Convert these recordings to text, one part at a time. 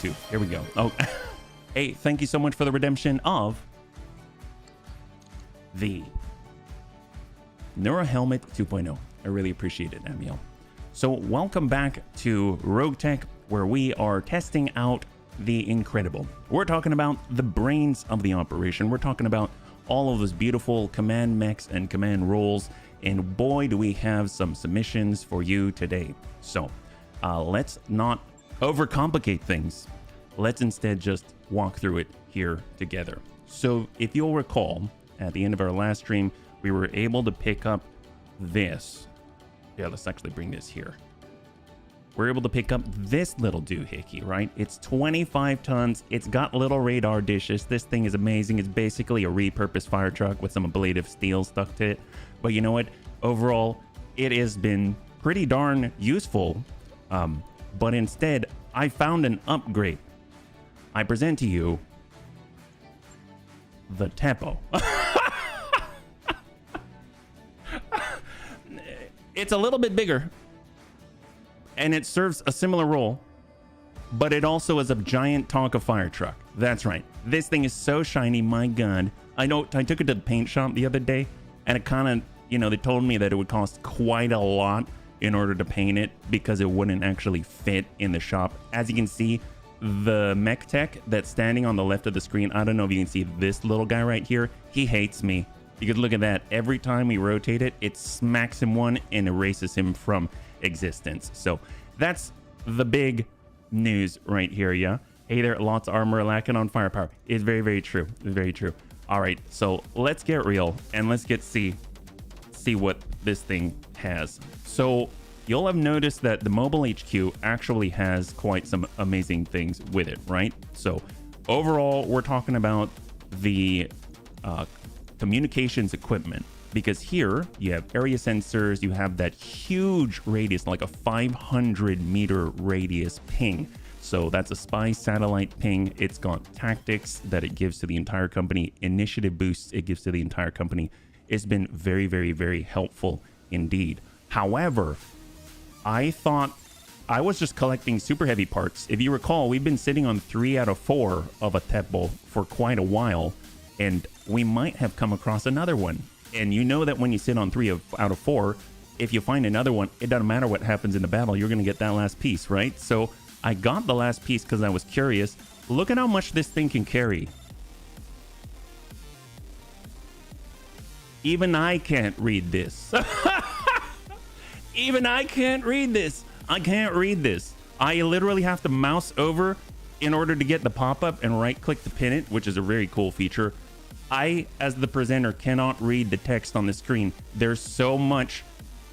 2. Here we go. Oh, hey, thank you so much for the redemption of the Neuro Helmet 2.0. I really appreciate it, Manuel. So welcome back to Roguetech, where we are testing out the incredible. We're talking about the brains of the operation. We're talking about all of those beautiful command mechs and command roles, and boy, do we have some submissions for you today. So let's not overcomplicate things. Let's instead just walk through it here together. So if you'll recall, at the end of our last stream, we were able to pick up this. Yeah, let's actually bring this here. We're able to pick up this little doohickey, right? It's 25 tons. It's got little radar dishes. This thing is amazing. It's basically a repurposed fire truck with some ablative steel stuck to it. But you know what? Overall, it has been pretty darn useful. But instead, I found an upgrade. I present to you the Tepo. It's a little bit bigger, and it serves a similar role, but it also is a giant Tonka fire truck. That's right. This thing is so shiny, my god. I took it to the paint shop the other day, and it kind of, you know, they told me that it would cost quite a lot in order to paint it because it wouldn't actually fit in the shop. As you can see, the mech tech that's standing on the left of the screen, I don't know if you can see this little guy right here. He hates me. Because look at that. Every time we rotate it, it smacks him one and erases him from existence. So that's the big news right here, yeah? Hey there, lots of armor lacking on firepower. It's very, very true. It's very true. All right, so let's get real and let's see what this thing has. So you'll have noticed that the mobile HQ actually has quite some amazing things with it, right? So overall, we're talking about the communications equipment, because here you have area sensors, you have that huge radius, like a 500-meter radius ping. So that's a spy satellite ping. It's got tactics that it gives to the entire company, initiative boosts it gives to the entire company. It's been very, very, very helpful indeed. However, I thought I was just collecting super heavy parts. If you recall, we've been sitting on 3 out of 4 of a Tepo for quite a while, and we might have come across another one. And you know that when you sit on 3 out of 4, if you find another one, it doesn't matter what happens in the battle, you're going to get that last piece, right? So I got the last piece because I was curious. Look at how much this thing can carry. Even I can't read this. Even I can't read this. I can't read this. I literally have to mouse over in order to get the pop-up and right-click to pin it, which is a very cool feature. I, as the presenter, cannot read the text on the screen. There's so much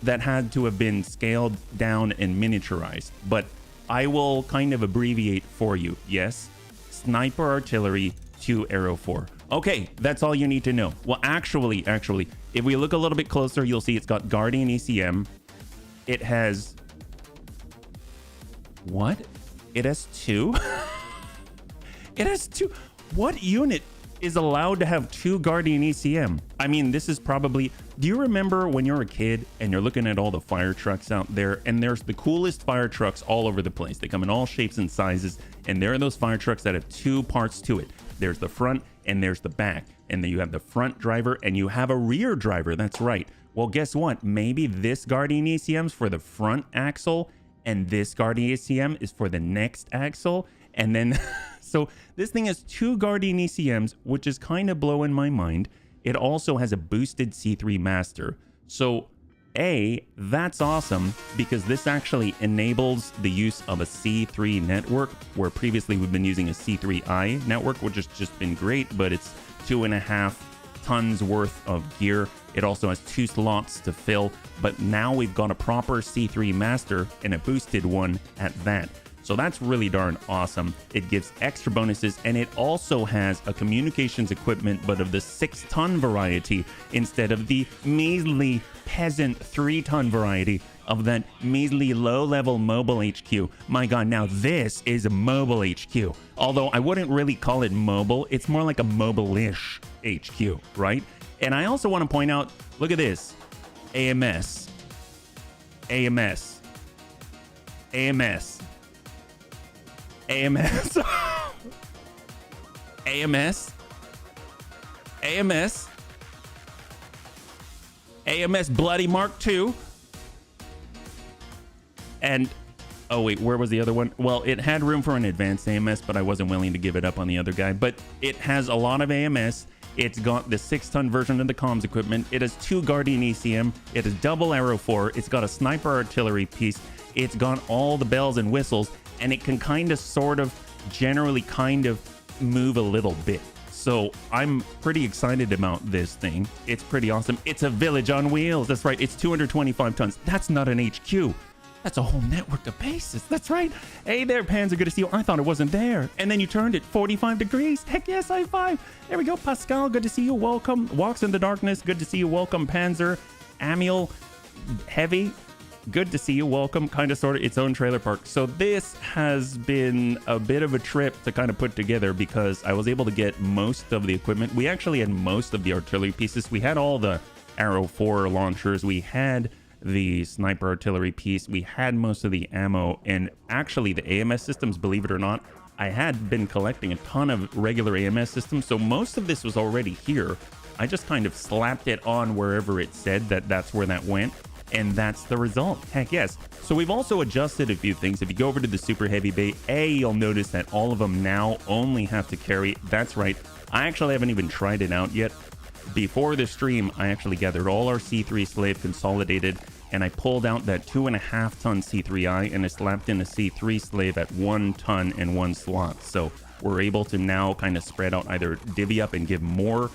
that had to have been scaled down and miniaturized, but I will kind of abbreviate for you. Yes, sniper artillery 2 Arrow 4. Okay, that's all you need to know. Well, actually, if we look a little bit closer, you'll see it's got Guardian ECM. It has... What? It has 2? It has 2. What unit is allowed to have 2 Guardian ECM? I mean, this is probably... Do you remember when you're a kid and you're looking at all the fire trucks out there, and there's the coolest fire trucks all over the place? They come in all shapes and sizes, and there are those fire trucks that have 2 parts to it. There's the front and there's the back, and then you have the front driver and you have a rear driver. That's right. Well, guess what? Maybe this Guardian ECM's for the front axle, and this Guardian ECM is for the next axle, and then... So this thing has 2 Guardian ECMs, which is kind of blowing my mind. It also has a boosted C3 master. So A, that's awesome, because this actually enables the use of a C3 network, where previously we've been using a C3I network, which has just been great, but it's 2.5 tons worth of gear. It also has 2 slots to fill, but now we've got a proper C3 master and a boosted one at that. So that's really darn awesome. It gives extra bonuses, and it also has a communications equipment, but of the 6-ton variety instead of the measly peasant 3-ton variety of that measly low-level mobile HQ. My god, now this is a mobile HQ. Although I wouldn't really call it mobile, it's more like a mobile-ish HQ, right? And I also want to point out, look at this. AMS. AMS. AMS. AMS. AMS. AMS. AMS Bloody Mark II. And, oh wait, where was the other one? Well, it had room for an advanced AMS, but I wasn't willing to give it up on the other guy. But it has a lot of AMS. It's got the 6-ton version of the comms equipment. It has 2 Guardian ECM. It has double Arrow 4. It's got a sniper artillery piece. It's got all the bells and whistles, and it can kind of, sort of, generally kind of move a little bit. So I'm pretty excited about this thing. It's pretty awesome. It's a village on wheels. That's right. It's 225 tons. That's not an HQ. That's a whole network of bases. That's right. Hey there, Panzer. Good to see you. I thought it wasn't there. And then you turned it 45 degrees. Heck yes, high five. There we go. Pascal, good to see you. Welcome. Walks in the Darkness. Good to see you. Welcome, Panzer. Amiel, Heavy. Good to see you. Welcome. Kind of, sort of, its own trailer park. So this has been a bit of a trip to kind of put together because I was able to get most of the equipment. We actually had most of the artillery pieces. We had all the Arrow 4 launchers. We had the sniper artillery piece. We had most of the ammo, and actually the AMS systems, believe it or not, I had been collecting a ton of regular AMS systems, so most of this was already here. I just kind of slapped it on wherever it said that that's where that went, and that's the result. Heck yes. So we've also adjusted a few things. If you go over to the Super Heavy Bay, you'll notice that all of them now only have to carry, that's right, I actually haven't even tried it out yet. Before the stream, I actually gathered all our C3 slave, consolidated, and I pulled out that 2.5 ton C3I and I slapped in a C3 slave at 1 ton and 1 slot. So we're able to now kind of spread out, either divvy up and give more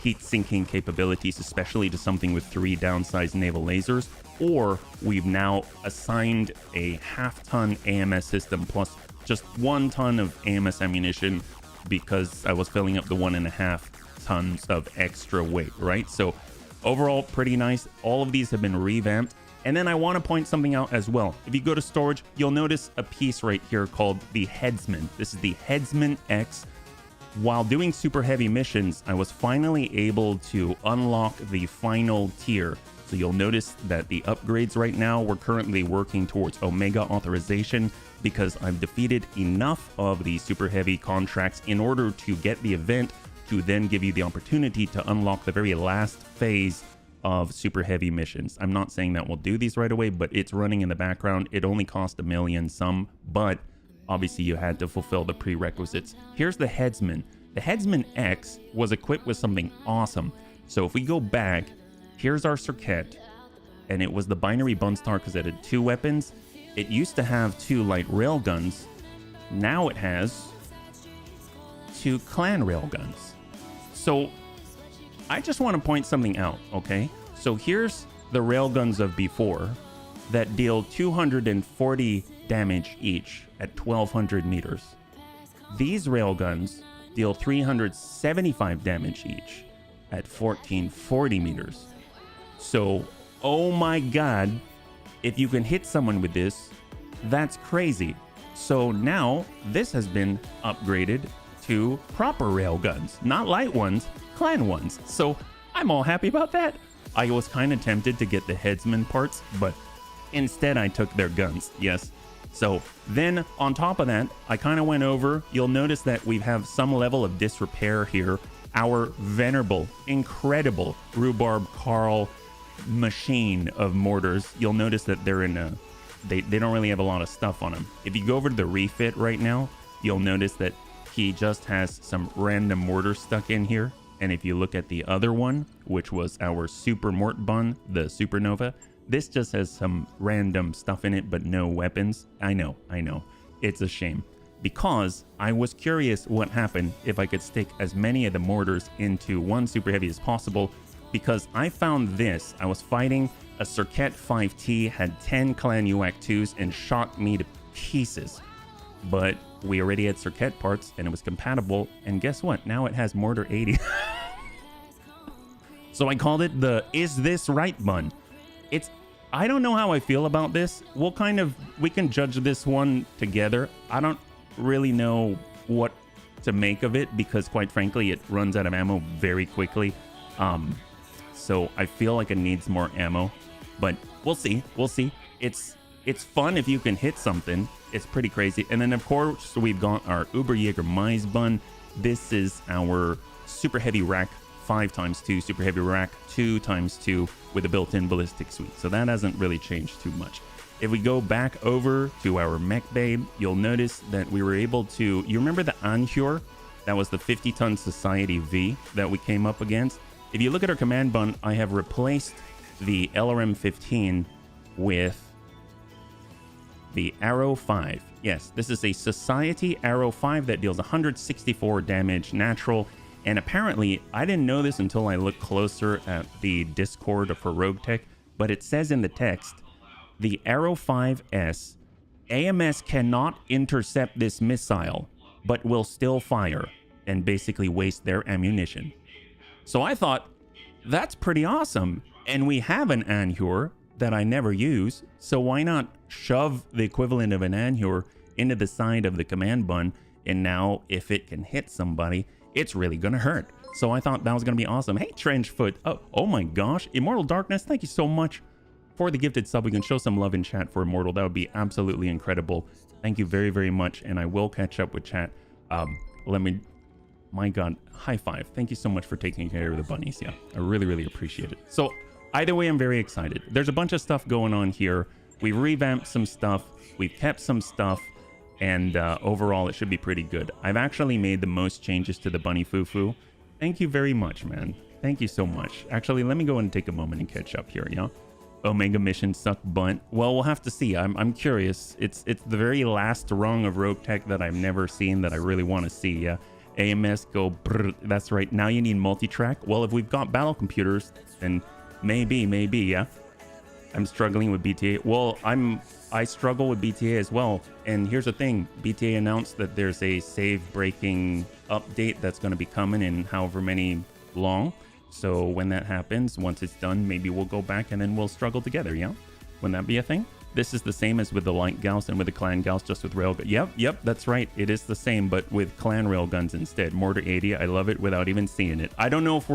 heat sinking capabilities, especially to something with 3 downsized naval lasers, or we've now assigned a 1/2 ton AMS system plus just 1 ton of AMS ammunition because I was filling up the 1.5 tons of extra weight, right? So overall, pretty nice. All of these have been revamped. And then I want to point something out as well. If you go to storage, you'll notice a piece right here called the Headsman. This is the Headsman X. While doing super heavy missions, I was finally able to unlock the final tier. So you'll notice that the upgrades right now, we're currently working towards Omega authorization because I've defeated enough of the super heavy contracts in order to get the event to then give you the opportunity to unlock the very last phase of super heavy missions. I'm not saying that we'll do these right away, but it's running in the background. It only cost $1 million some, but obviously you had to fulfill the prerequisites. Here's the Headsman. The Headsman X was equipped with something awesome. So if we go back, here's our circuit, and it was the binary Bunstar because it had 2 weapons. It used to have 2 light railguns. Now it has 2 clan railguns. So I just want to point something out, okay? So here's the railguns of before that deal 240 damage each at 1200 meters. These railguns deal 375 damage each at 1440 meters. So, oh my god, if you can hit someone with this, that's crazy. So now this has been upgraded to proper railguns, not light ones, clan ones. So I'm all happy about that. I was kind of tempted to get the Headsman parts, but instead I took their guns, yes. So then on top of that, I kind of went over, you'll notice that we have some level of disrepair here. Our venerable, incredible Rhubarb Carl machine of mortars, you'll notice that they're in a, they don't really have a lot of stuff on them. If you go over to the refit right now, you'll notice that he just has some random mortar stuck in here. And if you look at the other one, which was our Super Mort Bun, the Supernova, this just has some random stuff in it, but no weapons. I know. It's a shame. Because I was curious what happened if I could stick as many of the mortars into one Super Heavy as possible, because I found this. I was fighting a Circuit 5T, had 10 Clan UAC 2s, and shot me to pieces. But we already had Circuit parts, and it was compatible, and guess what? Now it has Mortar 80. So I called it the Is This Right Bun. I don't know how I feel about this. We can judge this one together. I don't really know what to make of it because, quite frankly, it runs out of ammo very quickly. So I feel like it needs more ammo, but we'll see. It's fun if you can hit something. It's pretty crazy. And then, of course, we've got our Uberjäger Mais bun. This is our super heavy rack 5x2, super heavy rack 2x2 with a built-in ballistic suite. So that hasn't really changed too much. If we go back over to our mech babe, you'll notice that we were able to, you remember the Anhure? That was the 50-ton Society V that we came up against. If you look at our command bun, I have replaced the LRM-15 with the Arrow 5. Yes, this is a Society Arrow 5 that deals 164 damage natural. And apparently, I didn't know this until I looked closer at the Discord for Roguetech, but it says in the text, the Arrow 5S, AMS cannot intercept this missile, but will still fire and basically waste their ammunition. So I thought, that's pretty awesome. And we have an Anhure that I never use, so why not shove the equivalent of an Anhure into the side of the command bun, and now if it can hit somebody, it's really gonna hurt. So I thought that was gonna be awesome. Hey, Trenchfoot, oh my gosh, Immortal Darkness, thank you so much for the gifted sub. We can show some love in chat for Immortal. That would be absolutely incredible. Thank you very, very much, and I will catch up with chat. My God, high five. Thank you so much for taking care of the bunnies. Yeah, I really, really appreciate it. So either way, I'm very excited. There's a bunch of stuff going on here. We've revamped some stuff. We've kept some stuff. And overall, it should be pretty good. I've actually made the most changes to the bunny fufu. Thank you very much, man. Thank you so much. Actually, let me go and take a moment and catch up here, yeah? Omega mission suck bunt. Well, we'll have to see. I'm curious. It's the very last rung of Roguetech that I've never seen that I really want to see, yeah? AMS go brr. That's right. Now you need multi-track. Well, if we've got battle computers, then maybe, yeah. I'm struggling with BTA. Well, I struggle with BTA as well. And here's the thing. BTA announced that there's a save breaking update that's going to be coming in however many long. So when that happens, once it's done, maybe we'll go back and then we'll struggle together, yeah? Wouldn't that be a thing? This is the same as with the light Gauss and with the clan Gauss, just with railgun. Yep, that's right. It is the same, but with clan railguns instead. Mortar 80, I love it without even seeing it. I don't know if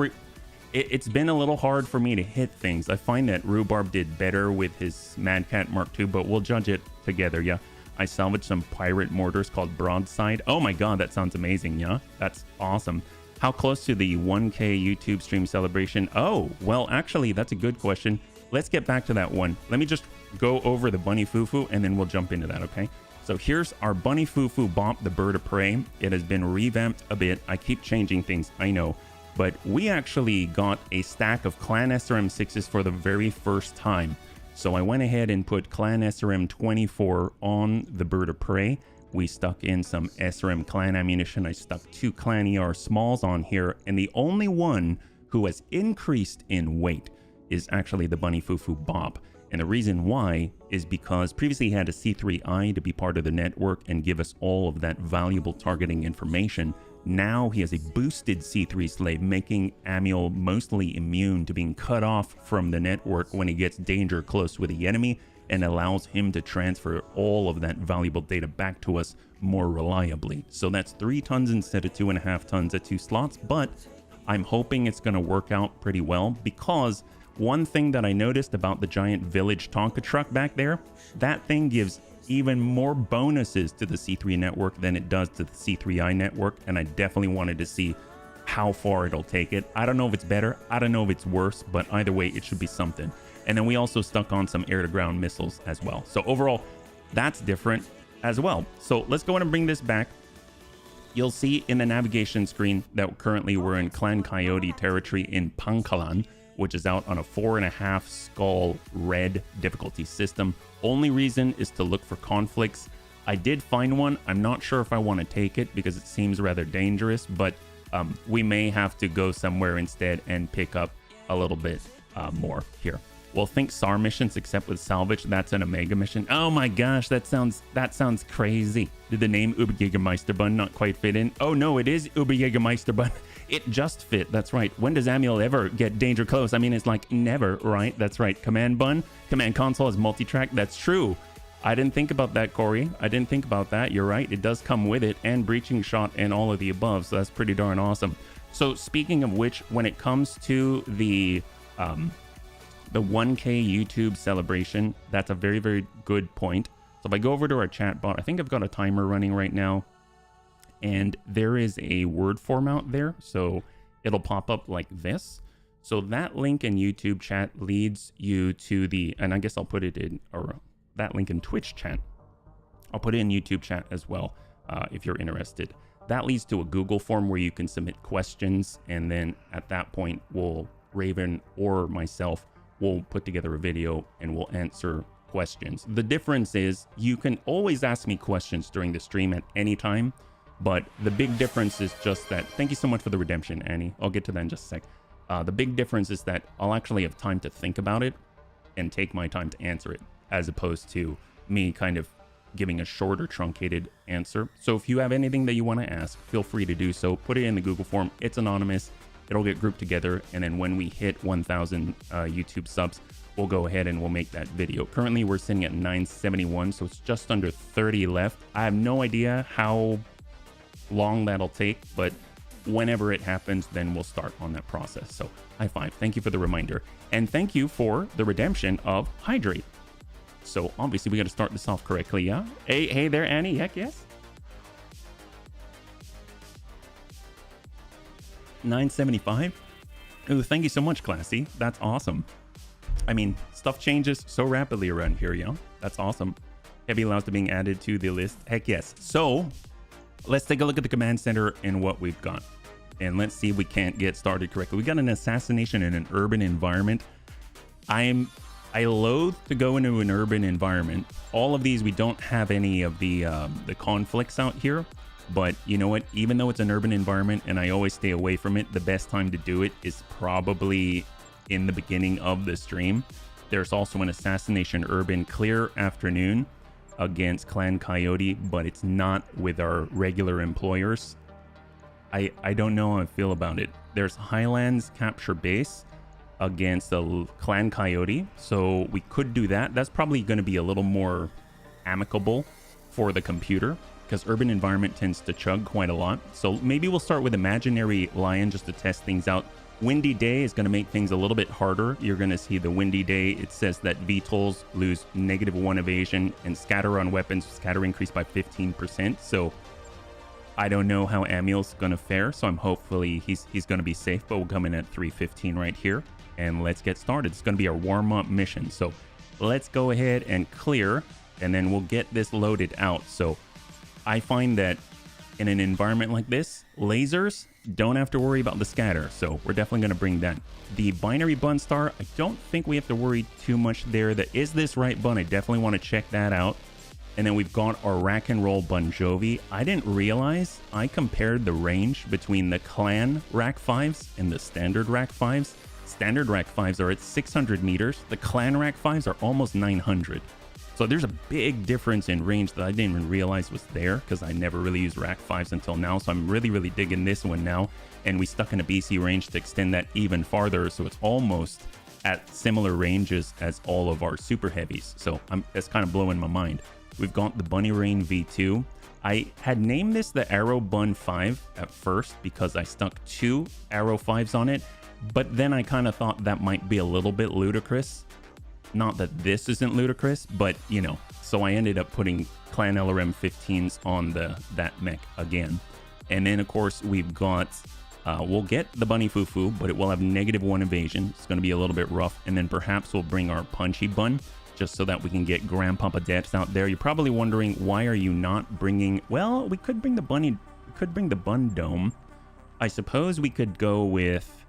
it's been a little hard for me to hit things. I find that Rhubarb did better with his Mad Cat Mark II, but we'll judge it together, yeah? I salvaged some pirate mortars called Broadside. Oh my God, that sounds amazing, yeah? That's awesome. How close to the 1K YouTube stream celebration? Oh, well, actually, that's a good question. Let's get back to that one. Let me just go over the Bunny Fufu and then we'll jump into that, okay? So here's our Bunny Fufu Bop, the bird of prey. It has been revamped a bit. I keep changing things, I know. But we actually got a stack of Clan SRM6s for the very first time. So I went ahead and put Clan SRM 24 on the bird of prey. We stuck in some SRM Clan ammunition. I stuck 2 Clan ER Smalls on here. And the only one who has increased in weight is actually the Bunny Fufu Bop. And the reason why is because previously he had a C3I to be part of the network and give us all of that valuable targeting information. Now he has a boosted C3 slave, making Amiel mostly immune to being cut off from the network when he gets danger close with the enemy, and allows him to transfer all of that valuable data back to us more reliably. So that's 3 tons instead of 2.5 tons at 2 slots, but I'm hoping it's going to work out pretty well, because one thing that I noticed about the giant village Tonka truck back there, that thing gives even more bonuses to the C3 network than it does to the C3I network, and I definitely wanted to see how far it'll take it. I don't know if it's better, I don't know if it's worse, but either way, it should be something. And then we also stuck on some air-to-ground missiles as well. So overall, that's different as well. So let's go ahead and bring this back. You'll see in the navigation screen that currently we're in Clan Coyote territory in Pankalan, which is out on a 4.5 skull red difficulty system. Only reason is to look for conflicts. I did find one. I'm not sure if I want to take it because it seems rather dangerous, but we may have to go somewhere instead and pick up a little bit more here. Well, think SAR missions except with salvage. That's an Omega mission. Oh my gosh, that sounds crazy. Did the name Uberjägermeisterbun not quite fit in? Oh no, it is Uberjägermeisterbun. It just fit. That's right. When does Amiel ever get danger close? I mean, it's like never, right? That's right. Command bun, command console is multi-track. That's true. I didn't think about that, Corey. I didn't think about that. You're right. It does come with it, and breaching shot and all of the above. So that's pretty darn awesome. So speaking of which, when it comes to the 1K YouTube celebration, that's a very, very good point. So if I go over to our chat bot, I think I've got a timer running right now, and there is a word form out there. So it'll pop up like this. So that link in YouTube chat leads you to the, and I guess I'll put it in, or that link in Twitch chat. I'll put it in YouTube chat as well, if you're interested. That leads to a Google form where you can submit questions. And then at that point, Raven or myself will put together a video and we'll answer questions. The difference is you can always ask me questions during the stream at any time, but the big difference is just that, thank you so much for the redemption, Annie. I'll get to that in just a sec. The big difference is that I'll actually have time to think about it and take my time to answer it, as opposed to me kind of giving a shorter, truncated answer. So if you have anything that you want to ask, feel free to do so. Put it in the Google form. It's anonymous. It'll get grouped together. And then when we hit 1,000 YouTube subs, we'll go ahead and we'll make that video. Currently, we're sitting at 971, so it's just under 30 left. I have no idea how long that'll take, but whenever it happens, then we'll start on that process. So high five. Thank you for the reminder. And thank you for the redemption of Hydrate. So obviously we got to start this off correctly, yeah? Hey there, Annie. Heck yes. 975. Ooh, thank you so much, Classy. That's awesome. I mean, stuff changes so rapidly around here, yeah? That's awesome. Heavy allows to being added to the list. Heck yes. So let's take a look at the command center and what we've got. And let's see if we can't get started correctly. We got an assassination in an urban environment. I loathe to go into an urban environment. All of these, we don't have any of the conflicts out here. But you know what? Even though it's an urban environment and I always stay away from it, the best time to do it is probably in the beginning of the stream. There's also an assassination urban clear afternoon against Clan Coyote, but it's not with our regular employers. I don't know how I feel about it. There's Highlands capture base against the Clan Coyote, so we could do that. That's probably going to be a little more amicable for the computer, because urban environment tends to chug quite a lot. So maybe we'll start with Imaginary Lion just to test things out. Windy Day is going to make things a little bit harder. You're going to see the Windy Day. It says that VTOLs lose -1 evasion and scatter on weapons, scatter increased by 15%. So I don't know how Amiel's going to fare. So I'm hopefully he's going to be safe, but we'll come in at 315 right here. And let's get started. It's going to be our warm-up mission. So let's go ahead and clear, and then we'll get this loaded out. So I find that in an environment like this, lasers don't have to worry about the scatter. So we're definitely going to bring that. The binary bun star, I don't think we have to worry too much there. That is this right bun. I definitely want to check that out. And then we've got our rack and roll Bon Jovi. I didn't realize I compared the range between the clan rack 5s and the standard rack 5s. Standard rack 5s are at 600 meters. The clan rack 5s are almost 900. So there's a big difference in range that I didn't even realize was there, because I never really used rack 5s until now. So I'm really digging this one now. And we stuck in a BC range to extend that even farther. So it's almost at similar ranges as all of our super heavies. So that's kind of blowing my mind. We've got the Bunny Rain V2. I had named this the Arrow Bun 5 at first because I stuck 2 Arrow 5s on it. But then I kind of thought that might be a little bit ludicrous. Not that this isn't ludicrous, but you know. So I ended up putting Clan LRM 15s on that mech again. And then of course we've got, we'll get the Bunny Fufu, but it will have -1 evasion. It's going to be a little bit rough. And then perhaps we'll bring our Punchy Bun, just so that we can get Grandpapa Depths out there. You're probably wondering, why are you not bringing, well, we could bring the Bunny, we could bring the Bun Dome. I suppose we could go with,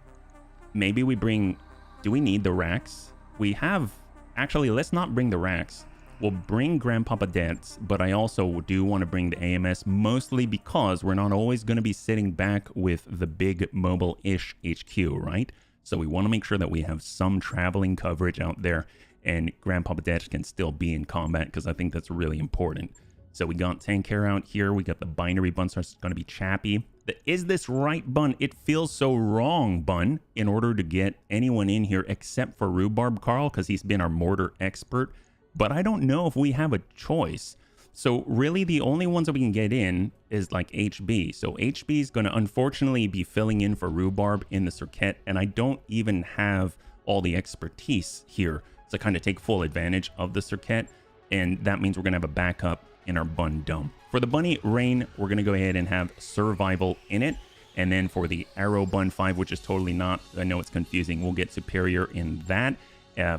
maybe we bring, do we need the racks? We have, actually, let's not bring the racks. We'll bring Grandpapa Debts, but I also do want to bring the AMS, mostly because we're not always going to be sitting back with the big mobile-ish HQ, right? So we want to make sure that we have some traveling coverage out there, and Grandpapa Debts can still be in combat, because I think that's really important. So we got Tank Hair out here. We got the binary bun, so it's going to be Chappy. The Is This Right bun? It feels so wrong bun in order to get anyone in here except for Rhubarb Carl, because he's been our mortar expert. But I don't know if we have a choice. So really the only ones that we can get in is like HB. So HB is going to unfortunately be filling in for Rhubarb in the circuit. And I don't even have all the expertise here to kind of take full advantage of the circuit. and that means we're going to have a backup in our bun dome. For the bunny rain, we're going to go ahead and have survival in it. And then for the arrow bun 5, which is totally not, I know it's confusing, we'll get superior in that.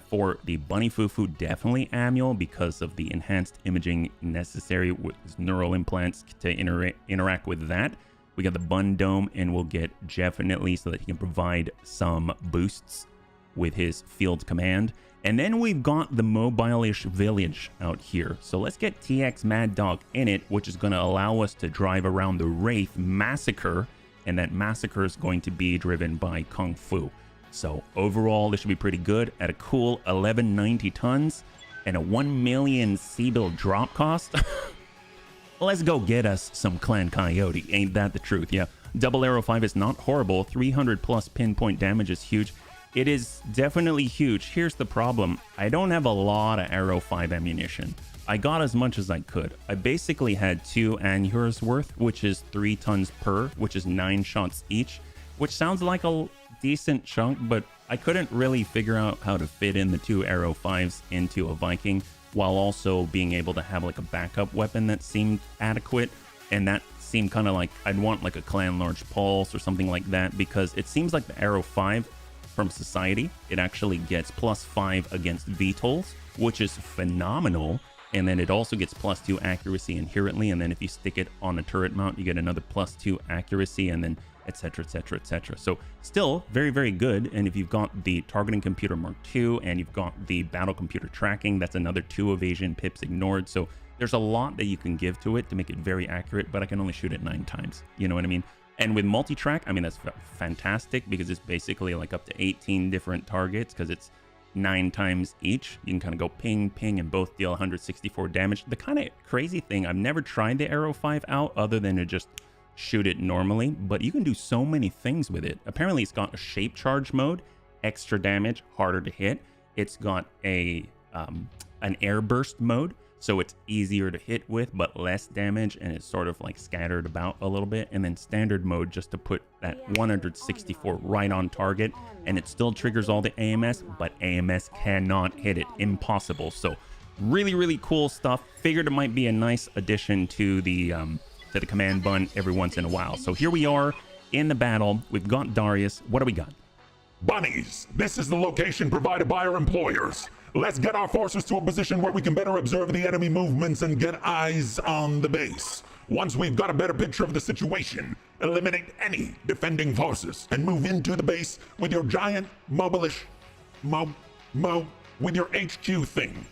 For the bunny fufu, definitely ammual because of the enhanced imaging necessary with neural implants to interact with that. We got the bun dome, and we'll get definitely so that he can provide some boosts with his field command. And then we've got the mobile-ish village out here. So let's get TX Mad Dog in it, which is going to allow us to drive around the Wraith Massacre. And that massacre is going to be driven by Kung Fu. So overall, this should be pretty good at a cool 1190 tons and a 1 million C-bill drop cost. Let's go get us some Clan Coyote. Ain't that the truth? Yeah. Double Arrow 5 is not horrible. 300 plus pinpoint damage is huge. It is definitely huge. Here's the problem. I don't have a lot of Arrow 5 ammunition. I got as much as I could. I basically had 2 annuars worth, which is 3 tons per, which is 9 shots each, which sounds like a decent chunk, but I couldn't really figure out how to fit in the 2 Arrow 5s into a Viking while also being able to have like a backup weapon that seemed adequate. And that seemed kind of like I'd want like a Clan Large Pulse or something like that, because it seems like the Arrow 5 from Society, it actually gets +5 against VTOLs, which is phenomenal. And then it also gets +2 accuracy inherently. And then if you stick it on a turret mount, you get another +2 accuracy, and then etc, etc, etc. So still very, very good. And if you've got the targeting computer Mark II and you've got the battle computer tracking, that's another 2 evasion pips ignored. So there's a lot that you can give to it to make it very accurate, but I can only shoot it 9 times. You know what I mean? And with multi-track, I mean, that's fantastic because it's basically like up to 18 different targets because it's 9 times each. You can kind of go ping, ping, and both deal 164 damage. The kind of crazy thing, I've never tried the Arrow 5 out other than to just shoot it normally, but you can do so many things with it. Apparently, it's got a shape charge mode, extra damage, harder to hit. It's got a an air burst mode, so it's easier to hit with, but less damage, and it's sort of like scattered about a little bit. And then standard mode, just to put that 164 right on target, and it still triggers all the AMS, but AMS cannot hit it. Impossible. So really, really cool stuff. Figured it might be a nice addition to the command bun every once in a while. So here we are in the battle. We've got Darius. What do we got? Bunnies, this is the location provided by our employers. Let's get our forces to a position where we can better observe the enemy movements and get eyes on the base. Once we've got a better picture of the situation, eliminate any defending forces and move into the base with your giant with your HQ thing.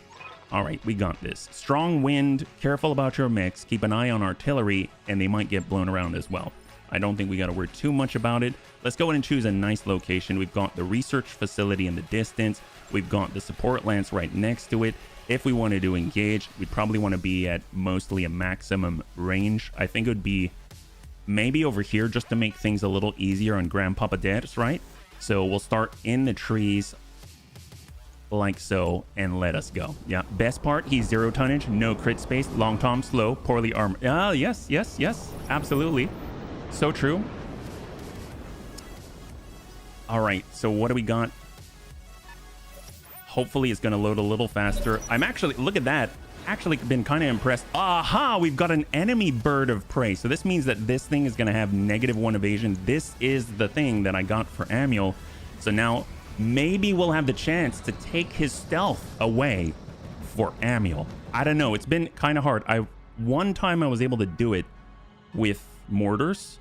All right, we got this. Strong wind, careful about your mix, keep an eye on artillery, and they might get blown around as well. I don't think we got to worry too much about it. Let's go ahead and choose a nice location. We've got the research facility in the distance. We've got the support lance right next to it. If we wanted to engage, we'd probably want to be at mostly a maximum range. I think it would be maybe over here just to make things a little easier on Grandpapa Dad's, right? So we'll start in the trees like so and let us go. Yeah, best part, he's 0 tonnage, no crit space, long tom, slow, poorly armored. Yes, absolutely. So true. All right, so what do we got? Hopefully it's going to load a little faster. I'm actually, look at that. Actually been kind of impressed. Aha, we've got an enemy bird of prey. So this means that this thing is going to have -1 evasion. This is the thing that I got for Amiel. So now maybe we'll have the chance to take his stealth away for Amiel. I don't know. It's been kind of hard. One time I was able to do it with mortars,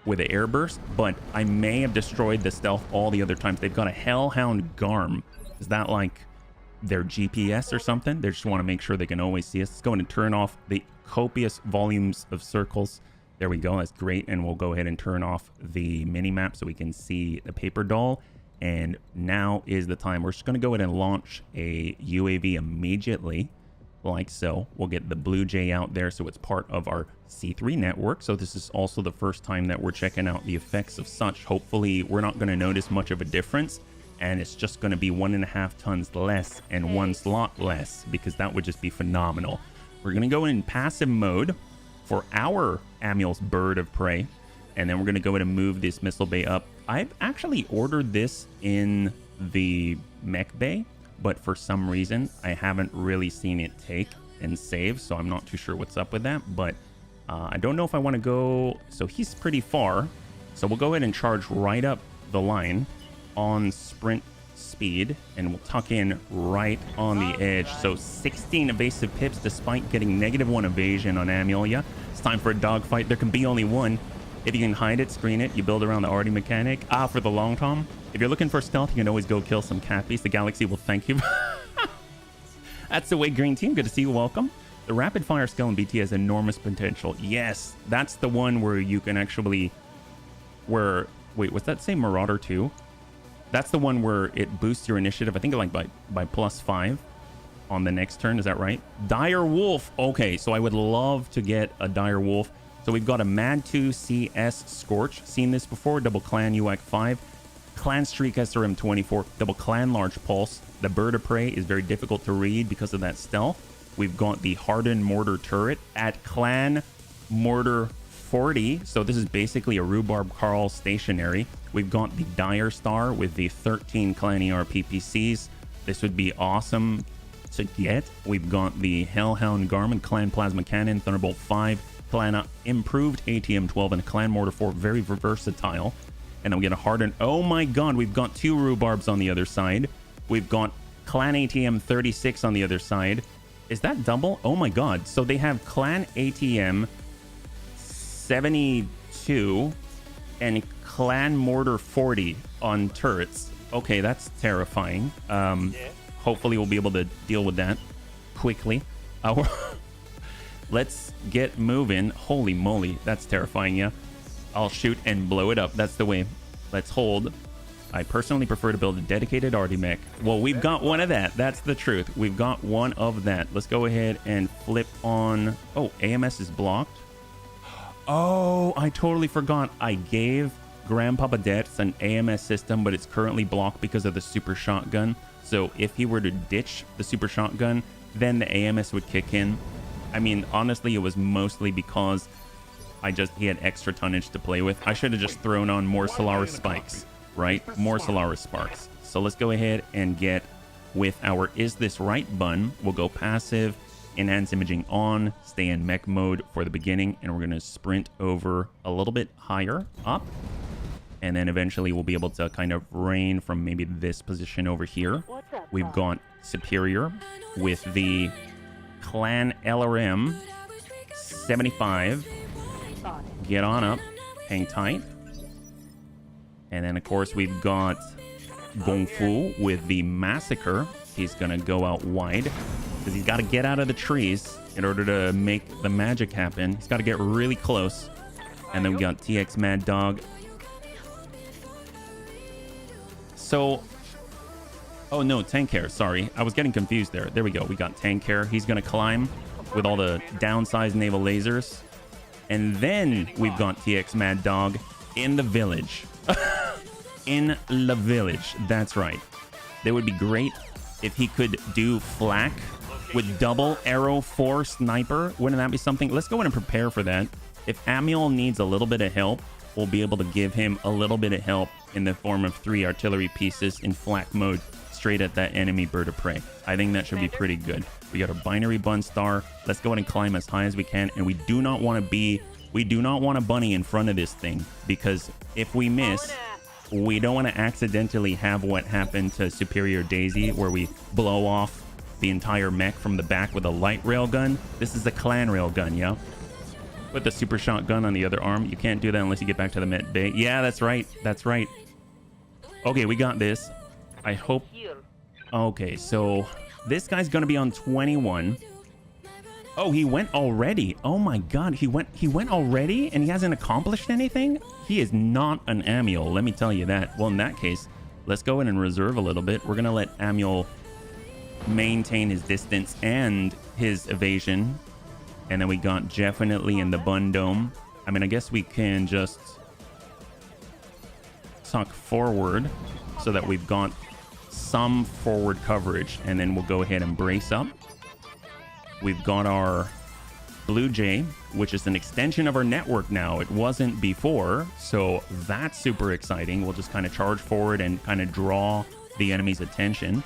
with an air burst, but I may have destroyed the stealth all the other times. They've got a Hellhound Garm. Is that like their GPS or something? They just want to make sure they can always see us. Let's go ahead and turn off the copious volumes of circles. There we go. That's great. And we'll go ahead and turn off the mini map so we can see the paper doll. And now is the time. We're just going to go ahead and launch a UAV immediately, like so. We'll get the Blue Jay out there so it's part of our C3 network. So this is also the first time that we're checking out the effects of such. Hopefully we're not going to notice much of a difference, and it's just going to be 1.5 tons less and 1 slot less, because that would just be phenomenal. We're going to go in passive mode for our Amiel's bird of prey, and then we're going to go ahead and move this missile bay up. I've actually ordered this in the mech bay. but for some reason, I haven't really seen it take and save, so I'm not too sure what's up with that, but I don't know if I want to go... So he's pretty far, so we'll go ahead and charge right up the line on sprint speed, and we'll tuck in right on the edge. So 16 evasive pips despite getting -1 evasion on Amelia. It's time for a dogfight. There can be only one. If you can hide it, screen it, you build around the arty mechanic. For the long tom. If you're looking for stealth, you can always go kill some catbeasts. The galaxy will thank you. That's the way, green team. Good to see you. Welcome. The rapid fire skill in BT has enormous potential. Yes, that's the one where you can actually... Wait, was that say Marauder 2? That's the one where it boosts your initiative, I think like by +5 on the next turn. Is that right? Dire Wolf. Okay, so I would love to get a Dire Wolf. So we've got a Mad 2 CS Scorch. Seen this before. Double Clan UAC 5. Clan Streak SRM 24. Double Clan Large Pulse. The Bird of Prey is very difficult to read because of that stealth. We've got the Hardened Mortar Turret at Clan Mortar 40. So this is basically a Rhubarb Carl stationary. We've got the Dire Star with the 13 Clan ER PPCs. This would be awesome to get. We've got the Hellhound Garment, Clan Plasma Cannon, Thunderbolt 5, Clan Improved ATM 12, and a Clan Mortar 4. Very versatile. And then we get a Hardened... Oh my god, we've got 2 Rhubarbs on the other side. We've got Clan ATM 36 on the other side. Is that double? Oh my god. So they have Clan ATM 72 and Clan Mortar 40 on turrets. Okay, that's terrifying. Hopefully we'll be able to deal with that quickly. Let's get moving. Holy moly, that's terrifying, yeah. I'll shoot and blow it up. That's the way. Let's hold. I personally prefer to build a dedicated arty mech. Well, we've got one of that. That's the truth. We've got one of that. Let's go ahead and flip on... Oh, AMS is blocked. Oh, I totally forgot. I gave Grandpapa Debts an AMS system, but it's currently blocked because of the super shotgun. So if he were to ditch the super shotgun, then the AMS would kick in. I mean, honestly, it was mostly because he had extra tonnage to play with. I should have just thrown on more Solaris spikes, right? More Solaris sparks. So let's go ahead and get with our Is This Right button. We'll go passive, enhance imaging on, stay in mech mode for the beginning, and we're going to sprint over a little bit higher up. And then eventually we'll be able to kind of rain from maybe this position over here. We've got Superior with the Clan LRM 75. Get on up, hang tight. And then of course we've got Gong Fu with the Massacre. He's gonna go out wide because he's got to get out of the trees in order to make the magic happen. He's got to get really close. And then we got TX Mad Dog. So, oh no, Tank Hair, sorry. I was getting confused there. There we go. We got Tank Hair. He's gonna climb with all the downsized naval lasers. And then we've got TX Mad Dog in the village. In the village. That's right. That would be great if he could do flak with double arrow 4 sniper. Wouldn't that be something? Let's go in and prepare for that. If Amiel needs a little bit of help, we'll be able to give him a little bit of help in the form of 3 artillery pieces in flak mode straight at that enemy bird of prey. I think that should be pretty good. We got a binary bun star. Let's go ahead and climb as high as we can. And we do not want a bunny in front of this thing, because if we miss, we don't want to accidentally have what happened to Superior Daisy, where we blow off the entire mech from the back with a light rail gun. This is the clan rail gun, yeah? With the super shotgun on the other arm. You can't do that unless you get back to the med bay. Yeah, that's right. That's right. Okay, we got this. I hope... Okay, so this guy's gonna be on 21. Oh, he went already. Oh my god, he went already and he hasn't accomplished anything? He is not an Amiel, let me tell you that. Well, in that case, let's go in and reserve a little bit. We're gonna let Amiel maintain his distance and his evasion. And then we got definitely in the bun dome. I mean, I guess we can just tuck forward so that we've got some forward coverage, and then we'll go ahead and brace up. We've got our Blue Jay, which is an extension of our network now. It wasn't before, so that's super exciting. We'll just kind of charge forward and kind of draw the enemy's attention.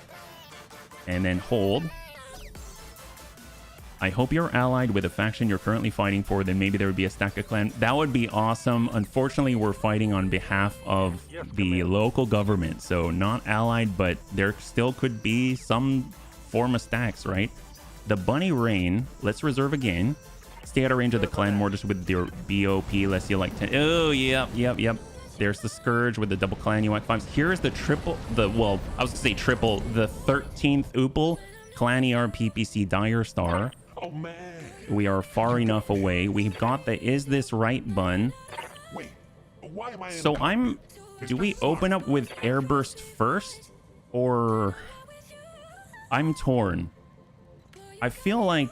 and then hold. I hope you're allied with a faction you're currently fighting for, then maybe there would be a stack of clan. That would be awesome. Unfortunately, we're fighting on behalf of the local government, so not allied, but there still could be some form of stacks, right? The Bunny Rain, let's reserve again. Stay out of range of the clan mortars with your BOP, less you like 10. Oh, yep. There's the Scourge with the double clan UX 5s. Here's the triple, well, I was gonna say triple, the 13th Oopal, clan ER PPC Dire Star. Oh man. We are far enough away. We've got the Is This Right bun. Wait, why am I in So a do we open up with Airburst first? Or I'm torn. I feel like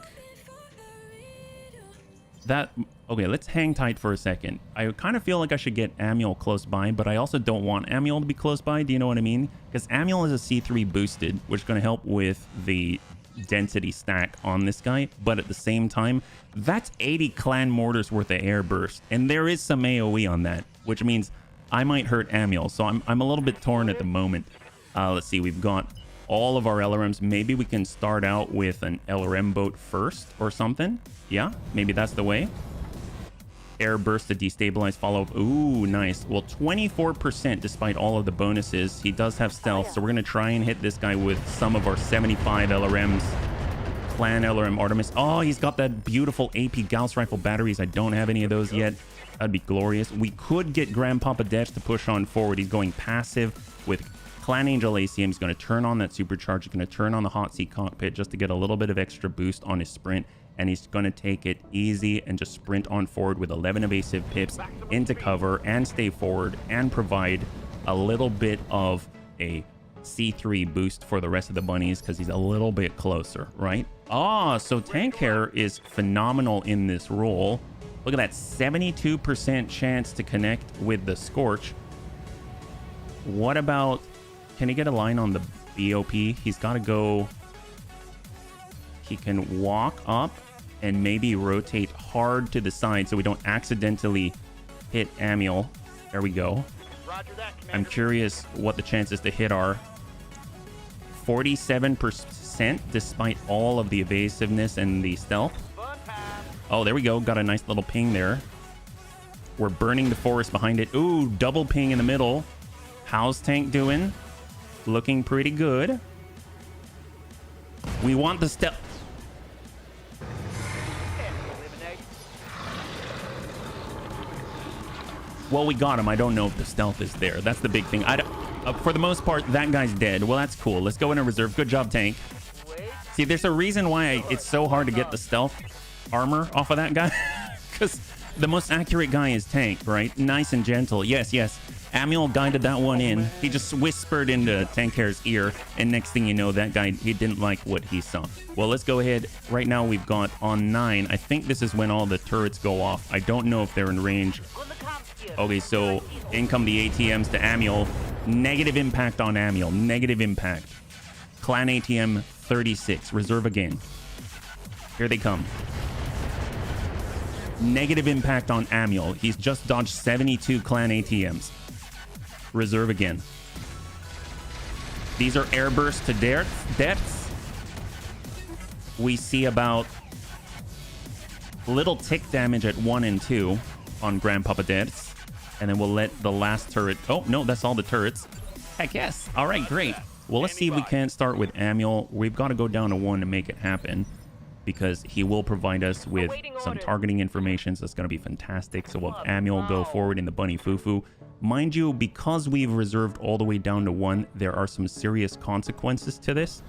that... Okay, let's hang tight for a second. I kind of feel like I should get Amiel close by, but I also don't want Amiel to be close by. Do you know what I mean? Because Amiel is a C3 boosted, which is going to help with the density stack on this guy. But at the same time, that's 80 clan mortars worth of air burst. And there is some AoE on that, which means I might hurt Amiel. So I'm a little bit torn at the moment. Let's see, we've got all of our LRMs. Maybe we can start out with an LRM boat first or something. Yeah, maybe that's the way. Air burst to destabilize, follow up. Ooh, nice. Well, 24% despite all of the bonuses. He does have stealth, so we're going to try and hit this guy with some of our 75 LRMs. Clan LRM Artemis. Oh, he's got that beautiful AP Gauss rifle batteries. I don't have any of those yet. That'd be glorious. We could get Grandpapa Detch to push on forward. He's going passive with Clan Angel ACM. He's going to turn on that supercharge. He's going to turn on the hot seat cockpit just to get a little bit of extra boost on his sprint. And he's going to take it easy and just sprint on forward with 11 evasive pips into cover and stay forward and provide a little bit of a C3 boost for the rest of the bunnies because he's a little bit closer, right? Ah, so Tank Hair is phenomenal in this role. Look at that, 72% chance to connect with the Scorch. What about, can he get a line on the BOP? He's got to go, he can walk up and maybe rotate hard to the side so we don't accidentally hit Amiel. There we go. Roger that, I'm curious what the chances to hit are. 47% despite all of the evasiveness and the stealth. Oh, there we go. Got a nice little ping there. We're burning the forest behind it. Ooh, double ping in the middle. How's Tank doing? Looking pretty good. We want the stealth. Well, we got him. I don't know if the stealth is there. That's the big thing. I don't, for the most part, that guy's dead. Well, that's cool. Let's go in a reserve. Good job, Tank. See, there's a reason why it's so hard to get the stealth armor off of that guy. Because the most accurate guy is Tank, right? Nice and gentle. Yes, yes. Amiel guided that one in. He just whispered into Tank Hair's ear. And next thing you know, that guy, he didn't like what he saw. Well, let's go ahead. Right now, we've got on 9. I think this is when all the turrets go off. I don't know if they're in range. Okay, so in come the ATMs to Amiel. Negative impact on Amiel. Negative impact. Clan ATM 36. Reserve again. Here they come. Negative impact on Amiel. He's just dodged 72 clan ATMs. Reserve again. These are airbursts to depths. We see about little tick damage at 1 and 2 on Grandpapa Depths. And then we'll let the last turret... Oh, no, that's all the turrets. Heck yes. All right, great. Well, let's see if we can't start with Amiel. We've got to go down to 1 to make it happen, because he will provide us with some targeting information, so that's going to be fantastic. So we'll have Amiel go forward in the Bunny Fufu. Mind you, because we've reserved all the way down to 1, there are some serious consequences to this,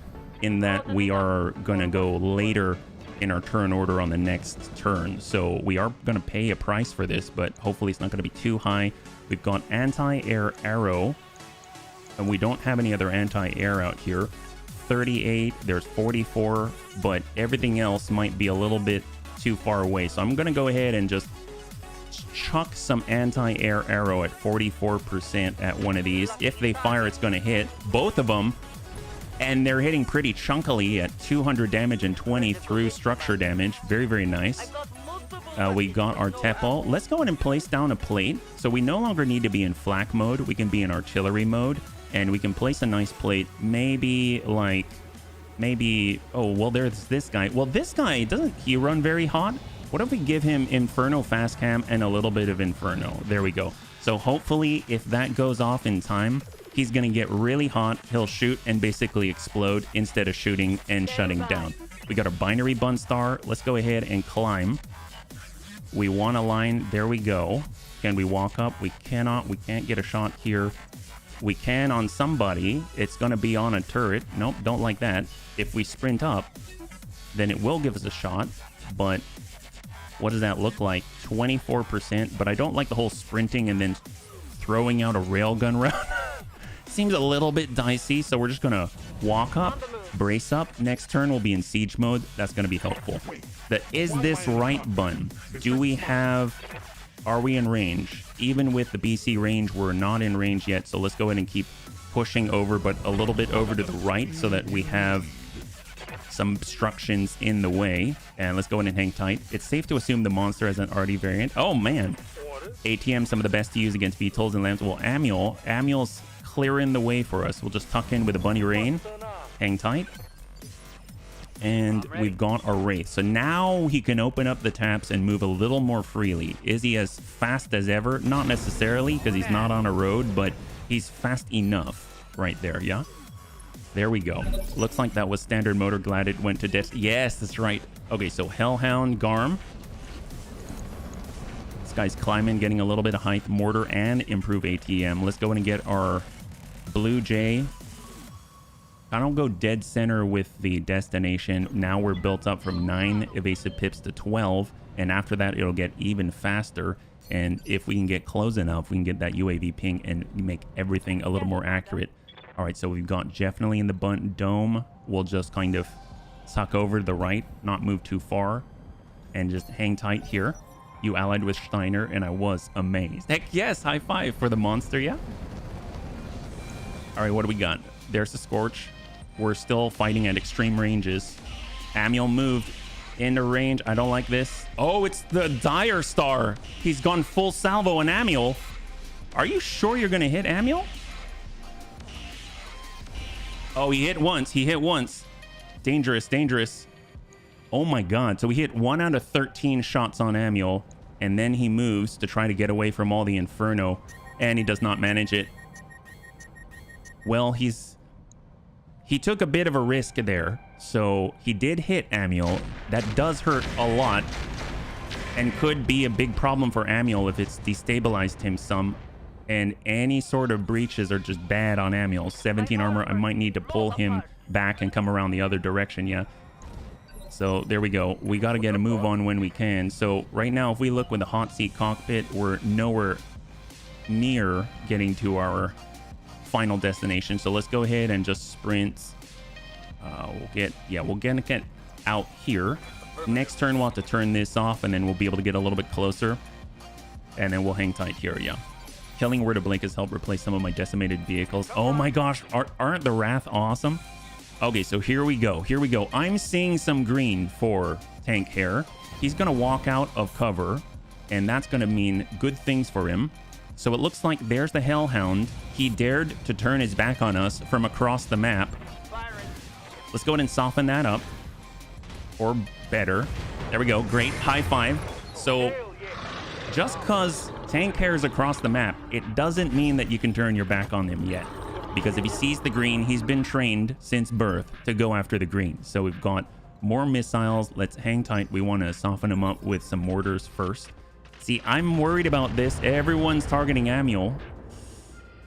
in that we are going to go later in our turn order on the next turn. So we are going to pay a price for this, but hopefully it's not going to be too high. We've got anti-air arrow, and we don't have any other anti-air out here. 38, there's 44, but everything else might be a little bit too far away. So I'm going to go ahead and just chuck some anti-air arrow at 44% at one of these. If they fire, it's going to hit both of them. And they're hitting pretty chunkily at 200 damage and 20 through structure damage. Very, very nice. We got our Tepal. Let's go ahead and place down a plate. So we no longer need to be in flak mode. We can be in artillery mode. And we can place a nice plate, maybe like Maybe, oh, well, there's this guy. Well, this guy, doesn't he run very hot? What if we give him Inferno fast cam and a little bit of Inferno? There we go. So hopefully if that goes off in time, he's going to get really hot. He'll shoot and basically explode instead of shooting and shutting down. We got our binary bun star. Let's go ahead and climb. We want a line. There we go. Can we walk up? We cannot. We can't get a shot here. We can on somebody. It's going to be on a turret. Nope, don't like that. If we sprint up, then it will give us a shot. But what does that look like? 24%. But I don't like the whole sprinting and then throwing out a railgun round. Seems a little bit dicey, so we're just going to walk up, brace up. Next turn will be in siege mode. That's going to be helpful. The is this right button. Do we have... Are we in range? Even with the BC range, we're not in range yet. So let's go ahead and keep pushing over, but a little bit over to the right so that we have some obstructions in the way. And let's go ahead and hang tight. It's safe to assume the monster has an RD variant. Oh, man. ATM, some of the best to use against VTOLs and lambs. Well, Amiel's clearing the way for us. We'll just tuck in with a bunny rain. Hang tight. And we've got our Wraith. So now he can open up the taps and move a little more freely. Is he as fast as ever? Not necessarily, because he's not on a road, but he's fast enough right there, yeah? There we go. Looks like that was standard motor. Glad it went to death. Yes, that's right. Okay, so Hellhound, Garm. This guy's climbing, getting a little bit of height. Mortar and improve ATM. Let's go in and get our Blue Jay. I don't go dead center with the destination. Now we're built up from 9 evasive pips to 12. And after that, it'll get even faster. And if we can get close enough, we can get that UAV ping and make everything a little more accurate. All right, so we've got definitely in the bunt dome. We'll just kind of suck over to the right, not move too far, and just hang tight here. You allied with Steiner, and I was amazed. Heck yes, high five for the monster, yeah? All right, what do we got? There's the Scorch. We're still fighting at extreme ranges. Amiel moved into range. I don't like this. Oh, it's the Dire Star. He's gone full salvo on Amiel. Are you sure you're going to hit Amiel? Oh, he hit once. He hit once. Dangerous, dangerous. Oh my God. So we hit 1 out of 13 shots on Amiel. And then he moves to try to get away from all the Inferno. And he does not manage it. Well, he took a bit of a risk there. So he did hit Amiel. That does hurt a lot. And could be a big problem for Amiel if it's destabilized him some. And any sort of breaches are just bad on Amiel. 17 armor. I might need to pull him back and come around the other direction. Yeah. So there we go. We got to get a move on when we can. So right now, if we look with the hot seat cockpit, we're nowhere near getting to our final destination. So let's go ahead and just sprint. We'll get out here. Next turn, we'll have to turn this off, and then we'll be able to get a little bit closer. And then we'll hang tight here. Yeah. Killing Word of Blink has helped replace some of my decimated vehicles. Oh my gosh, aren't the Wrath awesome? Okay, so here we go. Here we go. I'm seeing some green for Tank Hair. He's going to walk out of cover, and that's going to mean good things for him. So it looks like there's the Hellhound. He dared to turn his back on us from across the map. Let's go ahead and soften that up. Or better. There we go. Great. High five. So just because Tank Hair is across the map, it doesn't mean that you can turn your back on him yet. Because if he sees the green, he's been trained since birth to go after the green. So we've got more missiles. Let's hang tight. We want to soften him up with some mortars first. See, I'm worried about this. Everyone's targeting Amiel.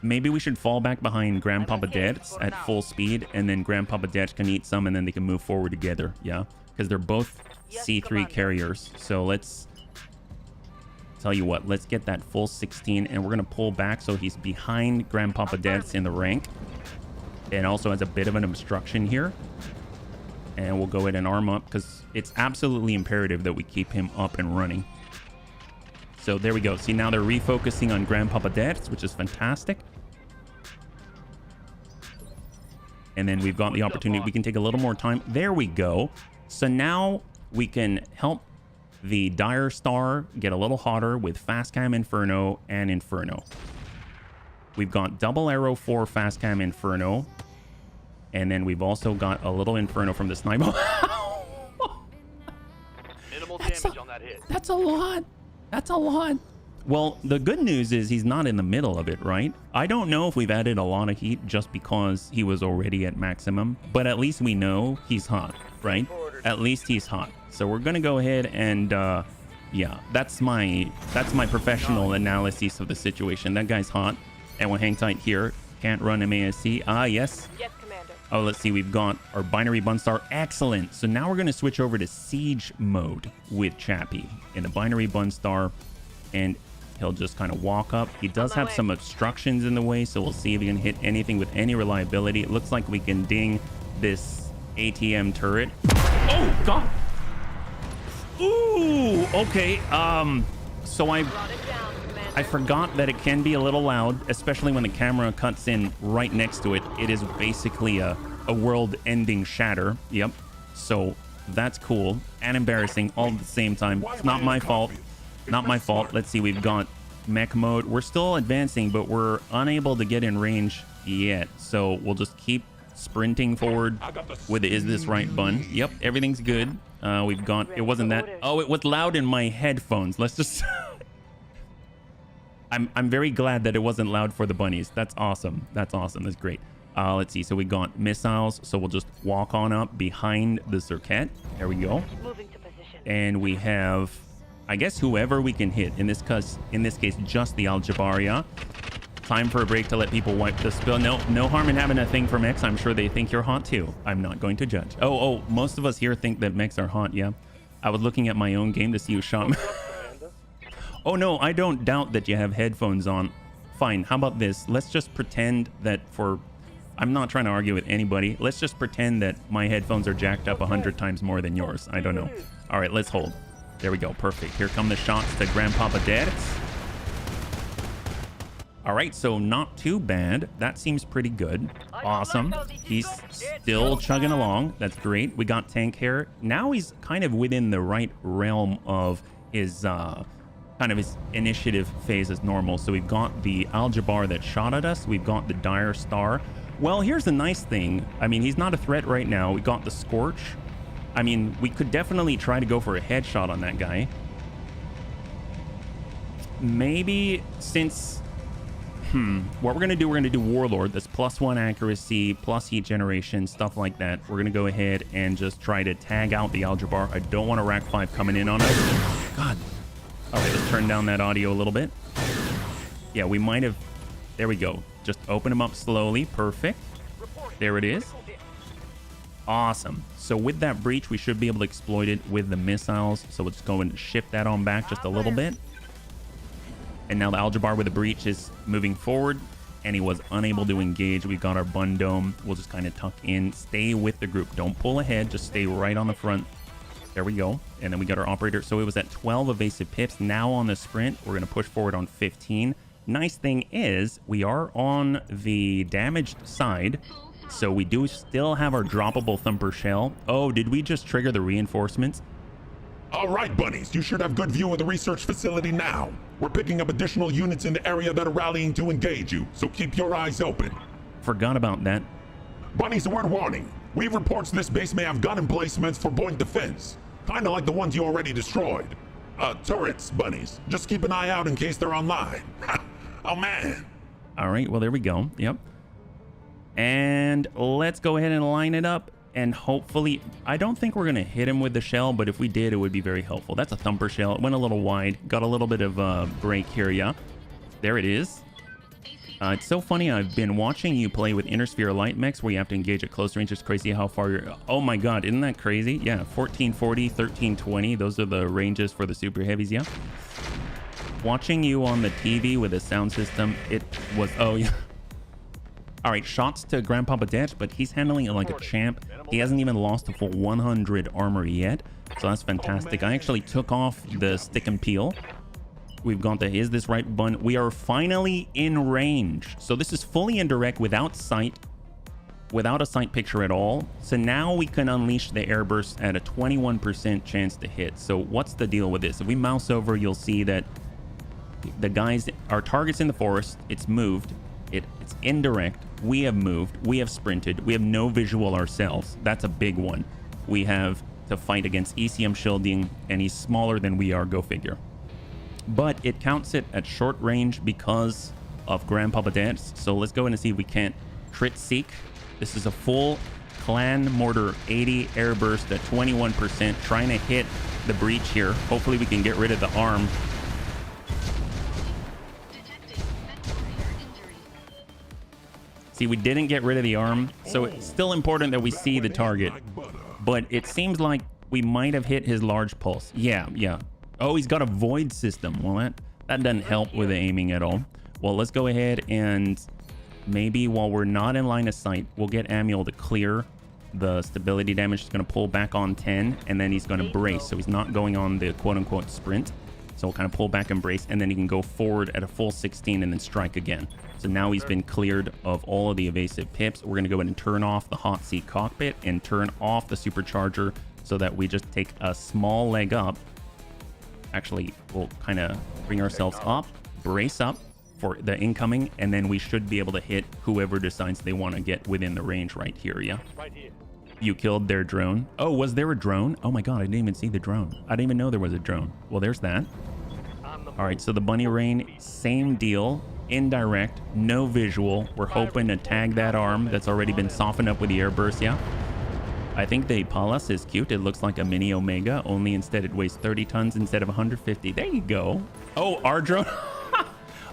Maybe we should fall back behind Grandpapa Detz at full speed, and then Grandpapa Detz can eat some, and then they can move forward together. Yeah, because they're both C3 carriers. So let's tell you what. Let's get that full 16, and we're gonna pull back so he's behind Grandpapa Detz in the rank, and also has a bit of an obstruction here. And we'll go ahead and arm up because it's absolutely imperative that we keep him up and running. So there we go. See, now they're refocusing on Grandpapa Detz, which is fantastic. And then we've got the opportunity. We can take a little more time. There we go. So now we can help the Dire Star get a little hotter with Fast Cam Inferno and Inferno. We've got double arrow for Fast Cam Inferno. And then we've also got a little inferno from the sniper. Minimal damage on that hit. That's a lot. That's a lot. Well, the good news is he's not in the middle of it, right? I don't know if we've added a lot of heat just because he was already at maximum, but at least we know he's hot, right? At least he's hot. So we're gonna go ahead and yeah, that's my professional analysis of the situation. That guy's hot, and we'll hang tight here. Can't run MASC. Ah, yes. Yes, Commander. Oh, let's see. We've got our binary Bunstar. Excellent. So now we're going to switch over to siege mode with Chappie in the binary Bunstar, and he'll just kind of walk up. He does have some obstructions in the way, so we'll see if we can hit anything with any reliability. It looks like we can ding this ATM turret. Oh, God. Ooh, okay. So I forgot that it can be a little loud, especially when the camera cuts in right next to it. It is basically a world-ending shatter. Yep. So that's cool and embarrassing all at the same time. It's not my fault. Not my fault. Let's see. We've got mech mode. We're still advancing, but we're unable to get in range yet. So we'll just keep sprinting forward with the is this right button. Yep. Everything's good. We've got, it wasn't that. Oh, it was loud in my headphones. Let's just... I'm very glad that it wasn't loud for the bunnies. That's awesome. That's awesome. That's great. Let's see. So we got missiles. So we'll just walk on up behind the circuit. There we go. Moving to position. And we have, I guess, whoever we can hit. In this case, just the Aljabaria. Time for a break to let people wipe the spill. No harm in having a thing for mechs. I'm sure they think you're hot too. I'm not going to judge. Oh, most of us here think that mechs are hot. Yeah. I was looking at my own game to see who shot me. Oh, no, I don't doubt that you have headphones on. Fine. How about this? Let's just pretend that I'm not trying to argue with anybody. Let's just pretend that my headphones are jacked up 100 times more than yours. I don't know. All right, let's hold. There we go. Perfect. Here come the shots to Grandpapa Dead. All right, so not too bad. That seems pretty good. Awesome. He's still chugging along. That's great. We got tank hair. Now he's kind of within the right realm of his... kind of his initiative phase as normal. So we've got the Aljabar that shot at us. We've got the Dire Star. Well, here's the nice thing. I mean, he's not a threat right now. We got the Scorch. I mean, we could definitely try to go for a headshot on that guy. Maybe since... what we're going to do, we're going to do Warlord. That's +1 accuracy, plus heat generation, stuff like that. We're going to go ahead and just try to tag out the Aljabar. I don't want a Rack 5 coming in on us. God. All right, let's turn down that audio a little bit. Yeah, we might have... There we go. Just open them up slowly. Perfect. There it is. Awesome. So with that breach, we should be able to exploit it with the missiles. So we'll just go and shift that on back just a little bit. And now the Aljabar with the breach is moving forward, and he was unable to engage. We've got our Bun Dome. We'll just kind of tuck in. Stay with the group. Don't pull ahead. Just stay right on the front. There we go. And then we got our operator. So it was at 12 evasive pips. Now on the sprint, we're going to push forward on 15. Nice thing is we are on the damaged side. So we do still have our droppable thumper shell. Oh, did we just trigger the reinforcements? All right, bunnies, you should have good view of the research facility now. We're picking up additional units in the area that are rallying to engage you, so keep your eyes open. Forgot about that. Bunnies, a word warning. We have reports this base may have gun emplacements for point defense. Kinda like the ones you already destroyed. Turrets, bunnies. Just keep an eye out in case they're online. Oh, man. All right, well, there we go. Yep. And let's go ahead and line it up. And hopefully, I don't think we're going to hit him with the shell, but if we did, it would be very helpful. That's a thumper shell. It went a little wide. Got a little bit of a break here, yeah. There it is. It's so funny. I've been watching you play with Inner Sphere light mechs where you have to engage at close range. It's crazy how far you're... Oh my god, isn't that crazy? Yeah, 1440, 1320. Those are the ranges for the super heavies, yeah. Watching you on the TV with a sound system, it was... Oh, yeah. All right, shots to Grandpapa Dead, but he's handling it like a champ. He hasn't even lost a full 100 armor yet, so that's fantastic. I actually took off the stick and peel. We've got the is this right button. We are finally in range. So this is fully indirect without sight, without a sight picture at all. So now we can unleash the air burst at a 21% chance to hit. So what's the deal with this? If we mouse over, you'll see that the guys, our target's in the forest. It's moved. It's indirect. We have moved. We have sprinted. We have no visual ourselves. That's a big one. We have to fight against ECM shielding, and he's smaller than we are. Go figure. But it counts it at short range because of Grandpapa Dance. So let's go in and see if we can't crit seek. This is a full clan mortar 80 air burst at 21%, trying to hit the breach here. Hopefully we can get rid of the arm. See, we didn't get rid of the arm, so it's still important that we see the target. But it seems like we might have hit his large pulse. Yeah. Oh, he's got a void system. Well, that doesn't help with the aiming at all. Well, let's go ahead and maybe while we're not in line of sight, we'll get Amiel to clear the stability damage. He's going to pull back on 10, and then he's going to brace. So he's not going on the quote-unquote sprint. So we'll kind of pull back and brace, and then he can go forward at a full 16 and then strike again. So now he's been cleared of all of the evasive pips. We're going to go ahead and turn off the hot seat cockpit and turn off the supercharger so that we just take a small leg up. Actually, we'll kind of bring ourselves up, brace up for the incoming, and then we should be able to hit whoever decides they want to get within the range right here, yeah? Right here. You killed their drone. Oh, was there a drone? Oh my god, I didn't even see the drone. I didn't even know there was a drone. Well, there's that. All right, so the bunny rain, same deal. Indirect, no visual. We're hoping to tag that arm that's already been softened up with the air burst, yeah? I think the Palas is cute. It looks like a mini Omega, only instead it weighs 30 tons instead of 150. There you go. Oh, our drone.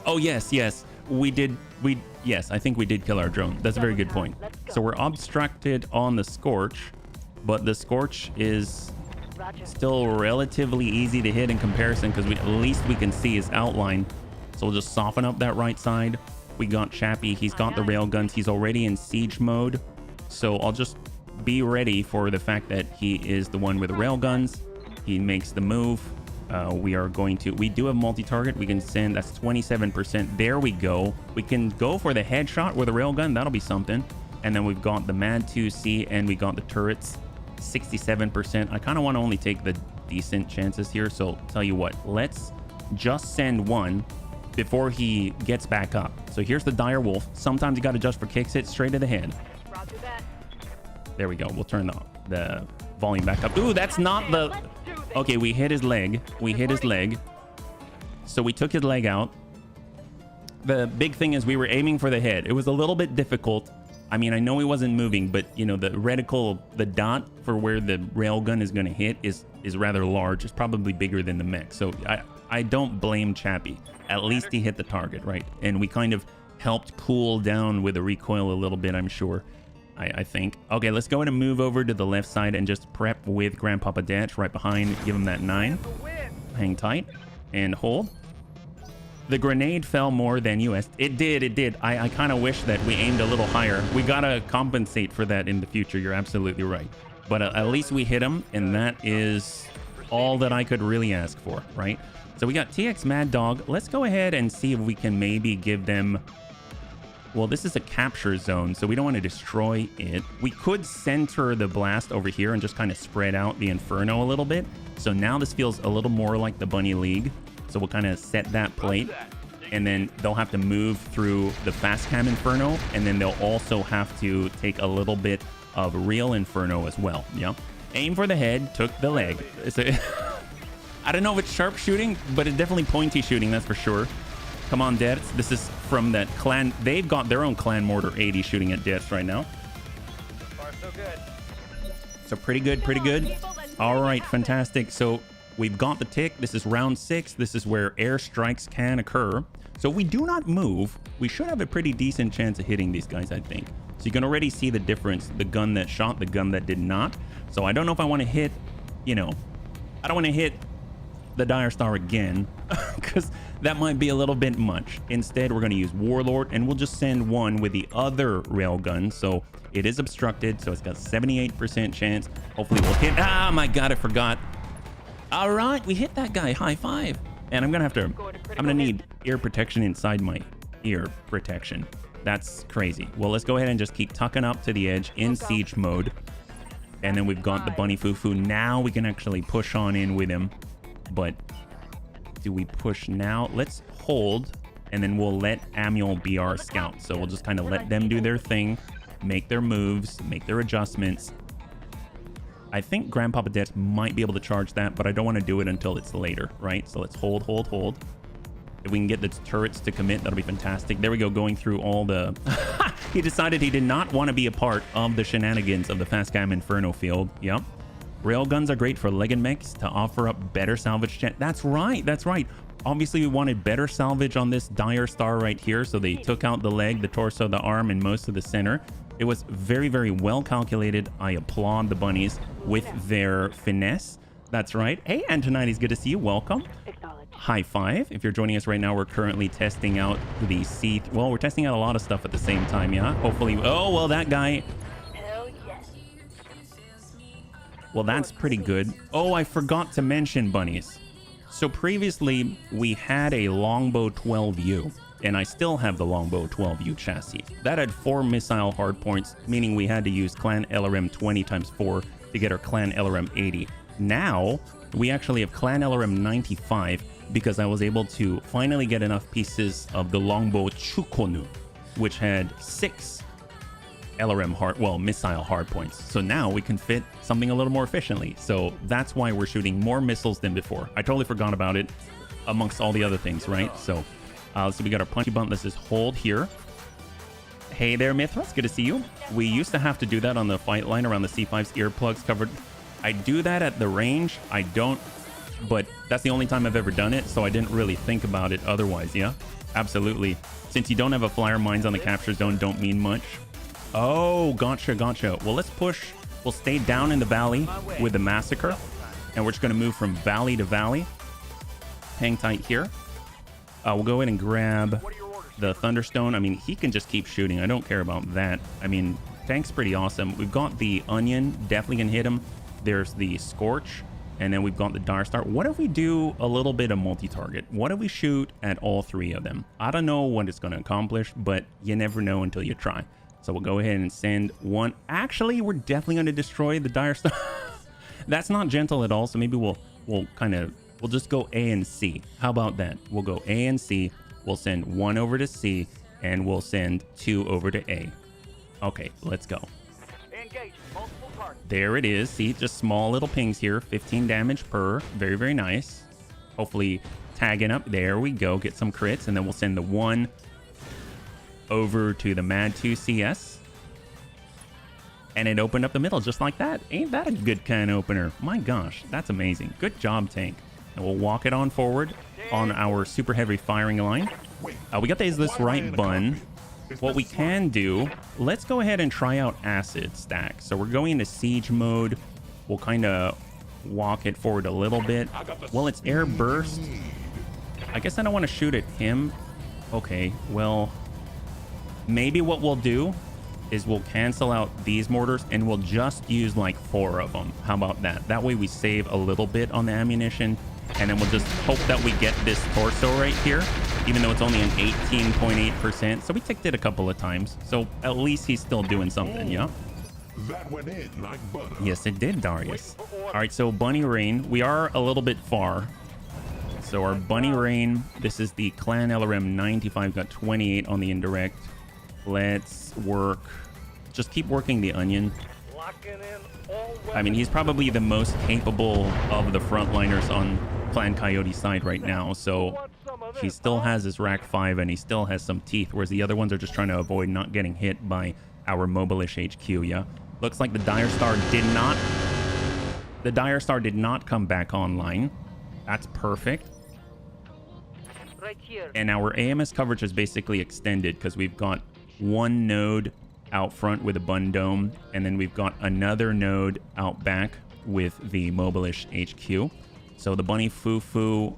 Oh, yes. Yes, I think we did kill our drone. That's a very good point. So we're obstructed on the Scorch, but the Scorch is still relatively easy to hit in comparison because at least we can see his outline. So we'll just soften up that right side. We got Chappie. He's got the railguns. He's already in siege mode. So I'll just be ready for the fact that he is the one with the railguns. He makes the move. We do have multi-target. We can send, that's 27%. There we go. We can go for the headshot with a railgun. That'll be something. And then we've got the Mad 2C and we got the turrets, 67%. I kind of want to only take the decent chances here. So tell you what, let's just send one before he gets back up. So here's the dire wolf. Sometimes you got to adjust for kicks, hit straight to the head. Roger that. There we go. We'll turn the volume back up. Ooh, that's not the... Okay, we hit his leg. So we took his leg out. The big thing is we were aiming for the head. It was a little bit difficult. I mean, I know he wasn't moving, but you know, the reticle, the dot for where the railgun is going to hit is rather large. It's probably bigger than the mech. So I don't blame Chappie. At least he hit the target, right? And we kind of helped cool down with the recoil a little bit, I'm sure. I think. Okay, let's go ahead and move over to the left side and just prep with Grandpapa Dash right behind. Give him that 9. Hang tight and hold. The grenade fell more than US. It did. I kind of wish that we aimed a little higher. We gotta compensate for that in the future. You're absolutely right. But at least we hit him, and that is all that I could really ask for, right? So we got TX Mad Dog. Let's go ahead and see if we can maybe give them... Well, this is a capture zone, so we don't want to destroy it. We could center the blast over here and just kind of spread out the Inferno a little bit. So now this feels a little more like the Bunny League. So we'll kind of set that plate, and then they'll have to move through the fast cam Inferno, and then they'll also have to take a little bit of real Inferno as well. Yeah. Aim for the head, took the leg. I don't know if it's sharp shooting, but it's definitely pointy shooting, that's for sure. Come on, Deaths. This is from that clan. They've got their own clan mortar 80 shooting at Deaths right now. Far so good. So pretty good. All right, fantastic. So we've got the tick. This is round 6. This is where airstrikes can occur. So if we do not move, we should have a pretty decent chance of hitting these guys, I think. So you can already see the difference. The gun that shot, the gun that did not. So I don't know if I want to hit, I don't want to hit the Dire Star again, because that might be a little bit much. Instead, we're going to use Warlord, and we'll just send one with the other railgun. So it is obstructed, so it's got 78% chance. Hopefully we'll hit. Ah, my God, I forgot. All right, we hit that guy. High five. And I'm going to need ear protection inside my ear protection. That's crazy. Well, let's go ahead and just keep tucking up to the edge in siege mode. And then we've got the Bunny Fufu. Now we can actually push on in with him. But do we push now? Let's hold and then we'll let Manuel be our scout. So we'll just kind of let them do their thing, make their moves, make their adjustments. I think Grandpapa Death might be able to charge that, but I don't want to do it until it's later, right? So let's hold. If we can get the turrets to commit, that'll be fantastic. There we go, going through all the... He decided he did not want to be a part of the shenanigans of the Fast Cam Inferno field. Yep. Railguns are great for leg and mechs to offer up better salvage. That's right. Obviously, we wanted better salvage on this dire star right here, so they took out the leg, the torso, the arm, and most of the center. It was very, very well calculated. I applaud the bunnies with their finesse. That's right. Hey, Antonides, good to see you. Welcome. High five. If you're joining us right now, we're currently testing out the C. Well, we're testing out a lot of stuff at the same time, yeah? Hopefully. Oh, well, that guy. Hell yes. Well, that's pretty good. Oh, I forgot to mention, bunnies. So previously, we had a Longbow 12U, and I still have the Longbow 12U chassis. That had 4 missile hardpoints, meaning we had to use Clan LRM 20 times 4 to get our Clan LRM 80. Now, we actually have Clan LRM 95 because I was able to finally get enough pieces of the Longbow Chukonu, which had 6 LRM missile hardpoints. So now we can fit something a little more efficiently. So that's why we're shooting more missiles than before. I totally forgot about it amongst all the other things, right? So we got our punchy bunt. Let's just hold here. Hey there, Mithras. Good to see you. We used to have to do that on the fight line around the C5's earplugs covered. I do that at the range. I don't, but that's the only time I've ever done it, so I didn't really think about it otherwise, yeah? Absolutely. Since you don't have a flyer, mines on the capture zone don't mean much. Oh, gotcha. Well, let's push. We'll stay down in the valley with the massacre, and we're just going to move from valley to valley. Hang tight here. We'll go in and grab the Thunderstone. I mean, he can just keep shooting. I don't care about that. I mean, tank's pretty awesome. We've got the Onion. Definitely can hit him. There's the Scorch, and then we've got the Dire Star. What if we do a little bit of multi-target? What if we shoot at all 3 of them? I don't know what it's going to accomplish, but you never know until you try. So we'll go ahead and send one. Actually, we're definitely going to destroy the Dire Star. That's not gentle at all, so maybe we'll just go A and C. How about that? We'll go A and C. We'll send 1 over to C, and we'll send 2 over to A. Okay, let's go. Engage multiple targets. There it is. See, just small little pings here. 15 damage per. Very, very nice. Hopefully tagging up. There we go. Get some crits. And then we'll send the 1 over to the Mad 2 CS. And it opened up the middle just like that. Ain't that a good can opener? My gosh, that's amazing. Good job, tank. And we'll walk it on forward on our super heavy firing line. We got this right bun. What we can do, let's go ahead and try out acid stack. So we're going into siege mode. We'll kind of walk it forward a little bit. Well, it's air burst. I guess I don't want to shoot at him. Okay, well, maybe what we'll do is we'll cancel out these mortars and we'll just use like 4 of them. How about that? That way we save a little bit on the ammunition, and then we'll just hope that we get this torso right here, even though it's only an 18.8%. So we ticked it a couple of times. So at least he's still doing something, yeah? That went in like butter. Yes, it did, Darius. All right, so Bunny Rain. We are a little bit far. So our Bunny Rain, this is the Clan LRM 95, got 28 on the indirect. Let's work. Just keep working the Onion. I mean, he's probably the most capable of the frontliners on Clan Coyote's side right now. So he still has his Rack 5 and he still has some teeth, whereas the other ones are just trying to avoid not getting hit by our Mobilish HQ, yeah? Looks like the Dire Star did not... The Dire Star did not come back online. That's perfect. Right here. And our AMS coverage is basically extended because we've got 1 node out front with a bun dome, and then we've got another node out back with the Mobilish HQ. So the Bunny Foo-Foo,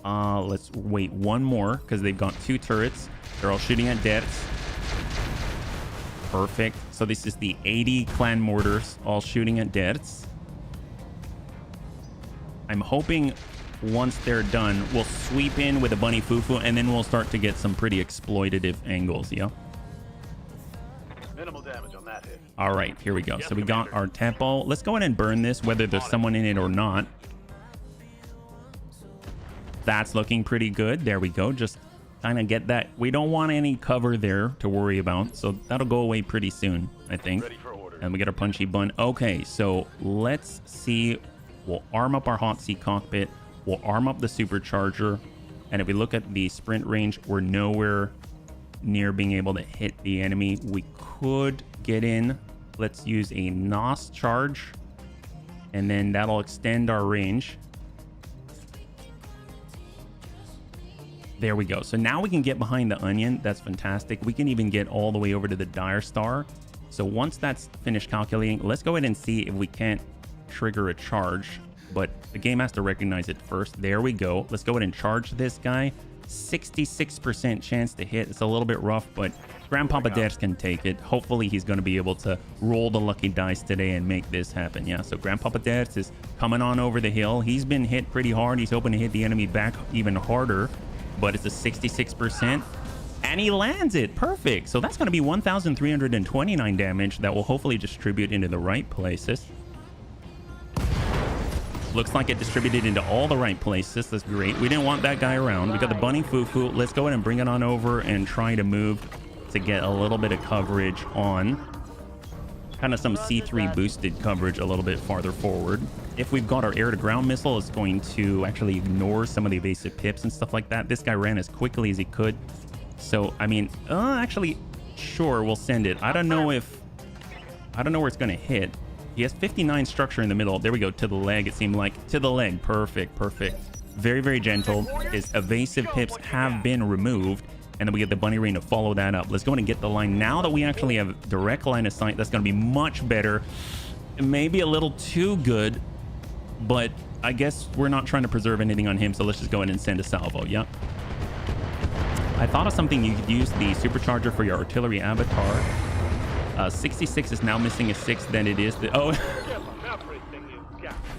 let's wait 1 more because they've got 2 turrets. They're all shooting at deaths. Perfect. So this is the 80 clan mortars all shooting at deaths. I'm hoping once they're done, we'll sweep in with a Bunny Foo-Foo, and then we'll start to get some pretty exploitative angles, yeah? Minimal damage on that hit. All right, here we go. So we got our tempo. Let's go in and burn this, whether there's someone in it or not. That's looking pretty good. There we go. Just kind of get that. We don't want any cover there to worry about. So that'll go away pretty soon, I think. And we get our punchy bun. Okay, so let's see. We'll arm up our hot seat cockpit. We'll arm up the supercharger. And if we look at the sprint range, we're nowhere near being able to hit the enemy. We could get in. Let's use a NOS charge. And then that'll extend our range. There we go. So now we can get behind the onion. That's fantastic. We can even get all the way over to the dire star. So once that's finished calculating, let's go ahead and see if we can't trigger a charge. But the game has to recognize it first. There we go. Let's go ahead and charge this guy. 66% chance to hit. It's a little bit rough, but Grandpapa Ders can take it. Hopefully he's going to be able to roll the lucky dice today and make this happen. Yeah, so Grandpapa Ders is coming on over the hill. He's been hit pretty hard. He's hoping to hit the enemy back even harder, but it's a 66%. And he lands it. Perfect. So that's going to be 1,329 damage that will hopefully distribute into the right places. Looks like it distributed into all the right places. That's great. We didn't want that guy around. We got the bunny foo-foo. Let's go ahead and bring it on over and try to move to get a little bit of coverage on kind of some C3 boosted coverage a little bit farther forward. If we've got our air-to-ground missile, it's going to actually ignore some of the evasive pips and stuff like that. This guy ran as quickly as he could. So, I mean, actually, sure, we'll send it. I don't know where it's going to hit. He has 59 structure in the middle. There we go. To the leg, it seemed like. To the leg. Perfect. Perfect. Very, very gentle. His evasive pips have been removed. And then we get the bunny rain to follow that up. Let's go ahead and get the line. Now that we actually have direct line of sight, that's going to be much better. Maybe a little too good. But I guess we're not trying to preserve anything on him. So let's just go ahead and send a salvo. Yep. I thought of something. You could use the supercharger for your artillery avatar. 66 is now missing a 6 than it is.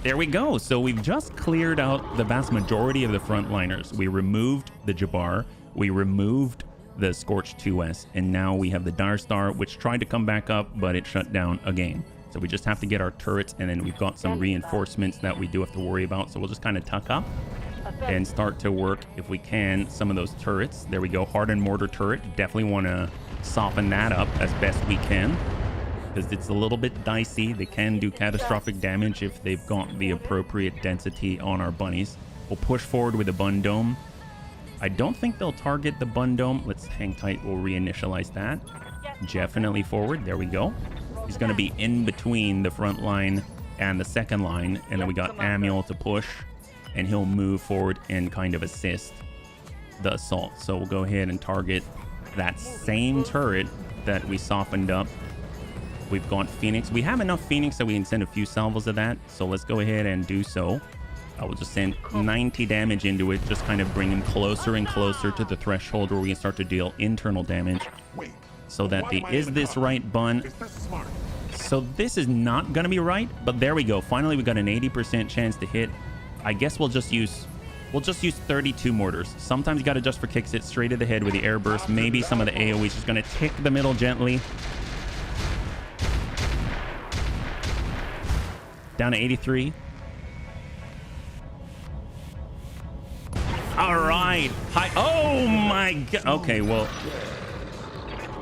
There we go. So we've just cleared out the vast majority of the frontliners. We removed the Jabbar. We removed the Scorched 2S. And now we have the Dire Star, which tried to come back up, but it shut down again. So we just have to get our turrets, and then we've got some reinforcements that we do have to worry about. So we'll just kind of tuck up and start to work, if we can, some of those turrets. There we go. Hardened mortar turret. Definitely want to soften that up as best we can, because it's a little bit dicey. They can do catastrophic damage if they've got the appropriate density on our bunnies. We'll push forward with the bun dome. I don't think they'll target the bun dome. Let's hang tight. We'll reinitialize that. Definitely forward. There we go. He's going to be in between the front line and the second line, and then we got Amiel to push, and he'll move forward and kind of assist the assault. So we'll go ahead and target that same turret that we softened up. We've got Phoenix. We have enough Phoenix that we can send a few salvos of that. So let's go ahead and do so. I will just send 90 damage into it. Just kind of bring him closer and closer to the threshold where we can start to deal internal damage. So that the is this right bun. So this is not going to be right, but there we go. Finally, we got an 80% chance to hit. I guess we'll just use 32 mortars. Sometimes you got to adjust for kicks it straight to the head with the air burst. Maybe some of the AoE's just going to tick the middle gently. Down to 83. All right. Hi. Oh my God. Okay, well,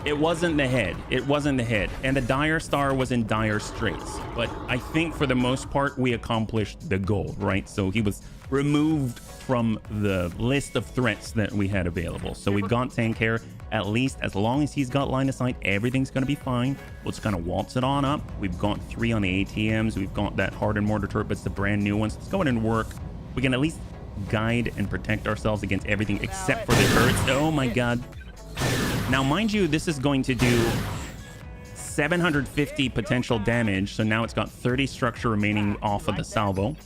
it wasn't the head. It wasn't the head. And the Dire Star was in dire straits. But I think for the most part, we accomplished the goal, right? So he was removed from the list of threats that we had available. So we've got tank care. At least as long as he's got line of sight, everything's going to be fine. We'll just kind of waltz it on up. We've got 3 on the ATMs. We've got that hardened mortar turret, but it's the brand new ones. Let's go ahead and work. We can at least guide and protect ourselves against everything except for the turrets. Oh my God. Now, mind you, this is going to do 750 potential damage. So now it's got 30 structure remaining off of the salvo.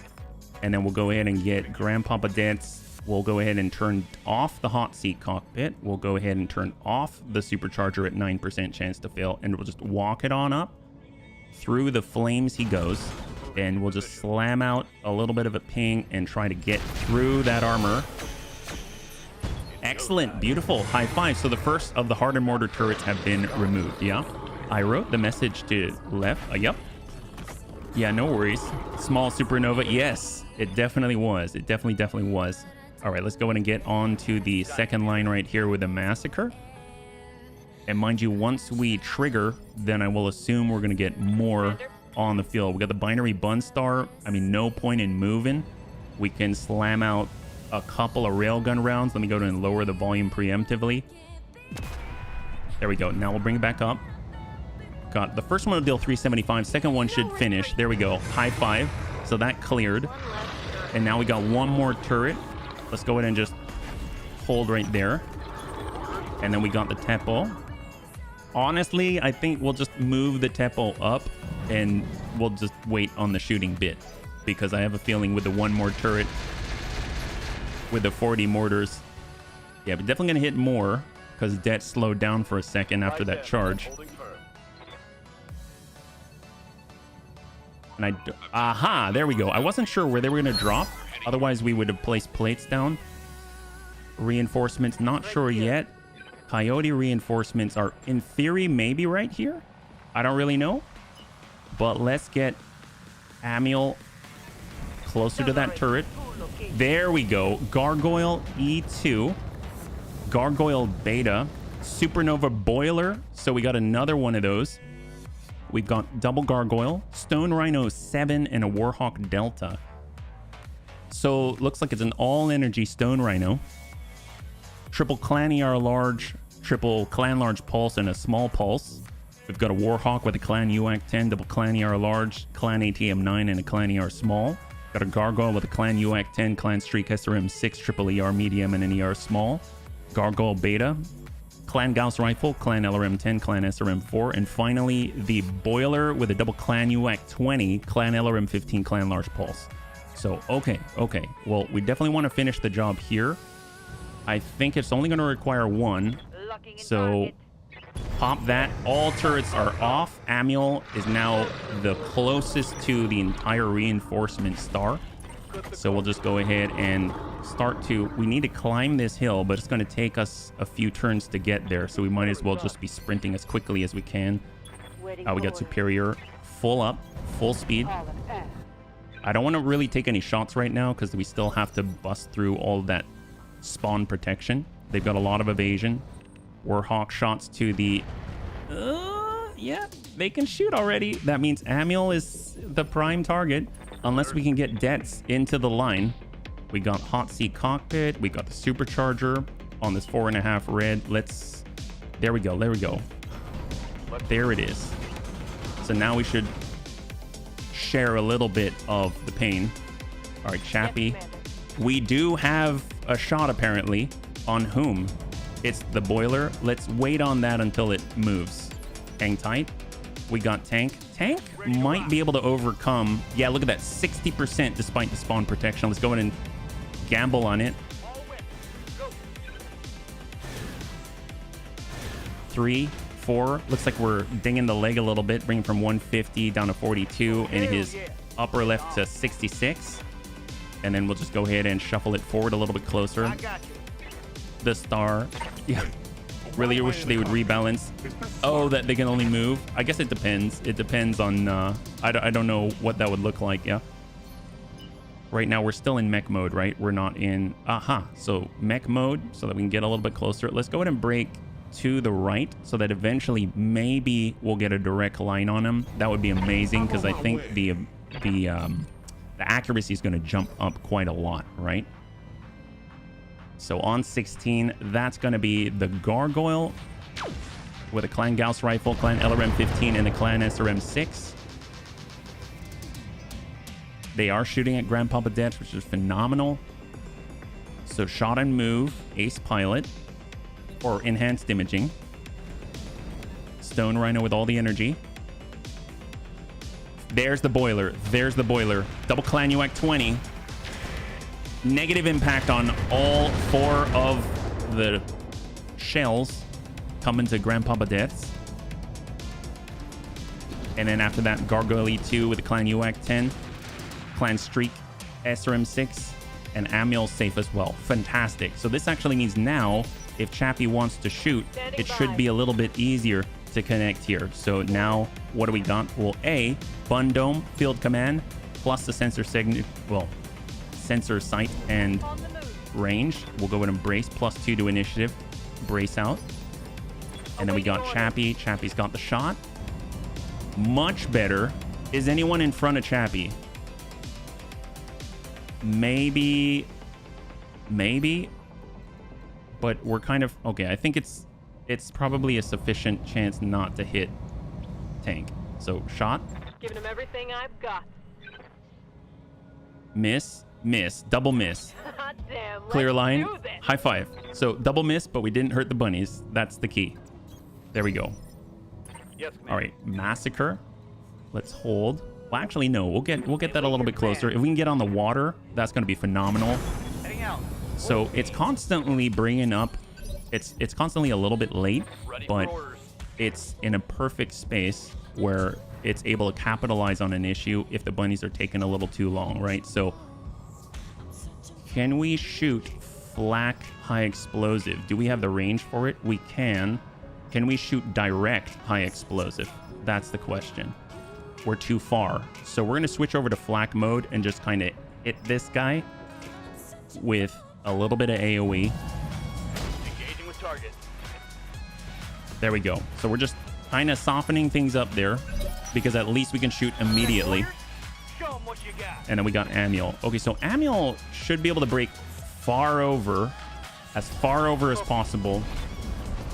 And then we'll go ahead and get Grandpapa Dance. We'll go ahead and turn off the hot seat cockpit. We'll go ahead and turn off the supercharger at 9% chance to fail. And we'll just walk it on up. Through the flames he goes. And we'll just slam out a little bit of a ping and try to get through that armor. Excellent. Beautiful. High five. So the first of the hardened mortar turrets have been removed. Yeah. I wrote the message to left. Yep. Yeah, no worries. Small supernova. Yes, it definitely was. It definitely was. All right, let's go in and get on to the second line right here with the massacre. And mind you, once we trigger, then I will assume we're going to get more on the field. We got the binary bun star. I mean, no point in moving. We can slam out a couple of railgun rounds. Let me go ahead and lower the volume preemptively. There we go. Now we'll bring it back up. Got the first one will deal 375. Second one should finish. There we go. High five. So that cleared. And now we got one more turret. Let's go ahead and just hold right there. And then we got the Tepo. Honestly, I think we'll just move the Tepo up and we'll just wait on the shooting bit, because I have a feeling with the one more turret with the 40 mortars, yeah, but definitely gonna hit more because Det slowed down for a second after that charge. And aha, there we go. I wasn't sure where they were gonna drop. Otherwise, we would have placed plates down. Reinforcements, not sure yet. Coyote reinforcements are, in theory, maybe right here. I don't really know. But let's get Amiel closer to that turret. There we go. Gargoyle E2. Gargoyle Beta. Supernova Boiler. So we got another one of those. We've got double Gargoyle. Stone Rhino 7 and a Warhawk Delta. So looks like it's an all-energy Stone Rhino. Triple Clan ER Large. Triple Clan Large Pulse and a Small Pulse. We've got a Warhawk with a Clan UAC 10, double Clan ER Large, Clan ATM 9, and a Clan ER Small. Got a Gargoyle with a Clan UAC 10, Clan Streak SRM 6, triple ER Medium, and an ER Small. Gargoyle Beta. Clan Gauss Rifle, Clan LRM 10, Clan SRM 4, and finally the Boiler with a double Clan UAC 20, Clan LRM 15, Clan Large Pulse. So, okay. Well, we definitely want to finish the job here. I think it's only going to require one. So pop that. All turrets are off. Amiel is now the closest to the entire reinforcement star. So we'll just go ahead and start to... We need to climb this hill, but it's going to take us a few turns to get there. So we might as well just be sprinting as quickly as we can. We got Superior. Full up. Full speed. I don't want to really take any shots right now because we still have to bust through all that spawn protection. They've got a lot of evasion. Warhawk shots to the... yeah, they can shoot already. That means Amiel is the prime target. Unless we can get Dets into the line. We got Hot Seat Cockpit. We got the Supercharger on this 4.5 red. Let's... There we go. There we go. There it is. So now we should share a little bit of the pain. All right, Chappie. We do have a shot, apparently. On whom? It's the Boiler. Let's wait on that until it moves. Hang tight. We got Tank. Tank might be able to overcome... Yeah, look at that. 60% despite the spawn protection. Let's go in and gamble on it. 3, 4. Looks like we're dinging the leg a little bit. Bringing from 150 down to 42. And his upper left to 66. And then we'll just go ahead and shuffle it forward a little bit closer. The star. Yeah. Really wish they would rebalance. Oh, that they can only move. I guess it depends. It depends on... I don't know what that would look like. Yeah. Right now, we're still in mech mode, right? We're not in... Aha. So mech mode so that we can get a little bit closer. Let's go ahead and break to the right so that eventually maybe we'll get a direct line on him. That would be amazing because I think the accuracy is going to jump up quite a lot, right? So on 16, that's going to be the Gargoyle with a Clan Gauss Rifle, Clan LRM 15, and a Clan SRM 6. They are shooting at Grandpapa Det, which is phenomenal. So shot and move, Ace Pilot, or enhanced imaging. Stone Rhino with all the energy. There's the Boiler. There's the Boiler. Double Clan UAC 20. Negative impact on all 4 of the shells coming to Grandpapa Deaths. And then after that, Gargoyle E2 with the Clan UAC 10, Clan Streak SRM 6, and Amiel safe as well. Fantastic. So this actually means now, if Chappie wants to shoot, it should be a little bit easier to connect here. So now, what do we got? Well, A, Bun Dome, Field Command, plus the sensor sight, and range. We'll go with embrace +2 to initiative. Brace out. And then we got Chappie. Chappie's got the shot. Much better. Is anyone in front of Chappie? Maybe. But we're kind of... Okay, I think it's probably a sufficient chance not to hit tank. So, shot. Giving him everything I've got. Miss. Double miss. Damn, Clear line. do this. High five. So, double miss, but we didn't hurt the bunnies. That's the key. There we go. Yes, All right, massacre. Let's hold. Well, actually, no. We'll get that a little bit closer. If we can get on the water, that's going to be phenomenal. Heading out. So it's constantly bringing up. It's constantly a little bit late, but it's in a perfect space where it's able to capitalize on an issue if the bunnies are taking a little too long, right? So can we shoot flak high explosive? Do we have the range for it? We can. Can we shoot direct high explosive? That's the question. We're too far. So we're going to switch over to flak mode and just kind of hit this guy with a little bit of AoE. Engaging with target. There we go. So we're just kind of softening things up there because at least we can shoot immediately. Show 'em what you got. And then we got Amiel. Okay, so Amiel should be able to break far over as possible.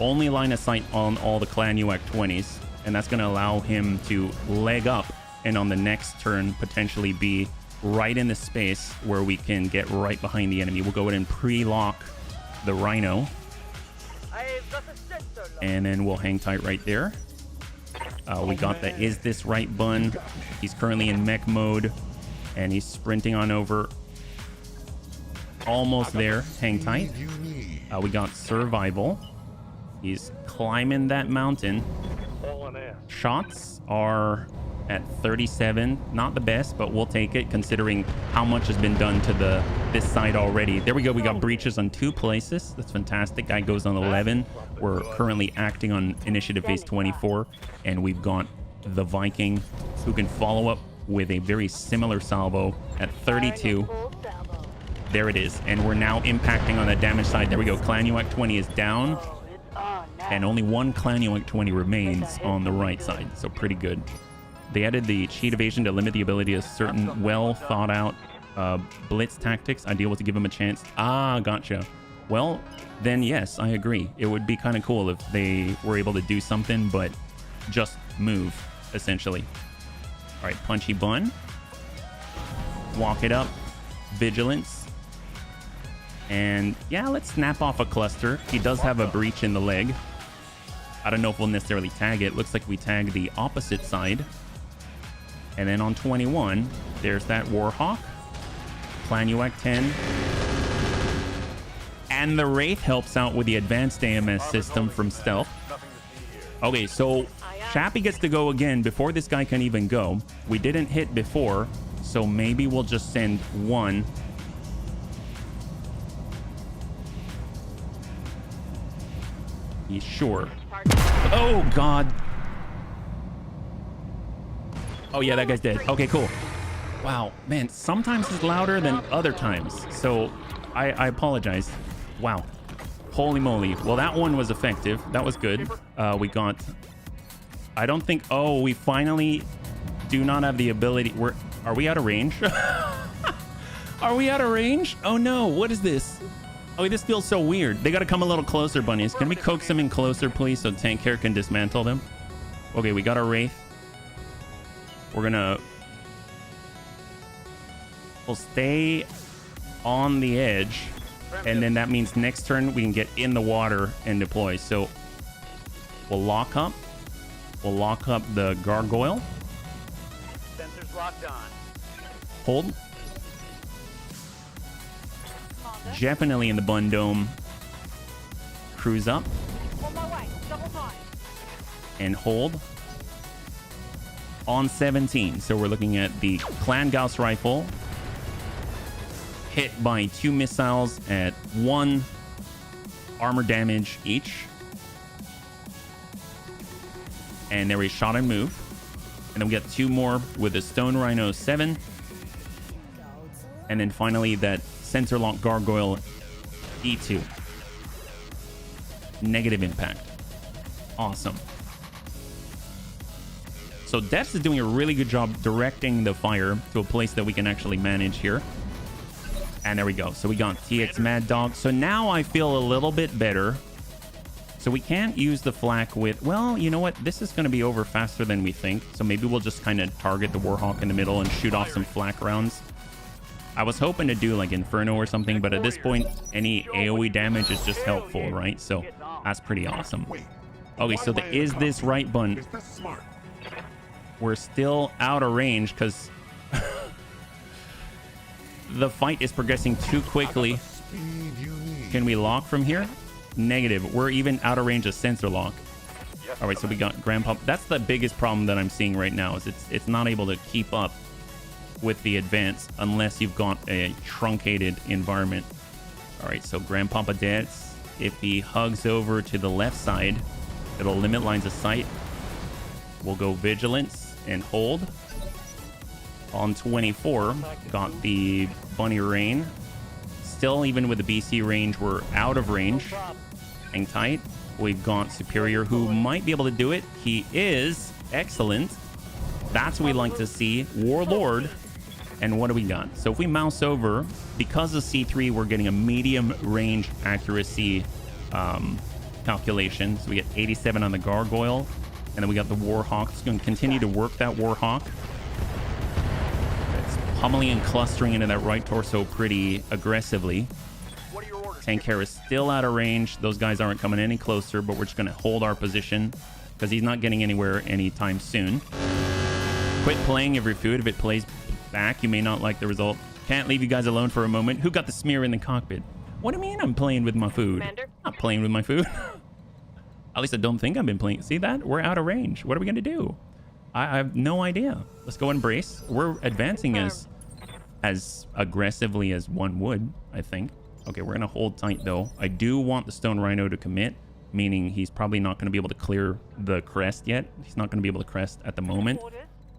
Only line of sight on all the Clan UAC 20s. And that's going to allow him to leg up and on the next turn potentially be right in the space where we can get right behind the enemy. We'll go ahead and pre-lock the Rhino. I've got the sensor locked. And then we'll hang tight right there. We got the Is This Right bun. He's currently in mech mode. And he's sprinting on over. Almost there. Hang tight. We got Survival. He's climbing that mountain. Shots are at 37. Not the best, but we'll take it considering how much has been done to this side already. There we go. We got breaches on 2 places. That's fantastic. Guy goes on 11. We're currently acting on initiative phase 24. And we've got the Viking who can follow up with a very similar salvo at 32. There it is. And we're now impacting on the damage side. There we go. Clan UAC 20 is down. And only 1 Clan UAC 20 remains on the right side. So pretty good. They added the cheat evasion to limit the ability of certain well thought out blitz tactics. Ideal to give them a chance. Ah, gotcha. Well, then yes, I agree. It would be kind of cool if they were able to do something, but just move, essentially. All right, Punchy Bun. Walk it up. Vigilance. And yeah, let's snap off a cluster. He does have a breach in the leg. I don't know if we'll necessarily tag it. Looks like we tag the opposite side. And then on 21, there's that Warhawk. Clan UAC 10. And the Wraith helps out with the advanced AMS system from Stealth. Okay, so Chappie gets to go again before this guy can even go. We didn't hit before, so maybe we'll just send 1. He's sure. Oh, God. Oh, yeah, that guy's dead. Okay, cool. Wow, man, sometimes it's louder than other times. So I apologize. Wow. Holy moly. Well, that one was effective. That was good. We got... I don't think... Oh, we finally do not have the ability... Are we out of range? Are we out of range? Oh, no. What is this? Oh, this feels so weird. They got to come a little closer, bunnies. Can we coax them in closer, please, so Tank Care can dismantle them? Okay, we got our Wraith. We're gonna... We'll stay on the edge, and then that means next turn we can get in the water and deploy. So we'll lock up. We'll lock up the Gargoyle. Sensors locked on. Hold. Definitely in the Bun Dome. Cruise up. On my way. Double time. And hold. On 17. So we're looking at the Clan Gauss rifle. Hit by 2 missiles at 1 armor damage each. And there we shot and move. And then we got 2 more with the Stone Rhino 7. And then finally that sensor lock Gargoyle E2. Negative impact. Awesome. So Deaths is doing a really good job directing the fire to a place that we can actually manage here. And there we go. So we got TX Mad Dog. So now I feel a little bit better. So we can't use the flak with... Well, you know what? This is going to be over faster than we think. So maybe we'll just kind of target the Warhawk in the middle and shoot off some flak rounds. I was hoping to do like Inferno or something, but at this point, any AoE damage is just helpful, right? So that's pretty awesome. Okay, so there is this right button. We're still out of range because the fight is progressing too quickly. Can we lock from here? Negative. We're even out of range of sensor lock. All right, so we got Grandpa. That's the biggest problem that I'm seeing right now is it's not able to keep up with the advance unless you've got a truncated environment. All right, so Grandpapa Dance, if he hugs over to the left side, it'll limit lines of sight. We'll go Vigilance and hold. On 24, got the Bunny Rain. Still, even with the BC range, we're out of range. Hang tight. We've got Superior, who might be able to do it. He is. Excellent. That's what we like to see. Warlord. And what do we got? So if we mouse over, because of C3, we're getting a medium range accuracy calculation. So we get 87 on the Gargoyle. And then we got the Warhawk. It's going to continue to work that Warhawk. It's pummeling and clustering into that right torso pretty aggressively. Tank Hair is still out of range. Those guys aren't coming any closer, but we're just going to hold our position because he's not getting anywhere anytime soon. Quit playing every food. If it plays back, you may not like the result. Can't leave you guys alone for a moment. Who got the smear in the cockpit? What do you mean I'm playing with my food? Commander? Not playing with my food. At least I don't think I've been playing. See that? We're out of range. What are we going to do? I have no idea. Let's go and brace. We're advancing as aggressively as one would, I think. Okay, we're going to hold tight, though. I do want the Stone Rhino to commit, meaning he's probably not going to be able to clear the crest yet. He's not going to be able to crest at the moment.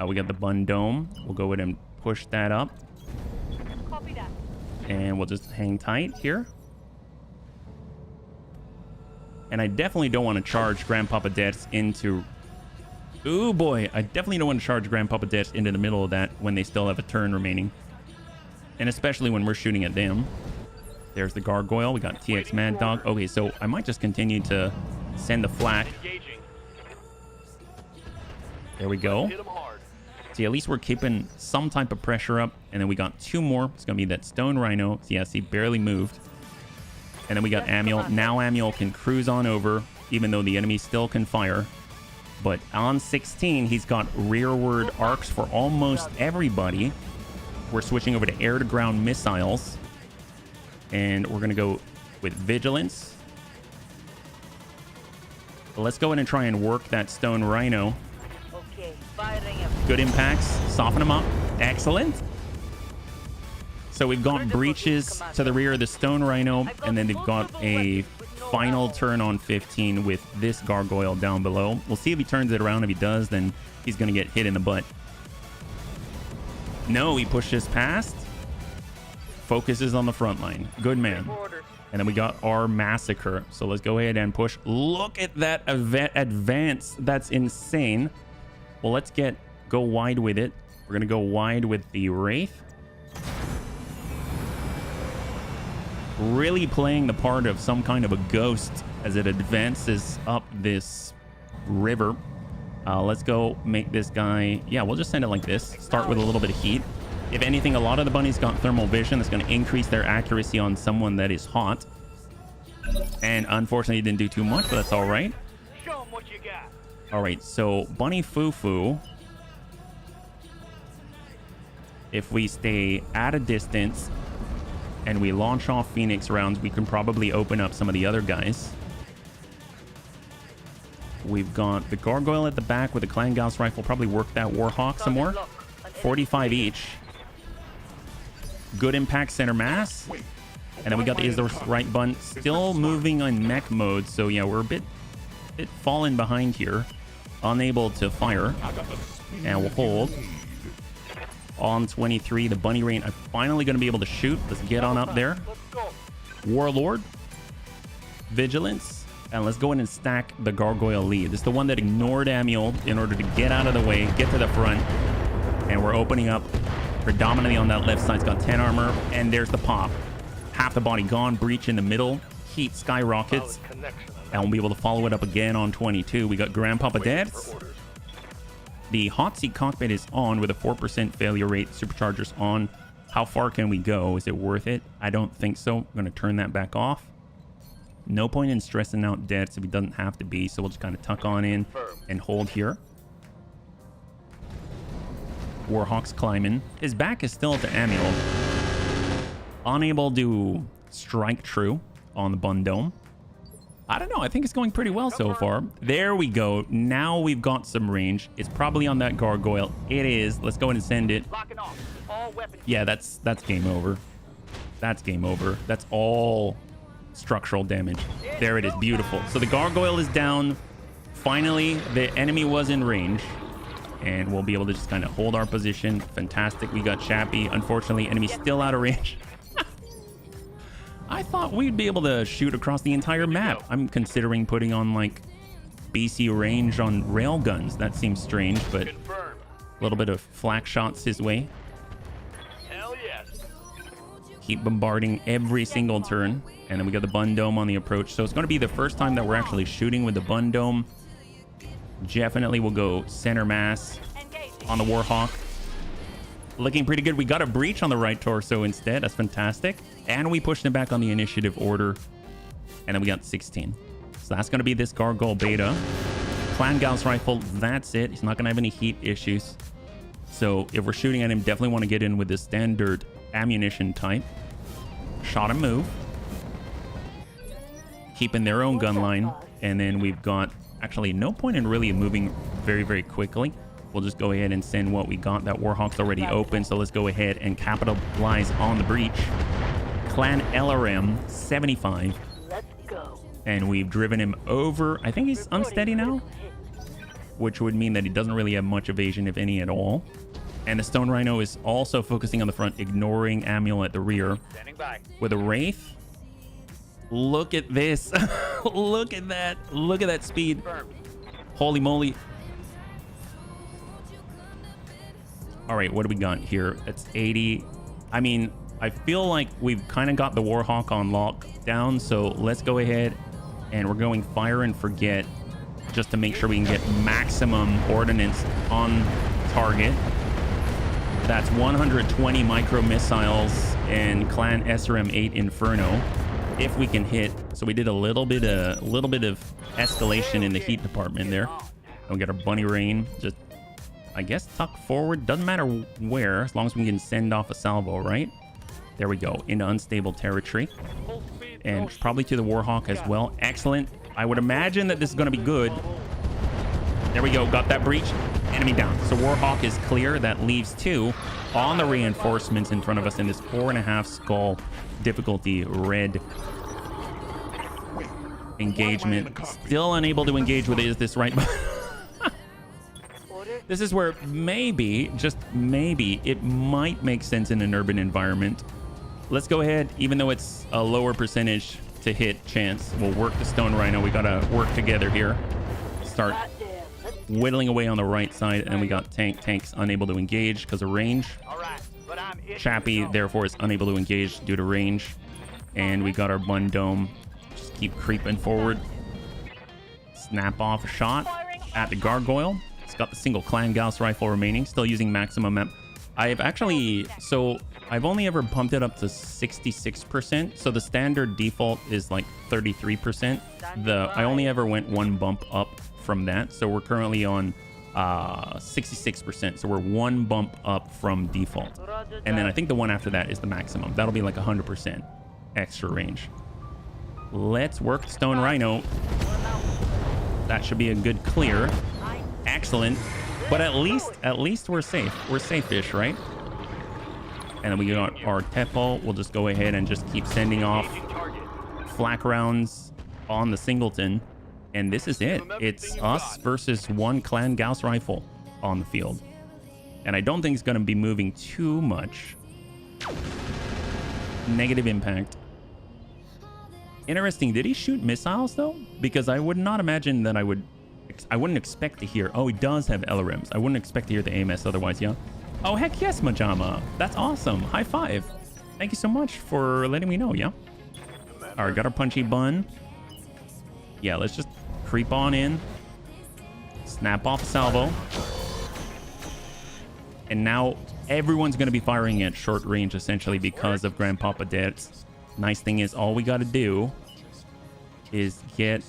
We got the Bun Dome. We'll go ahead and push that up. Copy that. And we'll just hang tight here. And I definitely don't want to charge Grandpapa Deaths into... Ooh, boy. I definitely don't want to charge Grandpapa Deaths into the middle of that when they still have a turn remaining. And especially when we're shooting at them. There's the Gargoyle. We got TX Mad Dog. Okay, so I might just continue to send the flak. There we go. See, at least we're keeping some type of pressure up. And then we got two more. It's going to be that Stone Rhino. So, yeah, see, barely moved. And then we got Amiel. Now Amiel can cruise on over, even though the enemy still can fire. But on 16, he's got rearward arcs for almost everybody. We're switching over to air-to-ground missiles. And we're going to go with Vigilance. Let's go in and try and work that Stone Rhino. Okay, firing up. Good impacts. Soften them up. Excellent. So we've got breaches to the rear of the Stone Rhino. And then they've got a final turn on 15 with this Gargoyle down below. We'll see if he turns it around. If he does, then he's going to get hit in the butt. No, he pushes past. Focuses on the front line. Good man. And then we got our Massacre. So let's go ahead and push. Look at that advance. That's insane. Well, let's go wide with it. We're going to go wide with the Wraith. Really playing the part of some kind of a ghost as it advances up this river. Let's go make this guy... Yeah, we'll just send it like this. Start with a little bit of heat. If anything, a lot of the bunnies got thermal vision. That's going to increase their accuracy on someone that is hot. And unfortunately, didn't do too much, but that's all right. Show 'em what you got. All right, so Bunny Fufu. If we stay at a distance and we launch off Phoenix rounds, we can probably open up some of the other guys. We've got the Gargoyle at the back with the Clan Gauss rifle. Probably work that Warhawk some more. 45 each. Good impact center mass. And then we got the Is the right button. Still moving on mech mode. So yeah, we're a bit fallen behind here. Unable to fire. And we'll hold. On 23, the Bunny Rain. I'm finally going to be able to shoot. Let's get on up there. Warlord. vigilance, and let's go in and stack the gargoyle lead. This is the one that ignored Amiel in order to get out of the way, get to the front, and we're opening up predominantly on that left side. It's got 10 armor, and there's the pop. Half the body gone, breach in the middle, heat skyrockets, and we'll be able to follow it up again on 22. We got Grandpapa Dad's. The hot seat cockpit is on with a 4% failure rate. Supercharger's on. How far can we go? Is it worth it? I don't think so. I'm going to turn that back off. No point in stressing out Deaths if he doesn't have to be, so we'll just kind of tuck on in and hold here. Warhawk's climbing. His back is still to Amiel. Unable to strike true on the Bun Dome. I don't know. I think it's going pretty well so far. There we go. Now we've got some range. It's probably on that gargoyle. It is. Let's go ahead and send it. Yeah, that's game over. That's game over. That's all structural damage. There it is. Beautiful. So the gargoyle is down. Finally, the enemy was in range. And we'll be able to just kind of hold our position. Fantastic. We got Chappie. Unfortunately, enemy still out of range. I thought we'd be able to shoot across the entire map. I'm considering putting on like BC range on railguns. That seems strange, but a little bit of flak shots his way. Hell yes. Keep bombarding every single turn. And then we got the Bun Dome on the approach. So it's going to be the first time that we're actually shooting with the Bun Dome. Definitely will go center mass on the Warhawk. Looking pretty good. We got a breach on the right torso instead. That's fantastic. And we pushed him back on the initiative order. And then we got 16. So that's going to be this Gargoyle Beta. Clan Gauss rifle, that's it. He's not going to have any heat issues. So if we're shooting at him, definitely want to get in with the standard ammunition type. Shot and move. Keeping their own gun line. And then we've got actually no point in really moving very, very quickly. We'll just go ahead and send what we got. That Warhawk's already open, so let's go ahead and capitalize on the breach. Clan LRM 75. Let's go. And we've driven him over. I think he's unsteady now, which would mean that he doesn't really have much evasion, if any at all. And the Stone Rhino is also focusing on the front, ignoring Amiel at the rear. Standing by. With a Wraith. Look at this. Look at that. Look at that speed. Holy moly. All right, what do we got here? It's 80. I mean, I feel like we've kind of got the Warhawk on lockdown, so let's go ahead and we're going fire and forget just to make sure we can get maximum ordnance on target. That's 120 micro missiles and Clan SRM 8 Inferno if we can hit. So we did a little bit of escalation in the heat department there. And we got our bunny rain just, I guess, tuck forward. Doesn't matter where, as long as we can send off a salvo, right? There we go, into unstable territory. And probably to the Warhawk as well. Excellent. I would imagine that this is going to be good. There we go, got that breach. Enemy down. So Warhawk is clear. That leaves 2 on the reinforcements in front of us in this 4.5 skull difficulty red engagement. Still unable to engage with it. Is this right? This is where maybe, just maybe, it might make sense in an urban environment. Let's go ahead, even though it's a lower percentage to hit chance. We'll work the Stone Rhino. We gotta work together here. Start whittling away on the right side, and we got tanks unable to engage because of range. Chappie, therefore, is unable to engage due to range. And we got our Bun Dome. Just keep creeping forward. Snap off a shot at the Gargoyle. It's got the single Clan Gauss rifle remaining. Still using maximum map. I've actually, so I've only ever pumped it up to 66%. So the standard default is like 33%. I only ever went one bump up from that. So we're currently on 66%. So we're one bump up from default. And then I think the one after that is the maximum. That'll be like 100% extra range. Let's work the Stone Rhino. That should be a good clear. Excellent. But at least we're safe. We're safe-ish, right? And then we got our Tepo. We'll just go ahead and just keep sending off flak rounds on the Singleton. And this is it. It's us versus one Clan Gauss rifle on the field. And I don't think it's going to be moving too much. Negative impact. Interesting. Did he shoot missiles though? Because I would not imagine that I wouldn't expect to hear. Oh, he does have LRMs. I wouldn't expect to hear the AMS otherwise, yeah. Oh, heck yes, Majama. That's awesome. High five. Thank you so much for letting me know, yeah. All right, got our punchy bun. Yeah, let's just creep on in. Snap off a salvo. And now everyone's going to be firing at short range, essentially, because of Grandpapa Dead's. Nice thing is, all we got to do is get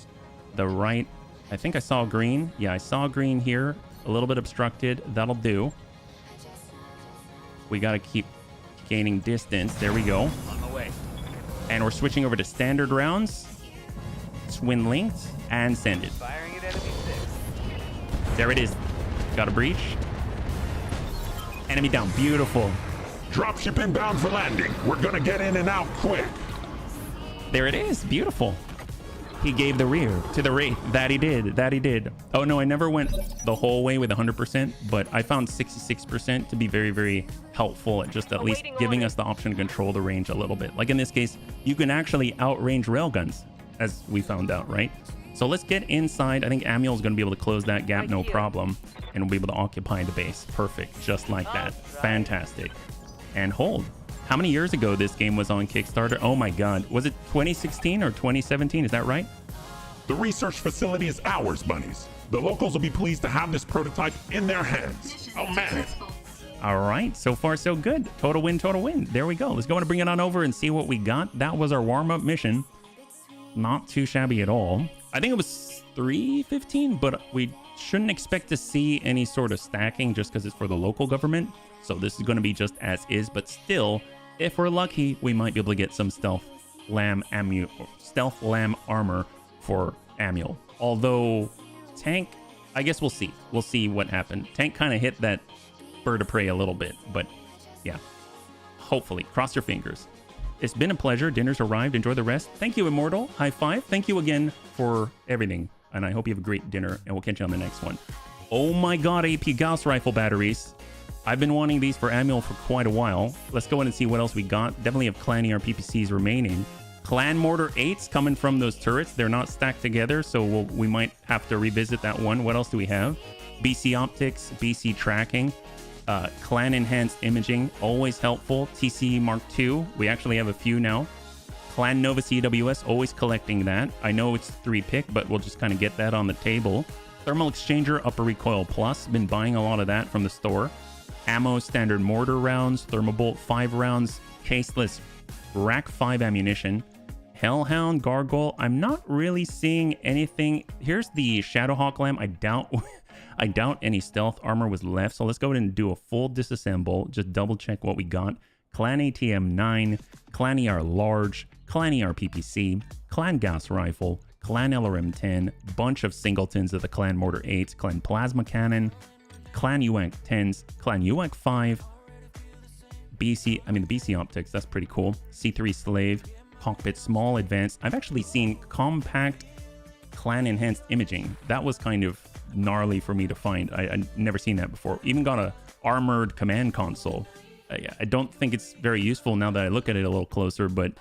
the right... I think I saw green. Yeah, I saw green here. A little bit obstructed. That'll do. We got to keep gaining distance. There we go. On the way. And we're switching over to standard rounds. Twin linked and send it. Firing at enemy 6. There it is. Got a breach. Enemy down. Beautiful. Dropship inbound for landing. We're gonna get in and out quick. There it is. Beautiful. He gave the rear to the Wraith. That he did. That he did. Oh, no, I never went the whole way with 100%, but I found 66% to be very, very helpful at just at least giving us the option to control the range a little bit. Like in this case, you can actually outrange railguns, as we found out, right? So let's get inside. I think Amiel is going to be able to close that gap, no problem, and we'll be able to occupy the base. Perfect. Just like that. Fantastic. And hold. How many years ago this game was on Kickstarter? Oh my God. Was it 2016 or 2017? Is that right? The research facility is ours, bunnies. The locals will be pleased to have this prototype in their hands. Oh man. All right. So far, so good. Total win, total win. There we go. Let's go and bring it on over and see what we got. That was our warm-up mission. Not too shabby at all. I think it was 315, but we shouldn't expect to see any sort of stacking just because it's for the local government. So this is going to be just as is, but still, if we're lucky, we might be able to get some stealth lamb armor for Amiel. Although tank, I guess we'll see. We'll see what happened. Tank kind of hit that bird of prey a little bit, but yeah, hopefully. Cross your fingers. It's been a pleasure. Dinner's arrived. Enjoy the rest. Thank you, Immortal. High five. Thank you again for everything. And I hope you have a great dinner, and we'll catch you on the next one. Oh my God, AP Gauss rifle batteries. I've been wanting these for Amiel for quite a while. Let's go in and see what else we got. Definitely have Clan ER PPCs remaining. Clan Mortar 8s coming from those turrets. They're not stacked together, so we might have to revisit that one. What else do we have? BC Optics, BC Tracking. Clan Enhanced Imaging, always helpful. TC Mark II, we actually have a few now. Clan Nova CWS, always collecting that. I know it's 3-pick, but we'll just kind of get that on the table. Thermal Exchanger, Upper Recoil Plus, been buying a lot of that from the store. Ammo, standard mortar rounds, Thermobolt 5 rounds, caseless Rack 5 ammunition. Hellhound, Gargoyle, I'm not really seeing anything. Here's the Shadowhawk Lamb. I doubt any stealth armor was left, so let's go ahead and do a full disassemble. Just double check what we got. Clan ATM 9, Clan ER Large, Clan ER PPC, Clan Gas Rifle, Clan LRM 10, bunch of singletons of the Clan Mortar 8s, Clan Plasma Cannon, Clan UAC 10s, Clan UAC 5, the BC Optics, that's pretty cool. C3 Slave, Cockpit Small Advanced. I've actually seen compact Clan Enhanced Imaging. That was kind of gnarly for me to find. I'd never seen that before. Even got a armored command console. I don't think it's very useful now that I look at it a little closer, but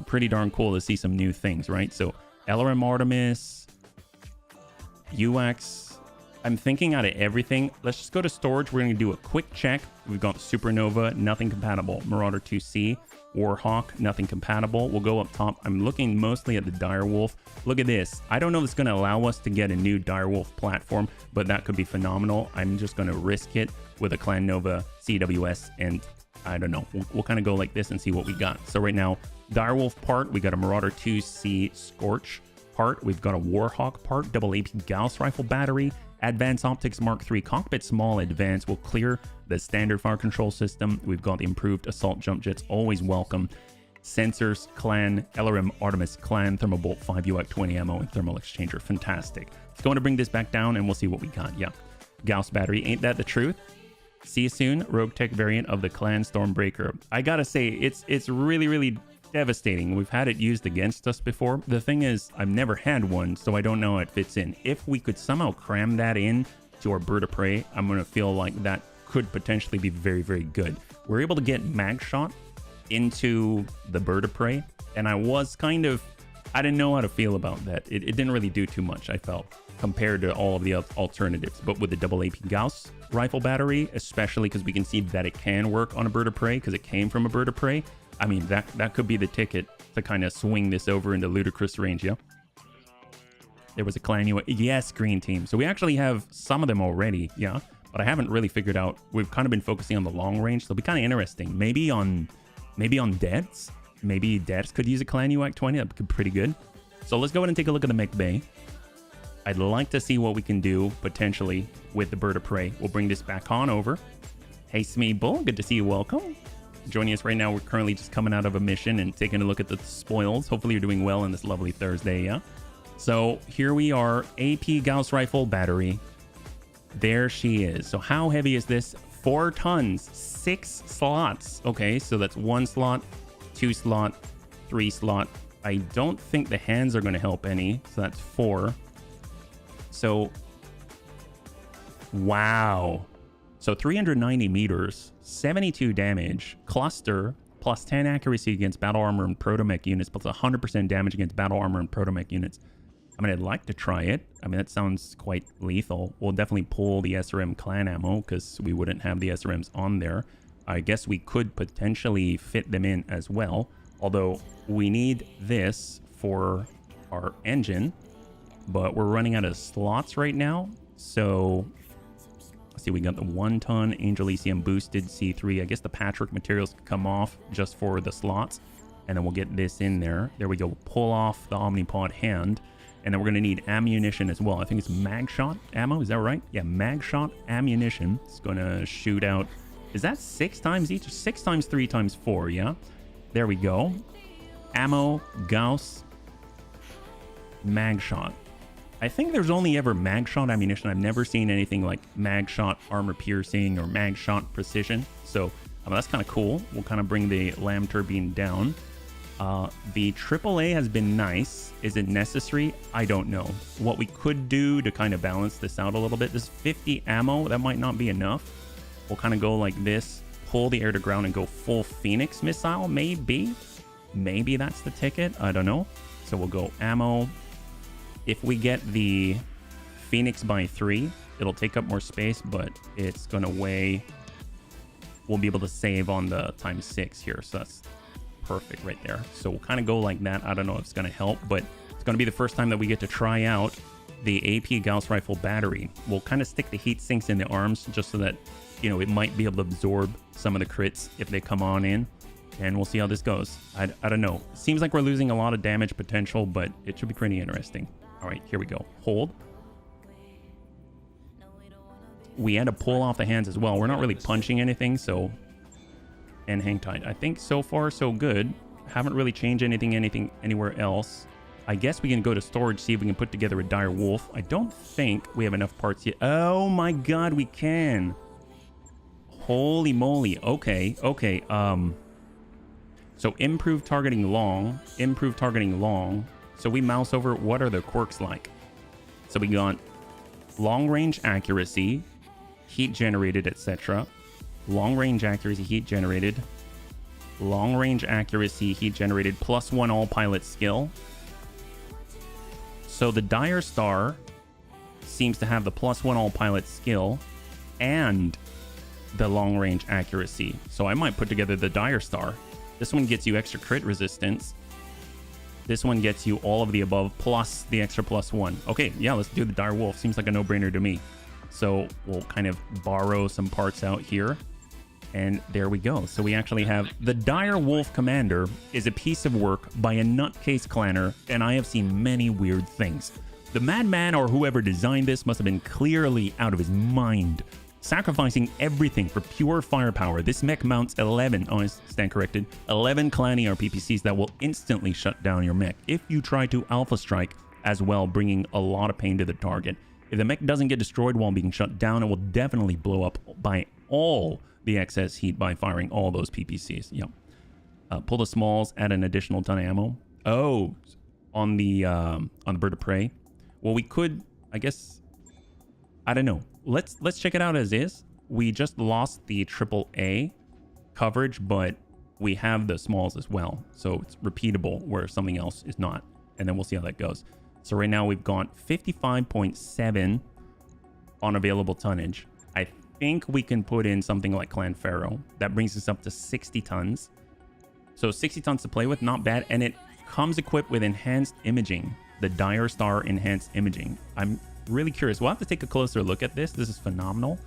pretty darn cool to see some new things, right? So LRM Artemis, UX. I'm thinking out of everything. Let's just go to storage. We're going to do a quick check. We've got Supernova, nothing compatible. Marauder 2C, Warhawk, nothing compatible. We'll go up top. I'm looking mostly at the Direwolf. Look at this. I don't know if it's going to allow us to get a new Direwolf platform, but that could be phenomenal. I'm just going to risk it with a Clan Nova CWS, and I don't know. We'll kind of go like this and see what we got. So right now, Direwolf part, we got a Marauder 2C Scorch part. We've got a Warhawk part, double AP Gauss rifle battery, Advanced Optics Mark III Cockpit Small Advanced will clear the standard fire control system. We've got the improved assault jump jets, always welcome. Sensors, Clan, LRM Artemis Clan, Thermobolt 5 UAC 20 ammo, and Thermal Exchanger. Fantastic. Let's go on to bring this back down and we'll see what we got. Yeah, Gauss battery, ain't that the truth? See you soon. Roguetech variant of the Clan Stormbreaker. I gotta say, it's really, really devastating. We've had it used against us before. The thing is, I've never had one, so I don't know how it fits in. If we could somehow cram that in to our bird of prey, I'm gonna feel like that could potentially be very, very good. We're able to get mag shot into the bird of prey, and I was kind of I didn't know how to feel about that. It didn't really do too much, I felt, compared to all of the alternatives. But with the double AP Gauss rifle battery, especially because we can see that it can work on a bird of prey because it came from a bird of prey. I mean, that could be the ticket to kind of swing this over into ludicrous range, yeah? There was a clan you... Yes, green team. So we actually have some of them already, yeah? But I haven't really figured out... We've kind of been focusing on the long range, so it'll be kind of interesting. Maybe on Deaths. Maybe Deaths could use a clan UAC 20. That'd be pretty good. So let's go ahead and take a look at the mech bay. I'd like to see what we can do, potentially, with the bird of prey. We'll bring this back on over. Hey, Smeeble, good to see you. Welcome. Joining us right now, we're currently just coming out of a mission and taking a look at the spoils. Hopefully you're doing well on this lovely Thursday, yeah? So here we are, AP Gauss Rifle Battery. There she is. So how heavy is this? 4 tons, 6 slots. Okay, so that's 1 slot, 2 slot, 3 slot. I don't think the hands are going to help any, so that's 4. So, wow. So 390 meters, 72 damage, cluster, plus 10 accuracy against battle armor and protomech units, plus 100% damage against battle armor and protomech units. I mean, I'd like to try it. I mean, that sounds quite lethal. We'll definitely pull the SRM clan ammo because we wouldn't have the SRMs on there. I guess we could potentially fit them in as well. Although we need this for our engine, but we're running out of slots right now. So let's see, we got the 1 ton Angel ECM boosted C3. I guess the patchwork materials could come off just for the slots. And then we'll get this in there. There we go. We'll pull off the Omnipod hand. And then we're going to need ammunition as well. I think it's mag shot ammo. Is that right? Yeah, mag shot ammunition. It's going to shoot out. Is that 6 times each? 6 times 3 times 4, yeah? There we go. Ammo, Gauss, mag shot. I think there's only ever mag shot ammunition. I've never seen anything like mag shot armor piercing or mag shot precision. So that's kind of cool. We'll kind of bring the lamb turbine down. The AAA has been nice. Is it necessary? I don't know. What we could do to kind of balance this out a little bit, this 50 ammo, that might not be enough. We'll kind of go like this, pull the air to ground and go full Phoenix missile, maybe. Maybe that's the ticket. I don't know. So we'll go ammo. If we get the Phoenix by 3, it'll take up more space, but it's going to weigh... We'll be able to save on the ×6 here, so that's perfect right there. So we'll kind of go like that. I don't know if it's going to help, but it's going to be the first time that we get to try out the AP Gauss Rifle battery. We'll kind of stick the heat sinks in the arms just so that, you know, it might be able to absorb some of the crits if they come on in. And we'll see how this goes. I don't know. Seems like we're losing a lot of damage potential, but it should be pretty interesting. All right, here we go. Hold. We had to pull off the hands as well. We're not really punching anything, so... And hang tight. I think so far so good. Haven't really changed anything anywhere else. I guess we can go to storage, see if we can put together a dire wolf. I don't think we have enough parts yet. Oh my god, we can. Holy moly. Okay. So improved targeting long. So we mouse over. What are the quirks like? So we got long range accuracy, heat generated, etc. Long range accuracy, heat generated. Long range accuracy, heat generated, +1 all pilot skill. So the Dire Star seems to have the +1 all pilot skill and the long range accuracy. So I might put together the Dire Star. This one gets you extra crit resistance. This one gets you all of the above plus the extra +1. Okay, yeah, let's do the Dire Wolf. Seems like a no-brainer to me. So we'll kind of borrow some parts out here. And there we go. So we actually have the Dire Wolf Commander is a piece of work by a nutcase clanner, and I have seen many weird things. The madman or whoever designed this must have been clearly out of his mind. Sacrificing everything for pure firepower, this mech mounts 11, oh, I stand corrected, 11 clan ER PPCs that will instantly shut down your mech if you try to alpha strike as well, bringing a lot of pain to the target. If the mech doesn't get destroyed while being shut down, it will definitely blow up by all the excess heat by firing all those PPCs. Yep. Pull the smalls, add an additional ton of ammo. Oh, on the bird of prey. Well, we could, I guess, I don't know. Let's check it out as is. We just lost the AAA coverage, but we have the smalls as well. So it's repeatable where something else is not. and then we'll see how that goes. So right now we've got 55.7 on available tonnage. I think we can put in something like Clan Pharaoh. That brings us up to 60 tons. So 60 tons to play with, not bad. And it comes equipped with enhanced imaging, the Dire Star enhanced imaging. I'm really curious. We'll have to take a closer look at this. This is phenomenal.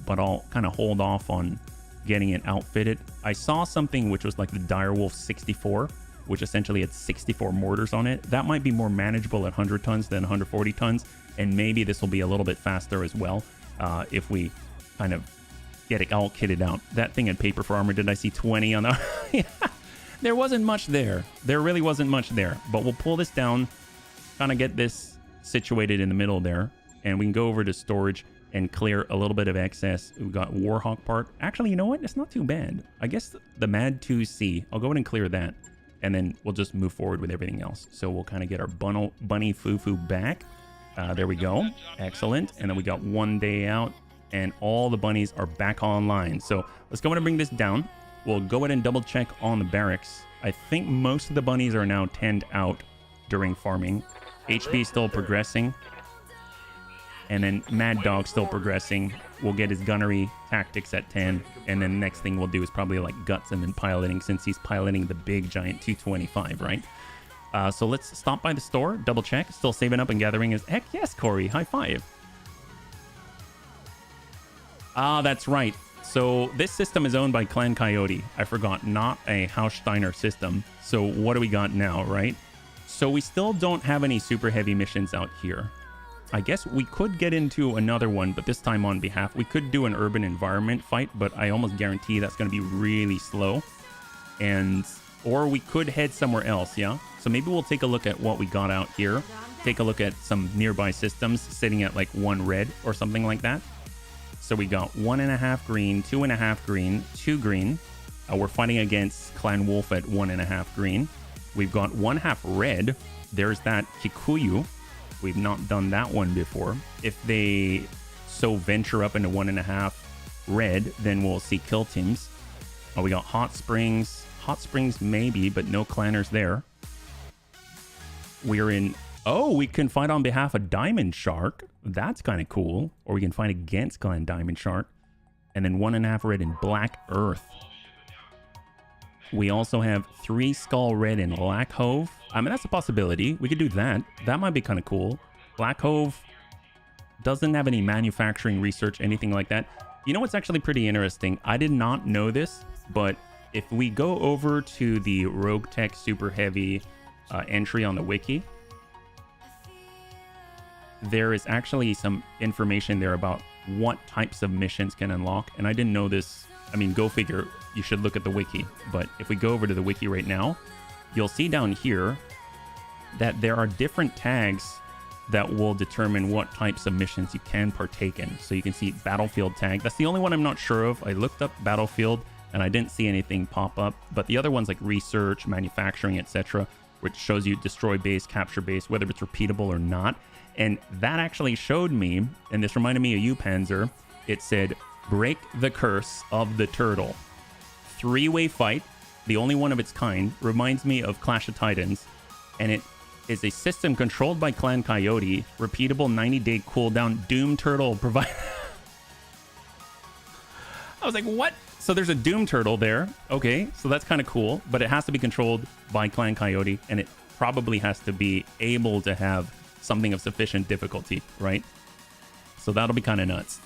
But I'll kind of hold off on getting it outfitted. I saw something which was like the Direwolf 64, which essentially had 64 mortars on it. That might be more manageable at 100 tons than 140 tons. And maybe this will be a little bit faster as well if we kind of get it all kitted out. That thing had paper for armor. Did I see 20 on the... Yeah. There wasn't much there. There really wasn't much there. But we'll pull this down, kind of get this situated in the middle there. And we can go over to storage and clear a little bit of excess. We've got Warhawk part. Actually, you know what? It's not too bad. I guess the Mad 2C. I'll go ahead and clear that. And then we'll just move forward with everything else. So we'll kind of get our bunny foo-foo back. There we go. Excellent. And then we got 1 day out. And all the bunnies are back online. So let's go ahead and bring this down. We'll go ahead and double check on the barracks. I think most of the bunnies are now 10'd out during farming. HB still progressing. And then Mad Dog still progressing. We'll get his gunnery tactics at 10. And then next thing we'll do is probably like guts and then piloting, since he's piloting the big giant 225, right? So let's stop by the store, double check. Still saving up and gathering his... Heck yes, Corey. High five. Ah, that's right. So this system is owned by Clan Coyote. I forgot, not a Haussteiner system. So what do we got now, right? So we still don't have any super heavy missions out here. I guess we could get into another one, but this time on behalf. We could do an urban environment fight, but I almost guarantee that's going to be really slow. Or we could head somewhere else, yeah? So maybe we'll take a look at what we got out here. Take a look at some nearby systems sitting at like 1 red or something like that. So we got 1.5 green, 2.5 green, 2 green. We're fighting against Clan Wolf at 1.5 green. We've got 1/2 red. There's that Kikuyu. We've not done that one before. If they so venture up into 1.5 red, then we'll see kill teams. Oh, we got Hot Springs. Hot Springs maybe, but no clanners there. We're in... Oh, we can fight on behalf of Diamond Shark. That's kind of cool. Or we can fight against Clan Diamond Shark. And then 1.5 red in Black Earth. We also have 3 Skull Red in Black Hove. I mean, that's a possibility. We could do that. That might be kind of cool. Black Hove doesn't have any manufacturing research, anything like that. You know what's actually pretty interesting? I did not know this, but if we go over to the Roguetech Super Heavy entry on the wiki, there is actually some information there about what types of missions can unlock. And I didn't know this. I mean, go figure. You should look at the wiki. But if we go over to the wiki right now, you'll see down here that there are different tags that will determine what types of missions you can partake in. So you can see Battlefield tag. That's the only one I'm not sure of. I looked up Battlefield and I didn't see anything pop up. But the other ones like research, manufacturing, etc., which shows you destroy base, capture base, whether it's repeatable or not. And that actually showed me, and this reminded me of you, Panzer. It said, break the curse of the turtle. 3-way fight, the only one of its kind, reminds me of Clash of Titans. And it is a system controlled by Clan Coyote, repeatable 90-day cooldown, Doom Turtle provide. I was like, what? So there's a Doom Turtle there. Okay, so that's kind of cool, but it has to be controlled by Clan Coyote, and it probably has to be able to have something of sufficient difficulty, right? So that'll be kind of nuts.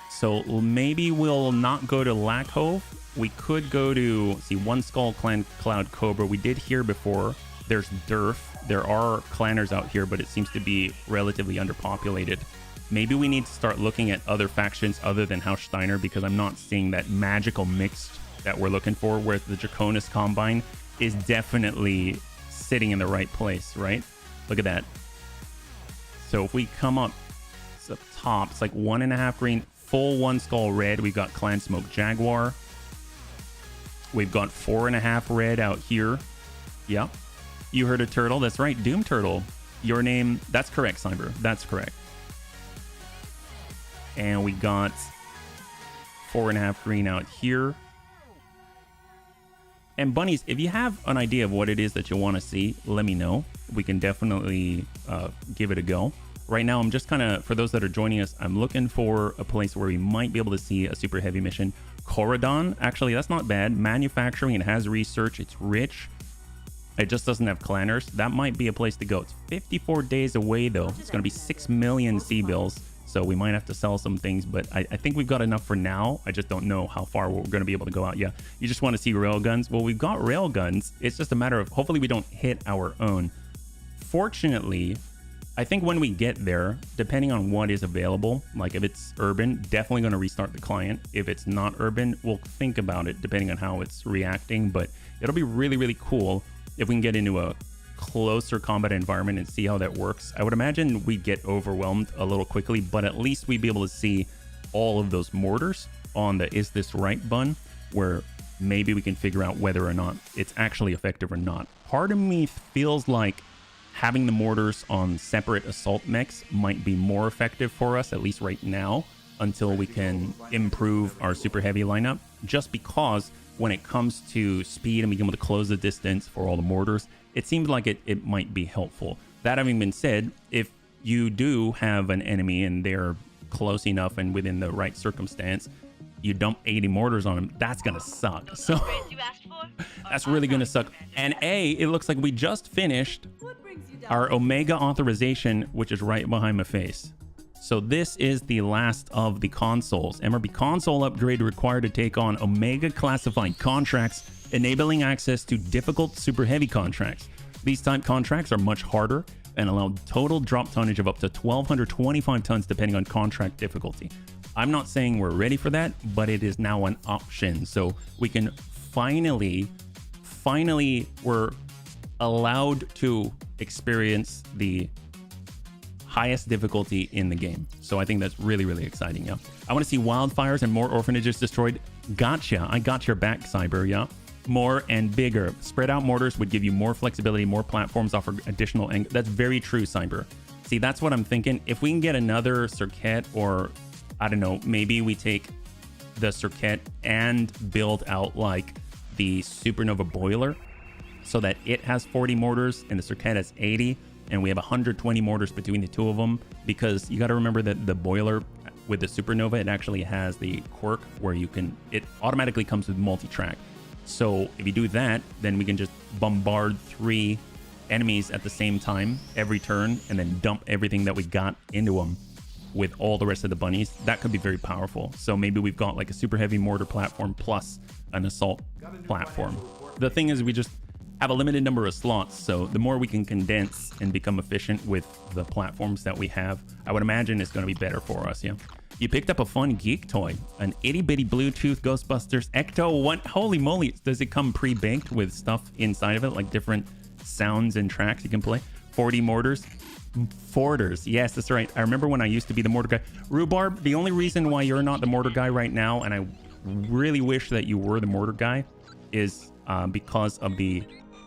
So maybe we'll not go to Lack Hove. We could go to, see, One Skull Clan Cloud Cobra. We did hear before. There's Durf. There are clanners out here, but it seems to be relatively underpopulated. Maybe we need to start looking at other factions other than Haussteiner, because I'm not seeing that magical mix that we're looking for, where the Draconis Combine is definitely sitting in the right place, right? Look at that. So if we come up, it's up top, it's like 1.5 green, full 1 Skull Red. We've got Clan Smoke Jaguar. We've got 4.5 red out here. Yep. You heard a turtle. That's right. Doom Turtle. Your name. That's correct, Cyber. That's correct. And we got 4.5 green out here. And bunnies, if you have an idea of what it is that you want to see, let me know. We can definitely give it a go. Right now, I'm just kind of, for those that are joining us, I'm looking for a place where we might be able to see a super heavy mission. Corridon, actually, that's not bad. Manufacturing, it has research, it's rich. It just doesn't have clanners. That might be a place to go. It's 54 days away, though. It's going to be 6 million C-bills, so we might have to sell some things, but I think we've got enough for now. I just don't know how far we're going to be able to go out. Yeah, you just want to see railguns. Well, we've got railguns. It's just a matter of hopefully we don't hit our own. Fortunately, I think when we get there, depending on what is available, like if it's urban, definitely going to restart the client. If it's not urban, we'll think about it depending on how it's reacting, but it'll be really, really cool if we can get into a closer combat environment and see how that works. I would imagine we'd get overwhelmed a little quickly, but at least we'd be able to see all of those mortars on the Is This Right button, where maybe we can figure out whether or not it's actually effective or not. Part of me feels like having the mortars on separate assault mechs might be more effective for us, at least right now, until we can improve our super heavy lineup, just because when it comes to speed and being able to close the distance for all the mortars, it seems like it might be helpful. That having been said, if you do have an enemy and they're close enough and within the right circumstance, you dump 80 mortars on them, that's gonna suck. So that's really gonna suck. And it looks like we just finished our Omega authorization, which is right behind my face. So this is the last of the consoles. MRB console upgrade required to take on Omega classified contracts, enabling access to difficult super heavy contracts. These type contracts are much harder and allow total drop tonnage of up to 1,225 tons depending on contract difficulty. I'm not saying we're ready for that, but it is now an option. So we can finally, we're allowed to experience the highest difficulty in the game. So I think that's really, really exciting. Yeah, I want to see wildfires and more orphanages destroyed. Gotcha. I got your back, Cyber. Yeah, more and bigger. Spread out mortars would give you more flexibility. More platforms offer additional. That's very true, Cyber. See, that's what I'm thinking. If we can get another circuit, or I don't know, maybe we take the circuit and build out like the supernova boiler so that it has 40 mortars and the circuit has 80. And we have 120 mortars between the two of them, because you got to remember that the boiler with the supernova, it actually has the quirk where it automatically comes with multi-track. So if you do that, then we can just bombard 3 enemies at the same time every turn and then dump everything that we got into them with all the rest of the bunnies. That could be very powerful. So maybe we've got like a super heavy mortar platform plus an assault platform. The thing is, we just have a limited number of slots, so the more we can condense and become efficient with the platforms that we have, I would imagine it's going to be better for us. Yeah, you picked up a fun geek toy, an itty-bitty Bluetooth Ghostbusters Ecto 1. Holy moly, does it come pre-baked with stuff inside of it, like different sounds and tracks you can play? 40 mortars. Forters, yes, that's right. I remember when I used to be the mortar guy. Rhubarb, the only reason why you're not the mortar guy right now, and I really wish that you were the mortar guy, is because of the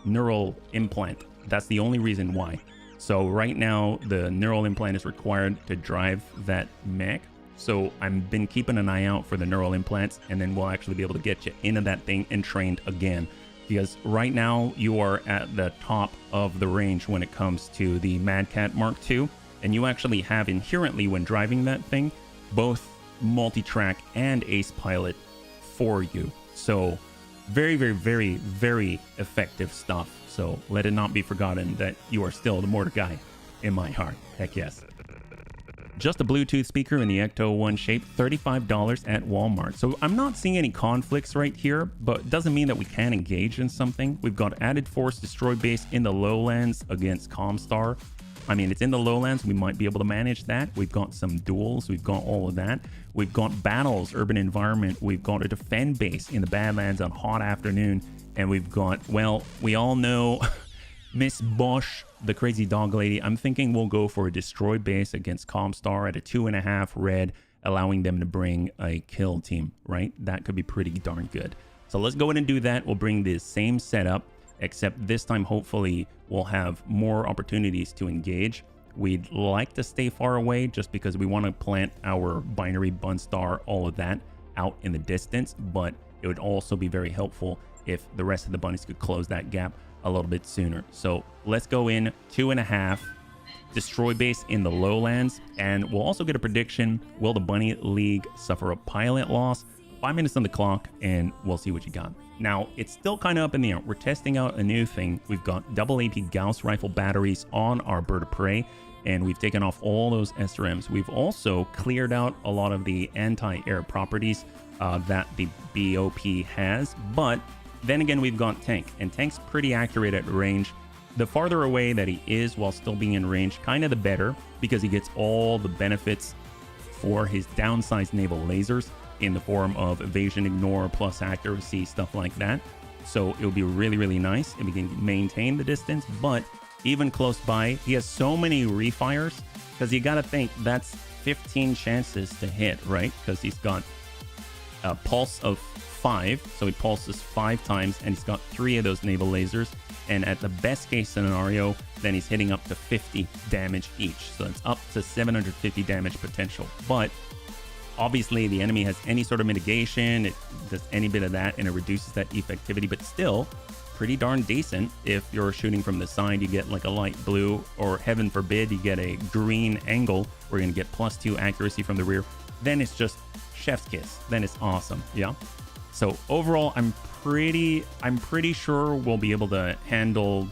neural implant. That's the only reason why. So right now the neural implant is required to drive that mech. So I've been keeping an eye out for the neural implants, and then we'll actually be able to get you into that thing and trained again. Because right now you are at the top of the range when it comes to the Mad Cat Mark II, and you actually have inherently, when driving that thing, both multi-track and ace pilot for you. So very, very, very, very effective stuff. So let it not be forgotten that you are still the mortar guy in my heart. Heck yes. Just a Bluetooth speaker in the Ecto 1 shape, $35 at Walmart. So I'm not seeing any conflicts right here, but it doesn't mean that we can't engage in something. We've got added force destroy base in the lowlands against Comstar. I mean, it's in the lowlands. We might be able to manage that. We've got some duels. We've got all of that. We've got battles, urban environment. We've got a defend base in the Badlands on hot afternoon. And we've got, well, we all know Miss Bosch, the crazy dog lady. I'm thinking we'll go for a destroy base against Comstar at a 2.5 red, allowing them to bring a kill team, right? That could be pretty darn good. So let's go ahead and do that. We'll bring the same setup, except this time, hopefully, we'll have more opportunities to engage. We'd like to stay far away just because we want to plant our binary, Bunstar, all of that out in the distance, but it would also be very helpful if the rest of the bunnies could close that gap a little bit sooner. So let's go in 2.5, destroy base in the lowlands, and we'll also get a prediction. Will the Bunny League suffer a pilot loss? 5 minutes on the clock, and we'll see what you got. Now, it's still kind of up in the air. We're testing out a new thing. We've got double AP Gauss rifle batteries on our bird of prey, and we've taken off all those SRMs. We've also cleared out a lot of the anti-air properties that the BOP has, but then again, we've got Tank, and Tank's pretty accurate at range. The farther away that he is while still being in range, kind of the better, because he gets all the benefits for his downsized naval lasers in the form of evasion, ignore, plus accuracy, stuff like that. So it would be really, really nice if we can maintain the distance. But even close by, he has so many refires, because you got to think that's 15 chances to hit, right? Because he's got a pulse of 5, so he pulses 5 times, and he's got 3 of those naval lasers. And at the best case scenario, then he's hitting up to 50 damage each. So it's up to 750 damage potential. But obviously, the enemy has any sort of mitigation, it does any bit of that, and it reduces that effectivity, but still pretty darn decent. If you're shooting from the side, you get like a light blue, or heaven forbid, you get a green angle. We're going to get +2 accuracy from the rear. Then it's just chef's kiss. Then it's awesome. Yeah. So overall, I'm pretty sure we'll be able to handle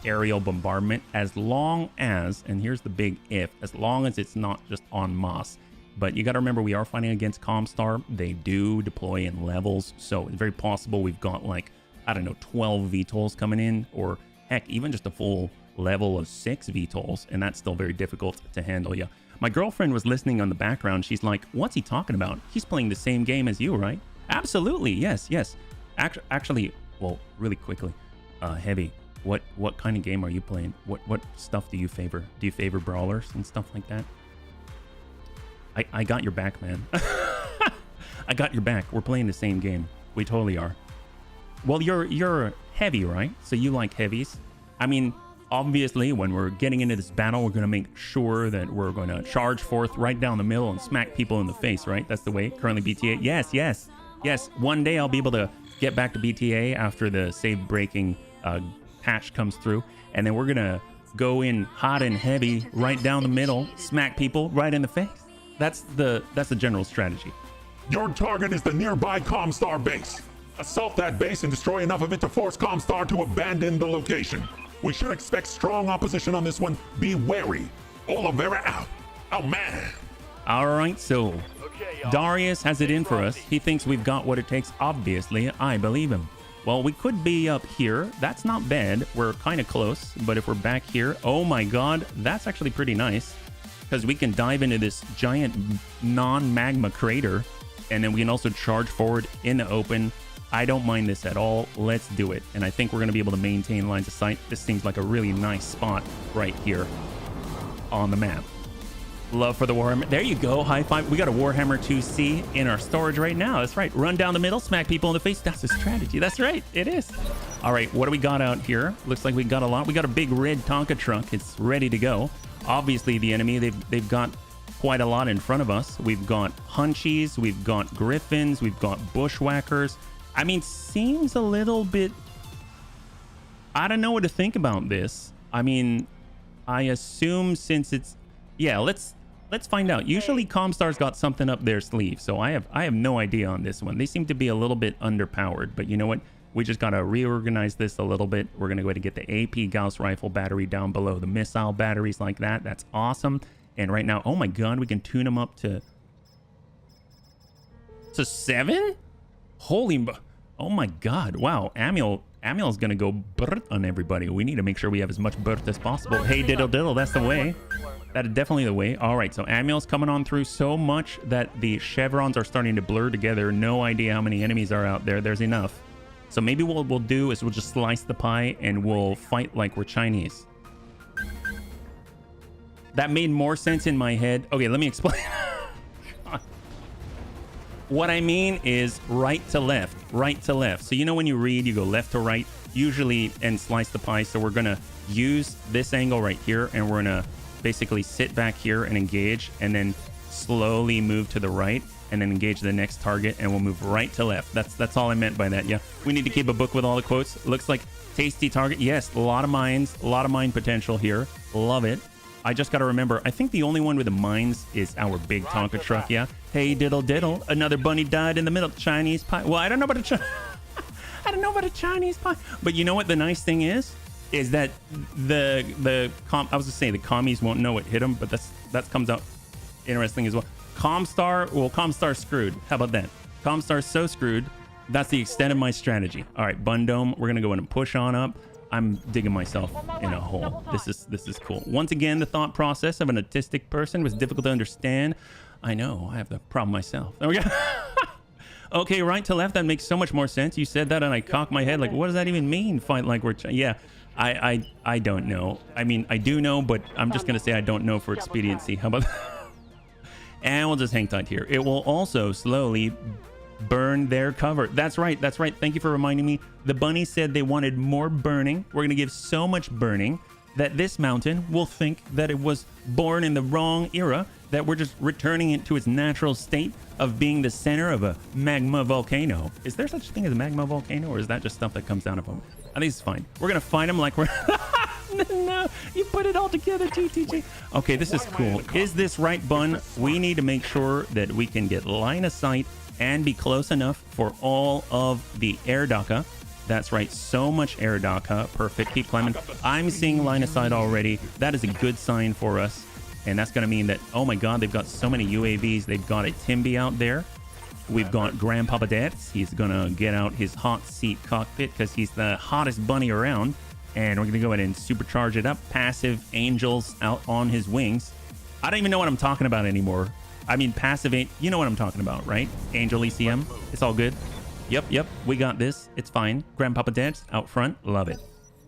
aerial bombardment as long as, and here's the big if, as long as it's not just en masse. But you got to remember, we are fighting against Comstar. They do deploy in levels, so it's very possible we've got like, I don't know, 12 VTOLs coming in, or heck, even just a full level of 6 VTOLs, and that's still very difficult to handle. Yeah, my girlfriend was listening on the background. She's like, what's he talking about? He's playing the same game as you, right? Absolutely, yes. Actually, well, really quickly, Heavy, what kind of game are you playing? What stuff do you favor? Do you favor brawlers and stuff like that? I got your back, man. I got your back. We're playing the same game. We totally are. Well, you're heavy, right? So you like heavies. I mean, obviously, when we're getting into this battle, we're going to make sure that we're going to charge forth right down the middle and smack people in the face, right? That's the way. Currently BTA. Yes. One day I'll be able to get back to BTA after the save breaking patch comes through. And then we're going to go in hot and heavy right down the middle, smack people right in the face. That's the general strategy. Your target is the nearby Comstar base. Assault that base and destroy enough of it to force Comstar to abandon the location. We should expect strong opposition on this one. Be wary. Olivera out. Oh, man. All right, so Okay, Darius has it in for us. He thinks we've got what it takes. Obviously, I believe him. Well, we could be up here. That's not bad. We're kind of close. But if we're back here, oh my God, that's actually pretty nice. Because we can dive into this giant non-magma crater, and then we can also charge forward in the open. I don't mind this at all. Let's do it. And I think we're going to be able to maintain lines of sight. This seems like a really nice spot right here on the map. Love for the Warhammer. There you go. High five. We got a Warhammer 2C in our storage right now. That's right. Run down the middle, smack people in the face. That's a strategy. That's right. It is. All right. What do we got out here? Looks like we got a lot. We got a big red Tonka truck. It's ready to go. Obviously, the enemy, they've got quite a lot in front of us. We've got Hunchies, we've got Griffins, we've got Bushwhackers. I mean, seems a little bit... I don't know what to think about this. I mean, I assume since it's... Yeah, let's find out. Usually Comstar's got something up their sleeve, so I have no idea on this one. They seem to be a little bit underpowered, but you know what? We just got to reorganize this a little bit. We're going to go ahead and get the AP Gauss rifle battery down below the missile batteries like that. That's awesome. And right now, oh my God, we can tune them up to 7? Holy, oh my God. Wow. Amiel's going to go brrt on everybody. We need to make sure we have as much brrt as possible. Hey, diddle diddle, that's the way. That is definitely the way. All right, so Amiel's coming on through so much that the chevrons are starting to blur together. No idea how many enemies are out there. There's enough. So maybe what we'll do is we'll just slice the pie and we'll fight like we're Chinese. That made more sense in my head. Okay, let me explain. What I mean is right to left, right to left. So you know when you read, you go left to right, usually, and slice the pie. So we're going to use this angle right here, and we're going to basically sit back here and engage, and then slowly move to the right and then engage the next target, and we'll move right to left. That's all I meant by that. Yeah, we need to keep a book with all the quotes. Looks like tasty target. Yes, a lot of mines, a lot of mine potential here. Love it. I just got to remember, I think the only one with the mines is our big Tonka truck. Yeah. Hey, diddle diddle. Another bunny died in the middle. Chinese pie. Well, I don't know about I don't know about a Chinese pie. But you know what the nice thing is that I was gonna say the commies won't know what hit them, but that comes out interesting as well. Comstar's screwed. How about that? Comstar's so screwed. That's the extent of my strategy. All right, Bundome, we're gonna go in and push on up. I'm digging myself in a hole. This is cool. Once again, the thought process of an autistic person was difficult to understand. I know, I have the problem myself. There we go. Okay, right to left, that makes so much more sense. You said that and I cocked my head like, what does that even mean? Fight like we're... Yeah, I don't know. I mean, I do know, but I'm just gonna say I don't know for expediency. How about that? And we'll just hang tight here. It will also slowly burn their cover. That's right. That's right. Thank you for reminding me. The bunny said they wanted more burning. We're going to give so much burning that this mountain will think that it was born in the wrong era, that we're just returning it to its natural state of being the center of a magma volcano. Is there such a thing as a magma volcano, or is that just stuff that comes out of them? I think it's fine. We're going to fight them like we're... No, you put it all together too, TJ. Okay, this is cool. Is this right, Bun? We need to make sure that we can get line of sight and be close enough for all of the air daka. That's right, so much air daka. Perfect, keep climbing. I'm seeing line of sight already. That is a good sign for us. And that's going to mean that, oh my god, they've got so many UAVs. They've got a Timby out there. We've got Grandpapa Dets. He's going to get out his hot seat cockpit because he's the hottest bunny around. And we're going to go ahead and supercharge it up. Passive angels out on his wings. I don't even know what I'm talking about anymore. I mean, passive, you know what I'm talking about, right? Angel ECM. It's all good. Yep. We got this. It's fine. Grandpapa Dance out front. Love it.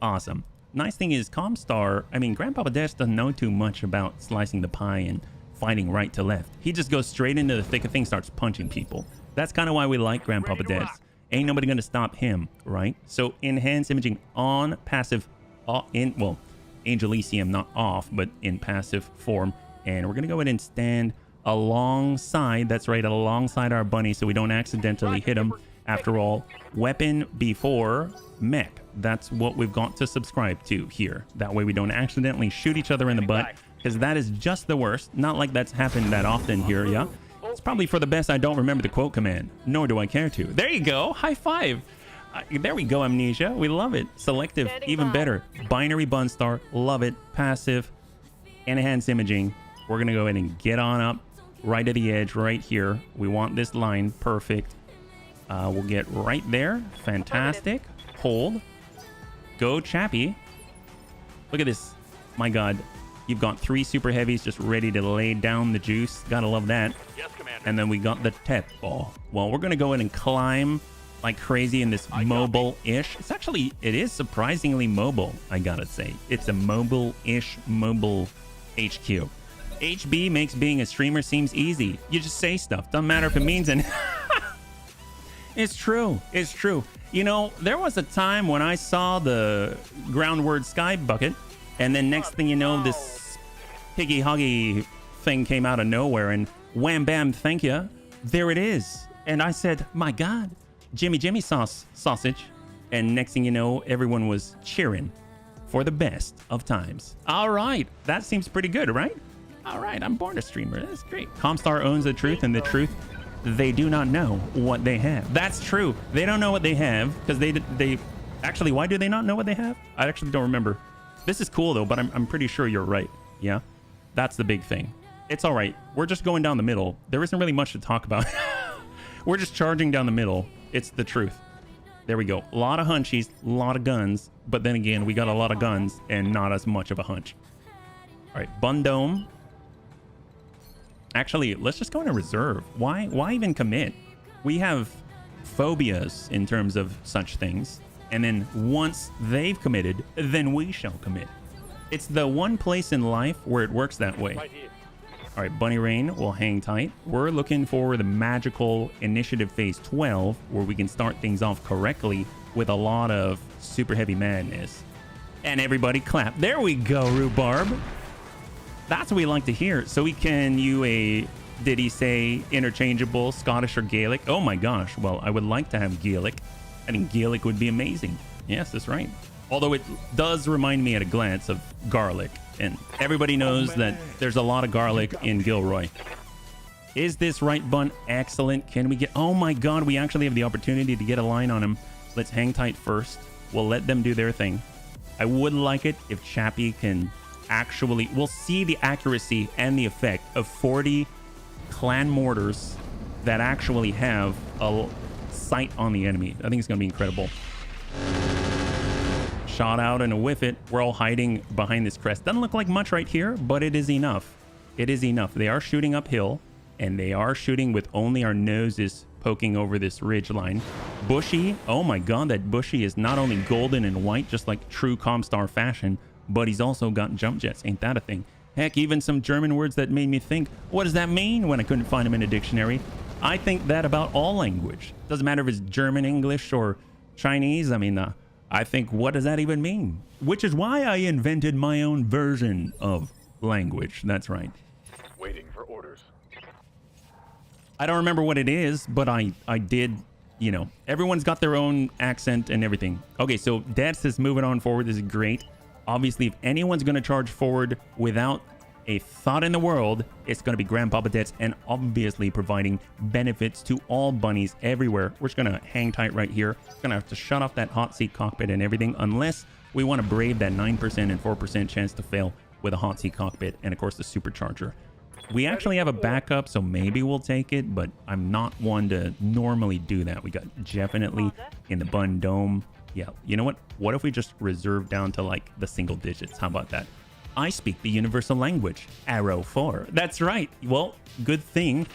Awesome. Nice thing is Grandpapa Dance doesn't know too much about slicing the pie and fighting right to left. He just goes straight into the thick of things, starts punching people. That's kind of why we like Grandpapa Dance. Ain't nobody gonna stop him, right? So enhance imaging on passive, Angel ECM not off, but in passive form. And we're gonna go ahead and stand alongside, that's right, alongside our bunny so we don't accidentally hit him. After all, weapon before mech. That's what we've got to subscribe to here. That way we don't accidentally shoot each other in the butt, because that is just the worst. Not like that's happened that often here, yeah? It's probably for the best I don't remember the quote command, nor do I care to. There you go. High five. There we go, Amnesia. We love it. Selective, even better. Binary Bunstar, love it. Passive, enhanced imaging. We're going to go ahead and get on up right at the edge right here. We want this line. Perfect. We'll get right there. Fantastic. Hold. Go, Chappie. Look at this. My God. You've got 3 super heavies just ready to lay down the juice. Gotta love that. Yes, Commander. And then we got the Tep ball. Well, we're gonna go in and climb like crazy in this mobile-ish. It is surprisingly mobile, I gotta say. It's a mobile-ish mobile HQ. HB makes being a streamer seems easy. You just say stuff. Doesn't matter if it means anything. It's true. It's true. You know, there was a time when I saw the groundward sky bucket, and then next thing you know, this piggy huggy thing came out of nowhere, and wham bam, thank you. There it is. And I said, my God, Jimmy sausage. And next thing you know, everyone was cheering for the best of times. All right. That seems pretty good, right? All right. I'm born a streamer. That's great. Comstar owns the truth, and the truth, they do not know what they have. That's true. They don't know what they have because they actually, why do they not know what they have? I actually don't remember. This is cool though, but I'm pretty sure you're right. Yeah. That's the big thing. It's all right. We're just going down the middle. There isn't really much to talk about. We're just charging down the middle. It's the truth. There we go. A lot of hunchies, a lot of guns, but then again, we got a lot of guns and not as much of a hunch. All right, Bundome. Actually, let's just go into reserve. Why even commit? We have phobias in terms of such things. And then once they've committed, then we shall commit. It's the one place in life where it works that way. All right, Bunny Rain will hang tight. We're looking for the magical initiative phase 12, where we can start things off correctly with a lot of super heavy madness. And everybody clap. There we go, Rhubarb. That's what we like to hear. So we can Did he say interchangeable Scottish or Gaelic? Oh my gosh. Well, I would like to have Gaelic. I think Gaelic would be amazing. Yes, that's right. Although it does remind me at a glance of garlic. And everybody knows that there's a lot of garlic in Gilroy. Is this right, Bun? Excellent. Can we get... Oh my god, we actually have the opportunity to get a line on him. Let's hang tight first. We'll let them do their thing. I would like it if Chappie can actually... We'll see the accuracy and the effect of 40 clan mortars that actually have a sight on the enemy. I think it's going to be incredible. Shot out and a whiff it. We're all hiding behind this crest. Doesn't look like much right here, but it is enough. It is enough. They are shooting uphill, and they are shooting with only our noses poking over this ridge line. Bushy. Oh my god, that Bushy is not only golden and white, just like true Comstar fashion, but he's also got jump jets. Ain't that a thing? Heck, even some German words that made me think, what does that mean, when I couldn't find them in a dictionary? I think that about all language. Doesn't matter if it's German, English, or Chinese. I mean, I think, what does that even mean? Which is why I invented my own version of language. That's right. Waiting for orders. I don't remember what it is, but I did, you know, everyone's got their own accent and everything. Okay, so Dets is moving on forward. This is great. Obviously, if anyone's going to charge forward without a thought in the world, it's going to be Grandpapa Dets, and obviously providing benefits to all bunnies everywhere. We're just going to hang tight right here. Going to have to shut off that hot seat cockpit and everything, unless we want to brave that 9% and 4% chance to fail with a hot seat cockpit and, of course, the supercharger. We actually have a backup, so maybe we'll take it, but I'm not one to normally do that. We got definitely in the bun dome. Yeah, you know what? What if we just reserve down to like the single digits? How about that? I speak the universal language. Arrow 4. That's right. Well, good thing.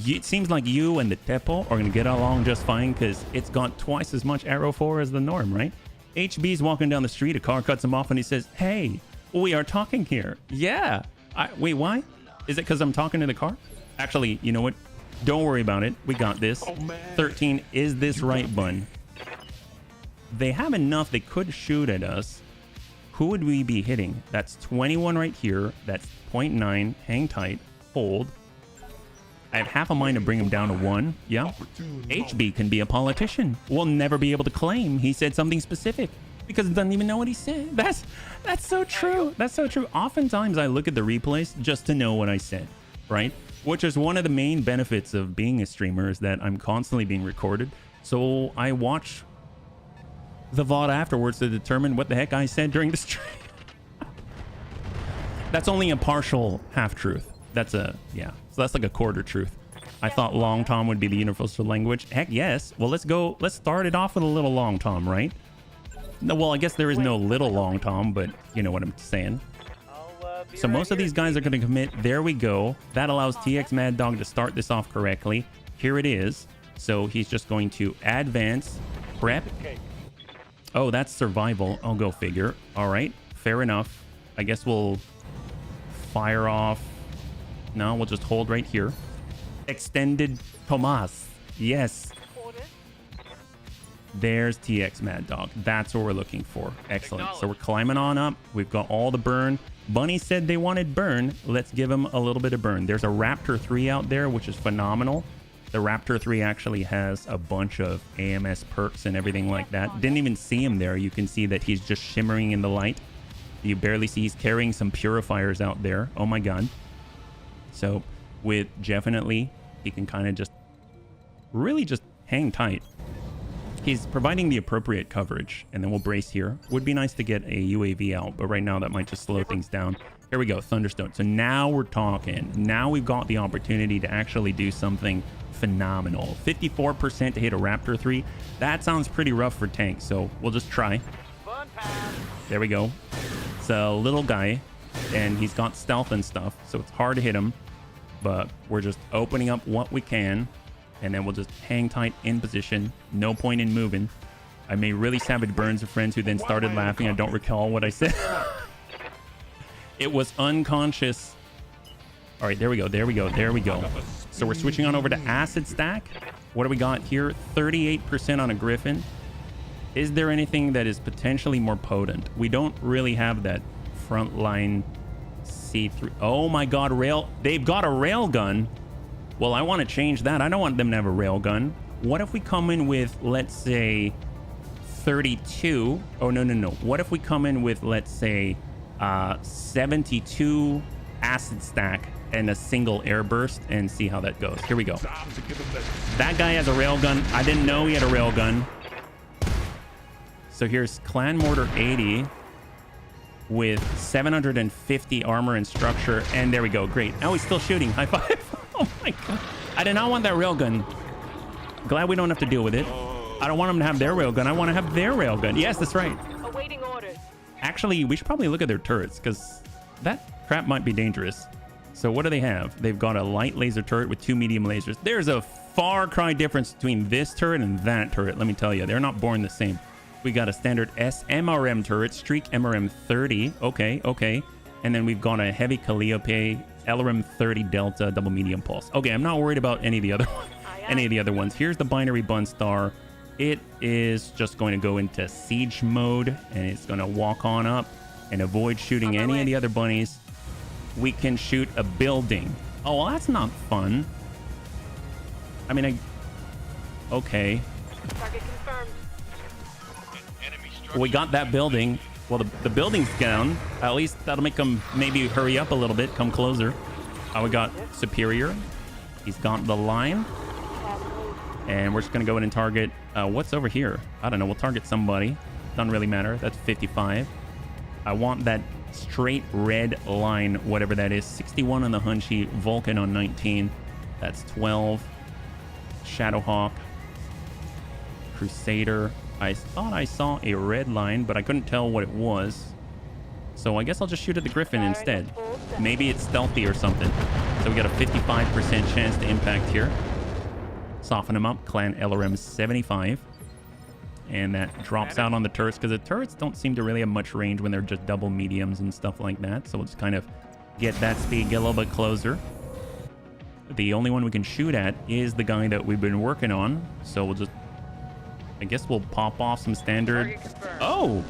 It seems like you and the Tepo are going to get along just fine, because it's got twice as much Arrow 4 as the norm, right? HB's walking down the street. A car cuts him off and he says, hey, we are talking here. Yeah. Wait, why? Is it because I'm talking to the car? Actually, you know what? Don't worry about it. We got this. 13. Is this right, Bun? They have enough. They could shoot at us. Who would we be hitting? That's 21 right here. That's 0.9. Hang tight. Hold. I have half a mind to bring him down to 1. Yeah. HB can be a politician. We'll never be able to claim he said something specific, because he doesn't even know what he said. That's so true. That's so true. Oftentimes I look at the replays just to know what I said, right? Which is one of the main benefits of being a streamer, is that I'm constantly being recorded. So I watch the VOD afterwards to determine what the heck I said during the stream. That's only a partial half-truth. That's so that's like a quarter truth. I thought Long Tom would be the universal language. Heck yes. Well, let's start it off with a little Long Tom, right? No, well, I guess there is no little Long Tom, but you know what I'm saying. So most of these guys are going to commit. There we go. That allows TX Mad Dog to start this off correctly. Here it is. So he's just going to advance, prep. Oh, that's survival. I'll go figure. All right, fair enough. I guess we'll fire off. No, we'll just hold right here. Extended Tomas. Yes. There's TX Mad Dog. That's what we're looking for. Excellent. So we're climbing on up. We've got all the burn. Bunny said they wanted burn. Let's give them a little bit of burn. There's a Raptor 3 out there, which is phenomenal. The Raptor 3 actually has a bunch of AMS perks and everything like that. Didn't even see him there. You can see that he's just shimmering in the light. You barely see he's carrying some purifiers out there. Oh my god. So with definitely, he can kind of just really just hang tight. He's providing the appropriate coverage, and then we'll brace here. Would be nice to get a UAV out, but right now that might just slow things down. Here we go, Thunderstone. So now we're talking. Now we've got the opportunity to actually do something phenomenal. 54% to hit a Raptor 3. That sounds pretty rough for tanks, so we'll just try. There we go. It's a little guy, and he's got stealth and stuff, so it's hard to hit him, but we're just opening up what we can, and then we'll just hang tight in position. No point in moving. I made really savage burns of friends who then started laughing. I don't recall what I said. It was unconscious. All right, there we go. There we go. There we go. So we're switching on over to Acid Stack. What do we got here? 38% on a Griffin. Is there anything that is potentially more potent? We don't really have that frontline C3. Oh my god, rail. They've got a rail gun. Well, I want to change that. I don't want them to have a railgun. What if we come in with, let's say, 32? Oh, no. What if we come in with, let's say, 72 acid stack and a single air burst and see how that goes? Here we go. That guy has a railgun. I didn't know he had a railgun. So here's Clan Mortar 80 with 750 armor and structure. And there we go. Great. Now he's still shooting. High five. Oh my god. I did not want that railgun. Glad we don't have to deal with it. I don't want them to have their railgun. I want to have their railgun. Yes, that's right. Awaiting orders. Actually, we should probably look at their turrets because that crap might be dangerous. So what do they have? They've got a light laser turret with 2 medium lasers. There's a far cry difference between this turret and that turret. Let me tell you, they're not born the same. We got a standard SMRM turret, Streak MRM 30. Okay. And then we've got a heavy Calliope LRM 30 Delta double medium pulse. Okay, I'm not worried about any of the other ones. Here's the binary bun star. It is just going to go into siege mode, and it's going to walk on up and avoid shooting any of the other bunnies. We can shoot a building. Oh, well, that's not fun. I mean, okay. Target confirmed. We got that building. Well, the building's down. At least that'll make them maybe hurry up a little bit, come closer. We got Superior. He's got the line. And we're just going to go in and target... what's over here? I don't know. We'll target somebody. Doesn't really matter. That's 55. I want that straight red line, whatever that is. 61 on the Hunchy. Vulcan on 19. That's 12. Shadowhawk. Crusader. I thought I saw a red line, but I couldn't tell what it was. So I guess I'll just shoot at the Griffin instead. Maybe it's stealthy or something. So we got a 55% chance to impact here. Soften them up. Clan LRM 75. And that drops out on the turrets because the turrets don't seem to really have much range when they're just double mediums and stuff like that. So we'll just kind of get that speed, get a little bit closer. The only one we can shoot at is the guy that we've been working on. So we'll just... I guess we'll pop off some standard... Oh!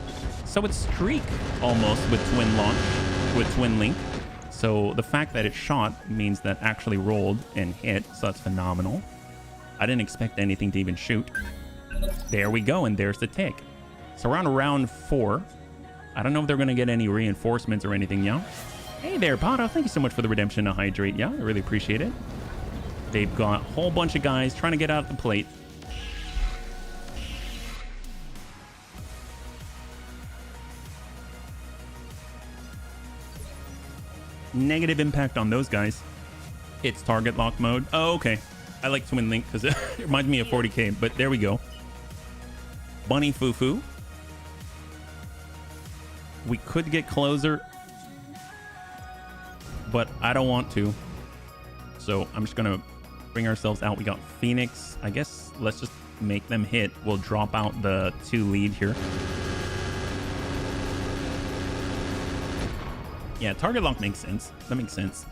So it's Streak almost with twin launch, with twin link. So the fact that it shot means that actually rolled and hit. So that's phenomenal. I didn't expect anything to even shoot. There we go, and there's the tick. So around round 4. I don't know if they're going to get any reinforcements or anything, yeah? Hey there, Pato. Thank you so much for the redemption to hydrate, yeah? I really appreciate it. They've got a whole bunch of guys trying to get out the plate. Negative impact on those guys. It's target lock mode. Oh, okay. I like twin link because it reminds me of 40k, but there we go. Bunny Fufu. We could get closer, but I don't want to. So I'm just going to bring ourselves out. We got Phoenix. I guess let's just make them hit. We'll drop out the 2 lead here. Yeah, target lock makes sense. That makes sense.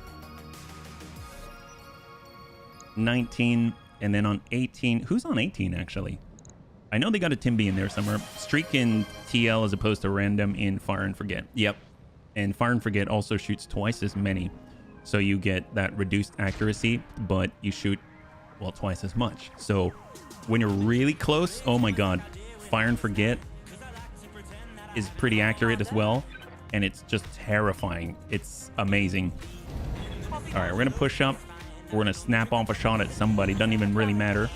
19, and then on 18. Who's on 18, actually? I know they got a Timby in there somewhere. Streak in TL as opposed to random in Fire and Forget. Yep. And Fire and Forget also shoots twice as many. So you get that reduced accuracy, but you shoot, well, twice as much. So when you're really close, oh my god, Fire and Forget is pretty accurate as well. And it's just terrifying. It's amazing. All right, we're going to push up. We're going to snap off a shot at somebody. Doesn't even really matter.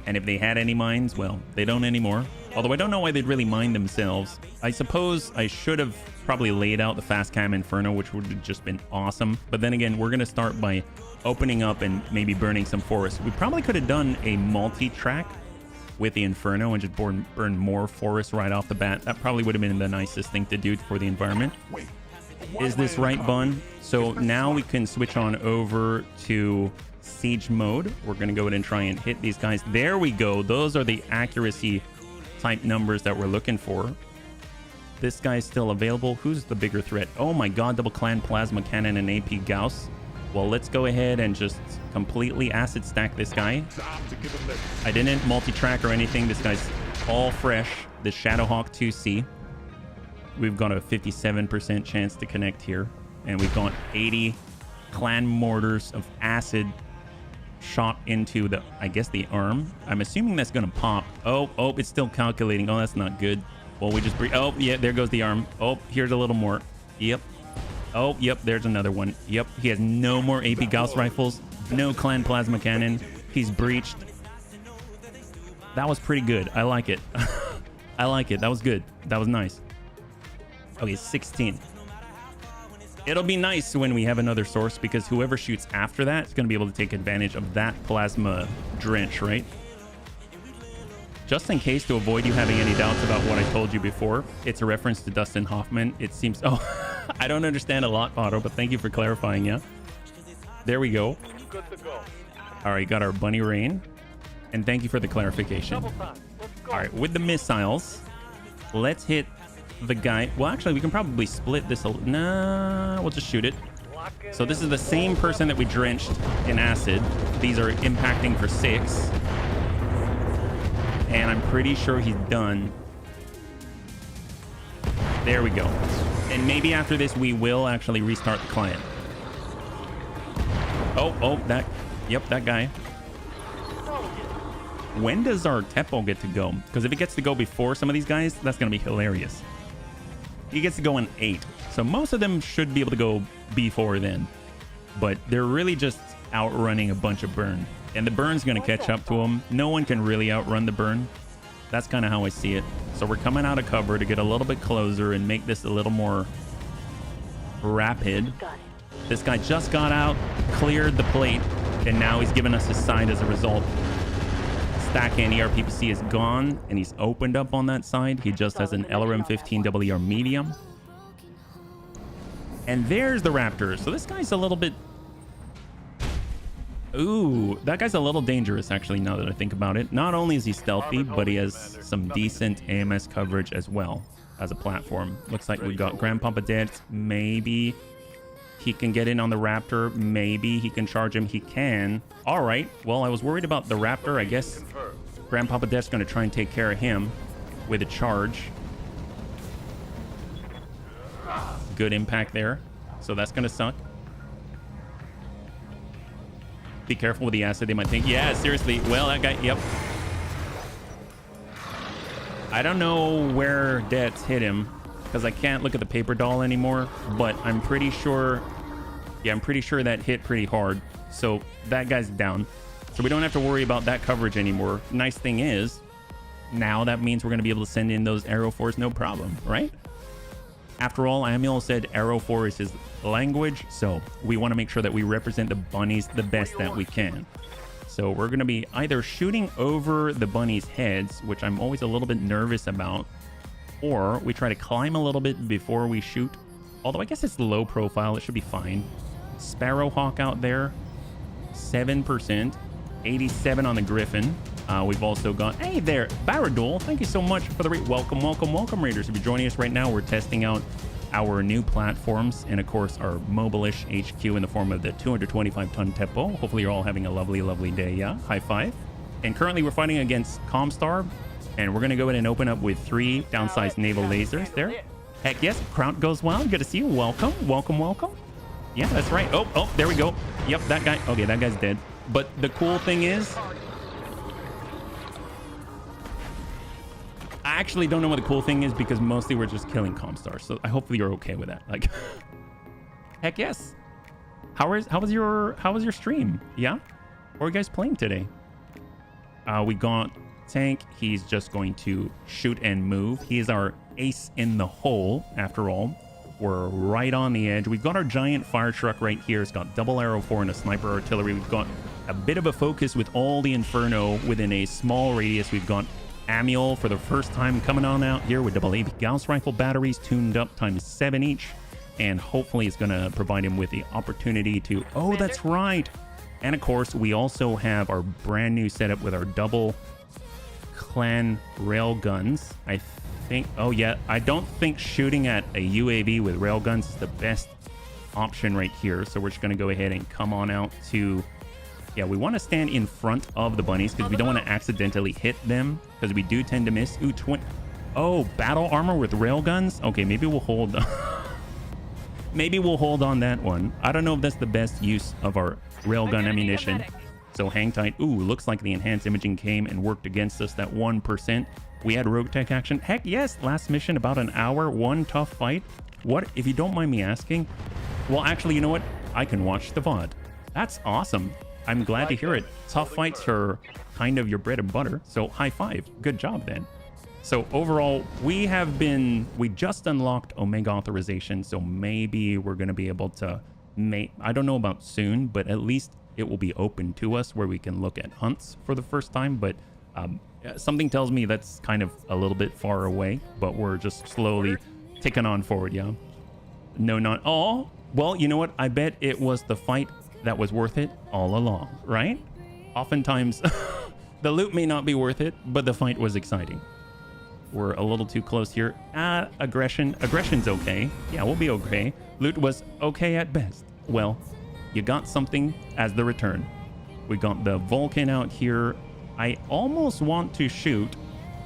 And if they had any mines, well, they don't anymore. Although I don't know why they'd really mine themselves. I suppose I should have probably laid out the fast cam Inferno, which would have just been awesome. But then again, we're going to start by opening up and maybe burning some forest. We probably could have done a multi-track with the Inferno and just burn more forest right off the bat. That probably would have been the nicest thing to do for the environment. Is this right, Bun? So now we can switch on over to siege mode. We're going to go ahead and try and hit these guys. There we go. Those are the accuracy type numbers that we're looking for. This guy's still available. Who's the bigger threat? Oh my god, double clan plasma cannon and AP Gauss. Well, let's go ahead and just completely acid stack this guy. I didn't multi-track or anything. This guy's all fresh. The Shadowhawk 2C. We've got a 57% chance to connect here. And we've got 80 clan mortars of acid shot into the, I guess, the arm. I'm assuming that's gonna pop. Oh, it's still calculating. Oh, that's not good. Well, we just oh yeah, there goes the arm. Oh, here's a little more. Yep. Oh, yep, there's another one. Yep, he has no more AP Gauss rifles, no clan plasma cannon. He's breached. That was pretty good. I like it. I like it. That was good. That was nice. Okay, 16. It'll be nice when we have another source, because whoever shoots after that is going to be able to take advantage of that plasma drench, right? Just in case, to avoid you having any doubts about what I told you before, it's a reference to Dustin Hoffman. It seems... Oh, I don't understand a lot, Otto, but thank you for clarifying, yeah? There we go. Good to go. All right, got our bunny rain. And thank you for the clarification. Double time. Let's go. All right, with the missiles, let's hit the guy. Well, actually, we can probably split this. Nah, we'll just shoot it. Lock it So this in. is the same person that we drenched in acid. These are impacting for 6. And I'm pretty sure he's done. There we go. And maybe after this, we will actually restart the client. Yep, that guy. When does our Tepo get to go? Because if it gets to go before some of these guys, that's going to be hilarious. He gets to go in 8. So most of them should be able to go before then. But they're really just outrunning a bunch of burn. And the burn's going to catch up to them. No one can really outrun the burn. That's kind of how I see it. So we're coming out of cover to get a little bit closer and make this a little more rapid. This guy just got out, cleared the plate, and now he's giving us his side as a result. Stack and ERPPC is gone, and he's opened up on that side. He just has an LRM-15 WER medium. And there's the Raptor. So this guy's a little bit... Ooh, that guy's a little dangerous, actually, now that I think about it. Not only is he stealthy, but he has some decent AMS coverage as well as a platform. Looks like we've got Grandpapa dead. Maybe he can get in on the Raptor. Maybe he can charge him. He can. All right. Well, I was worried about the Raptor. I guess Grandpapa Death's going to try and take care of him with a charge. Good impact there. So that's going to suck. Be careful with the acid. They might think, yeah, seriously. Well, that guy, yep. I don't know where Death's hit him, because I can't look at the paper doll anymore, but I'm pretty sure, yeah, I'm pretty sure that hit pretty hard. So that guy's down. So we don't have to worry about that coverage anymore. Nice thing is, now that means we're going to be able to send in those Arrow 4s no problem, right? After all, Manuel said Arrow 4 is his language, so we want to make sure that we represent the bunnies the best that we can. So we're going to be either shooting over the bunnies' heads, which I'm always a little bit nervous about, or we try to climb a little bit before we shoot. Although I guess it's low profile, it should be fine. Sparrowhawk out there, 7%, 87 on the Griffin. We've also got, hey there, Baradol, thank you so much for the welcome, Raiders. If you're joining us right now, we're testing out our new platforms and, of course, our mobile-ish HQ in the form of the 225-ton Tepo. Hopefully you're all having a lovely, lovely day, yeah? High five. And currently we're fighting against Comstar, and we're going to go ahead and open up with 3 downsized naval lasers there. Heck yes, Crown goes well. Good to see you. Welcome. Yeah, that's right. Oh, there we go. Yep, that guy. Okay, that guy's dead. But the cool thing is, I actually don't know what the cool thing is, because mostly we're just killing Comstar. So hopefully you're okay with that. Like, heck yes. How was your stream? Yeah? What are you guys playing today? We got Tank. He's just going to shoot and move. He is our ace in the hole, after all. We're right on the edge. We've got our giant fire truck right here. It's got double Arrow 4 and a sniper artillery. We've got a bit of a focus with all the Inferno within a small radius. We've got Manuel for the first time coming on out here with double AP Gauss rifle batteries tuned up ×7 each. And hopefully it's going to provide him with the opportunity to... Oh, that's right. And of course, we also have our brand new setup with our double clan rail guns. I think... Oh, yeah. I don't think shooting at a UAV with rail guns is the best option right here. So we're just going to go ahead and come on out to... Yeah, we want to stand in front of the bunnies because we don't want to accidentally hit them, because we do tend to miss. Ooh, battle armor with rail guns? Okay, maybe we'll hold... Maybe we'll hold on that one. I don't know if that's the best use of our railgun ammunition. So hang tight. Ooh, looks like the enhanced imaging came and worked against us, that 1%. We had Roguetech action. Heck yes, last mission, about an hour, one tough fight. What, if you don't mind me asking? Well, actually, you know what? I can watch the VOD. That's awesome. I'm glad to hear it. Tough fights are kind of your bread and butter. So high five. Good job then. So overall, we just unlocked Omega authorization. So maybe we're going to be able to I don't know about soon, but at least it will be open to us where we can look at hunts for the first time. But something tells me that's kind of a little bit far away, but we're just slowly ticking on forward. Yeah. No, not all. Well, you know what? I bet it was the fight that was worth it all along, right? Oftentimes, the loot may not be worth it, but the fight was exciting. We're a little too close here. Aggression's okay. Yeah, we'll be okay. Loot was okay at best. Well, you got something as the return. We got the Vulcan out here. I almost want to shoot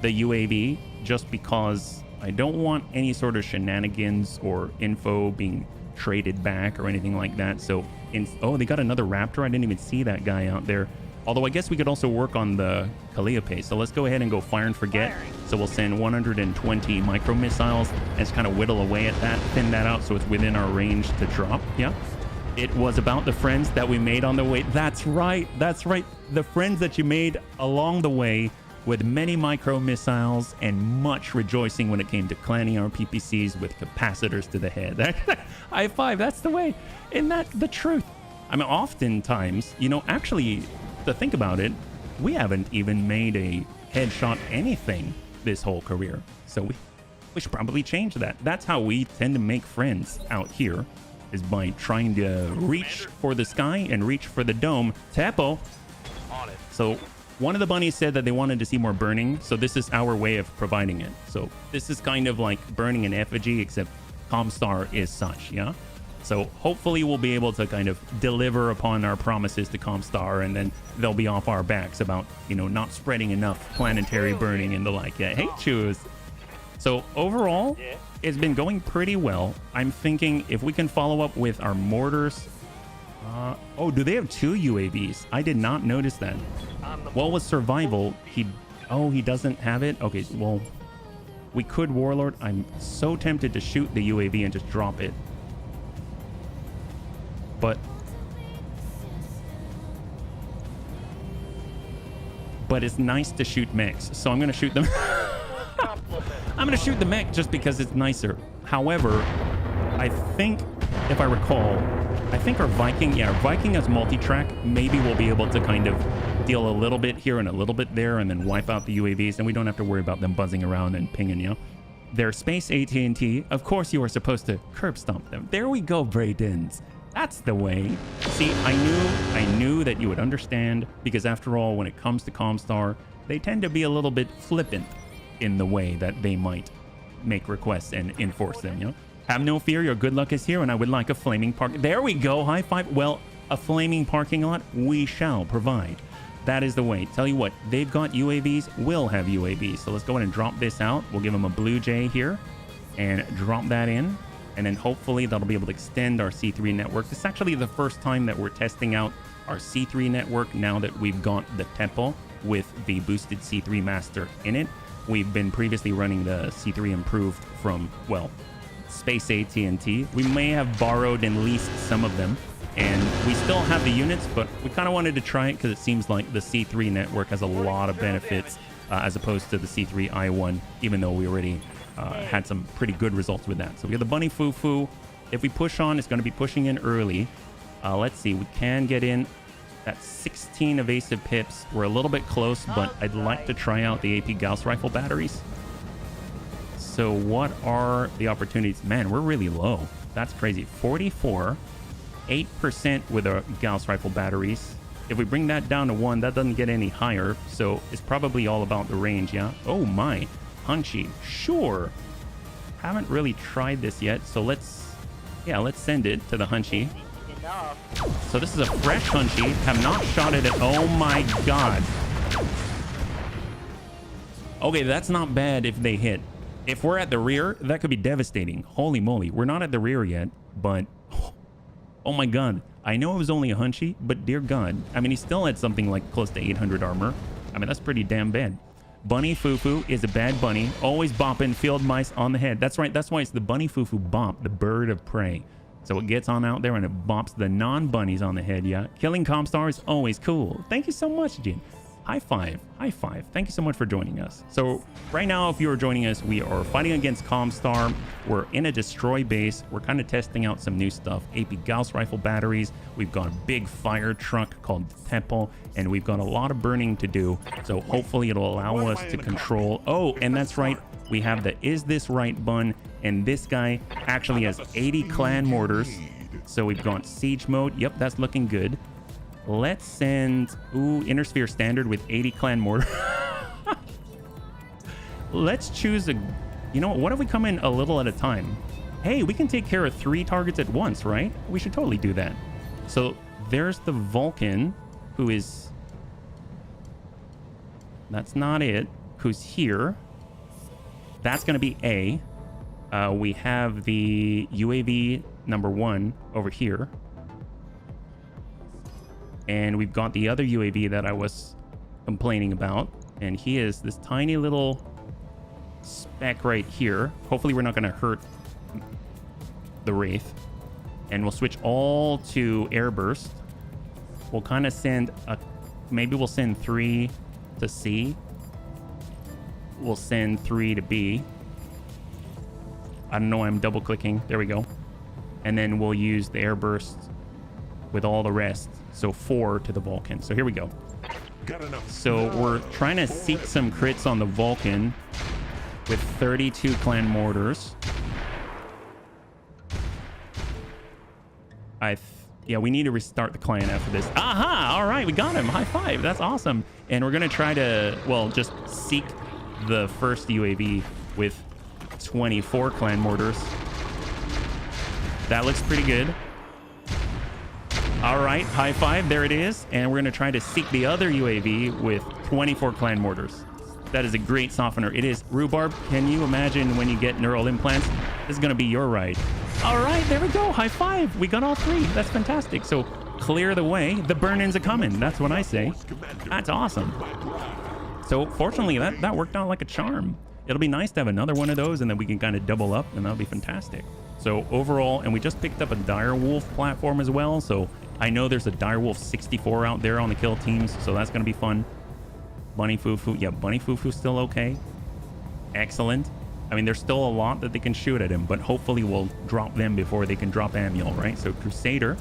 the UAV just because I don't want any sort of shenanigans or info being traded back or anything like that. So, oh, they got another Raptor. I didn't even see that guy out there. Although I guess we could also work on the Calliope. So let's go ahead and go fire and forget. So we'll send 120 micro missiles and just kind of whittle away at that, thin that out so it's within our range to drop. Yeah. It was about the friends that we made on the way. That's right. That's right. The friends that you made along the way with many micro missiles and much rejoicing when it came to clanning our PPCs with capacitors to the head. High five. That's the way. Isn't that the truth? I mean, oftentimes, you know, actually, to think about it, we haven't even made a headshot anything this whole career. So we should probably change that. That's how we tend to make friends out here, is by trying to reach for the sky and reach for the dome. Tepo. On it. So one of the bunnies said that they wanted to see more burning. So this is our way of providing it. So this is kind of like burning an effigy, except Comstar is such, yeah? So hopefully we'll be able to kind of deliver upon our promises to Comstar, and then they'll be off our backs about, you know, not spreading enough planetary burning and the like. Yeah, hey, choose. So overall, it's been going pretty well. I'm thinking if we can follow up with our mortars. Oh, do they have 2 UAVs? I did not notice that. Well, with survival, he doesn't have it. Okay, well, we could Warlord. I'm so tempted to shoot the UAV and just drop it. But it's nice to shoot mechs, so I'm gonna shoot them. I'm gonna shoot the mech just because it's nicer. However, I think, if I recall, I think our Viking has multi-track. Maybe we'll be able to kind of deal a little bit here and a little bit there, and then wipe out the UAVs, and we don't have to worry about them buzzing around and pinging, you know? Their space AT&T, of course you are supposed to curb stomp them. There we go, Braydens. That's the way. See, I knew that you would understand, because after all, when it comes to Comstar, they tend to be a little bit flippant in the way that they might make requests and enforce them, you know? Have no fear, your good luck is here, and I would like a flaming park. There we go, high five. Well, a flaming parking lot we shall provide. That is the way. Tell you what, they've got UAVs, we'll have UAVs. So let's go ahead and drop this out. We'll give them a Blue Jay here and drop that in. And then hopefully that'll be able to extend our C3 network. This is actually the first time that we're testing out our C3 network now that we've got the Tempo with the boosted C3 master in it. We've been previously running the C3 improved from, well, Space AT&T. We may have borrowed and leased some of them, and we still have the units, but we kind of wanted to try it because it seems like the C3 network has a lot of benefits as opposed to the C3 I1, even though we already had some pretty good results with that. So we have the Bunny Foo-Foo. If we push on, it's going to be pushing in early. Let's see. We can get in at 16 evasive pips. We're a little bit close, but I'd like to try out the AP Gauss rifle batteries. So what are the opportunities? Man, we're really low. That's crazy. 44, 8% with our Gauss rifle batteries. If we bring that down to 1, that doesn't get any higher. So it's probably all about the range, yeah? Oh my. Punchy, sure. Haven't really tried this yet, so let's send it to the Hunchy. So this is a fresh Hunchy. Have not shot it at. Oh my god. Okay, that's not bad if they hit. If we're at the rear, that could be devastating. Holy moly, we're not at the rear yet. but oh my god. I know it was only a hunchy, but dear god. I mean, he still had something like close to 800 armor. I mean, that's pretty damn bad. Bunny Fufu is a bad bunny, always bopping field mice on the head. That's right, that's why it's the Bunny Fufu bop, the bird of prey. So it gets on out there and it bops the non-bunnies on the head, yeah? Killing Comstar is always cool. Thank you so much, Gene. High five. High five. Thank you so much for joining us. So right now, if you are joining us, we are fighting against Comstar. We're in a destroy base. We're kind of testing out some new stuff. AP Gauss rifle batteries. We've got a big fire truck called the Temple, and we've got a lot of burning to do. So hopefully it'll allow us to control. Oh, and that's right. We have the Is This Right bun, and this guy actually has 80 clan mortars. So we've got siege mode. Yep, that's looking good. Let's send, Intersphere Standard with 80 clan mortar. Let's choose a, you know, what if we come in a little at a time? Hey, we can take care of 3 targets at once, right? We should totally do that. So there's the Vulcan, who is, that's not it, who's here. That's going to be A. We have the UAV number 1 over here. And we've got the other UAV that I was complaining about. And he is this tiny little speck right here. Hopefully we're not going to hurt the Wraith. And we'll switch all to airburst. We'll kind of send a... Maybe we'll send 3 to C. We'll send 3 to B. I don't know why I'm double clicking. There we go. And then we'll use the airburst with all the rest. So 4 to the Vulcan. So here we go. So we're trying to seek some crits on the Vulcan with 32 clan mortars. Yeah, we need to restart the clan after this. Aha! All right, we got him. High five. That's awesome. And we're going to try to, well, just seek the first UAV with 24 clan mortars. That looks pretty good. All right, high five. There it is. And we're going to try to seek the other UAV with 24 clan mortars. That is a great softener. It is. Rhubarb, can you imagine when you get neural implants? This is going to be your ride. All right, there we go. High five. We got all 3. That's fantastic. So clear the way. The burn-ins are coming. That's what I say. That's awesome. So fortunately, that worked out like a charm. It'll be nice to have another one of those, and then we can kind of double up, and that'll be fantastic. So overall, and we just picked up a Direwolf platform as well. So I know there's a Direwolf 64 out there on the kill teams, so that's going to be fun. Bunny Fufu. Yeah, Bunny Fufu's still okay. Excellent. I mean, there's still a lot that they can shoot at him, but hopefully we'll drop them before they can drop Amiel, right? So Crusader.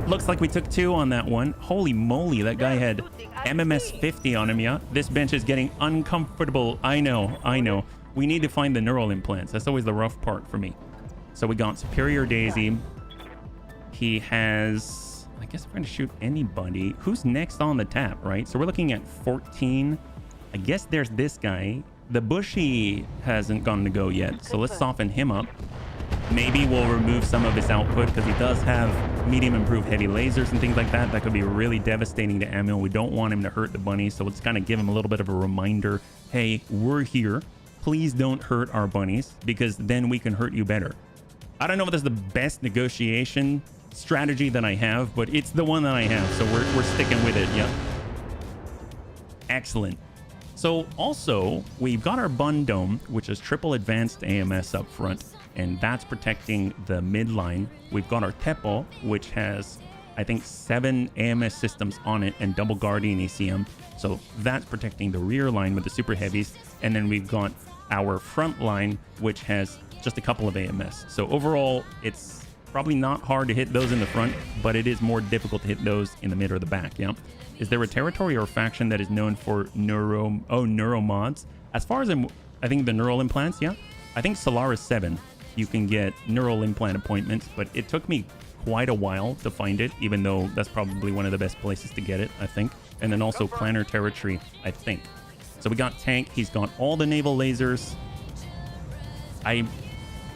Looks like we took 2 on that one. Holy moly, that guy had MMS 50 on him, yeah? This bench is getting uncomfortable. I know. We need to find the neural implants. That's always the rough part for me. So we got Superior Daisy. He has... I guess we're going to shoot anybody. Who's next on the tap, right? So we're looking at 14. I guess there's this guy. The Bushy hasn't gone to go yet, so let's soften him up. Maybe we'll remove some of his output because he does have medium improved heavy lasers and things like that. That could be really devastating to Amiel. We don't want him to hurt the bunnies, so let's kind of give him a little bit of a reminder. Hey, we're here. Please don't hurt our bunnies because then we can hurt you better. I don't know if this is the best negotiation strategy that I have, but it's the one that I have, so we're sticking with it. Yeah. Excellent. So also, we've got our Bun Dome, which is triple advanced AMS up front, and that's protecting the midline. We've got our Tepo, which has, I think, 7 AMS systems on it and double Guardian ECM. So that's protecting the rear line with the super heavies. And then we've got our front line, which has just a couple of AMS. So overall, it's probably not hard to hit those in the front, but it is more difficult to hit those in the mid or the back, yeah? Is there a territory or faction that is known for neuro mods? As far as I think the neural implants, yeah? I think Solaris 7, you can get neural implant appointments, but it took me quite a while to find it, even though that's probably one of the best places to get it, I think. And then also Planner Territory, I think. So we got Tank. He's got all the naval lasers. I'm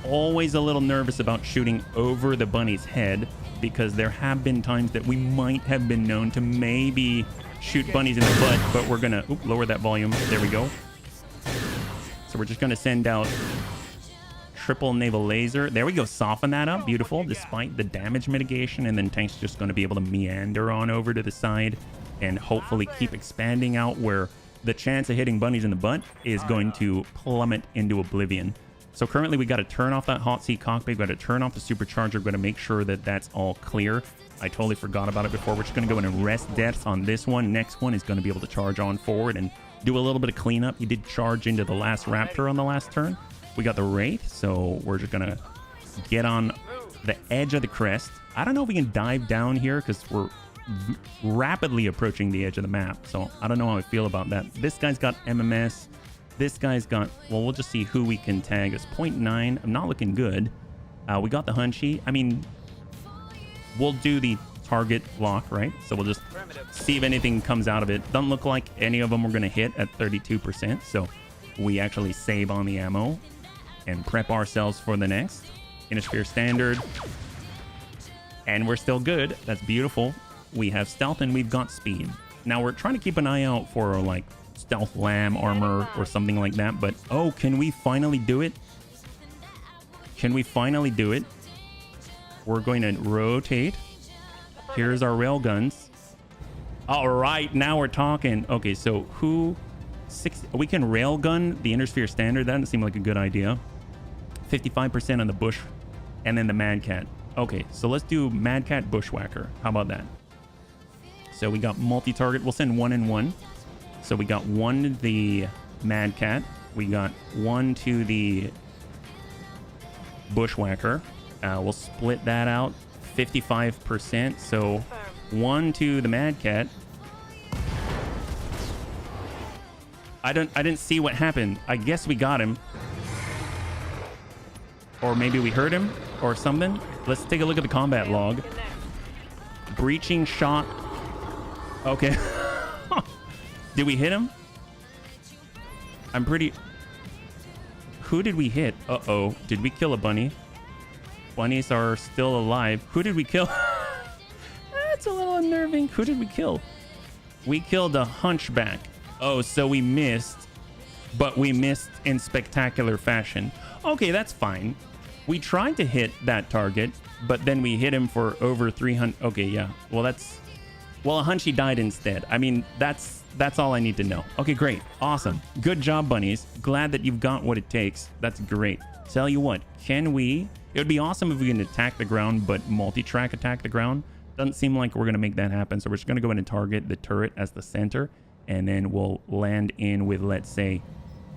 always a little nervous about shooting over the bunny's head because there have been times that we might have been known to maybe shoot bunnies in the butt, but we're gonna lower that volume. There we go. So we're just going to send out triple naval laser. There we go. Soften that up. Beautiful. Despite the damage mitigation. And then tank's just going to be able to meander on over to the side and hopefully keep expanding out where the chance of hitting bunnies in the butt is going to plummet into oblivion. So currently we got to turn off that hot seat cockpit. We got to turn off the supercharger. We're going to make sure that that's all clear. I totally forgot about it before. We're just going to go in and rest deaths on this one. Next one is going to be able to charge on forward and do a little bit of cleanup. He did charge into the last Raptor on the last turn. We got the Wraith, so we're just going to get on the edge of the crest. I don't know if we can dive down here because we're rapidly approaching the edge of the map. So I don't know how I feel about that. This guy's got MMS. This guy's got, well, we'll just see who we can tag. It's 0.9. I'm not looking good. We got the Hunchy. I mean, we'll do the target lock, right? So we'll just see if anything comes out of it. Doesn't look like any of them are going to hit at 32%. So we actually save on the ammo and prep ourselves for the next. Innisphere Standard. And we're still good. That's beautiful. We have stealth and we've got speed. Now we're trying to keep an eye out for like stealth lamb armor or something like that. But, oh, can we finally do it? Can we finally do it? We're going to rotate. Here's our railguns. All right, now we're talking. Okay, so who... we can railgun the Innisphere Standard. That doesn't seem like a good idea. 55% on the Bush. And then the Mad Cat. Okay, so let's do Mad Cat Bushwhacker. How about that? So we got multi-target. We'll send 1 and 1. So we got 1 to the Mad Cat. We got 1 to the Bushwhacker. We'll split that out 55%. So 1 to the Mad Cat. I didn't see what happened. I guess we got him. Or maybe we hurt him or something. Let's take a look at the combat log. Breaching shot. Okay. Did we hit him? I'm pretty... Who did we hit? Uh-oh. Did we kill a bunny? Bunnies are still alive. Who did we kill? That's a little unnerving. Who did we kill? We killed a hunchback. Oh, so we missed. But we missed in spectacular fashion. Okay, that's fine. We tried to hit that target, but then we hit him for over 300. Okay, yeah. Well, that's... Well, a Hunchy died instead. I mean, that's all I need to know. Okay, great. Awesome. Good job, bunnies. Glad that you've got what it takes. That's great. Tell you what, can we... It would be awesome if we can attack the ground, but multi-track attack the ground. Doesn't seem like we're going to make that happen, so we're just going to go in and target the turret as the center, and then we'll land in with, let's say,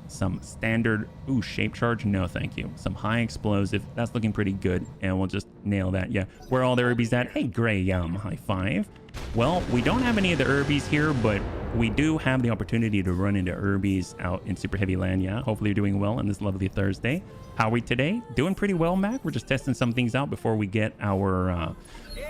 some standard... Ooh, shape charge? No, thank you. Some high explosive. That's looking pretty good, and we'll just nail that. Yeah. Where are all the Urbies at? Hey, Gray, high five. Well, we don't have any of the Urbies here, but we do have the opportunity to run into Urbies out in super heavy land. Yeah, hopefully you're doing well on this lovely Thursday. How are we today? Doing pretty well, Mac. We're just testing some things out before we get our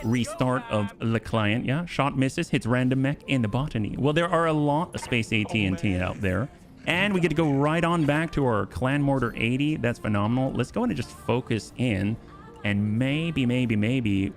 restart of the client. Yeah, shot misses, hits random mech in the botany. Well, there are a lot of space AT&T out there. And we get to go right on back to our Clan Mortar 80. That's phenomenal. Let's go in and just focus in. And maybe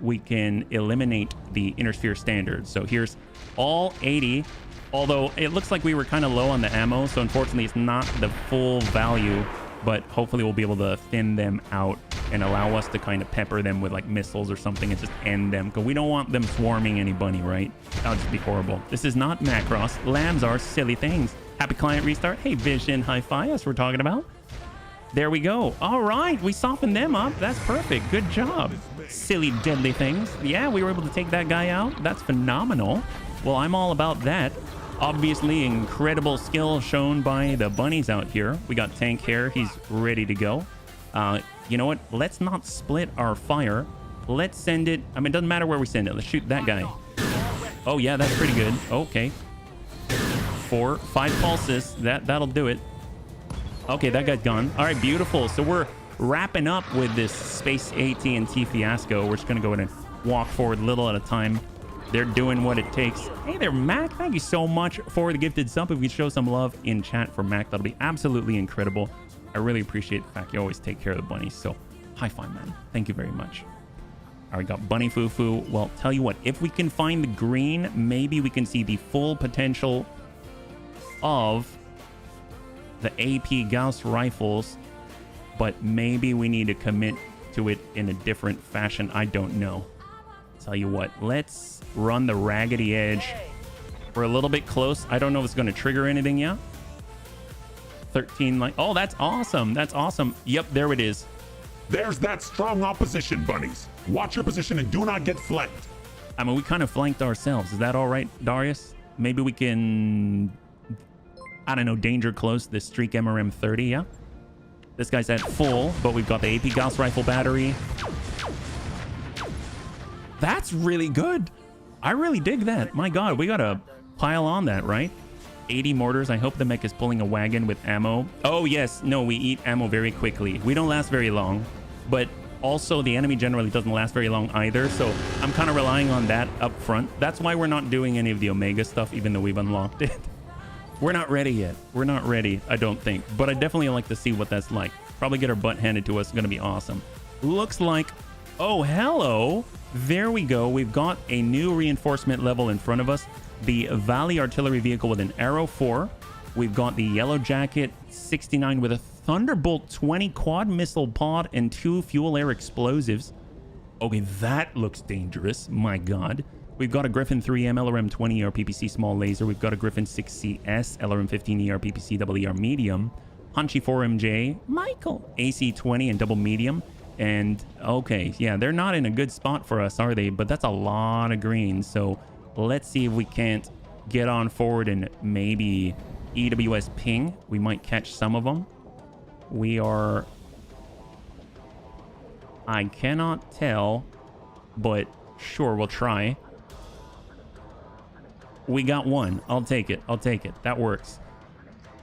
we can eliminate the Innisphere Standard. So here's all 80. Although it looks like we were kind of low on the ammo. So unfortunately, it's not the full value. But hopefully we'll be able to thin them out and allow us to kind of pepper them with like missiles or something and just end them. Because we don't want them swarming any bunny, right? That would just be horrible. This is not Macross. Lambs are silly things. Happy client restart. Hey, Vision, hi-fi. That's what we're talking about. There we go. All right, we softened them up. That's perfect. Good job. Silly, deadly things. Yeah, we were able to take that guy out. That's phenomenal. Well, I'm all about that. Obviously, incredible skill shown by the bunnies out here. We got Tank Hair. He's ready to go. You know what? Let's not split our fire. Let's send it. I mean, it doesn't matter where we send it. Let's shoot that guy. Oh, yeah, that's pretty good. Okay. 4, 5 pulses. That'll do it. Okay, that guy's gone. All right, beautiful. So we're wrapping up with this space AT&T fiasco. We're just going to go in and walk forward little at a time. They're doing what it takes. Hey there, Mac. Thank you so much for the gifted sub. If you could show some love in chat for Mac, that'll be absolutely incredible. I really appreciate the fact you always take care of the bunnies. So high five, man. Thank you very much. All right, got Bunny Foo-Foo. Well, tell you what, if we can find the green, maybe we can see the full potential of the AP Gauss rifles, but maybe we need to commit to it in a different fashion. I don't know. Tell you what, let's run the Raggedy Edge. We're a little bit close. I don't know if it's going to trigger anything yet. 13 like, oh, that's awesome. That's awesome. Yep, there it is. There's that strong opposition, bunnies. Watch your position and do not get flanked. I mean, we kind of flanked ourselves. Is that all right, Darius? Maybe we can, I don't know, danger close this Streak MRM 30, yeah? This guy's at full, but we've got the AP Gauss rifle battery. That's really good. I really dig that. My God, we got to pile on that, right? 80 mortars. I hope the mech is pulling a wagon with ammo. Oh, yes. No, we eat ammo very quickly. We don't last very long, but also the enemy generally doesn't last very long either. So I'm kind of relying on that up front. That's why we're not doing any of the Omega stuff, even though we've unlocked it. We're not ready yet. We're not ready, I don't think. But I definitely like to see what that's like. Probably get our butt handed to us. It's going to be awesome. Looks like... Oh, hello. There we go. We've got a new reinforcement level in front of us. The Valley Artillery Vehicle with an Arrow 4. We've got the Yellow Jacket 69 with a Thunderbolt 20 quad missile pod and 2 fuel air explosives. Okay, that looks dangerous. My God. We've got a Griffin 3M LRM 20 ERPPC small laser. We've got a Griffin 6CS LRM 15 ERPPC double ER medium. Hunchy 4MJ Michael AC 20 and double medium. And okay, yeah, they're not in a good spot for us, are they? But that's a lot of green. So let's see if we can't get on forward and maybe EWS ping. We might catch some of them. We are... I cannot tell, but sure, we'll try. We got one. I'll take it. I'll take it. That works.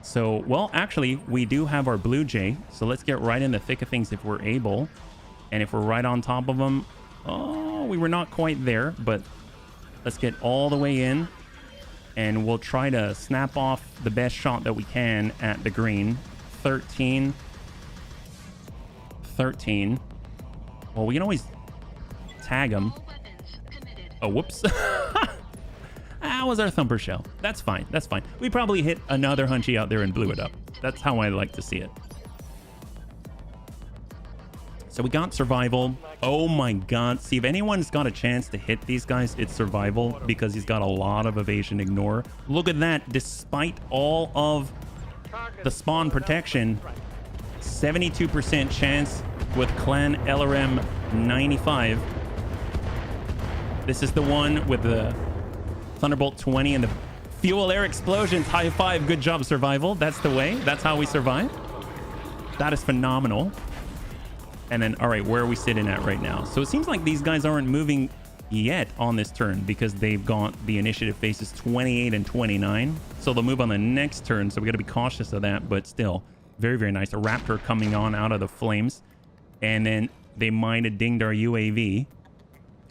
So, well, actually, we do have our Blue Jay. So let's get right in the thick of things if we're able. And if we're right on top of them... Oh, we were not quite there, but let's get all the way in. And we'll try to snap off the best shot that we can at the green. 13. 13. Well, we can always tag them. Oh, whoops. That was our thumper shell. That's fine. That's fine. We probably hit another Hunchy out there and blew it up. That's how I like to see it. So we got survival. Oh my God. See, if anyone's got a chance to hit these guys, it's survival because he's got a lot of evasion ignore. Look at that. Despite all of the spawn protection, 72% chance with Clan LRM 95. This is the one with the Thunderbolt 20 and the fuel air explosions. High five. Good job, survival. That's the way. That's how we survive. That is phenomenal. And then, all right, where are we sitting at right now? So it seems like these guys aren't moving yet on this turn because they've got the initiative phases 28 and 29. So they'll move on the next turn. So we got to be cautious of that, but still very, very nice. A Raptor coming on out of the flames. And then they might have dinged our UAV.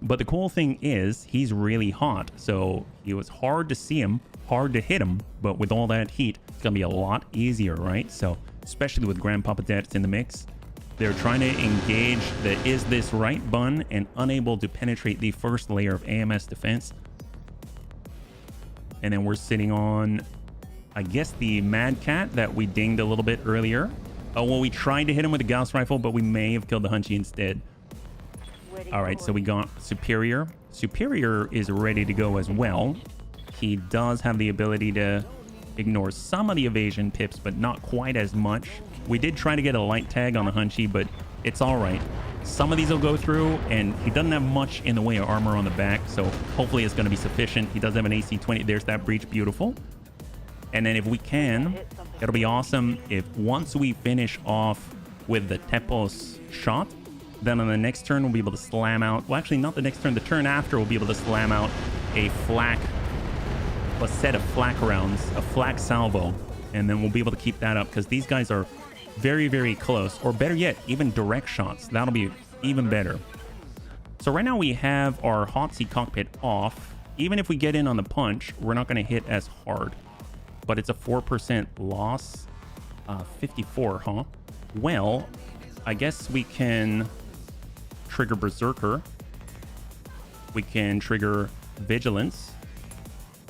But the cool thing is he's really hot. So it was hard to see him, hard to hit him. But with all that heat, it's going to be a lot easier, right? So especially with Grandpapa Debts in the mix. They're trying to engage the Is This Right bun and unable to penetrate the first layer of AMS defense. And then we're sitting on, I guess, the Mad Cat that we dinged a little bit earlier. Oh, well, we tried to hit him with a Gauss rifle, but we may have killed the Hunchy instead. All right, so we got Superior. Superior is ready to go as well. He does have the ability to ignore some of the evasion pips, but not quite as much. We did try to get a light tag on the Hunchy, but it's all right. Some of these will go through, and he doesn't have much in the way of armor on the back, so hopefully it's going to be sufficient. He does have an AC 20. There's that breach. Beautiful. And then if we can, it'll be awesome if once we finish off with the Tepos shot, then on the next turn we'll be able to slam out. Well, actually, not the next turn. The turn after we'll be able to slam out a set of flak rounds, a flak salvo, and then we'll be able to keep that up because these guys are very, very close, or better yet, even direct shots. That'll be even better. So right now we have our hot seat cockpit off. Even if we get in on the punch, we're not going to hit as hard, but it's a 4% loss. 54, huh? Well, I guess we can trigger Berserker. We can trigger Vigilance.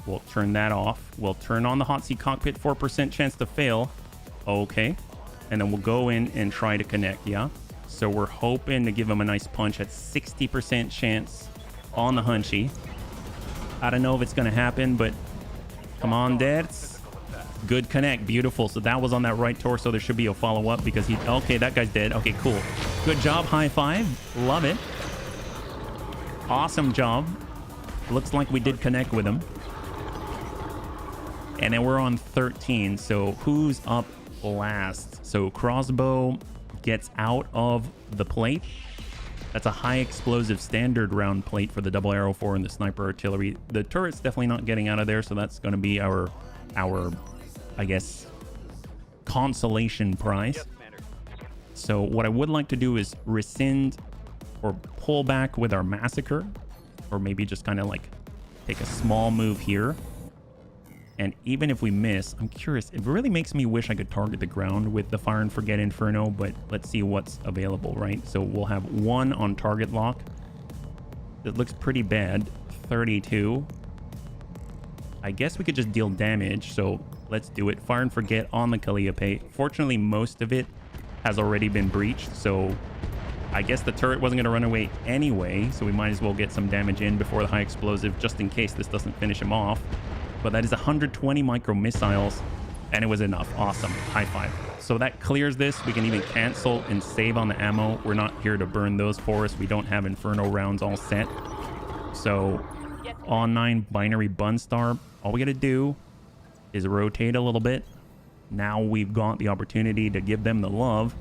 We'll turn that off. We'll turn on the hot seat cockpit, 4% chance to fail. Okay. And then we'll go in and try to connect, yeah? So we're hoping to give him a nice punch at 60% chance on the Hunchy. I don't know if it's going to happen, but come on, Dads. Good connect. Beautiful. So that was on that right torso. There should be a follow-up because he... Okay, that guy's dead. Okay, cool. Good job. High five. Love it. Awesome job. Looks like we did connect with him. And then we're on 13. So who's up last? So crossbow gets out of the plate. That's a high explosive standard round plate for the double arrow 4 and the sniper artillery. The turret's definitely not getting out of there, so that's going to be our I guess consolation prize. So what I would like to do is rescind or pull back with our massacre, or maybe just kind of like take a small move here. And even if we miss, I'm curious, it really makes me wish I could target the ground with the Fire and Forget Inferno, but let's see what's available, right? So we'll have 1 on target lock. It looks pretty bad. 32. I guess we could just deal damage, so let's do it. Fire and Forget on the Calliope. Fortunately, most of it has already been breached, so I guess the turret wasn't going to run away anyway, so we might as well get some damage in before the high explosive, just in case this doesn't finish him off. But that is 120 micro missiles, and it was enough. Awesome. High five. So that clears this. We can even cancel and save on the ammo. We're not here to burn those for us. We don't have Inferno rounds all set. So on 9 binary Bunstar, all we got to do is rotate a little bit. Now we've got the opportunity to give them the love.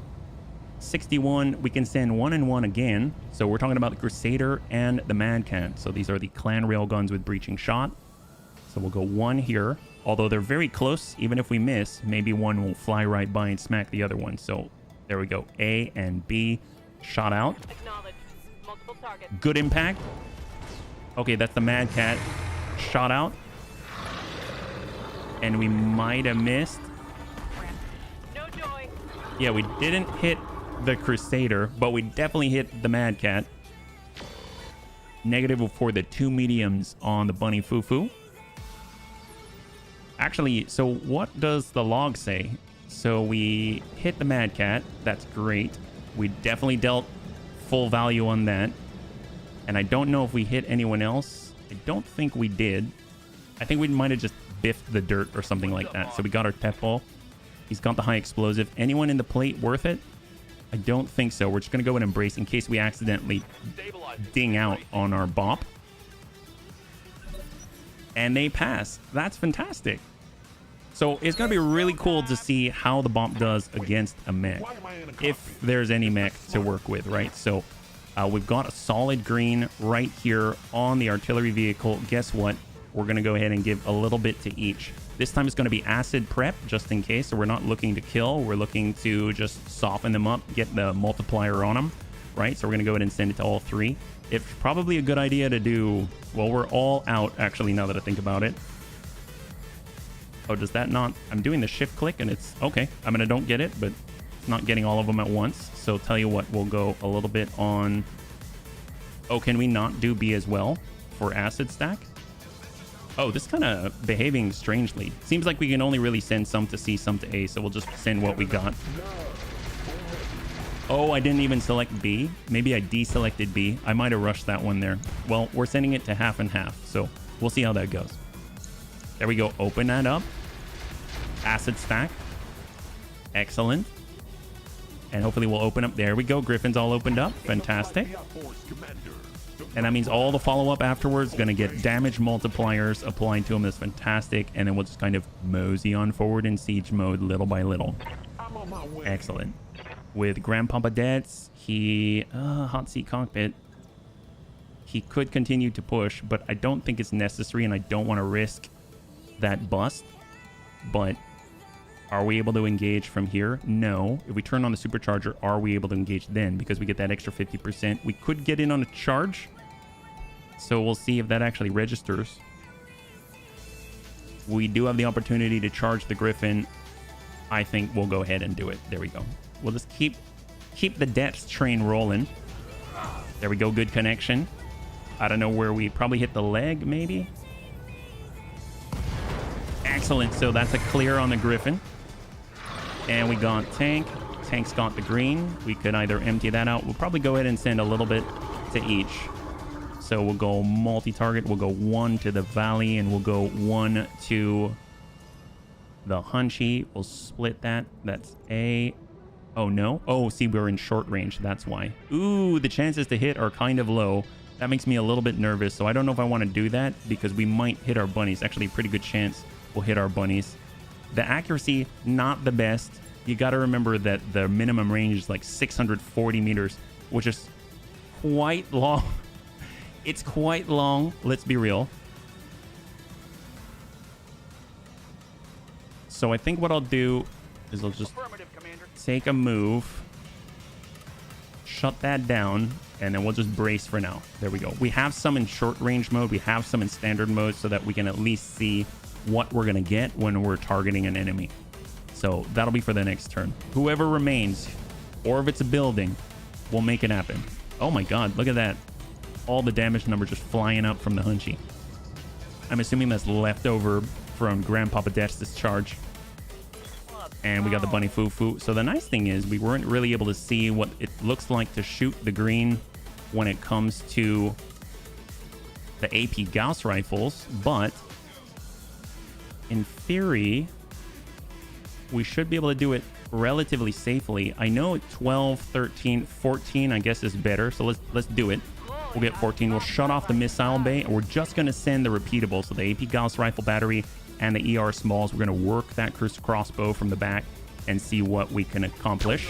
61, we can send 1 and 1 again. So we're talking about the Crusader and the Mad Cat. So these are the clan railguns with breaching shot. So we'll go 1 here. Although they're very close, even if we miss, maybe one will fly right by and smack the other one. So there we go. A and B shot out. Acknowledged. Multiple targets. Good impact. Okay, that's the Mad Cat. Shot out. And we might have missed. No joy. Yeah, we didn't hit the Crusader, but we definitely hit the Mad Cat. Negative for the 2 mediums on the Bunny Fufu. Actually, so what does the log say? So we hit the Mad Cat. That's great. We definitely dealt full value on that. And I don't know if we hit anyone else. I don't think we did. I think we might have just biffed the dirt or something like that. So we got our pet ball. He's got the high explosive. Anyone in the plate worth it? I don't think so. We're just going to go and embrace in case we accidentally ding out on our bop. And they pass. That's fantastic. So it's going to be really cool to see how the bop does against a mech, if there's any mech to work with, right? So we've got a solid green right here on the artillery vehicle. Guess what? We're going to go ahead and give a little bit to each. This time it's going to be acid prep, just in case. So we're not looking to kill. We're looking to just soften them up, get the multiplier on them, right? So we're going to go ahead and send it to all 3. It's probably a good idea to do... Well, we're all out, actually, now that I think about it. Oh, does that not... I'm doing the shift click, and it's... Okay, I mean, I don't get it, but it's not getting all of them at once. So tell you what, we'll go a little bit on... Oh, can we not do B as well for acid stack? Oh, this kind of behaving strangely. Seems like we can only really send some to C, some to A, so we'll just send what we got. Oh, I didn't even select B. Maybe I deselected B. I might have rushed that one there. Well, we're sending it to half and half, so we'll see how that goes. There we go. Open that up. Acid stack. Excellent. And hopefully we'll open up. There we go. Griffin's all opened up. Fantastic. And that means all the follow-up afterwards going to get damage multipliers applied to them. That's fantastic. And then we'll just kind of mosey on forward in siege mode little by little. Excellent. With Grandpapa Dad's, he... hot seat cockpit. He could continue to push, but I don't think it's necessary, and I don't want to risk that bust. But are we able to engage from here? No. If we turn on the supercharger, are we able to engage then? Because we get that extra 50%. We could get in on a charge. So we'll see if that actually registers. We do have the opportunity to charge the Griffin. I think we'll go ahead and do it. There we go. We'll just keep the depth train rolling. There we go. Good connection. I don't know where we probably hit the leg, maybe. Excellent. So that's a clear on the Griffin. And we got tank. Tank's got the green. We could either empty that out. We'll probably go ahead and send a little bit to each. So we'll go multi-target. We'll go 1 to the valley, and we'll go 1 to the Hunchy. We'll split that. That's A. Oh, no. Oh, see, we're in short range. That's why. Ooh, the chances to hit are kind of low. That makes me a little bit nervous. So I don't know if I want to do that because we might hit our bunnies. Actually, a pretty good chance we'll hit our bunnies. The accuracy, not the best. You got to remember that the minimum range is like 640 meters, which is quite long. It's quite long. Let's be real. So I think what I'll do is I'll just take a move, shut that down, and then we'll just brace for now. There we go. We have some in short range mode. We have some in standard mode so that we can at least see what we're going to get when we're targeting an enemy. So that'll be for the next turn. Whoever remains, or if it's a building, we'll make it happen. Oh my god, look at that. All the damage numbers just flying up from the Hunchy. I'm assuming that's leftover from Grandpapa Death's charge. And we got the Bunny Foo-Foo. So the nice thing is we weren't really able to see what it looks like to shoot the green when it comes to the AP Gauss rifles. But in theory, we should be able to do it relatively safely. I know 12, 13, 14, I guess is better. So let's do it. We'll get 14. We'll shut off the missile bay, and we're just going to send the repeatable. So the AP Gauss rifle battery and the ER smalls. We're going to work that cruise crossbow from the back and see what we can accomplish.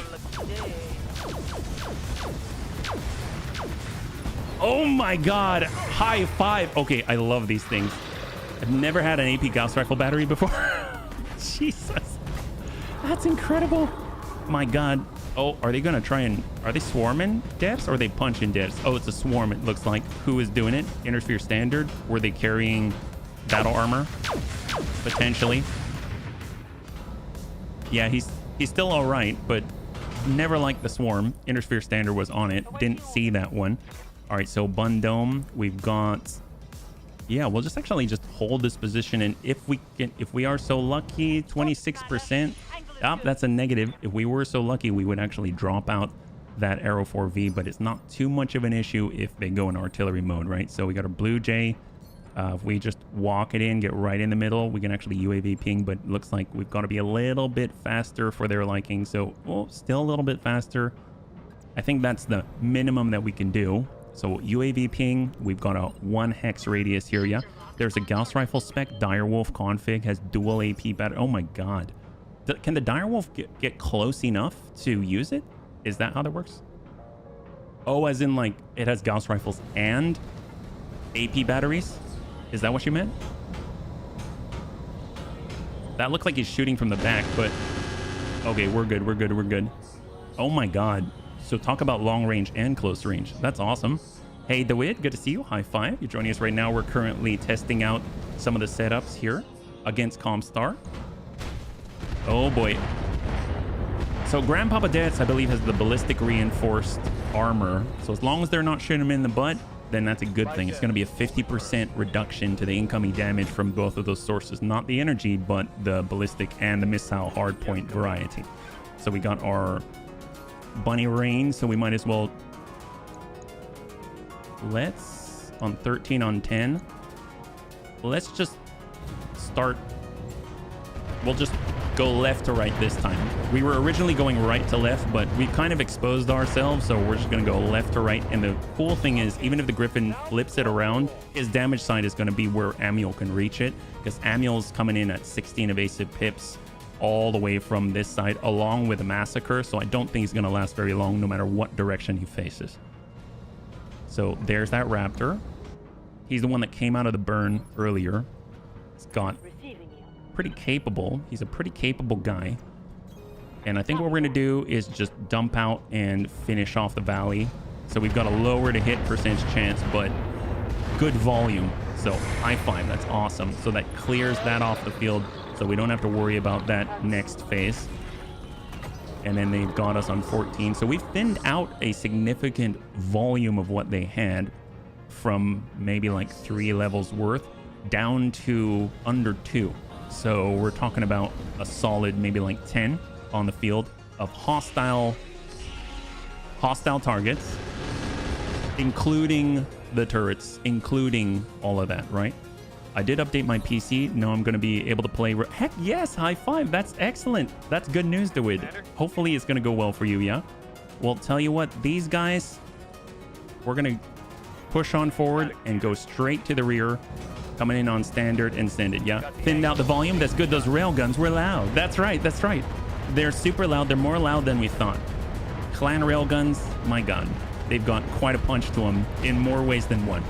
Oh my god. High five. Okay, I love these things. I've never had an AP Gauss rifle battery before. Jesus. That's incredible. My god. Oh, are they going to try and... Are they swarming devs or are they punching devs? Oh, it's a swarm, it looks like. Who is doing it? Intersphere Standard? Were they carrying battle armor? Potentially. Yeah, he's still all right, but never liked the swarm. Intersphere Standard was on it. Didn't see that one. All right, so Bun Dome. We've got... Yeah, we'll just actually just hold this position, and if we are so lucky, 26%. Oh, that's a negative. If we were so lucky, we would actually drop out that Arrow 4V, but it's not too much of an issue if they go in artillery mode, right? So we got our Blue Jay. If we just walk it in, get right in the middle, we can actually UAV ping, but it looks like we've got to be a little bit faster for their liking. So, well, still a little bit faster. I think that's the minimum that we can do. So UAV ping, we've got a 1 hex radius here, yeah. There's a Gauss rifle spec, Direwolf config, has dual AP battery. Oh my god. Can the Direwolf get close enough to use it? Is that how that works? Oh, as in like it has Gauss rifles and AP batteries? Is that what you meant? That looked like he's shooting from the back, but okay, we're good, we're good, we're good. Oh my god. So talk about long range and close range. That's awesome. Hey, DeWitt, good to see you. High five. You're joining us right now. We're currently testing out some of the setups here against Comstar. Oh boy. So Grandpapa Death's, I believe, has the ballistic reinforced armor. So as long as they're not shooting him in the butt, then that's a good thing. It's going to be a 50% reduction to the incoming damage from both of those sources. Not the energy, but the ballistic and the missile hardpoint variety. So we got our bunny rain, so we might as well... Let's... On 13 on 10. Let's just start... We'll just go left to right this time. We were originally going right to left, but we kind of exposed ourselves, so we're just going to go left to right. And the cool thing is, even if the Griffin flips it around, his damage side is going to be where Amiel can reach it, because Amiel's coming in at 16 evasive pips all the way from this side, along with a Massacre, so I don't think he's going to last very long, no matter what direction he faces. So there's that Raptor. He's the one that came out of the burn earlier. He's got... pretty capable. He's a pretty capable guy. And I think what we're going to do is just dump out and finish off the valley. So we've got a lower to hit percentage chance, but good volume. So high five. That's awesome. So that clears that off the field, so we don't have to worry about that next phase. And then they've got us on 14. So we've thinned out a significant volume of what they had from maybe like 3 levels worth down to under 2. So we're talking about a solid maybe like 10 on the field of hostile targets, including the turrets, including all of that, right? I did update my PC. Now I'm going to be able to play. Heck yes, high five. That's excellent. That's good news, David. Hopefully it's going to go well for you, yeah? Well, tell you what, these guys, we're going to push on forward and go straight to the rear. Coming in on standard and send it, yeah? Thinned out the volume. That's good. Those railguns were loud. That's right. That's right. They're super loud. They're more loud than we thought. Clan railguns, my God. They've got quite a punch to them in more ways than one.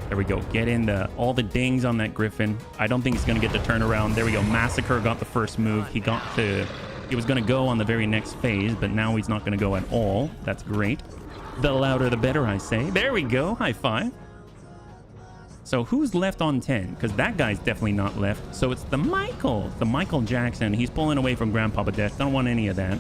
There we go. Get in all the dings on that Griffin. I don't think he's going to get the turnaround. There we go. Massacre got the first move. He was going to go on the very next phase, but now he's not going to go at all. That's great. The louder, the better, I say. There we go. High five. So who's left on 10? Because that guy's definitely not left. So it's the Michael Jackson. He's pulling away from Grandpapa Death. Don't want any of that.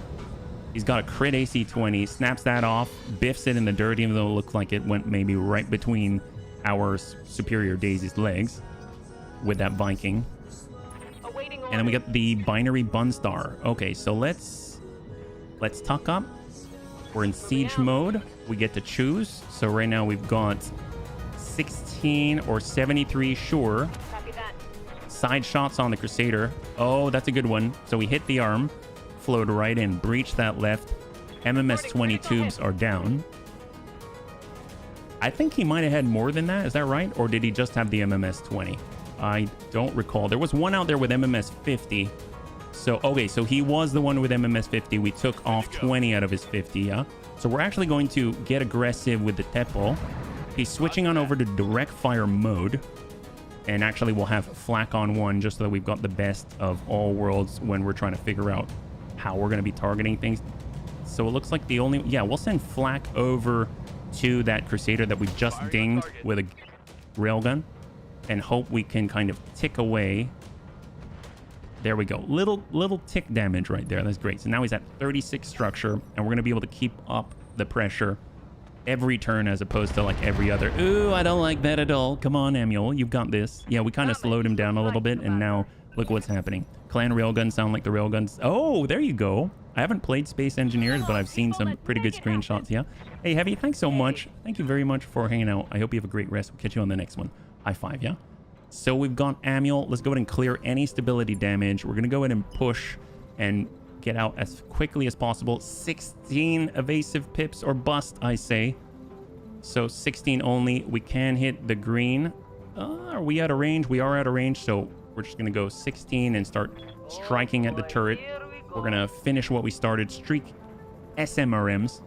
He's got a crit AC-20. Snaps that off. Biffs it in the dirt, even though it looked like it went maybe right between our superior Daisy's legs with that Viking. And then we got the binary Bunstar. Okay, so let's tuck up. We're in siege mode. We get to choose. So right now we've got 16 or 73 sure. Side shots on the Crusader. Oh, that's a good one. So we hit the arm, flowed right in, breached that left. MMS 20 tubes are down. I think he might have had more than that. Is that right? Or did he just have the MMS 20? I don't recall. There was one out there with MMS 50. So, okay, so he was the one with MMS 50. We took off 20 out of his 50, yeah? So we're actually going to get aggressive with the Tepo. He's switching on over to direct fire mode. And actually we'll have flak on one just so that we've got the best of all worlds when we're trying to figure out how we're going to be targeting things. So it looks like the only... Yeah, we'll send flak over to that Crusader that we just dinged with a railgun and hope we can kind of tick away. There we go. Little tick damage right there. That's great. So now he's at 36 structure, and we're going to be able to keep up the pressure every turn as opposed to like every other. Ooh, I don't like that at all. Come on, Samuel. You've got this. Yeah, we kind of slowed him down a little bit, and now look what's happening. Clan railguns sound like the railguns. Oh, there you go. I haven't played Space Engineers, but I've seen some pretty good screenshots, yeah? Hey, Heavy, thanks so much. Thank you very much for hanging out. I hope you have a great rest. We'll catch you on the next one. High five, yeah? So we've got Amiel. Let's go ahead and clear any stability damage. We're going to go ahead and push and get out as quickly as possible. 16 evasive pips or bust, I say. So 16 only. We can hit the green. Are we out of range? We are out of range, so we're just going to go 16 and start striking at the turret. We're going to finish what we started. Streak SMRMs.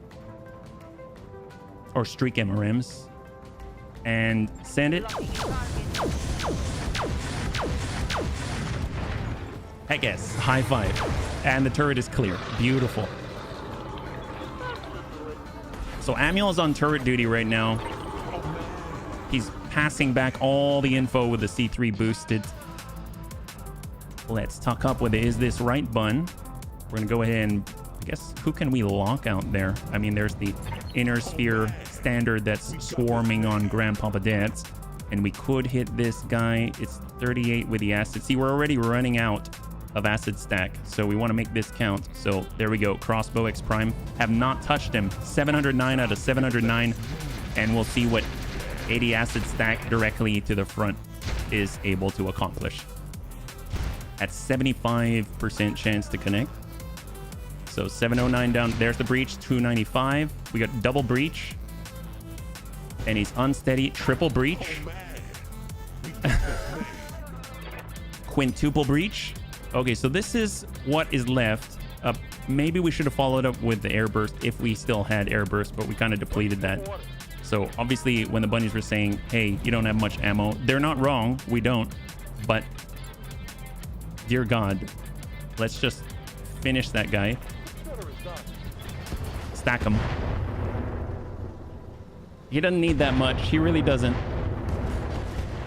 Or streak MRMs. And send it. Heck yes. High five. And the turret is clear. Beautiful. So Amiel is on turret duty right now. He's passing back all the info with the C3 boosted. Let's tuck up with the Is This Right button. We're going to go ahead and, I guess, who can we lock out there? I mean, there's the inner sphere standard that's swarming on Grandpapa Dad's. And we could hit this guy. It's 38 with the acid. See, we're already running out of acid stack. So we want to make this count. So there we go. Crossbow X Prime. Have not touched him. 709 out of 709. And we'll see what 80 acid stack directly to the front is able to accomplish. At 75% chance to connect. So 709 down. There's the breach. 295. We got double breach. And he's unsteady. Triple breach. Quintuple breach. Okay, so this is what is left. Maybe we should have followed up with the airburst if we still had airburst, but we kind of depleted that. So obviously when the bunnies were saying, hey, you don't have much ammo, they're not wrong. We don't. But dear God, let's just finish that guy. Stack him. He doesn't need that much. He really doesn't.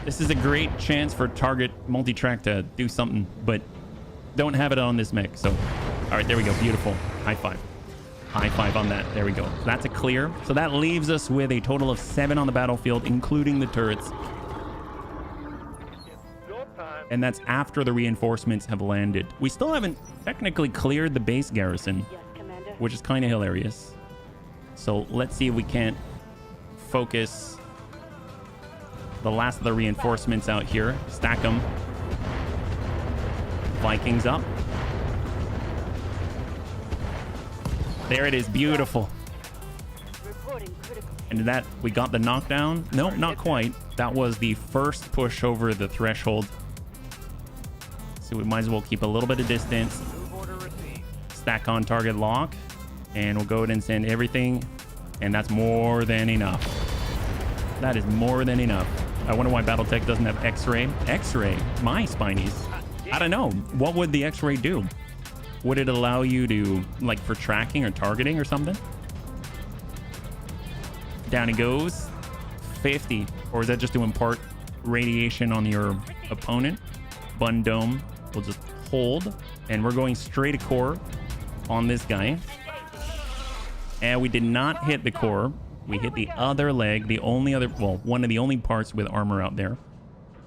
This is a great chance for target multi-track to do something, but don't have it on this mech. So, all right, there we go. Beautiful. High five. High five on that. There we go. So that's a clear. So that leaves us with a total of 7 on the battlefield, including the turrets. Your time. And that's after the reinforcements have landed. We still haven't technically cleared the base garrison, Yes, Commander. which is kind of hilarious. So let's see if we can't focus the last of the reinforcements out here. Stack them. Vikings up. There it is. Beautiful. Reporting critical. And that, we got the knockdown. No, not quite. That was the first push over the threshold. So we might as well keep a little bit of distance. Move order received. Stack on target lock. And we'll go ahead and send everything. And that's more than enough. That is more than enough. I wonder why Battletech doesn't have X-ray. X-ray? My spinies. I don't know. What would the X-ray do? Would it allow you to, like, for tracking or targeting or something? Down he goes. 50. Or is that just to impart radiation on your opponent? Bun dome. We'll just hold. And we're going straight to core on this guy. And we did not hit the core. We hit the other leg. The only other, well, one of the only parts with armor out there.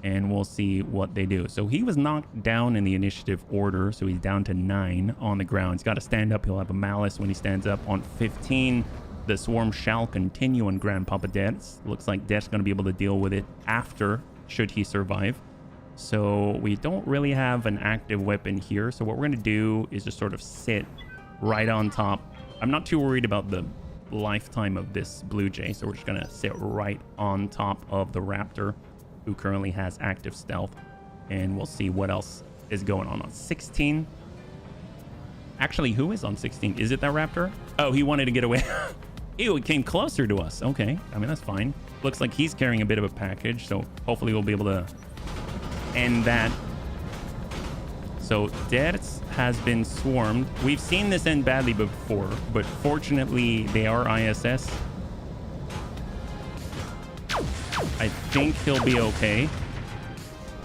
And we'll see what they do. So he was knocked down in the initiative order. So he's down to 9 on the ground. He's got to stand up. He'll have a malice when he stands up. On 15, the swarm shall continue on Grandpapa Death's. Looks like Death's going to be able to deal with it after, should he survive. So we don't really have an active weapon here. So what we're going to do is just sort of sit right on top. I'm not too worried about the lifetime of this Blue Jay. So we're just going to sit right on top of the Raptor, who currently has active stealth. And we'll see what else is going on 16. Actually, who is on 16? Is it that Raptor? Oh, he wanted to get away. Ew, it came closer to us. Okay, I mean, that's fine. Looks like he's carrying a bit of a package, so hopefully we'll be able to end that. So Deaths has been swarmed. We've seen this end badly before, but fortunately they are ISS. I think he'll be okay.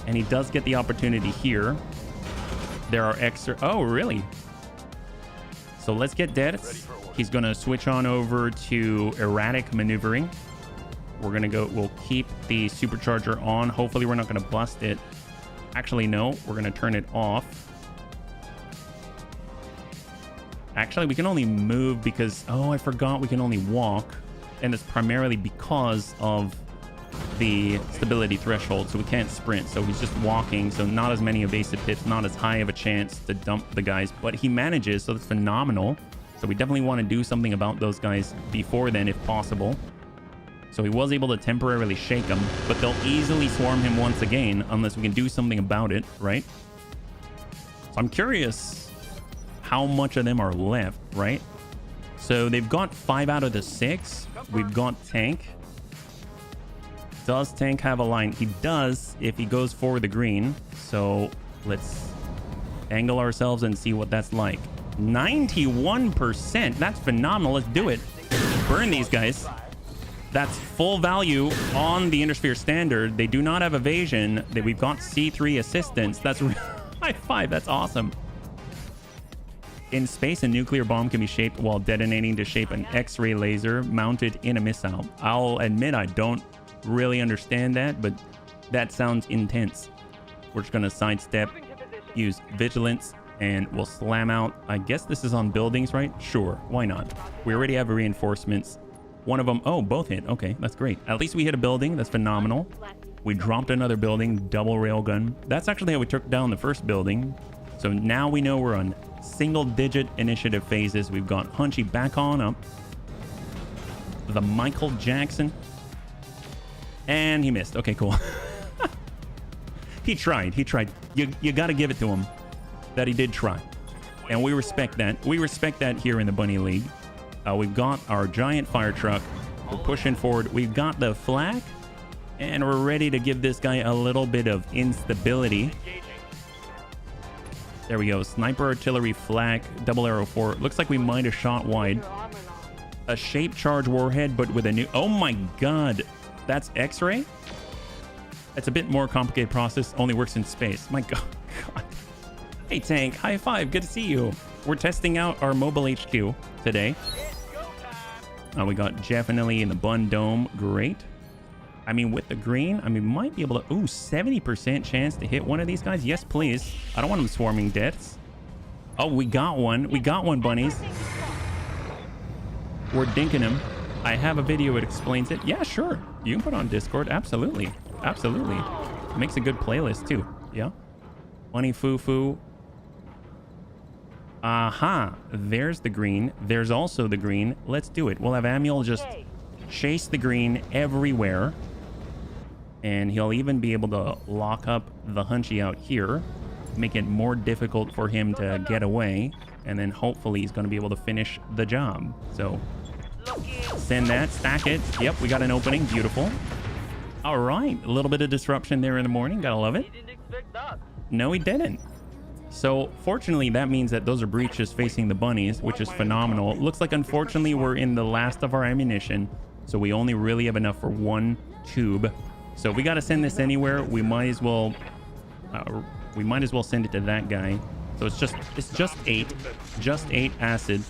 And he does get the opportunity here. There are extra... Oh, really? So let's get Deaths. He's going to switch on over to erratic maneuvering. We're going to go... We'll keep the supercharger on. Hopefully we're not going to bust it. Actually, no. We're going to turn it off. Actually, we can only move because... Oh, I forgot we can only walk. And it's primarily because of the stability threshold, so we can't sprint. So he's just walking, so not as many evasive hits, not as high of a chance to dump the guys, but he manages, so that's phenomenal. So we definitely want to do something about those guys before then if possible. So he was able to temporarily shake them, but they'll easily swarm him once again unless we can do something about it, right? So I'm curious how much of them are left, right? So they've got 5 out of the 6. We've got Tank. Does Tank have a line? He does if he goes for the green. So let's angle ourselves and see what that's like. 91%. That's phenomenal. Let's do it. Burn these guys. That's full value on the Intersphere Standard. They do not have evasion. We've got C3 assistance. That's high five. That's awesome. In space, a nuclear bomb can be shaped while detonating to shape an X-ray laser mounted in a missile. I'll admit I don't really understand that, but that sounds intense. We're just gonna sidestep, use vigilance, and we'll slam out. I guess this is on buildings, right? Sure, why not? We already have reinforcements. One of them, oh, both hit. Okay, that's great. At least we hit a building. That's phenomenal. We dropped another building, double railgun. That's actually how we took down the first building. So now we know we're on single-digit initiative phases. We've got Hunchy back on up. The Michael Jackson. And he missed. Okay, cool. He tried. He tried. You got to give it to him that he did try. And we respect that. We respect that here in the Bunny League. We've got our giant fire truck. We're pushing forward. We've got the flak. And we're ready to give this guy a little bit of instability. There we go. Sniper artillery flak. Double arrow 4. Looks like we might have shot wide. A shape charge warhead, but with a new... Oh my god. That's X-ray? It's a bit more complicated process. Only works in space. My god. Hey, Tank. High five. Good to see you. We're testing out our mobile HQ today. We got Jeffinelli in the Bun Dome. Great. I mean, with the green, I mean, might be able to... Ooh, 70% chance to hit one of these guys. Yes, please. I don't want them swarming deaths. Oh, we got one. We got one, bunnies. We're dinking him. I have a video that explains it. Yeah, sure. You can put on Discord. Absolutely. Absolutely. Makes a good playlist, too. Yeah. Bunny foo-foo. Aha. There's the green. There's also the green. Let's do it. We'll have Manuel just chase the green everywhere. And he'll even be able to lock up the Hunchy out here. Make it more difficult for him to get away. And then hopefully he's going to be able to finish the job. So send that. Stack it. Yep, we got an opening. Beautiful. All right. A little bit of disruption there in the morning. Gotta love it. He didn't expect that. No, he didn't. So fortunately, that means that those are breaches facing the bunnies, which is phenomenal. It looks like, unfortunately, we're in the last of our ammunition. So we only really have enough for one tube. So if we got to send this anywhere, we might as well send it to that guy. So it's just 8 acid.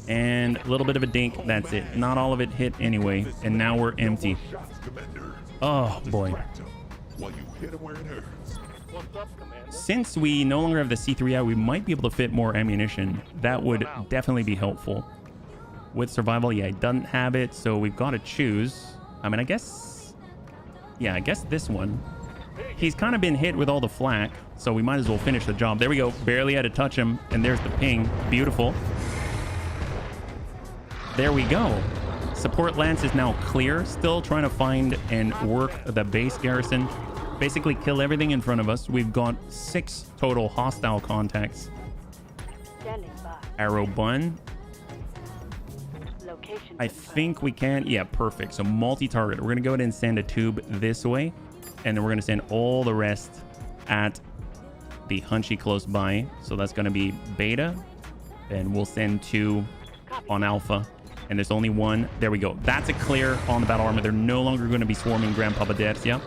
And a little bit of a dink. That's it. Not all of it hit anyway. And now we're empty. Oh, boy. What's up, Commander? Since we no longer have the C3i, we might be able to fit more ammunition. That would definitely be helpful. With survival, yeah, it doesn't have it. So we've got to choose. I mean, I guess... Yeah, I guess this one. He's kind of been hit with all the flak. So we might as well finish the job. There we go. Barely had to touch him. And there's the ping. Beautiful. There we go. Support lance is now clear. Still trying to find and work the base garrison. Basically kill everything in front of us. We've got 6 total hostile contacts. Standing by. Arrow bun. Location. I think we can. Yeah, perfect. So multi-target. We're going to go ahead and send a tube this way. And then we're going to send all the rest at the Hunchy close by. So that's going to be beta. And we'll send 2 on alpha. And there's only 1. There we go. That's a clear on the battle armor. They're no longer going to be swarming Grandpapa Deaths. Yep.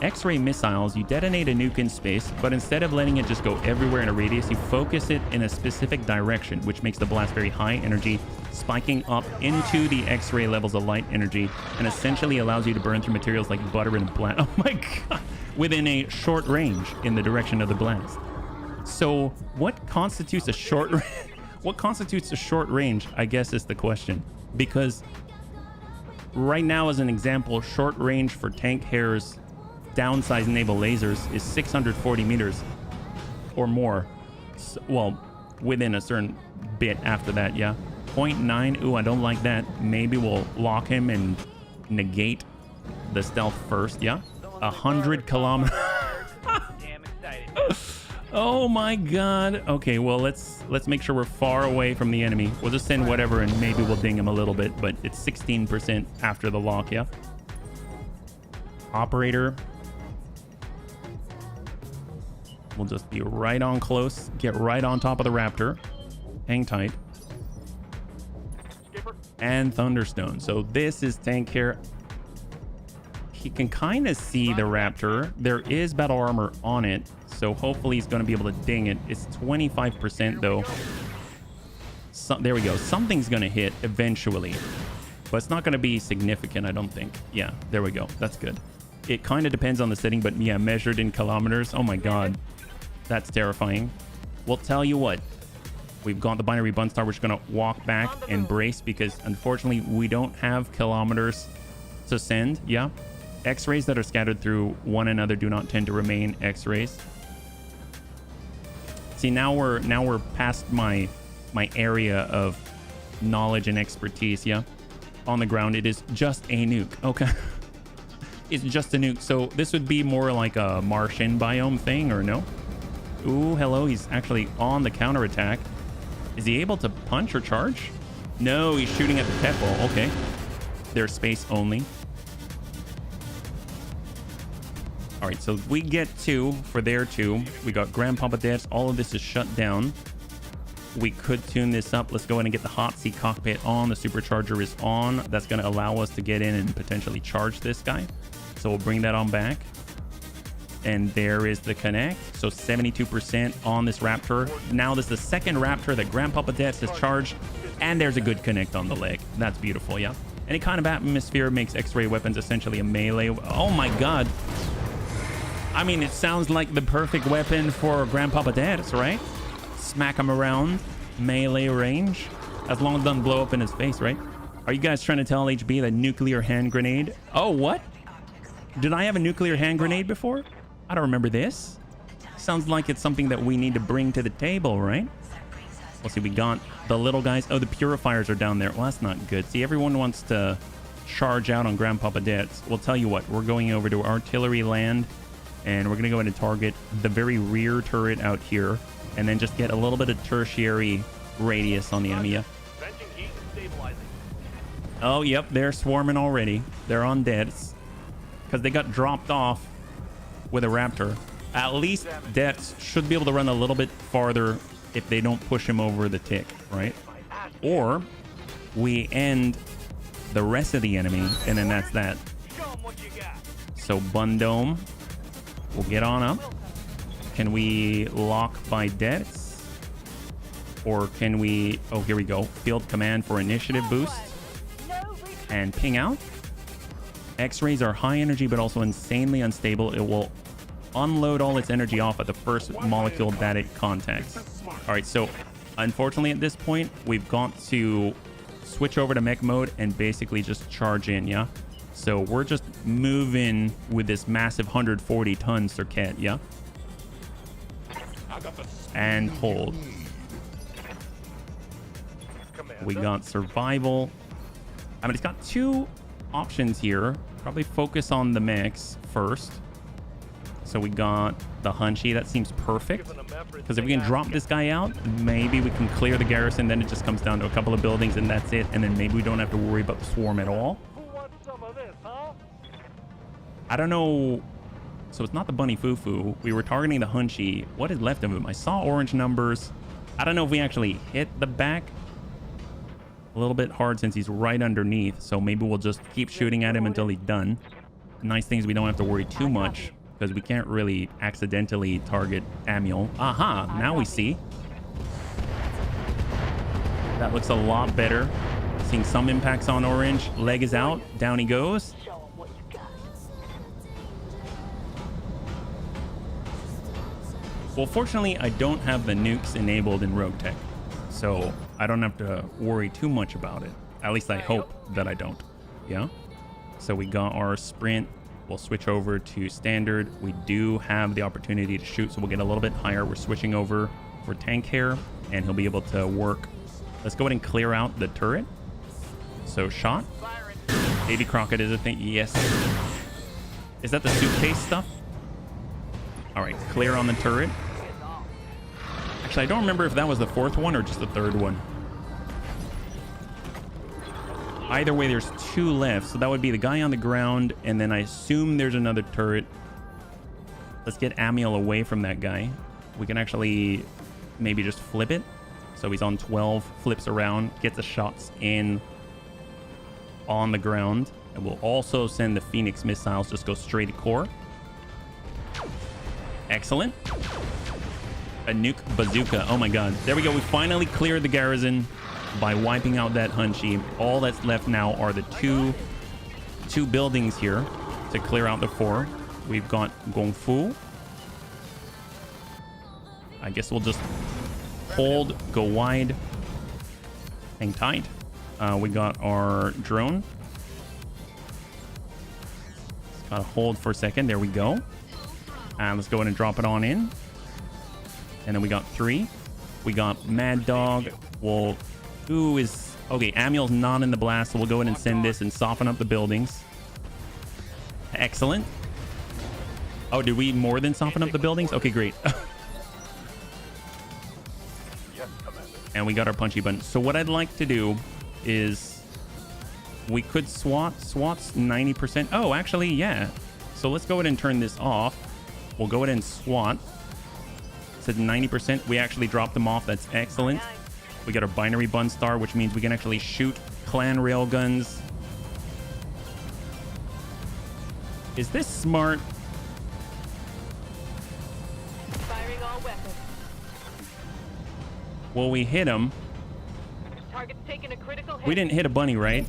X-ray missiles, you detonate a nuke in space, but instead of letting it just go everywhere in a radius, you focus it in a specific direction, which makes the blast very high energy, spiking up into the X-ray levels of light energy, and essentially allows you to burn through materials like butter and blast. Oh my god! Within a short range in the direction of the blast. So, what constitutes a short what constitutes a short range, I guess, is the question. Because right now, as an example, short range for tank hairs downsized naval lasers is 640 meters or more. So, well, within a certain bit after that, yeah. 0.9, ooh, I don't like that. Maybe we'll lock him and negate the stealth first, yeah. 100 kilometers. Damn excited. Oh my god. Okay, well, let's make sure we're far away from the enemy. We'll just send whatever and maybe we'll ding him a little bit, but it's 16% after the lock, yeah. Operator. We'll just be right on close. Get right on top of the Raptor. Hang tight. And Thunderstone. So this is tank here. He can kind of see the Raptor. There is battle armor on it. So hopefully he's going to be able to ding it. It's 25% though. So, there we go. Something's going to hit eventually. But it's not going to be significant, I don't think. Yeah, there we go. That's good. It kind of depends on the setting, but yeah, measured in kilometers. Oh my god. That's terrifying. We'll tell you what. We've got the binary Bunstar, which is going to walk back and brace because unfortunately we don't have kilometers to send. Yeah. X-rays that are scattered through one another do not tend to remain X-rays. See, now we're past my area of knowledge and expertise, yeah? On the ground, it is just a nuke. Okay. It's just a nuke. So this would be more like a Martian biome thing, or no? Ooh, hello. He's actually on the counterattack. Is he able to punch or charge? No, he's shooting at the pet ball. Okay. They're space only. All right, so we get 2 for their 2. We got Grandpapa Deaths. All of this is shut down. We could tune this up. Let's go in and get the hot seat cockpit on. The supercharger is on. That's going to allow us to get in and potentially charge this guy. So we'll bring that on back. And there is the connect. So 72% on this Raptor. Now this is the second Raptor that Grandpapa Deaths has charged. And there's a good connect on the leg. That's beautiful, yeah. Any kind of atmosphere makes X-ray weapons essentially a melee. Oh my god. I mean, it sounds like the perfect weapon for Grandpapa Dad's, right? Smack him around, melee range, as long as it doesn't blow up in his face, right? Are you guys trying to tell HB that nuclear hand grenade? Oh, what? Did I have a nuclear hand grenade before? I don't remember this. Sounds like it's something that we need to bring to the table, right? Let's see, we got the little guys. Oh, the purifiers are down there. Well, that's not good. See, everyone wants to charge out on Grandpapa Dad's. We'll tell you what, we're going over to artillery land, and we're going to go in and target the very rear turret out here, and then just get a little bit of tertiary radius on the enemy. Yeah? Venting heat and stabilizing. Oh, yep, they're swarming already. They're on deaths because they got dropped off with a raptor. At least deaths should be able to run a little bit farther if they don't push him over the tick, right? Or we end the rest of the enemy, and then that's that. Show 'em what you got. So Bundome will get on up. Can we lock by deaths? Or can we... Oh, here we go. Field command for initiative boost. And ping out. X-rays are high energy, but also insanely unstable. It will unload all its energy off at the first molecule that it contacts. All right, so unfortunately at this point, we've got to switch over to mech mode and basically just charge in, yeah? So we're just moving with this massive 140-ton circuit, yeah? And hold. We got survival. I mean, it's got two options here. Probably focus on the mechs first. So we got the Hunchy. That seems perfect. Because if we can drop this guy out, maybe we can clear the garrison. Then it just comes down to a couple of buildings and that's it. And then maybe we don't have to worry about the swarm at all. Who wants some of this, huh? I don't know. So it's not the Bunny Fufu. We were targeting the Hunchy. What is left of him? I saw orange numbers. I don't know if we actually hit the back. A little bit hard since he's right underneath. So maybe we'll just keep shooting at him until he's done. Nice thing is we don't have to worry too much, because we can't really accidentally target Amiel. Aha, now we see. That looks a lot better. Seeing some impacts on orange. Leg is out. Down he goes. Show 'em what you got. Well, fortunately, I don't have the nukes enabled in Roguetech, so I don't have to worry too much about it. At least I hope that I don't. Yeah? So we got our sprint. We'll switch over to standard. We do have the opportunity to shoot, so we'll get a little bit higher. We're switching over for tank hair, and he'll be able to work. Let's go ahead and clear out the turret. So shot. Baby Crockett is a thing. Yes. Is that the suitcase stuff? All right, clear on the turret. Actually, I don't remember if that was the fourth one or just the third one. Either way, there's two left. So that would be the guy on the ground, and then I assume there's another turret. Let's get Amiel away from that guy. We can actually maybe just flip it. So he's on 12, flips around, gets the shots in on the ground. And we'll also send the Phoenix missiles, just go straight to core. Excellent. A nuke bazooka. Oh my god. There we go. We finally cleared the garrison by wiping out that Hunchy. All that's left now are the two buildings here to clear out the 4. We've got Gongfu. I guess we'll just hold, go wide, hang tight. We got our drone. Gotta hold for a second. There we go. And let's go ahead and drop it on in. And then we got 3. We got Mad Dog. Well, who is... Okay, Amiel's not in the blast, so we'll go ahead and send this and soften up the buildings. Excellent. Oh, did we more than soften up the buildings? Okay, great. And we got our punchy button. So what I'd like to do is... We could SWAT. SWAT's 90%. Oh, actually, yeah. So let's go ahead and turn this off. We'll go ahead and SWAT. It's at 90%. We actually dropped them off. That's excellent. We got our binary bun star, which means we can actually shoot clan railguns. Is this smart? Firing all weapons. Well, we hit him. Target's taking a critical hit. We didn't hit a bunny, right?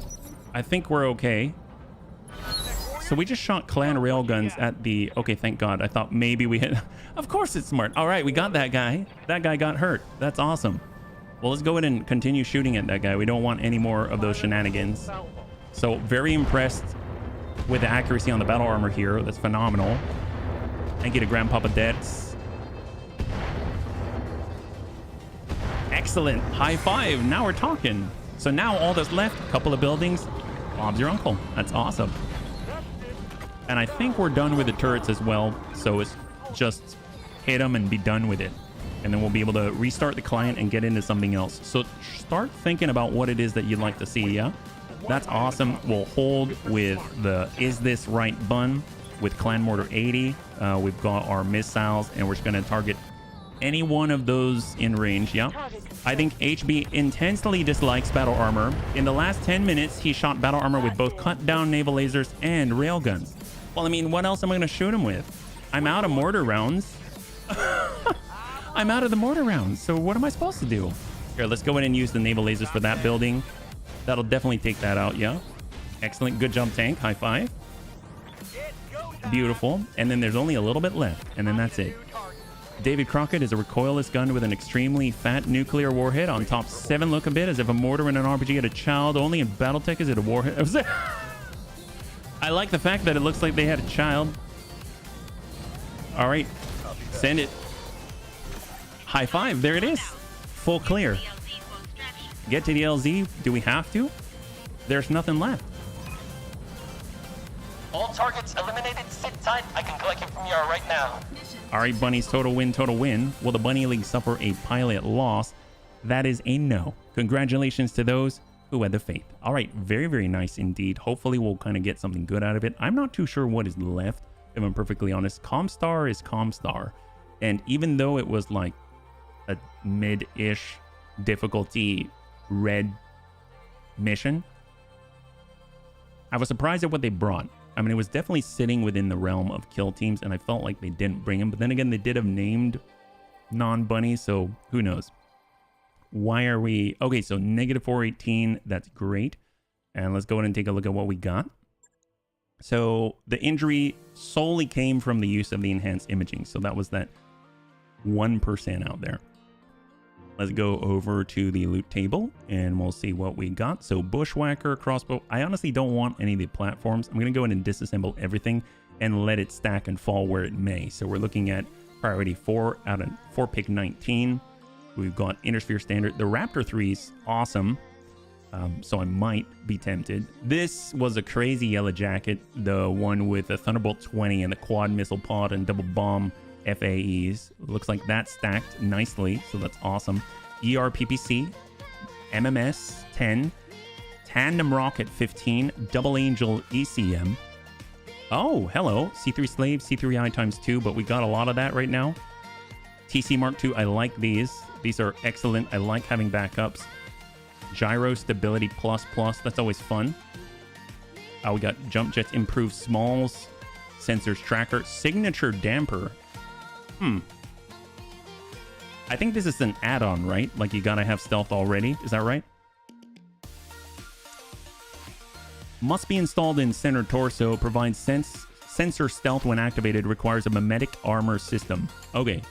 I think we're okay. So we just shot clan railguns at the... Okay, thank God. I thought maybe we hit... Of course it's smart. All right, we got that guy. That guy got hurt. That's awesome. Well, let's go ahead and continue shooting at that guy. We don't want any more of those shenanigans. So very impressed with the accuracy on the battle armor here. That's phenomenal. Thank you to Grandpapa Debs. Excellent. High five. Now we're talking. So now all that's left, a couple of buildings. Bob's your uncle. That's awesome. And I think we're done with the turrets as well. So it's just hit them and be done with it. And then we'll be able to restart the client and get into something else. So start thinking about what it is that you'd like to see, yeah? That's awesome. We'll hold with the Is This Right bun with Clan Mortar 80. We've got our missiles, and we're just going to target any one of those in range, yeah? I think HB intensely dislikes battle armor. In the last 10 minutes, he shot battle armor with both cut-down naval lasers and railguns. Well, I mean, what else am I going to shoot him with? I'm out of mortar rounds. I'm out of the mortar rounds, so what am I supposed to do? Here, let's go in and use the naval lasers for that building. That'll definitely take that out, yeah? Excellent. Good job, tank. High five. Beautiful. And then there's only a little bit left, and then that's it. David Crockett is a recoilless gun with an extremely fat nuclear warhead. On top 7 look a bit as if a mortar in an RPG had a child. Only in Battletech is it a warhead. I like the fact that it looks like they had a child. All right. Send it. High five. There it is. Full clear. Get to the LZ. Do we have to? There's nothing left. All targets eliminated. Sit tight. I can collect it from you right now. All right, bunnies. Total win. Total win. Will the Bunny League suffer a pilot loss? That is a no. Congratulations to those who had the faith. All right. Very, very nice indeed. Hopefully we'll kind of get something good out of it. I'm not too sure what is left, if I'm perfectly honest. Comstar is Comstar. And even though it was like a mid-ish difficulty red mission, I was surprised at what they brought. I mean, it was definitely sitting within the realm of kill teams, and I felt like they didn't bring them. But then again, they did have named non-bunnies, so who knows? Why are we... Okay, so negative 418, that's great. And let's go ahead and take a look at what we got. So the injury solely came from the use of the enhanced imaging. So that was that 1% out there. Let's go over to the loot table and we'll see what we got. So bushwhacker, crossbow. I honestly don't want any of the platforms. I'm going to go in and disassemble everything and let it stack and fall where it may. So we're looking at priority 4 out of 4 pick 19. We've got Intersphere Standard. The Raptor 3's awesome. So I might be tempted. This was a crazy yellow jacket. The one with the Thunderbolt 20 and the quad missile pod and double bomb FAEs. Looks like that stacked nicely, so that's awesome. ERPPC, MMS 10, Tandem Rocket 15, Double Angel ECM. Oh, hello. C3 Slave, C3I times 2, but we got a lot of that right now. TC Mark II, I like these. These are excellent. I like having backups. Gyro Stability Plus Plus, that's always fun. We got Jump Jets Improved Smalls, Sensors Tracker, Signature Damper. I think this is an add-on, right? Like you gotta have stealth already. Is that right? Must be installed in center torso. Provides sensor stealth when activated. Requires a mimetic armor system. Okay.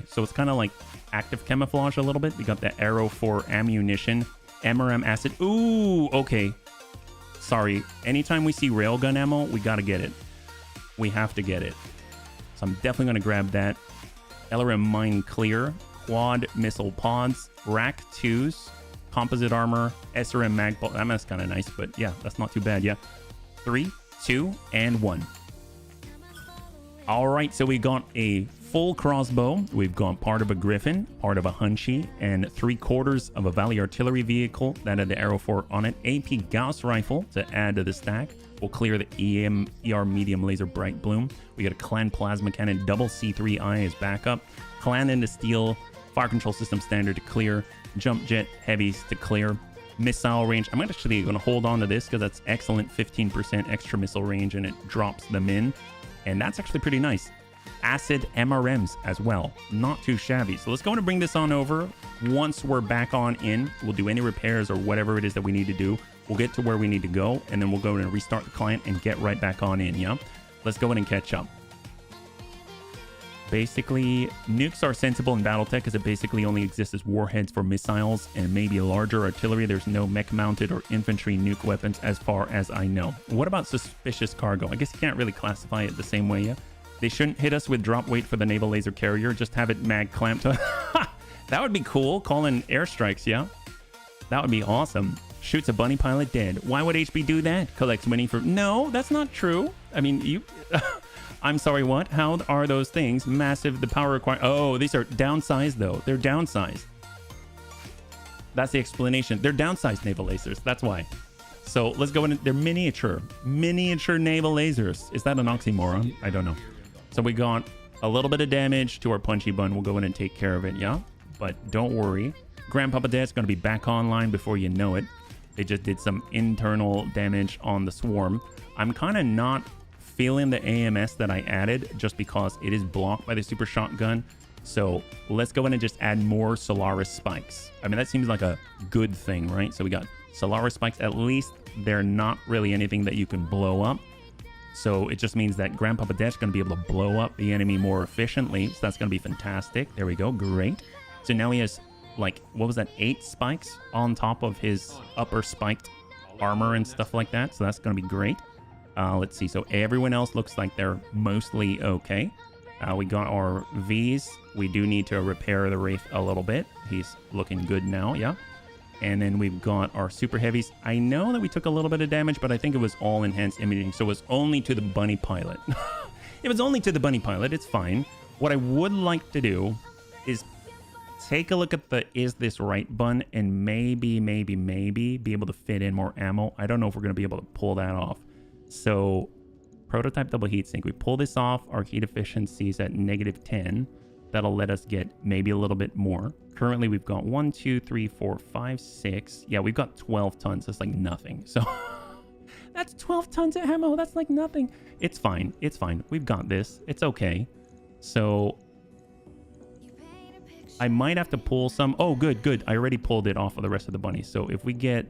So it's kind of like active camouflage a little bit. We got the arrow for ammunition. MRM acid. Ooh, okay. Sorry. Anytime we see railgun ammo, we gotta get it. We have to get it. So I'm definitely gonna grab that. LRM Mine Clear, Quad Missile Pods, Rack 2s, Composite Armor, SRM Magpul. That's kind of nice, but yeah, that's not too bad, yeah. 3, 2, and 1. All right, so we got a full crossbow. We've got part of a Griffin, part of a Hunchy, and 3/4 of a Valley Artillery vehicle that had the Arrow 4 on it. AP Gauss Rifle to add to the stack. We'll clear the ER Medium Laser Bright Bloom. We got a Clan Plasma Cannon, double C3I as backup. Clan into Steel, Fire Control System Standard to clear. Jump Jet Heavies to clear. Missile range. I'm actually going to hold on to this because that's excellent 15% extra missile range and it drops them in. And that's actually pretty nice. Acid MRMs as well. Not too shabby. So let's go and bring this on over. Once we're back on in, we'll do any repairs or whatever it is that we need to do. We'll get to where we need to go, and then we'll go and restart the client and get right back on in, yeah? Let's go in and catch up. Basically, nukes are sensible in Battletech because it basically only exists as warheads for missiles and maybe larger artillery. There's no mech-mounted or infantry nuke weapons as far as I know. What about suspicious cargo? I guess you can't really classify it the same way, yeah? They shouldn't hit us with drop weight for the naval laser carrier. Just have it mag clamped to... That would be cool. Call in airstrikes, yeah? That would be awesome. Shoots a bunny pilot dead. Why would HB do that? Collects money for... No, that's not true. I mean, you... I'm sorry, what? How are those things massive? The power required... Oh, these are downsized, though. They're downsized. That's the explanation. They're downsized naval lasers. That's why. So let's go in. They're miniature. Miniature naval lasers. Is that an oxymoron? I don't know. So we got a little bit of damage to our punchy bun. We'll go in and take care of it, yeah? But don't worry. Grandpapa Dad's going to be back online before you know it. They just did some internal damage on the swarm. I'm kind of not feeling the AMS that I added just because it is blocked by the super shotgun. So let's go in and just add more Solaris spikes. I mean, that seems like a good thing, right? So we got Solaris spikes. At least they're not really anything that you can blow up. So it just means that Grandpapa Dad's going to be able to blow up the enemy more efficiently. So that's going to be fantastic. There we go. Great. So now he has, like, what was that? 8 spikes on top of his upper spiked armor and stuff like that. So that's going to be great. Let's see. So everyone else looks like they're mostly okay. We got our Vs. We do need to repair the Wraith a little bit. He's looking good now, yeah. And then we've got our super heavies. I know that we took a little bit of damage, but I think it was all enhanced imaging. So it was only to the bunny pilot. It was only to the bunny pilot. It's fine. What I would like to do is take a look at the is this right bun and maybe be able to fit in more ammo. I don't know if we're going to be able to pull that off. So prototype double heatsink. We pull this off. Our heat efficiency is at -10. That'll let us get maybe a little bit more. Currently, we've got 1, 2, 3, 4, 5, 6. Yeah, we've got 12 tons. That's like nothing. So that's 12 tons of ammo. That's like nothing. It's fine. It's fine. We've got this. It's okay. So I might have to pull some. Oh, good. I already pulled it off of the rest of the bunnies. So if we get...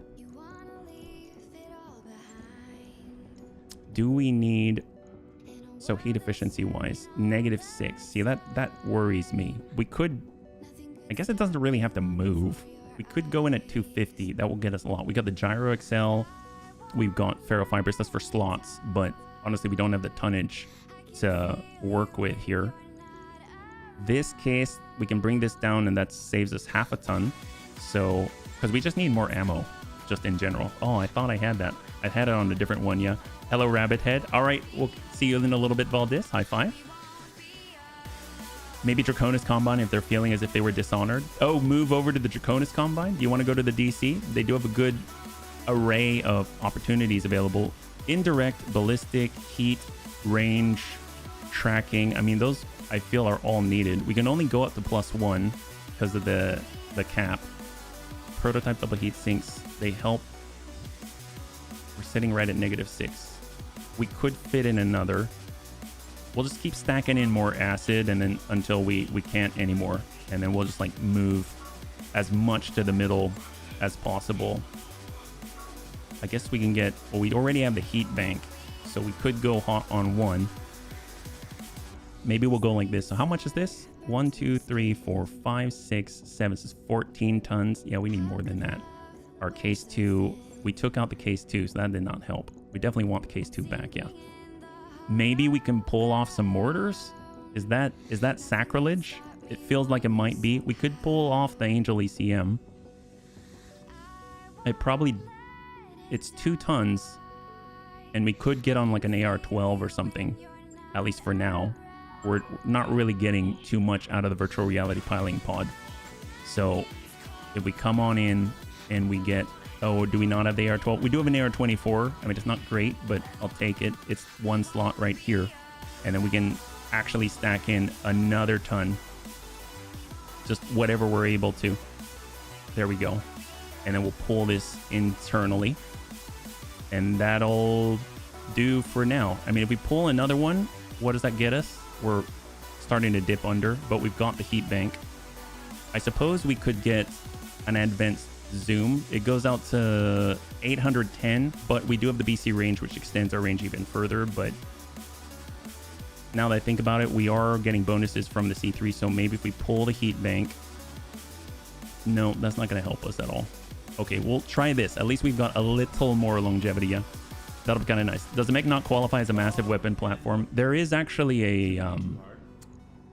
Do we need... So heat efficiency wise, -6. See, that worries me. We could... I guess it doesn't really have to move. We could go in at 250. That will get us a lot. We got the Gyro XL. We've got ferrofibers. That's for slots. But honestly, we don't have the tonnage to work with here. This case, we can bring this down and that saves us half a ton. So, because we just need more ammo, just in general. Oh, I thought I had that. I had it on a different one, yeah. Hello, Rabbit Head. All right, we'll see you in a little bit, Valdis. High five. Maybe Draconis Combine if they're feeling as if they were dishonored. Oh, move over to the Draconis Combine. Do you want to go to the DC? They do have a good array of opportunities available. Indirect, ballistic, heat, range, tracking. I mean, those I feel are all needed. We can only go up to +1 because of the cap. Prototype double heat sinks. They help. We're sitting right at -6. We could fit in another. We'll just keep stacking in more acid and then until we can't anymore. And then we'll just like move as much to the middle as possible. I guess we can get, well, we already have the heat bank. So we could go hot on 1. Maybe we'll go like this. So how much is this? 1, 2, 3, 4, 5, 6, 7. This is 14 tons. Yeah, we need more than that. Our case 2, we took out the case 2, so that did not help. We definitely want the case 2 back, yeah. Maybe we can pull off some mortars? Is that sacrilege? It feels like it might be. We could pull off the Angel ECM. It's 2 tons, and we could get on like an AR-12 or something, at least for now. We're not really getting too much out of the virtual reality piling pod. So if we come on in and we get... Oh, do we not have the AR-12? We do have an AR-24. I mean, it's not great, but I'll take it. It's 1 slot right here. And then we can actually stack in another ton. Just whatever we're able to. There we go. And then we'll pull this internally. And that'll do for now. I mean, if we pull another one, what does that get us? We're starting to dip under, but we've got the heat bank. I suppose we could get an advanced zoom. It goes out to 810, but we do have the BC range, which extends our range even further. But now that I think about it, we are getting bonuses from the C3, so maybe if we pull the heat bank... No, that's not going to help us at all. Okay, we'll try this. At least we've got a little more longevity, yeah? That'll be kind of nice. Does the mech not qualify as a massive weapon platform? There is actually a...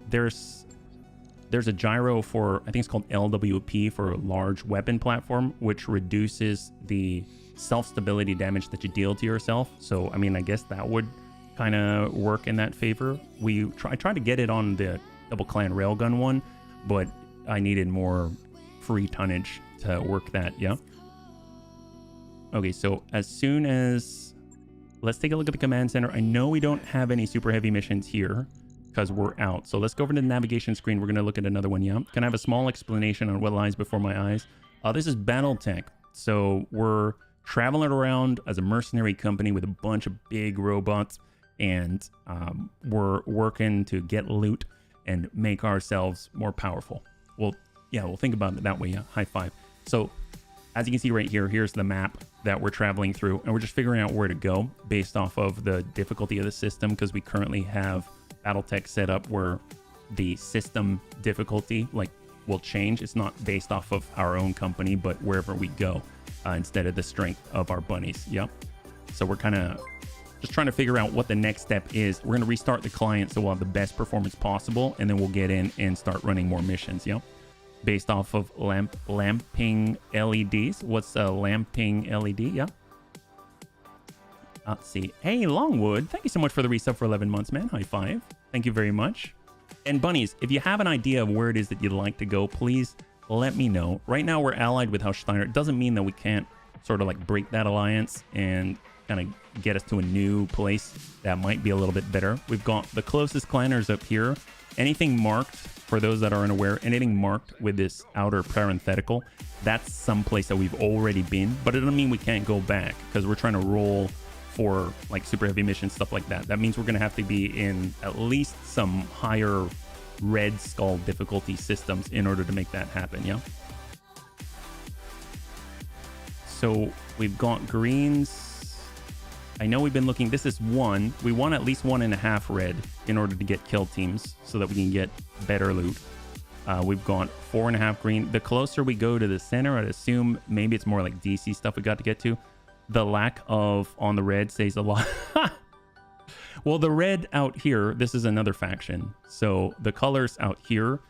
There's a gyro for, I think it's called LWP, for a large weapon platform, which reduces the self-stability damage that you deal to yourself. So, I mean, I guess that would kind of work in that favor. I tried to get it on the double clan railgun one, but I needed more free tonnage to work that, yeah? Okay, so as soon as... Let's take a look at the command center. I know we don't have any super heavy missions here because we're out. So let's go over to the navigation screen. We're going to look at another one, yeah? Can I have a small explanation on what lies before my eyes? This is Battletech. So we're traveling around as a mercenary company with a bunch of big robots, and we're working to get loot and make ourselves more powerful. Well, yeah, we'll think about it that way, yeah? High five. So as you can see right here, here's the map that we're traveling through, and we're just figuring out where to go based off of the difficulty of the system, because we currently have Battletech set up where the system difficulty will change. It's not based off of our own company, but wherever we go, instead of the strength of our bunnies. Yep. So we're kind of just trying to figure out what the next step is. We're going to restart the client so we'll have the best performance possible, and then we'll get in and start running more missions. Yep. Based off of lamping LEDs. What's a lamping LED? Yeah. Let's see. Hey, Longwood, thank you so much for the resub for 11 months, man. High five. Thank you very much. And bunnies, if you have an idea of where it is that you'd like to go, please let me know. Right now, we're allied with House Steiner. It doesn't mean that we can't sort of like break that alliance and kind of get us to a new place that might be a little bit better. We've got the closest clanners up here. Anything marked, for those that are unaware, anything marked with this outer parenthetical, that's someplace that we've already been, but it doesn't mean we can't go back because we're trying to roll for like super heavy missions, stuff like that. That means we're going to have to be in at least some higher Red Skull difficulty systems in order to make that happen, yeah? So we've got greens. I know we've been looking, this is 1. We want at least 1.5 red in order to get kill teams so that we can get better loot. We've got 4.5 green. The closer we go to the center, I'd assume maybe it's more like DC stuff we got to get to. The lack of on the red says a lot. Well, the red out here, this is another faction. So the colors out here,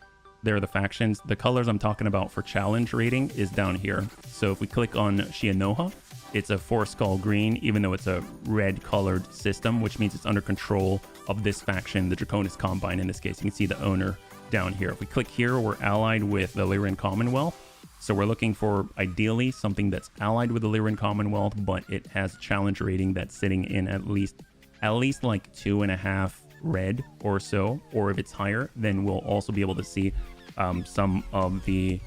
they're the factions. The colors I'm talking about for challenge rating is down here. So if we click on Shianoha, it's a 4 skull green, even though it's a red colored system, which means it's under control of this faction, the Draconis Combine in this case. You can see the owner down here. If we click here, we're allied with the Lyran Commonwealth. So we're looking for ideally something that's allied with the Lyran Commonwealth, but it has a challenge rating that's sitting in at least like 2.5 red or so. Or if it's higher, then we'll also be able to see some of the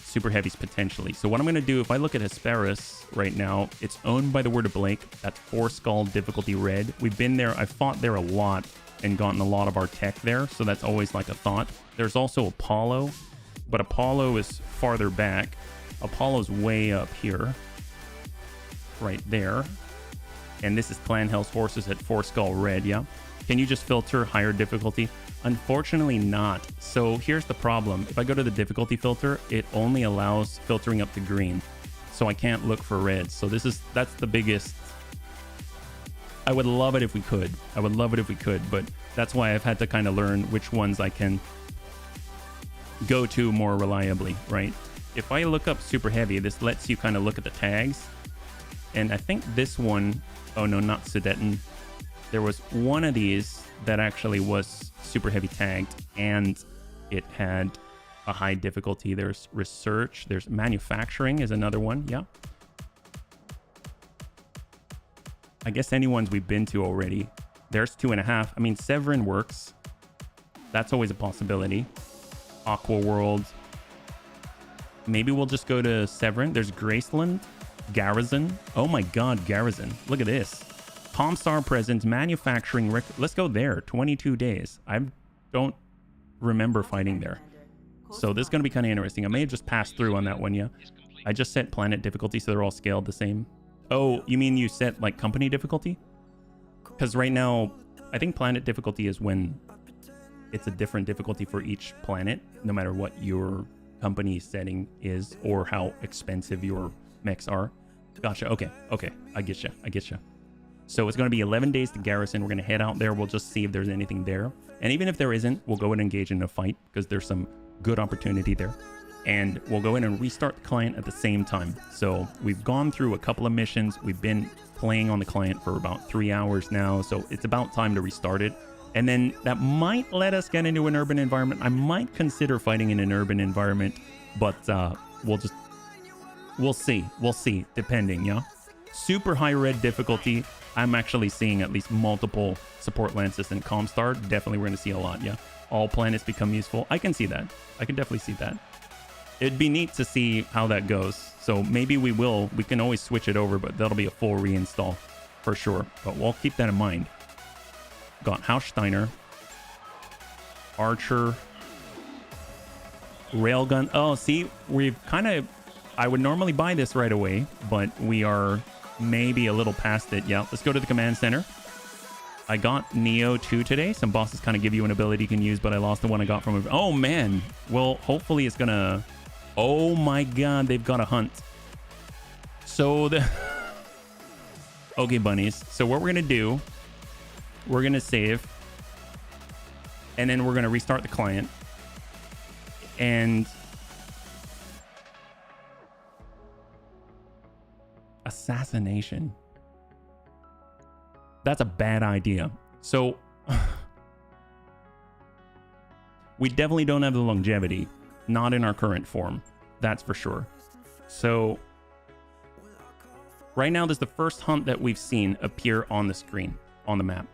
super heavies potentially. So what I'm going to do, if I look at Hesperus right now, it's owned by the Word of Blake. That's 4 skull difficulty red. We've been there. I fought there a lot and gotten a lot of our tech there. So that's always like a thought. There's also Apollo, but Apollo is farther back. Apollo's way up here, right there. And this is Clan Hell's Forces at 4 skull red, yeah? Can you just filter higher difficulty? Unfortunately not. So here's the problem. If I go to the difficulty filter, it only allows filtering up to green. So I can't look for red. So that's the biggest... I would love it if we could. I would love it if we could, but that's why I've had to kind of learn which ones I can go to more reliably, right? If I look up super heavy, this lets you kind of look at the tags. And I think this one... Oh no, not Sudeten. There was one of these that actually was super heavy tagged, and it had a high difficulty. There's research, there's manufacturing is another one, yeah. I guess any ones we've been to already. There's 2.5. I mean, Severin works. That's always a possibility. Aqua World. Maybe we'll just go to Severin. There's Graceland, Garrison. Oh my god, Garrison. Look at this. Comstar presence, manufacturing. Let's go there. 22 days. I don't remember fighting there. So this is going to be kind of interesting. I may have just passed through on that one, yeah. I just set planet difficulty, so they're all scaled the same. Oh, you mean you set like company difficulty? Because right now, I think planet difficulty is when it's a different difficulty for each planet, no matter what your company setting is or how expensive your mechs are. Gotcha. Okay. I get you. So it's going to be 11 days to garrison. We're going to head out there. We'll just see if there's anything there. And even if there isn't, we'll go and engage in a fight because there's some good opportunity there. And we'll go in and restart the client at the same time. So we've gone through a couple of missions. We've been playing on the client for about 3 hours now. So it's about time to restart it. And then that might let us get into an urban environment. I might consider fighting in an urban environment, but we'll see, depending, yeah? Super high red difficulty. I'm actually seeing at least multiple support lances and Comstar. Definitely we're going to see a lot, yeah? All planets become useful. I can see that. I can definitely see that. It'd be neat to see how that goes. So maybe we can always switch it over, but that'll be a full reinstall for sure. But we'll keep that in mind. Got Haussteiner, Archer, Railgun. Oh, see, we've kind of... I would normally buy this right away, but we are maybe a little past it. Yeah, let's go to the command center. I got Neo 2 today. Some bosses kind of give you an ability you can use, but I lost the one I got from... Oh, man. Well, hopefully it's going to... Oh, my God. They've got a hunt. So the... Okay, bunnies. So what we're going to do... We're going to save. And then we're going to restart the client. And... Assassination. That's a bad idea. So... we definitely don't have the longevity. Not in our current form. That's for sure. So... Right now, this is the first hunt that we've seen appear on the screen, on the map.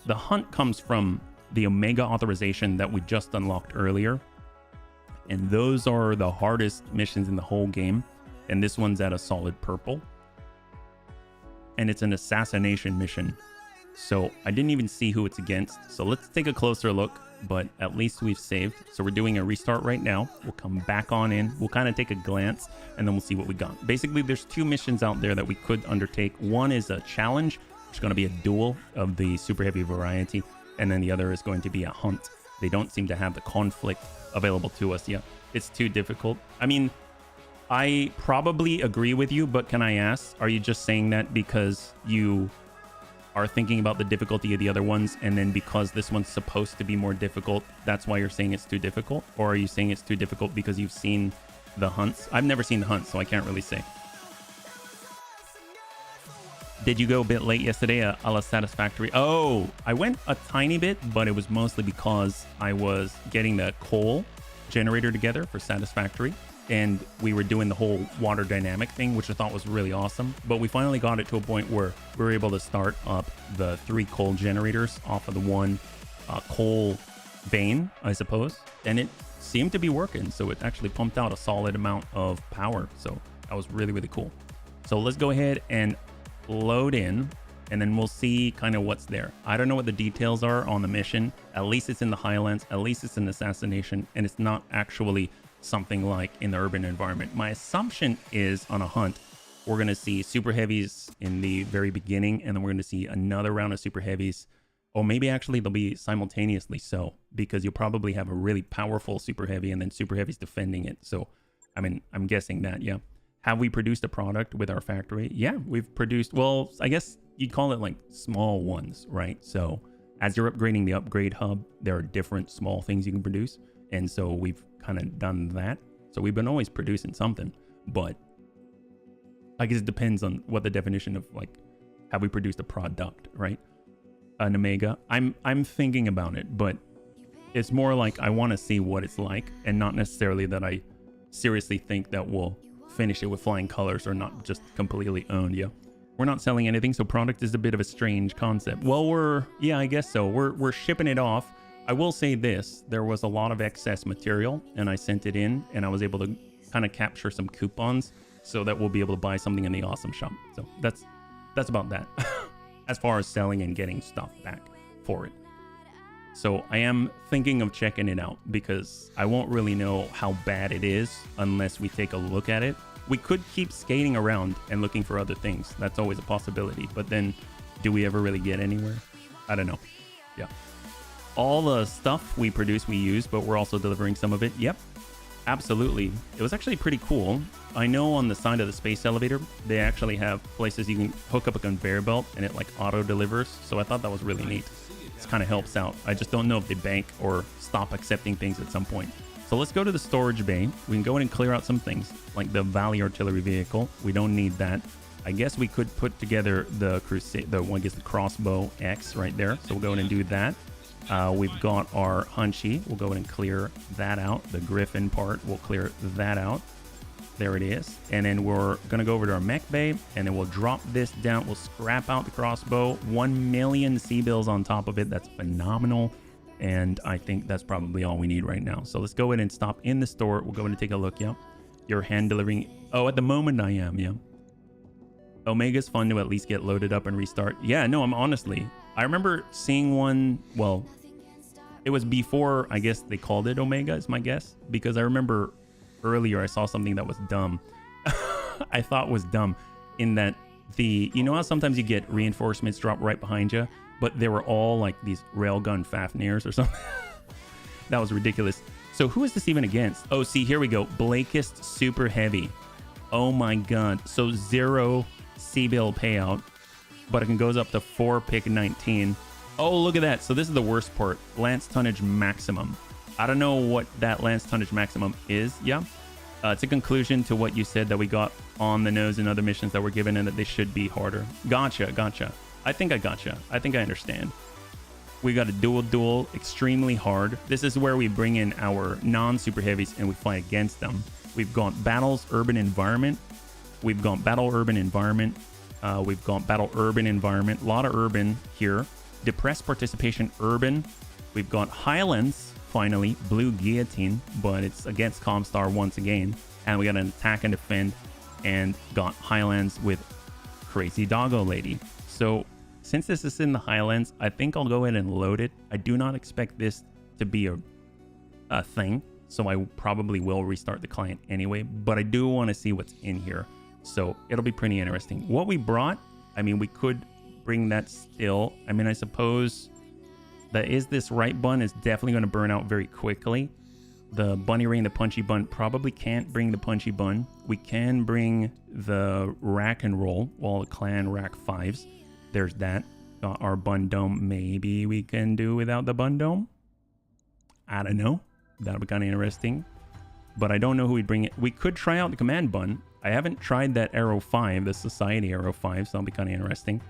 The hunt comes from the Omega authorization that we just unlocked earlier. And those are the hardest missions in the whole game. And this one's at a solid purple. And it's an assassination mission. So I didn't even see who it's against. So let's take a closer look. But at least we've saved. So we're doing a restart right now. We'll come back on in. We'll kind of take a glance. And then we'll see what we got. Basically, there's 2 missions out there that we could undertake. One is a challenge. It's going to be a duel of the super heavy variety. And then the other is going to be a hunt. They don't seem to have the conflict available to us yet. It's too difficult. I mean... I probably agree with you, but can I ask, are you just saying that because you are thinking about the difficulty of the other ones, and then because this one's supposed to be more difficult, that's why you're saying it's too difficult? Or are you saying it's too difficult because you've seen the hunts? I've never seen the hunts, so I can't really say. Did you go a bit late yesterday a la Satisfactory? Oh, I went a tiny bit, but it was mostly because I was getting the coal generator together for Satisfactory. And we were doing the whole water dynamic thing, which I thought was really awesome. But we finally got it to a point where we were able to start up the 3 coal generators off of the 1 coal vein, I suppose. And it seemed to be working. So it actually pumped out a solid amount of power. So that was really, really cool. So let's go ahead and load in. And then we'll see kind of what's there. I don't know what the details are on the mission. At least it's in the Highlands. At least it's an assassination. And it's not actually... something like in the urban environment. My assumption is on a hunt, we're going to see super heavies in the very beginning, and then we're going to see another round of super heavies. Or maybe actually they'll be simultaneously so, because you'll probably have a really powerful super heavy and then super heavies defending it. So, I mean, I'm guessing that, yeah. Have we produced a product with our factory? Yeah, we've produced, well, I guess you'd call it like small ones, right? So as you're upgrading the upgrade hub, there are different small things you can produce. And so we've kind of done that. So we've been always producing something, but I guess it depends on what the definition of like, have we produced a product, right? An Omega. I'm thinking about it, but it's more like I want to see what it's like, and not necessarily that I seriously think that we'll finish it with flying colors or not just completely owned. Yeah. We're not selling anything, so product is a bit of a strange concept. Well, yeah, I guess so. We're shipping it off. I will say this, there was a lot of excess material and I sent it in and I was able to kind of capture some coupons so that we'll be able to buy something in the awesome shop. So that's about that as far as selling and getting stuff back for it. So I am thinking of checking it out because I won't really know how bad it is unless we take a look at it. We could keep skating around and looking for other things. That's always a possibility. But then do we ever really get anywhere? I don't know. Yeah. All the stuff we produce, we use, but we're also delivering some of it. Yep. Absolutely. It was actually pretty cool. I know on the side of the space elevator, they actually have places you can hook up a conveyor belt and it like auto delivers. So I thought that was really neat. This kind of helps out. I just don't know if they bank or stop accepting things at some point. So let's go to the storage bay. We can go in and clear out some things like the Valley artillery vehicle. We don't need that. I guess we could put together the crusade, the crossbow X right there. So we'll go in and do that. We've got our Hunchy. We'll go in and clear that out. The Griffin part, we'll clear that out. There it is. And then we're going to go over to our mech bay, and then we'll drop this down. We'll scrap out the crossbow. 1 million C-bills on top of it. That's phenomenal. And I think that's probably all we need right now. So let's go in and stop in the store. We'll go in and take a look. Yeah. You're hand delivering. Oh, at the moment I am. Yeah. Omega's fun to at least get loaded up and restart. Yeah, no, I'm honestly, I remember seeing one. Well, it was before, I guess they called it Omega is my guess, because I remember earlier I saw something that was dumb. I thought was dumb in that you know how sometimes you get reinforcements drop right behind you, but they were all like these railgun Fafnirs or something. That was ridiculous. So who is this even against? Oh, see, here we go. Blakist Super Heavy. Oh my God. So 0 C-bill payout, but it goes up to 4 pick 19. Oh, look at that. So this is the worst part. Lance tonnage maximum. I don't know what that lance tonnage maximum is. Yeah. It's a conclusion to what you said that we got on the nose in other missions that were given and that they should be harder. Gotcha. I think I gotcha. I think I understand. We got a dual, extremely hard. This is where we bring in our non-super heavies and we fight against them. We've got battles, urban environment. We've got battle, urban environment. We've got battle, urban environment. A lot of urban here. Depressed participation, urban. We've got Highlands, finally, blue guillotine, but it's against Comstar once again. And we got an attack and defend, and got Highlands with crazy doggo lady. So since this is in the Highlands, I think I'll go ahead and load it. I do not expect this to be a thing, so I probably will restart the client anyway, but I do want to see what's in here. So it'll be pretty interesting. What we brought, I mean, we could bring that still. I mean, I suppose that this right bun is definitely going to burn out very quickly. The bunny ring, the punchy bun, probably can't bring the punchy bun. We can bring the rack and roll, well, the clan rack 5s. There's that. Our bun dome, maybe we can do without the bun dome. I don't know. That'll be kind of interesting. But I don't know who we'd bring it. We could try out the command bun. I haven't tried that Arrow 5, the Society Arrow 5, so that'll be kind of interesting.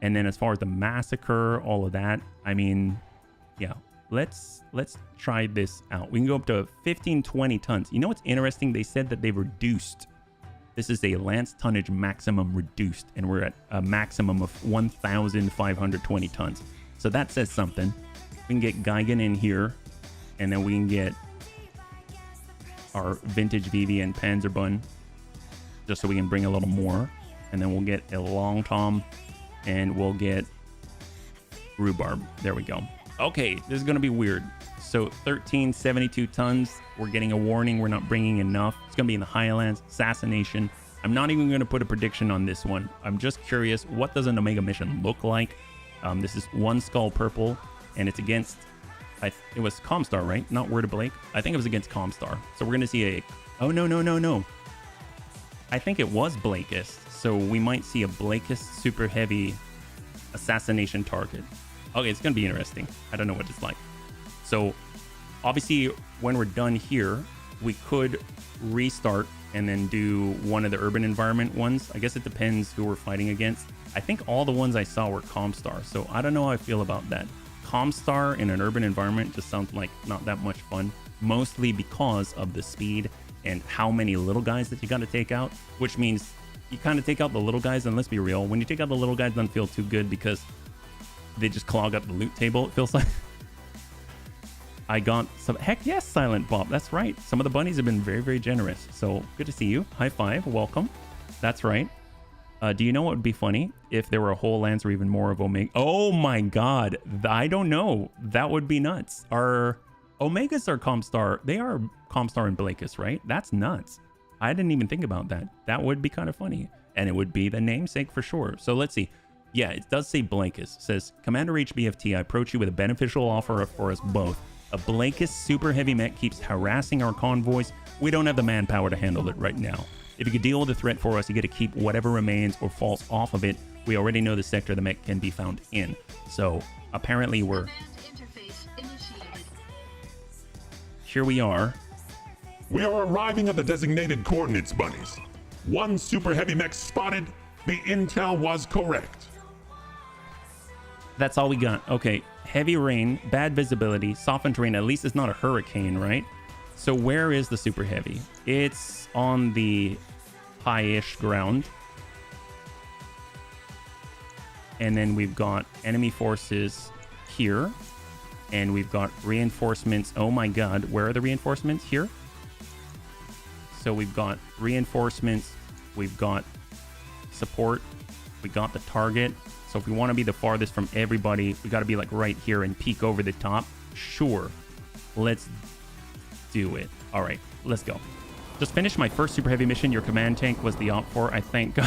And then as far as the massacre, all of that, I mean, yeah, let's try this out. We can go up to 15, 20 tons. You know what's interesting? They said that they've reduced. This is a lance tonnage maximum reduced, and we're at a maximum of 1,520 tons. So that says something. We can get Geigen in here, and then we can get our vintage VV and Panzerbun, just so we can bring a little more. And then we'll get a Long Tom, and we'll get Rhubarb. There we go. Okay, this is going to be weird. So 1372 tons. We're getting a warning. We're not bringing enough. It's going to be in the Highlands. Assassination. I'm not even going to put a prediction on this one. I'm just curious. What does an Omega mission look like? This is one skull purple, and it's against... it was Comstar, right? Not Word of Blake. I think it was against Comstar. So we're going to see a... Oh, no. I think it was Blakist. So we might see a Blakist super heavy assassination target. Okay, it's going to be interesting. I don't know what it's like. So obviously when we're done here, we could restart and then do one of the urban environment ones. I guess it depends who we're fighting against. I think all the ones I saw were Comstar. So I don't know how I feel about that. Comstar in an urban environment just sounds like not that much fun, mostly because of the speed and how many little guys that you got to take out, which means you kind of take out the little guys, and let's be real, when you take out the little guys, it doesn't feel too good because they just clog up the loot table, it feels like. I got some, heck yes, Silent Bob, that's right. Some of the bunnies have been very, very generous. So good to see you. High five, welcome. That's right. Do you know what would be funny? If there were a whole lance or even more of Omega. Oh my god. I don't know. That would be nuts. Are Omegas are Comstar? They are Comstar and Blakis, right? That's nuts. I didn't even think about that. That would be kind of funny. And it would be the namesake for sure. So let's see. Yeah, it does say Blakis. It says, Commander HBFT, I approach you with a beneficial offer for us both. A Blakis super heavy mech keeps harassing our convoys. We don't have the manpower to handle it right now. If you could deal with the threat for us, you get to keep whatever remains or falls off of it. We already know the sector the mech can be found in. So apparently we're... Here we are. We are arriving at the designated coordinates, bunnies. One super heavy mech spotted. The intel was correct. That's all we got. Okay, heavy rain, bad visibility, softened terrain. At least it's not a hurricane, right? So where is the super heavy? It's on the high-ish ground. And then we've got enemy forces here. And we've got reinforcements. Oh my god, where are the reinforcements? Here. So we've got reinforcements. We've got support. We got the target. So if we want to be the farthest from everybody, we got to be like right here and peek over the top. Sure. Let's do it. All right, let's go. Just finished my first super heavy mission. Your command tank was the OP4, I think.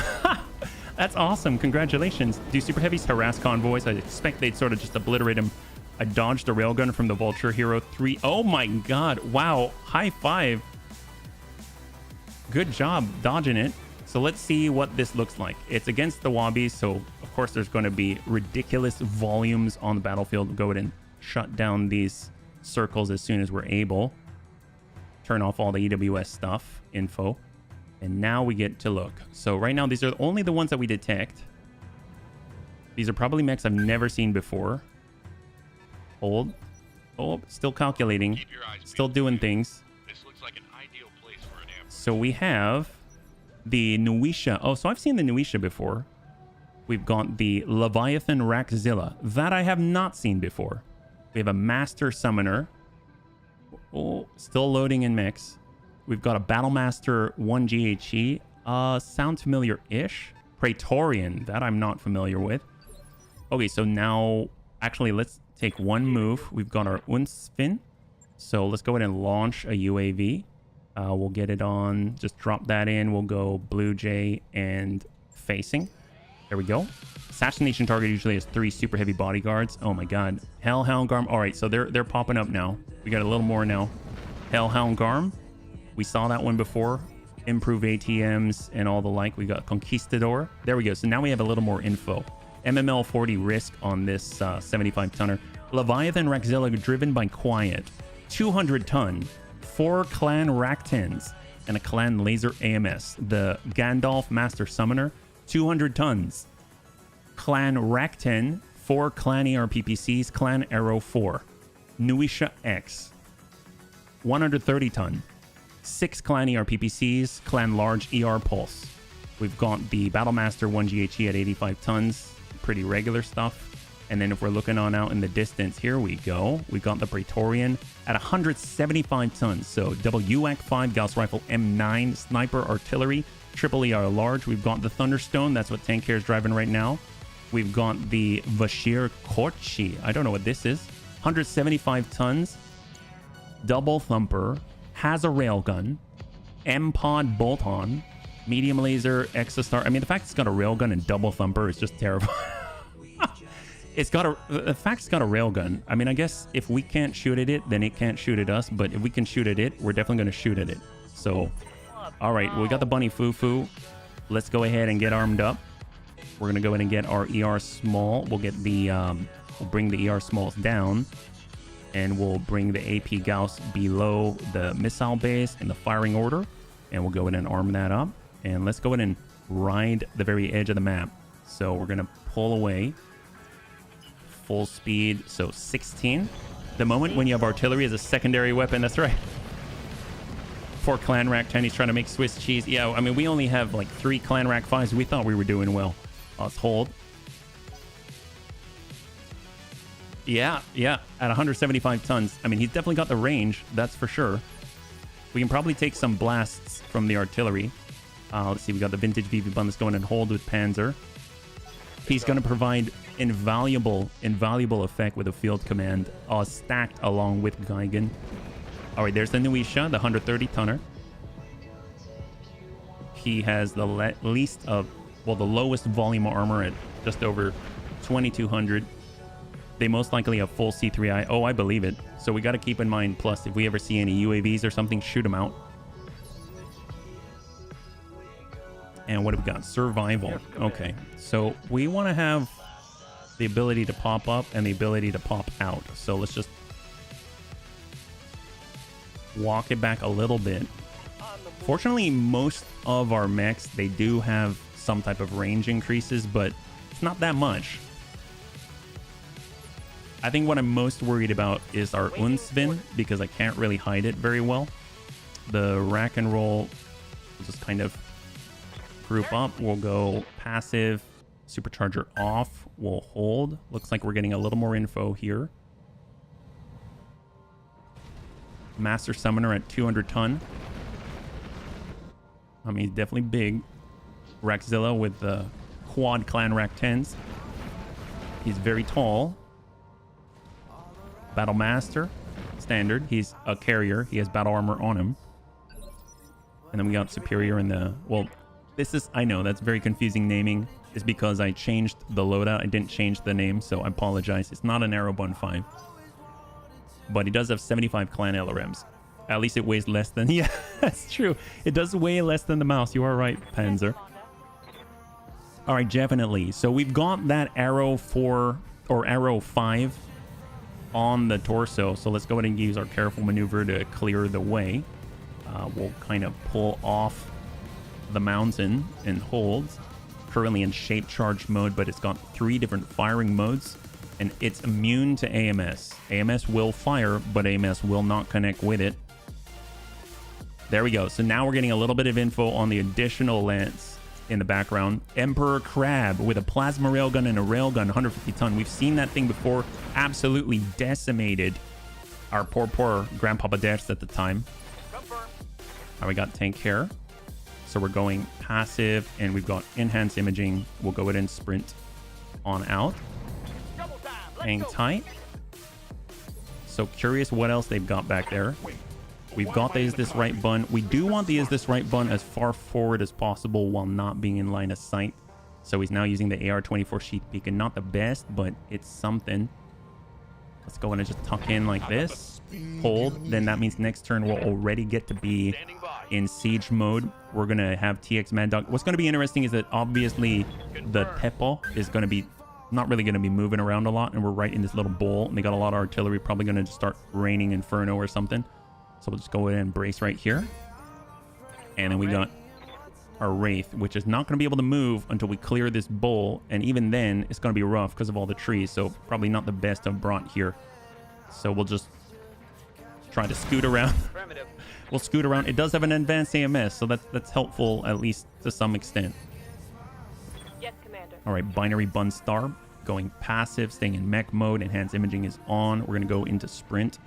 That's awesome. Congratulations. Do super heavies harass convoys? I expect they'd sort of just obliterate them. I dodged a railgun from the Vulture Hero 3. Oh my god. Wow. High five. Good job dodging it. So let's see what this looks like. It's against the Wobbies, so of course there's going to be ridiculous volumes on the battlefield. We'll go ahead and shut down these circles as soon as we're able. Turn off all the EWS stuff, info. And now we get to look. So right now, these are only the ones that we detect. These are probably mechs I've never seen before. Hold. Oh, still calculating. Still doing things. This looks like an ideal place for an ambush. So we have the Nuisha. Oh, so I've seen the Nuisha before. We've got the Leviathan Raxzilla. That I have not seen before. We have a Master Summoner. Oh, still loading in mix. We've got a Battlemaster 1 GHE. Sounds familiar-ish. Praetorian. That I'm not familiar with. Okay, so now... Actually, let's take one move. We've got our Unsfin. So let's go ahead and launch a UAV. We'll get it on. Just drop that in. We'll go Blue Jay and facing. There we go. Assassination target usually has 3 super heavy bodyguards. Oh my god. Hellhound Garm. All right, so they're popping up now. We got a little more now. Hellhound Garm. We saw that one before. Improve ATMs and all the like. We got Conquistador. There we go. So now we have a little more info. MML 40 risk on this 75 tonner. Leviathan Raxzilla driven by Quiet. 200 ton. 4 clan Raktens and a clan laser AMS. The Gandalf Master Summoner. 200 tons. Clan Rakten. 4 clan ERPPCs. Clan Arrow 4. Nuisha X. 130 ton. 6 clan ERPPCs. Clan Large ER Pulse. We've got the Battlemaster 1 GHE at 85 tons. Pretty regular stuff. And then if we're looking on out in the distance, here we go. We got the Praetorian at 175 tons. So WAC 5 Gauss Rifle M9 Sniper Artillery, Triple ER Large. We've got the Thunderstone. That's what Tank Care is driving right now. We've got the Vashir Korchi. I don't know what this is. 175 tons. Double Thumper. Has a railgun. M-Pod Bolt-On. Medium Laser Exostar. I mean, the fact it's got a railgun and Double Thumper is just terrifying. The fact it's got a railgun. I mean, I guess if we can't shoot at it, then it can't shoot at us. But if we can shoot at it, we're definitely going to shoot at it. So, all right, we got the Bunny Foo-Foo. Let's go ahead and get armed up. We're going to go ahead and get our ER Small. We'll get the, we'll bring the ER Smalls down. And we'll bring the AP Gauss below the missile base and the firing order. And we'll go ahead and arm that up. And let's go ahead and ride the very edge of the map. So we're going to pull away. Full speed, so 16. The moment when you have artillery as a secondary weapon, that's right. 4 Clan Rack 10, he's trying to make Swiss cheese. Yeah, I mean, we only have like 3 Clan Rack 5s. We thought we were doing well. Let's hold. Yeah, at 175 tons. I mean, he's definitely got the range, that's for sure. We can probably take some blasts from the artillery. Let's see, we got the vintage VV bun that's going in hold with Panzer. He's going to provide invaluable effect with a field command stacked along with Geigen. All right, there's the Nuisha, the 130 tonner. He has the the lowest volume armor at just over 2200. They most likely have full C3I. Oh, I believe it. So we got to keep in mind, plus, if we ever see any UAVs or something, shoot them out. And what have we got? Survival. Okay, so we want to have the ability to pop up and the ability to pop out. So let's just walk it back a little bit. Fortunately, most of our mechs, they do have some type of range increases, but it's not that much. I think what I'm most worried about is our Unsvin, because I can't really hide it very well. The rack and roll will just kind of group up. We'll go passive, supercharger off, we'll hold. Looks like we're getting a little more info here. Master Summoner at 200 ton. I mean, he's definitely big. Rackzilla with the quad clan rack 10s. He's very tall. Battle Master, standard. He's a carrier. He has battle armor on him. And then we got Superior in the... Well, this is... I know, that's very confusing naming. It's because I changed the loadout. I didn't change the name, so I apologize. It's not an Arrowbun 5. But he does have 75 clan LRMs. At least it weighs less than... Yeah, that's true. It does weigh less than the mouse. You are right, Panzer. All right, definitely. So we've got that Arrow 4 or Arrow 5 on the torso. So let's go ahead and use our careful maneuver to clear the way. We'll kind of pull off the mountain and hold. Currently in shape charge mode, but it's got 3 different firing modes. And it's immune to AMS. AMS will fire, but AMS will not connect with it. There we go. So now we're getting a little bit of info on the additional lance in the background. Emperor Crab with a plasma railgun and a railgun, 150 ton. We've seen that thing before. Absolutely decimated our poor Grandpapa Deaths at the time. Now we got tank care. So we're going passive and we've got enhanced imaging. We'll go ahead and sprint on out. Hang tight. So curious what else they've got back there. We've got the Is This Right bun. We do want the Is This Right bun as far forward as possible while not being in line of sight. So he's now using the AR-24 sheath beacon. Not the best, but it's something. Let's go in and just tuck in like this. Hold. Then that means next turn we'll already get to be in siege mode. We're going to have TX Mad Dog. What's going to be interesting is that obviously the Tepo is going to be not really going to be moving around a lot. And we're right in this little bowl. And they got a lot of artillery. Probably going to just start raining Inferno or something. So we'll just go ahead and brace right here. And then we got our Wraith, which is not going to be able to move until we clear this bowl. And even then, it's going to be rough because of all the trees. So probably not the best I've brought here. So we'll just try to scoot around. We'll scoot around. It does have an advanced AMS, so that's helpful, at least to some extent. Yes, Commander. All right, Binary Bun Star. Going passive, staying in mech mode. Enhanced imaging is on. We're going to go into sprint.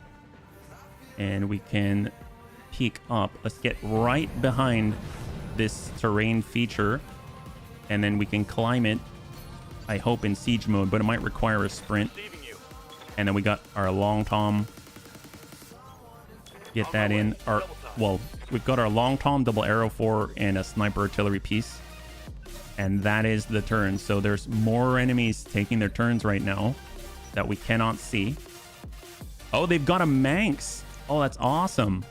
And we can peek up. Let's get right behind this terrain feature. And then we can climb it, I hope, in siege mode. But it might require a sprint. And then we got our Long Tom. Get that in. Well, we've got our Long Tom, double arrow 4, and a sniper artillery piece. And that is the turn. So there's more enemies taking their turns right now that we cannot see. Oh, they've got a Manx. Oh, that's awesome.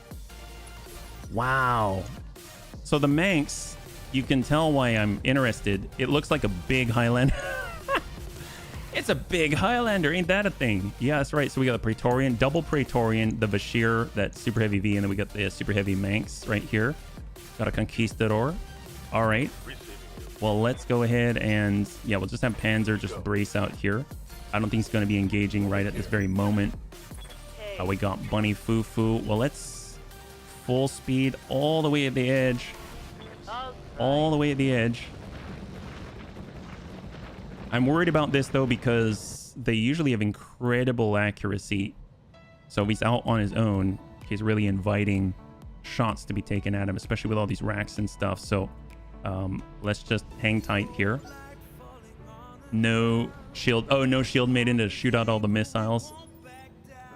Wow. So the Manx, you can tell why I'm interested. It looks like a big Highlander. It's a big Highlander. Ain't that a thing? Yeah, that's right. So we got the Praetorian, double Praetorian, the Bashir, that super heavy V, and then we got the super heavy Manx right here. Got a Conquistador. All right. Well, let's go ahead and, yeah, we'll just have Panzer just brace out here. I don't think he's going to be engaging right at this very moment. We got Bunny Foo. Well, let's full speed all the way at the edge. All the way at the edge. I'm worried about this, though, because they usually have incredible accuracy. So if he's out on his own, he's really inviting shots to be taken at him, especially with all these racks and stuff. So Let's just hang tight here. No shield. Oh, no shield made in to shoot out all the missiles.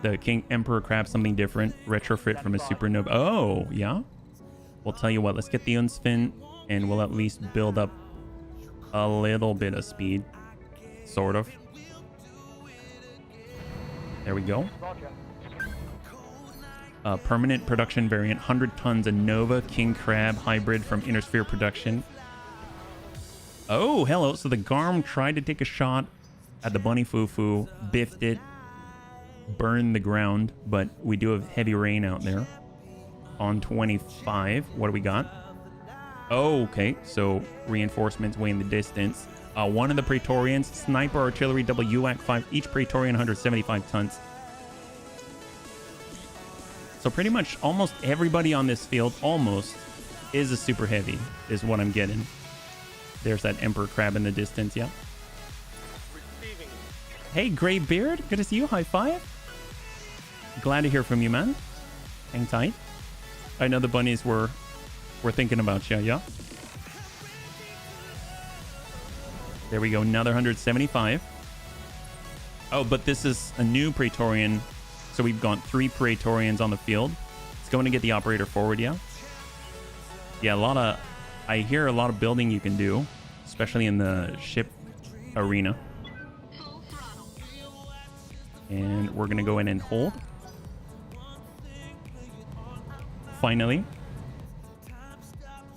The King Emperor Crab, something different. Retrofit from a supernova. Oh, yeah. We'll tell you what. Let's get the Unspin, and we'll at least build up a little bit of speed. Sort of. There we go. Permanent production variant. 100 tons. A Nova King Crab hybrid from Inner Sphere production. Oh, hello. So the Garm tried to take a shot at the Bunny Fufu. Biffed it. Burned the ground. But we do have heavy rain out there. On 25. What do we got? Oh, okay. So reinforcements way in the distance. One of the Praetorians. Sniper artillery double UAC 5. Each Praetorian 175 tons. So pretty much almost everybody on this field, almost, is a super heavy, is what I'm getting. There's that Emperor Crab in the distance, yeah. Receiving. Hey, Gray Beard, good to see you. High five. Glad to hear from you, man. Hang tight. I know the bunnies were thinking about you, yeah. There we go, another 175. Oh, but this is a new Praetorian. So we've got 3 Praetorians on the field. It's going to get the operator forward, yeah. Yeah, I hear a lot of building you can do, especially in the ship arena. And we're going to go in and hold. Finally.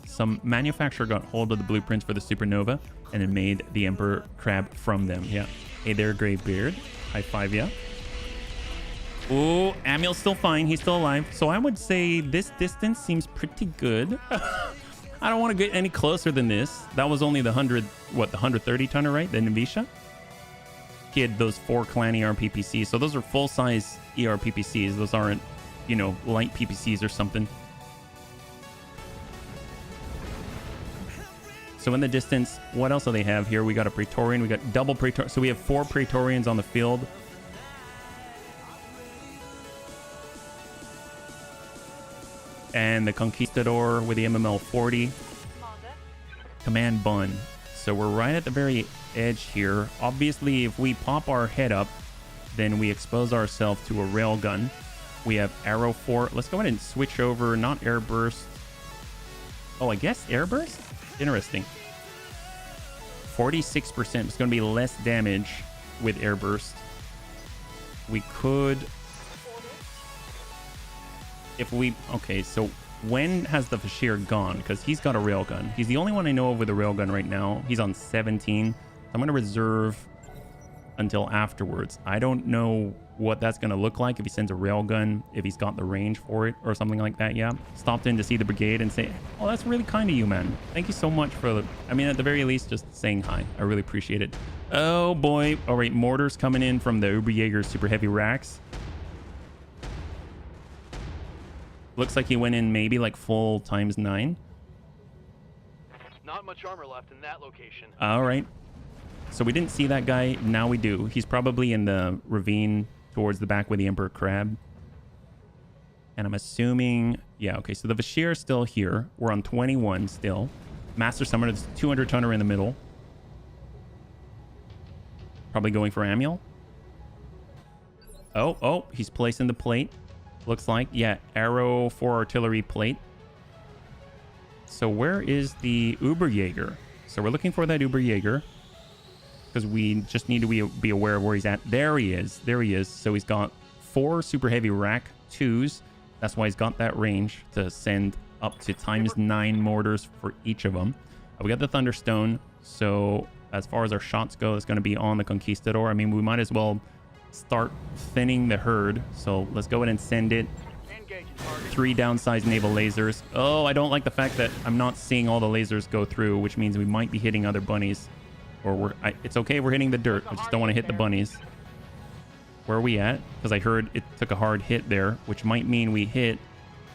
Some manufacturer got hold of the blueprints for the Supernova and it made the Emperor Crab from them, yeah. Hey there, Gray Beard. High five, yeah. Oh, Amiel's still fine. He's still alive. So I would say this distance seems pretty good. I don't want to get any closer than this. That was only the 130 tonner, right? The Navisha. He had those 4 clan ERPPCs. So those are full-size ERPPCs. Those aren't, you know, light PPCs or something. So in the distance, what else do they have here? We got a Praetorian. We got double Praetorian. So we have 4 Praetorians on the field. And the Conquistador with the MML 40. Command Bun. So we're right at the very edge here. Obviously, if we pop our head up, then we expose ourselves to a railgun. We have Arrow 4. Let's go ahead and switch over. Not Air Burst. Oh, I guess Air Burst? Interesting. 46%. It's going to be less damage with Air Burst. We could... If we... Okay, so when has the Fashir gone? Because he's got a railgun. He's the only one I know of with a railgun right now. He's on 17. So I'm going to reserve until afterwards. I don't know what that's going to look like if he sends a railgun, if he's got the range for it or something like that, yeah. Stopped in to see the brigade and say, oh, that's really kind of you, man. Thank you so much for the... I mean, at the very least, just saying hi. I really appreciate it. Oh, boy. All right, mortars coming in from the Uberjäger super heavy racks. Looks like he went in maybe like full ×9. Not much armor left in that location. All right. So we didn't see that guy. Now we do. He's probably in the ravine towards the back with the Emperor Crab. And I'm assuming... Yeah, okay. So the Vashir is still here. We're on 21 still. Master Summoner, there's 200 tonner in the middle. Probably going for Amiel. Oh, he's placing the plate. Looks like, yeah, Arrow 4 artillery plate. So where is the Uberjäger? So we're looking for that Uberjäger because we just need to be aware of where he's at. There he is. There he is. So he's got 4 super heavy rack 2s. That's why he's got that range to send up to ×9 mortars for each of them. We got the Thunderstone. So as far as our shots go, it's going to be on the Conquistador. I mean, we might as well start thinning the herd. So let's go ahead and send it. 3 downsized naval lasers. Oh, I don't like the fact that I'm not seeing all the lasers go through, which means we might be hitting other bunnies. Or it's okay, we're hitting the dirt. I just don't want to hit the bunnies. Where are we at? Because I heard it took a hard hit there, which might mean we hit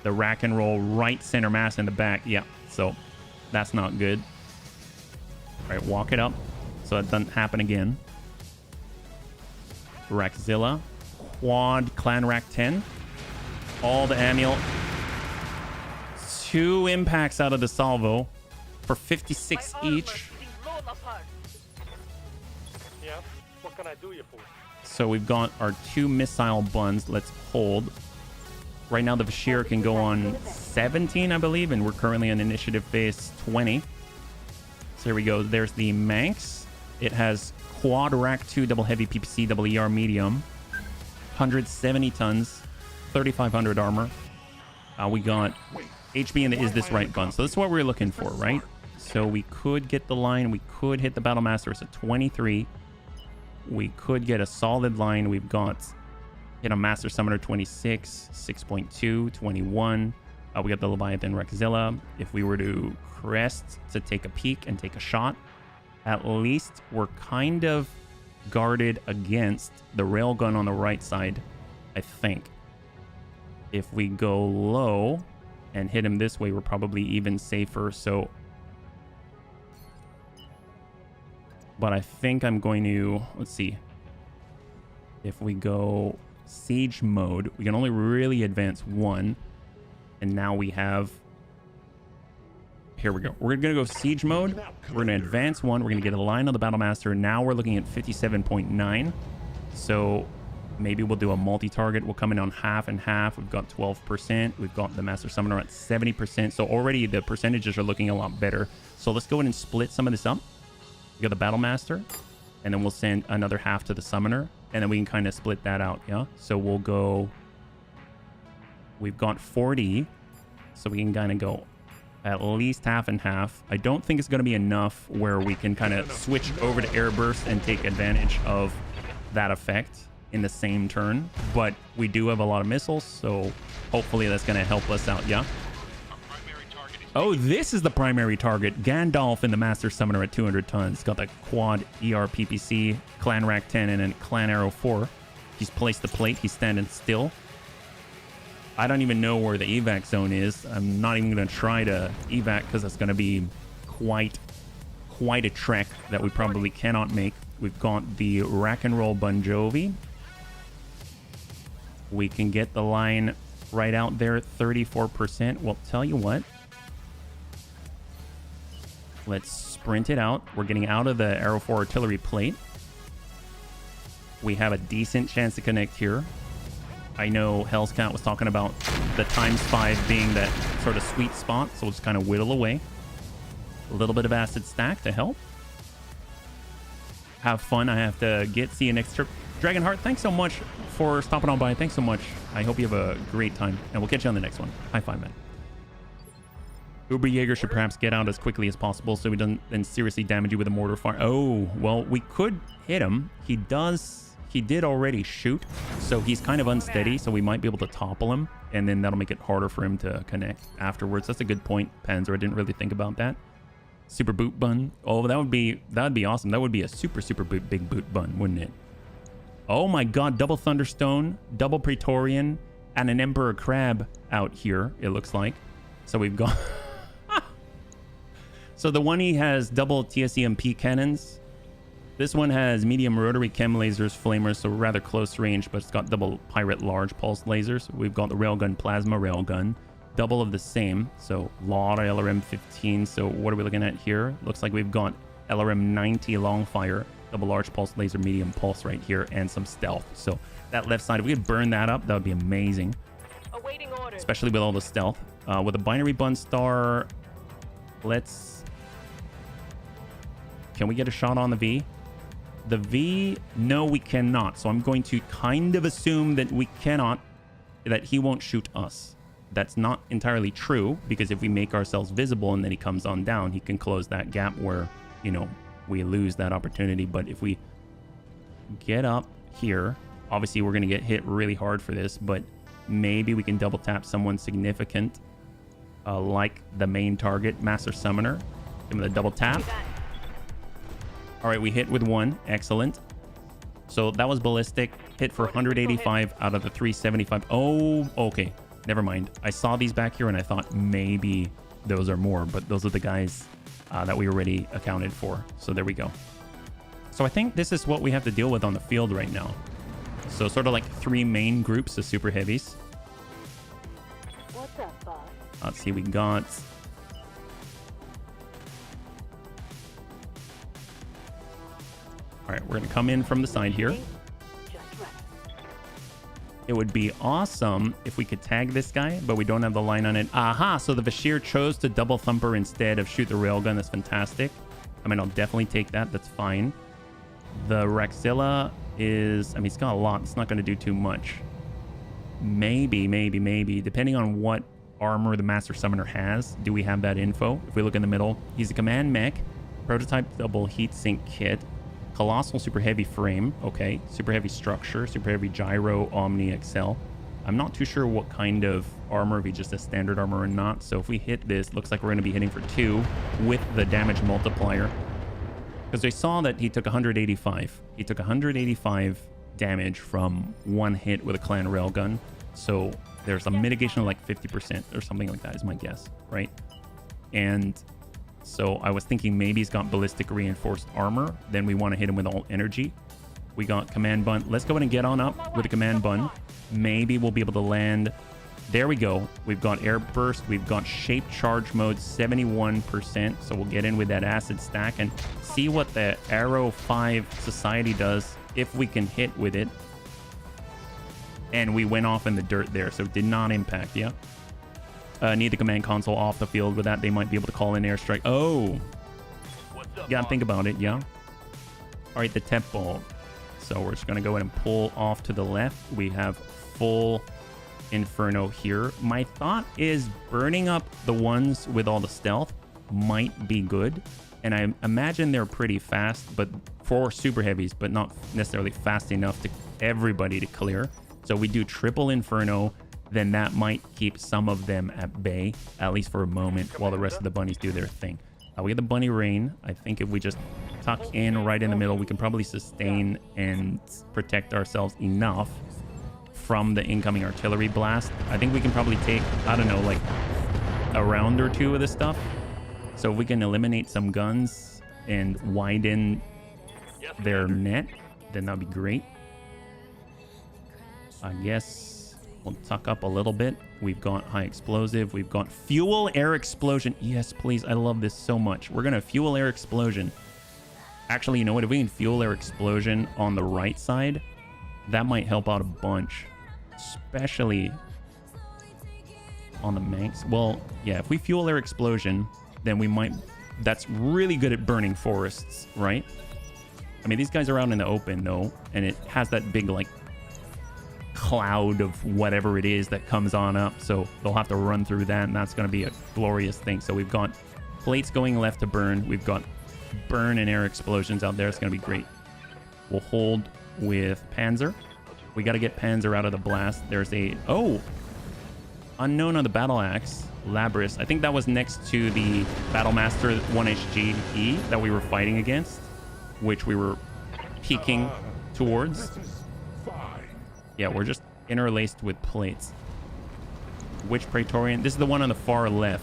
the rack and roll right center mass in the back. Yeah, so that's not good. All right, walk it up so that doesn't happen again. Rackzilla. Quad Clan Rack 10. All the Amiel. 2 impacts out of the salvo. for 56 each. Yeah, what can I do you for? So we've got our 2 missile buns. Let's hold. Right now, the Bashir can go on 17, I believe, and we're currently on initiative phase 20. So here we go. There's the Manx. It has quad rack 2 double heavy PPC double ER medium, 170 tons, 3,500 armor. We got HB in the Is This Right bun. So this is what we're looking for, right? So we could get the line. We could hit the Battlemaster. It's a 23. We could get a solid line. We've got hit a Master Summoner 26, 6.2, 21. We got the Leviathan Rexzilla. If we were to crest to take a peek and take a shot, at least we're kind of guarded against the railgun on the right side, I think. If we go low and hit him this way, we're probably even safer. So, but I think I'm going to, let's see. If we go siege mode, we can only really advance 1. And now we have, here we go. We're going to go siege mode. We're going to advance 1. We're going to get a line on the Battlemaster. Now we're looking at 57.9. So maybe we'll do a multi-target. We'll come in on half and half. We've got 12%. We've got the Master Summoner at 70%. So already the percentages are looking a lot better. So let's go ahead and split some of this up. We got the Battlemaster. And then we'll send another half to the Summoner. And then we can kind of split that out, yeah? So we'll go... We've got 40. So we can kind of go at least half and half. I don't think it's going to be enough where we can kind of switch over to Airburst and take advantage of that effect in the same turn. But we do have a lot of missiles, so hopefully that's going to help us out, yeah? Oh, this is the primary target. Gandalf in the Master Summoner at 200 tons. Got the quad ER PPC, Clan Rack 10, and then Clan Arrow 4. He's placed the plate. He's standing still. I don't even know where the evac zone is. I'm not even going to try to evac because that's going to be quite a trek that we probably cannot make. We've got the Rack and Roll Bon Jovi. We can get the line right out there at 34%. Well, tell you what. Let's sprint it out. We're getting out of the Arrow 4 artillery plate. We have a decent chance to connect here. I know Hell's Cat was talking about the ×5 being that sort of sweet spot, so we'll just kind of whittle away. A little bit of acid stack to help. Have fun. I have to get. See you next trip. Dragonheart, thanks so much for stopping on by. Thanks so much. I hope you have a great time, and we'll catch you on the next one. High five, man. Uber Jaeger should perhaps get out as quickly as possible so he doesn't then seriously damage you with a mortar fire. Oh, well, we could hit him. He did already shoot, so he's kind of unsteady, so we might be able to topple him, and then that'll make it harder for him to connect afterwards. That's a good point, Panzer. I didn't really think about that. Super boot bun. Oh, that would be awesome. That would be a super big boot bun, wouldn't it? Oh my god, double Thunderstone, double Praetorian, and an Emperor Crab out here, it looks like. So we've got... So the one he has double TSEMP cannons. This one has medium rotary chem lasers, flamers, so rather close range, but it's got double Pirate large pulse lasers. We've got the railgun plasma railgun, double of the same, so a lot of LRM 15. So what are we looking at here? Looks like we've got LRM 90 long fire, double large pulse laser, medium pulse right here, and some stealth. So that left side, if we could burn that up, that would be amazing. Awaiting orders. Especially with all the stealth. With a binary bun star, let's... Can we get a shot on the V? The V, no, we cannot. So I'm going to kind of assume that we cannot, that he won't shoot us. That's not entirely true, because if we make ourselves visible and then he comes on down, he can close that gap where, you know, we lose that opportunity. But if we get up here, obviously we're going to get hit really hard for this, but maybe we can double tap someone significant, like the main target, Master Summoner. Give him the double tap. All right, we hit with one. Excellent. So that was ballistic. Hit for 185 out of the 375. Oh, okay. Never mind. I saw these back here and I thought maybe those are more, but those are the guys that we already accounted for. So there we go. So I think this is what we have to deal with on the field right now. So sort of like 3 main groups of super heavies. What's up, boss? Let's see, we got All right, we're going to come in from the side here. It would be awesome if we could tag this guy, but we don't have the line on it. Aha, so the Vashir chose to double thumper instead of shoot the railgun. That's fantastic. I mean, I'll definitely take that. That's fine. The Raxilla is, I mean, it's got a lot. It's not going to do too much. Maybe, depending on what armor the Master Summoner has. Do we have that info? If we look in the middle, he's a command mech, prototype double heatsink kit, colossal super heavy frame, okay, super heavy structure, super heavy gyro, omni, XL. I'm not too sure what kind of armor, if he just has standard armor or not. So if we hit this, looks like we're going to be hitting for 2 with the damage multiplier. Because they saw that he took 185. He took 185 damage from 1 hit with a clan railgun. So there's a mitigation of like 50% or something like that is my guess, right? And so I was thinking maybe he's got ballistic reinforced armor. Then we want to hit him with all energy. We got command bun. Let's go ahead and get on up with a command bun. Maybe we'll be able to land. There we go. We've got air burst. We've got shape charge mode 71%. So we'll get in with that acid stack and see what the Arrow 5 Society does if we can hit with it. And we went off in the dirt there, so it did not impact, yeah? Need the command console off the field. With that, they might be able to call in airstrike. Oh! Gotta think about it, yeah? Alright, the tempo. So we're just gonna go ahead and pull off to the left. We have full Inferno here. My thought is burning up the ones with all the stealth might be good. And I imagine they're pretty fast, but for super heavies, but not necessarily fast enough to everybody to clear. So we do triple Inferno, then that might keep some of them at bay, at least for a moment, while the rest of the bunnies do their thing. We get the bunny rain. I think if we just tuck in right in the middle, we can probably sustain and protect ourselves enough from the incoming artillery blast. I think we can probably take, I don't know, like a round or 2 of this stuff. So if we can eliminate some guns and widen their net, then that'd be great. I guess we'll tuck up a little bit. We've got high explosive. We've got fuel air explosion. Yes, please. I love this so much. We're going to fuel air explosion. Actually, you know what? If we can fuel air explosion on the right side, that might help out a bunch. Especially on the Manx. Well, yeah, if we fuel air explosion, then we might... That's really good at burning forests, right? I mean, these guys are out in the open, though, and it has that big, like, cloud of whatever it is that comes on up, so they'll have to run through that, and that's going to be a glorious thing. So we've got plates going left to burn. We've got burn and air explosions out there. It's going to be great. We'll hold with Panzer. We got to get Panzer out of the blast. There's a... Oh! Unknown on the battle axe. Labris. I think that was next to the Battlemaster 1HGE that we were fighting against, which we were peeking towards. Yeah, we're just interlaced with plates. Which Praetorian? This is the one on the far left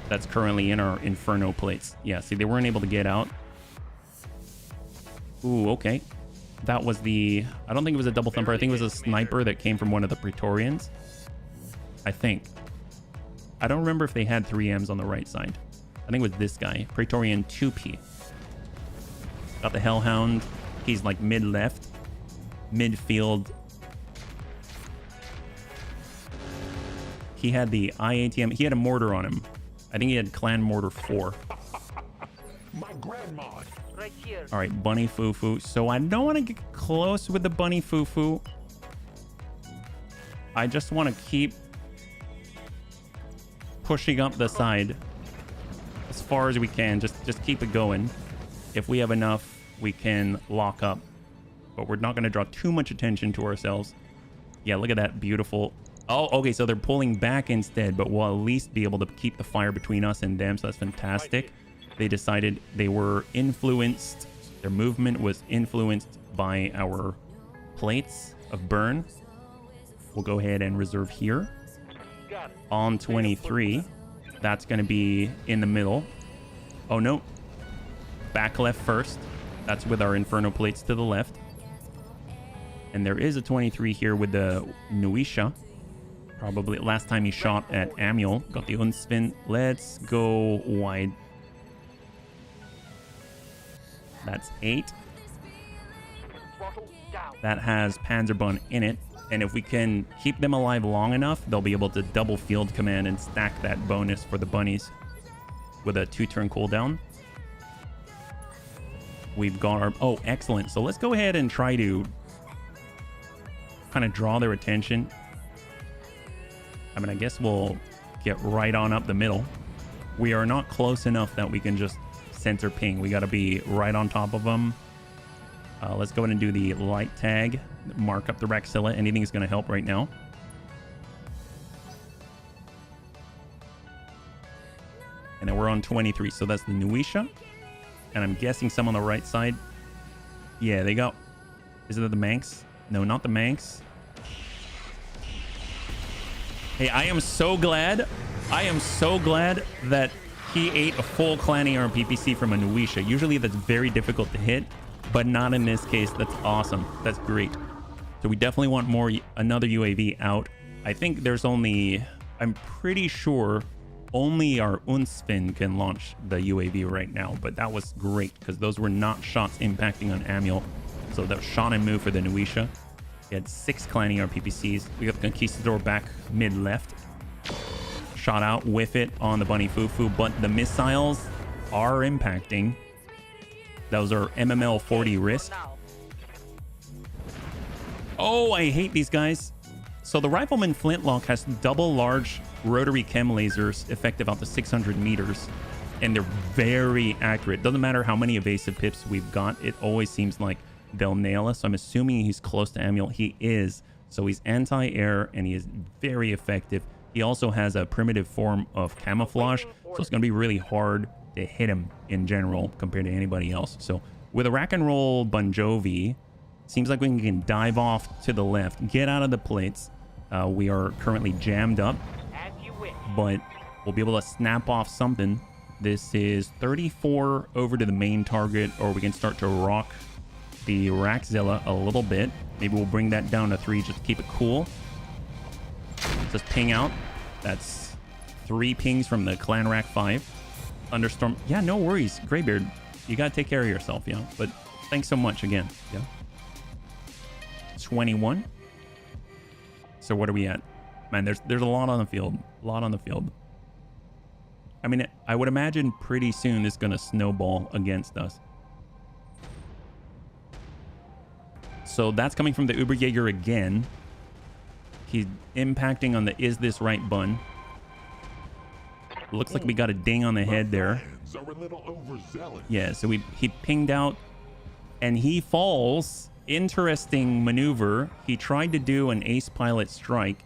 that's currently in our Inferno plates. Yeah, see, they weren't able to get out. Ooh, okay. That was the... I don't think it was a double thumper. I think it was a sniper that came from one of the Praetorians. I think. I don't remember if they had 3Ms on the right side. I think it was this guy. Praetorian 2P. Got the Hellhound. He's like mid-left. Midfield. He had the IATM. He had a mortar on him. I think he had Clan Mortar 4. My grandma. Right here. All right, Bunny Fufu. So I don't want to get close with the Bunny Fufu. I just want to keep pushing up the side as far as we can. Just keep it going. If we have enough, we can lock up. But we're not going to draw too much attention to ourselves. Yeah, look at that beautiful... Oh, okay, so they're pulling back instead, but we'll at least be able to keep the fire between us and them, so that's fantastic. They decided they were influenced, their movement was influenced by our plates of burn. We'll go ahead and reserve here. On 23, that's going to be in the middle. Oh, no. Back left first. That's with our Inferno plates to the left. And there is a 23 here with the Nuisha. Probably last time he shot at Amiel. Got the Unspin. Let's go wide. That's 8. that has Panzerbun in it. And if we can keep them alive long enough, they'll be able to double field command and stack that bonus for the bunnies with a 2-turn cooldown. We've got our... Oh, excellent. So let's go ahead and try to kind of draw their attention. I mean, I guess we'll get right on up the middle. We are not close enough that we can just center ping. We got to be right on top of them. Let's go ahead and do the light tag. Mark up the Raxilla. Anything is going to help right now. And then we're on 23. So that's the Nuisha. And I'm guessing some on the right side. Yeah, they got... Is it the Manx? No, not the Manx. Hey, I am so glad that he ate a full clan AR PPC from a Nuisha. Usually that's very difficult to hit, but not in this case. That's awesome. That's great. So we definitely want another UAV out. I think there's only... I'm pretty sure only our Unsfin can launch the UAV right now, but that was great because those were not shots impacting on Amiel. So that was shot and move for the Nuisha. We had 6 clan AR PPCs. We got the Conquistador back mid left. Shot out, whiff it on the Bunny Fufu, but the missiles are impacting. Those are MML 40 risk. Oh, I hate these guys. So the Rifleman Flintlock has double large rotary chem lasers effective out to 600 meters. And they're very accurate. Doesn't matter how many evasive pips we've got. It always seems like they'll nail us. So I'm assuming he's close to Amiel. He is. So he's anti-air and he is very effective. He also has a primitive form of camouflage. So it's going to be really hard to hit him in general compared to anybody else. So with a rack and roll Bon Jovi, seems like we can dive off to the left, get out of the plates. We are currently jammed up, but we'll be able to snap off something. This is 34 over to the main target, or we can start to rock the Raxilla a little bit. Maybe we'll bring that down to 3 just to keep it cool. Just ping out. That's 3 pings from the Clan Rack 5. Thunderstorm. Yeah, no worries. Graybeard, you gotta take care of yourself, yeah. But thanks so much again. Yeah. 21. So what are we at? Man, there's a lot on the field. A lot on the field. I mean, I would imagine pretty soon it's gonna snowball against us. So that's coming from the Uberjäger again. He's impacting on the is this right bun. Looks like we got a ding on the head there. Yeah, so he pinged out and he falls. Interesting maneuver. He tried to do an ace pilot strike.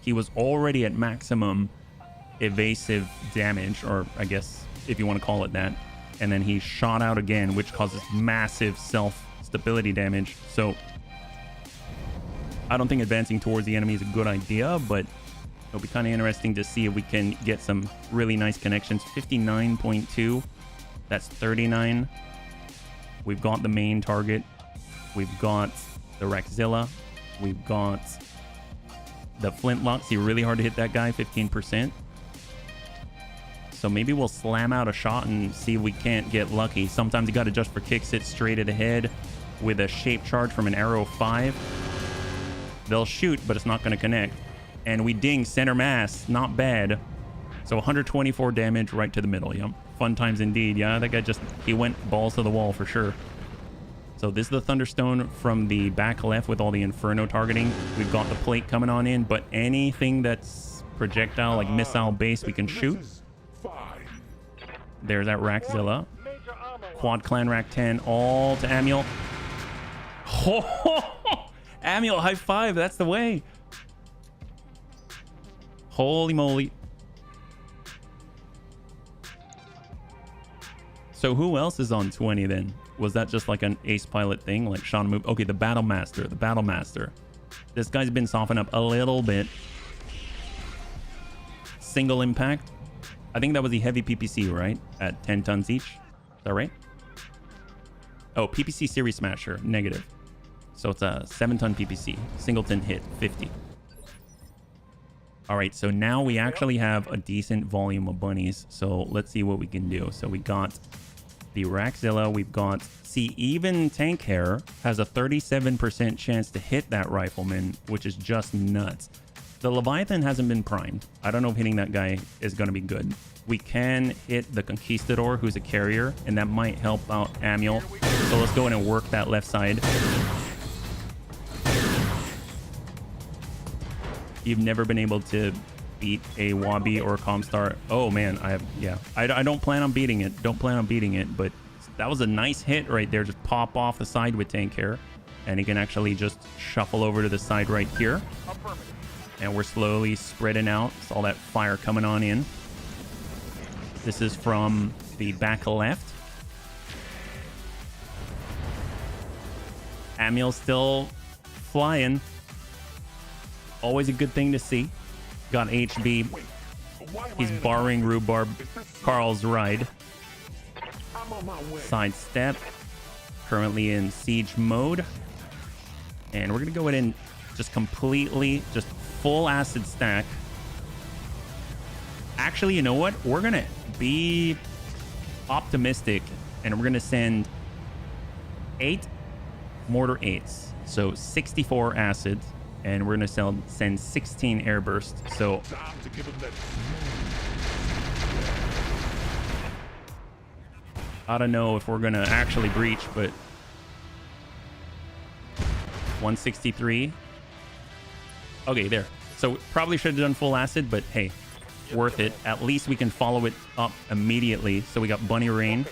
He was already at maximum evasive damage, or I guess if you want to call it that. And then he shot out again, which causes massive self-stability damage. So I don't think advancing towards the enemy is a good idea, but it'll be kind of interesting to see if we can get some really nice connections. 59.2. That's 39. We've got the main target. We've got the Raxilla. We've got the Flintlock. See, really hard to hit that guy, 15%. So maybe we'll slam out a shot and see if we can't get lucky. Sometimes you got to just for kicks it straight at the head with a shape charge from an arrow 5. They'll shoot, but it's not going to connect. And we ding center mass. Not bad. So 124 damage right to the middle. Yeah. Fun times indeed. Yeah, that guy he went balls to the wall for sure. So this is the Thunderstone from the back left with all the Inferno targeting. We've got the plate coming on in, but anything that's projectile, like missile base, we can shoot. There's that Raxilla. Quad Clan Rack 10, all to Amiel. Oh, Amiel, high five. That's the way. Holy moly. So who else is on 20 then? Was that just like an ace pilot thing, like Sean move? Okay, the Battlemaster, the Battlemaster. This guy's been softened up a little bit. Single impact. I think that was the heavy PPC, right? At 10 tons each. Is that right? Oh, PPC Series Smasher, negative. So it's a 7-ton PPC. Singleton hit, 50. All right, so now we actually have a decent volume of bunnies. So let's see what we can do. So we got the Raxilla. We've got, see, even Tank Hair has a 37% chance to hit that rifleman, which is just nuts. The Leviathan hasn't been primed. I don't know if hitting that guy is going to be good. We can hit the Conquistador, who's a carrier, and that might help out Amiel. So let's go in and work that left side. You've never been able to beat a Wabi or a Comstar. Oh man, I don't plan on beating it. Don't plan on beating it, but that was a nice hit right there. Just pop off the side with Tank Hair, and he can actually just shuffle over to the side right here. And we're slowly spreading out. It's all that fire coming on in. This is from the back left. Amiel's still flying. Always a good thing to see. Got HB. He's borrowing Rhubarb Carl's ride. Sidestep. Currently in siege mode. And we're going to go in and just completely, just full acid stack. Actually, you know what? We're going to be optimistic and we're going to send 8 mortar 8s. So 64 acid. And we're going to send 16 air bursts. So I don't know if we're going to actually breach, but 163. Okay, there. So probably should have done full acid, but hey, worth it. At least we can follow it up immediately. So we got Bunny Rain.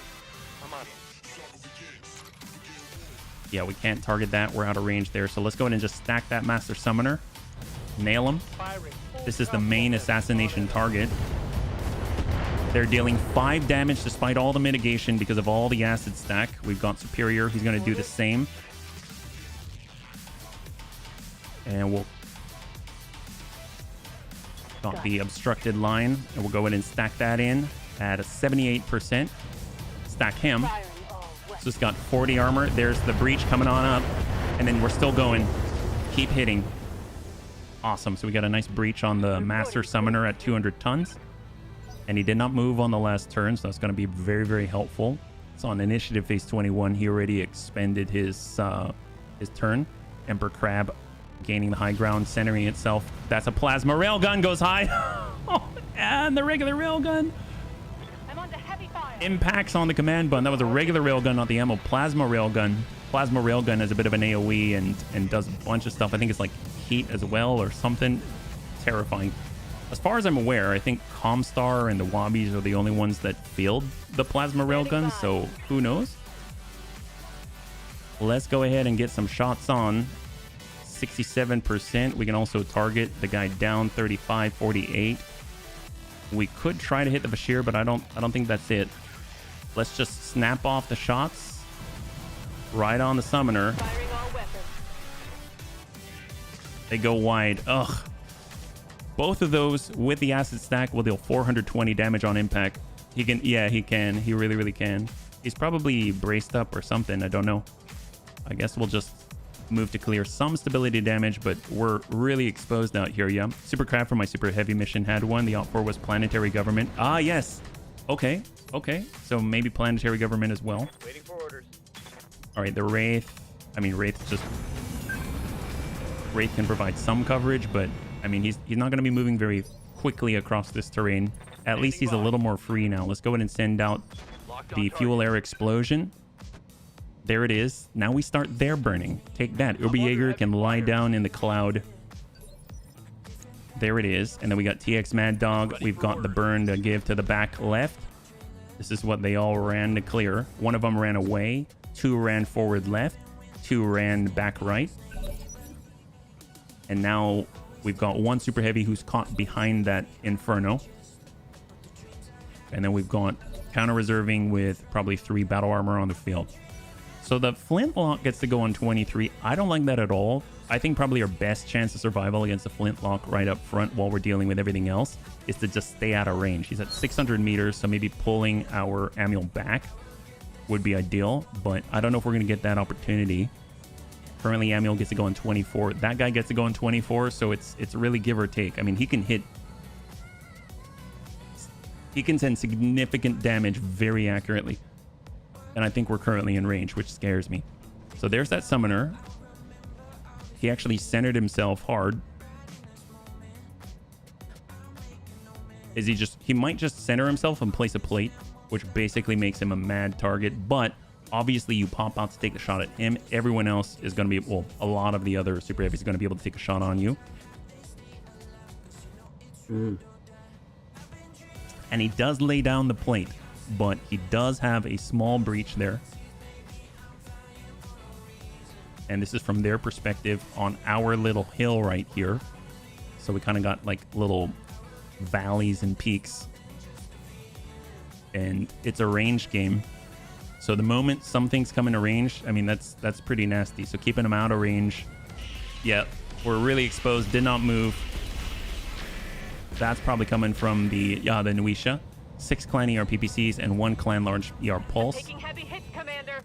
Yeah, we can't target that. We're out of range there. So let's go ahead and just stack that Master Summoner. Nail him. This is the main assassination target. They're dealing 5 damage despite all the mitigation because of all the acid stack. We've got Superior. He's going to do the same. And we'll... got the obstructed line. And we'll go ahead and stack that in at a 78%. Stack him. So it's got 40 armor. There's the breach coming on up. And then we're still going. Keep hitting. Awesome. So we got a nice breach on the Master Summoner at 200 tons. And he did not move on the last turn. So that's going to be very, very helpful. It's on initiative phase 21. He already expended his turn. Emperor Crab gaining the high ground, centering itself. That's a plasma railgun. Goes high. And the regular railgun impacts on the command button. That was a regular railgun, not the ammo. Plasma railgun. Plasma railgun is a bit of an AoE and does a bunch of stuff. I think it's like heat as well or something. Terrifying. As far as I'm aware, I think Comstar and the Wabbies are the only ones that field the plasma railgun, so who knows? Let's go ahead and get some shots on. 67%. We can also target the guy down 35, 48. We could try to hit the Bashir, but I don't think that's it. Let's just snap off the shots. Right on the Summoner. They go wide. Ugh. Both of those with the acid stack will deal 420 damage on impact. He can, yeah, he can. He really, really can. He's probably braced up or something. I don't know. I guess we'll just move to clear some stability damage, but we're really exposed out here, yeah. Super Crab for my super heavy mission had one. The op4 was planetary government. Ah, yes. Okay. Okay. So maybe planetary government as well. Waiting for orders. All right, the Wraith. I mean, Wraith can provide some coverage, but I mean, he's not going to be moving very quickly across this terrain. At least he's a little more free now. Let's go ahead and send out the fuel air explosion. There it is. Now we start their burning. Take that. Uberjaeger can lie down in the cloud. There it is. And then we got TX Mad Dog. We've got the burn to give to the back left. This is what they all ran to clear. One of them ran away. 2 ran forward left. 2 ran back right. And now we've got 1 super heavy who's caught behind that Inferno. And then we've got counter reserving with probably 3 battle armor on the field. So the Flintlock gets to go on 23. I don't like that at all. I think probably our best chance of survival against the Flintlock right up front while we're dealing with everything else is to just stay out of range. He's at 600 meters, so maybe pulling our Amiel back would be ideal, but I don't know if we're going to get that opportunity. Currently, Amiel gets to go on 24. That guy gets to go on 24, so it's really give or take. I mean, he can send significant damage very accurately. And I think we're currently in range, which scares me. So there's that summoner. He actually centered himself hard. He might just center himself and place a plate, which basically makes him a mad target. But obviously you pop out to take a shot at him. Everyone else is going to be, well, a lot of the other super heavies are going to be able to take a shot on you. And he does lay down the plate, but he does have a small breach there. And this is from their perspective on our little hill right here. So we kind of got like little valleys and peaks. And it's a range game. So the moment some things come into range, I mean, that's pretty nasty. So keeping them out of range. Yeah, we're really exposed. Did not move. That's probably coming from the Nuisha. 6 clan ER PPCs and 1 clan large ER pulse. Taking heavy hits, Commander.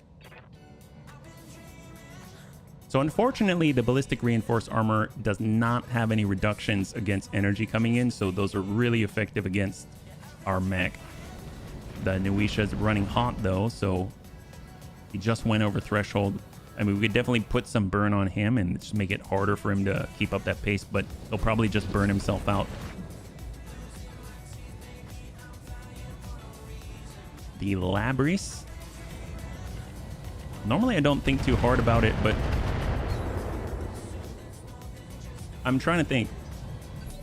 So unfortunately, the ballistic reinforced armor does not have any reductions against energy coming in. So those are really effective against our mech. The Nuisha is running hot though, so he just went over threshold. I mean, we could definitely put some burn on him and just make it harder for him to keep up that pace, but he'll probably just burn himself out. The Labris. Normally I don't think too hard about it, but I'm trying to think.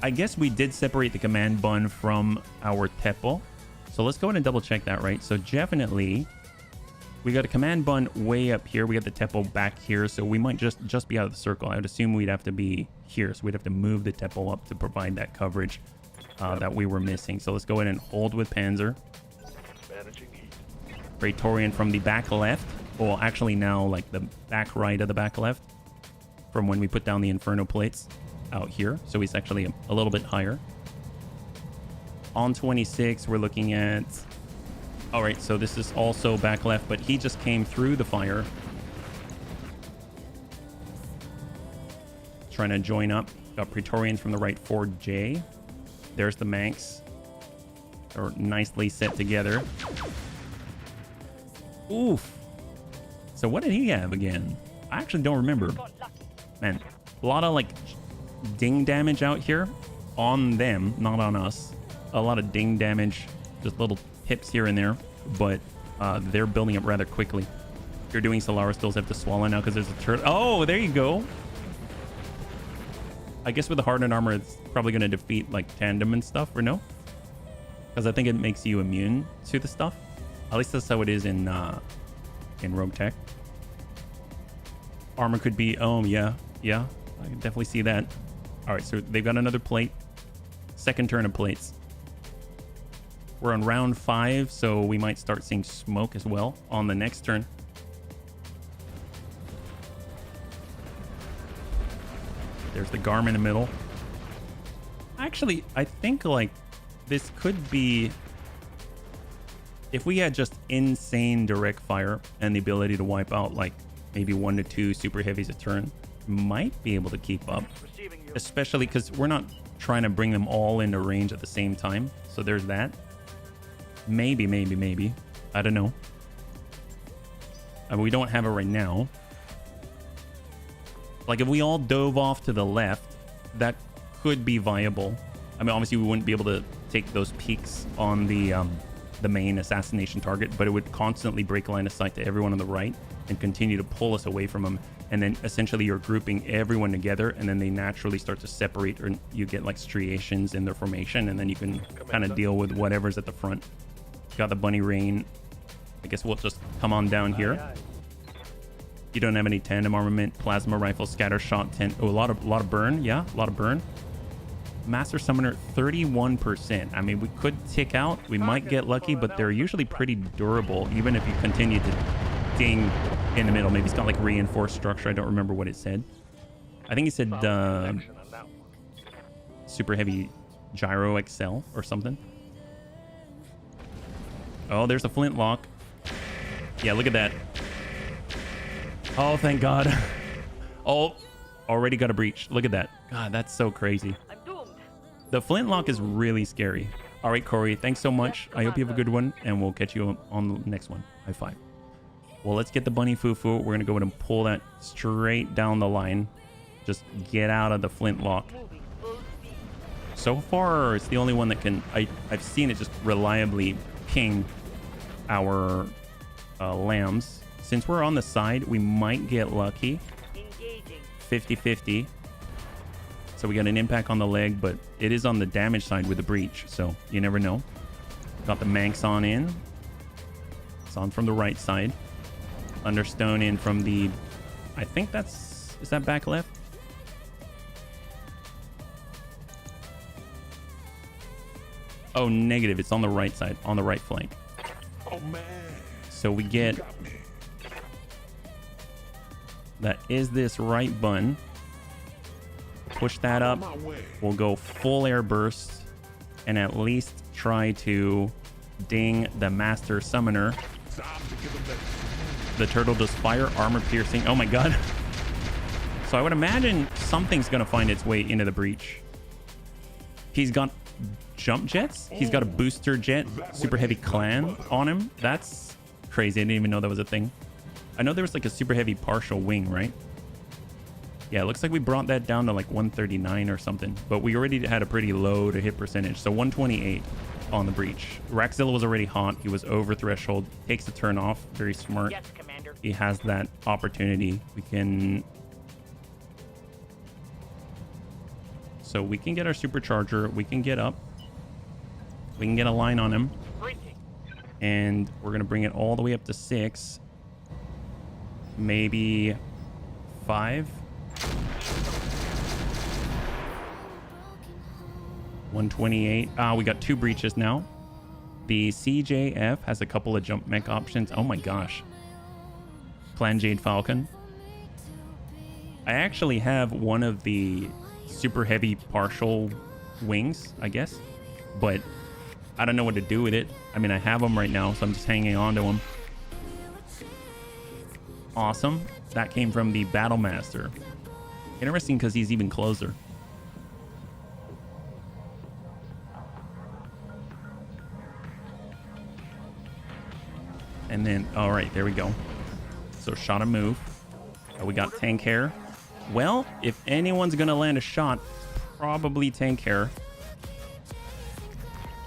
I guess we did separate the command bun from our Tepo. So let's go ahead and double check that, right? So definitely we got a command bun way up here. We got the Tepo back here. So we might just be out of the circle. I would assume we'd have to be here. So we'd have to move the Tepo up to provide that coverage that we were missing. So let's go ahead and hold with Panzer. Praetorian from the back left. Well, actually now like the back right of the back left from when we put down the Inferno plates out here. So he's actually a little bit higher. On 26, we're looking at... All right, so this is also back left, but he just came through the fire. Trying to join up. Got Praetorians from the right 4J. There's the Manx. They're nicely set together. Oof. So what did he have again? I actually don't remember. Man, a lot of like ding damage out here on them, not on us. A lot of ding damage, just little hips here and there, but they're building up rather quickly. If you're doing Solaris, those have to swallow now because there's a turret. Oh, there you go. I guess with the hardened armor, it's probably going to defeat like tandem and stuff, or no? Because I think it makes you immune to the stuff. At least that's how it is in Roguetech. Armor could be, oh yeah, I can definitely see that. All right, so they've got another plate. Second turn of plates. We're on round 5, so we might start seeing smoke as well on the next turn. There's the Garm in the middle. Actually, I think like this could be... If we had just insane direct fire and the ability to wipe out like maybe 1 to 2 super heavies a turn, might be able to keep up. Especially because we're not trying to bring them all into range at the same time. So there's that. Maybe. I don't know. I mean, we don't have it right now. Like if we all dove off to the left, that could be viable. I mean, obviously we wouldn't be able to take those peaks on the main assassination target, but it would constantly break line of sight to everyone on the right and continue to pull us away from them. And then essentially you're grouping everyone together, and then they naturally start to separate, or you get like striations in their formation, and then you can kind of deal with whatever's at the front. Got the bunny rain. I guess we'll just come on down here. You don't have any tandem armament, plasma rifle, scatter shot, a lot of burn. Yeah, a lot of burn. Master Summoner 31%. I mean, we could tick out. We might get lucky, but they're usually pretty durable, even if you continue to ding in the middle. Maybe it's got like reinforced structure. I don't remember what it said. I think it said super heavy gyro XL or something. Oh, there's a flintlock. Yeah, look at that. Oh, thank God. Oh, already got a breach. Look at that. God, that's so crazy. I'm doomed. The flintlock is really scary. All right, Corey, thanks so much. I hope you have a good one, and we'll catch you on the next one. High five. Well, let's get the bunny foo-foo. We're going to go ahead and pull that straight down the line. Just get out of the flintlock. So far, it's the only one that can... I've seen it just reliably ping our lambs. Since we're on the side, we might get lucky. 50-50. So we got an impact on the leg, but it is on the damage side with the breach. So you never know. Got the Manx on in. It's on from the right side. Thunderstone in from the... I think that's... Is that back left? Oh, negative. It's on the right side. On the right flank. Oh, man. So we get... That is this right button. Push that up. We'll go full air burst. And at least try to ding the Master Summoner. The turtle does fire, armor piercing. Oh my god. So I would imagine something's going to find its way into the breach. He's got jump jets. He's got a booster jet, super heavy clan on him. That's crazy. I didn't even know that was a thing. I know there was like a super heavy partial wing, right? Yeah, it looks like we brought that down to like 139 or something. But we already had a pretty low to hit percentage. So 128 on the breach. Raxzilla was already hot. He was over threshold. Takes the turn off. Very smart. Yes, Commander. He has that opportunity. We can... So we can get our supercharger. We can get up. We can get a line on him. And we're going to bring it all the way up to 6. Maybe 5. 128. We got 2 breaches now. The CJF has a couple of jump mech options. Oh my gosh. Clan Jade Falcon. I actually have one of the super heavy partial wings, I guess. But I don't know what to do with it. I mean, I have them right now, so I'm just hanging on to them. Awesome. That came from the Battle Master. Interesting because he's even closer. And then, all right, there we go. So shot a move. We got tank hair. Well, if anyone's going to land a shot, probably tank hair.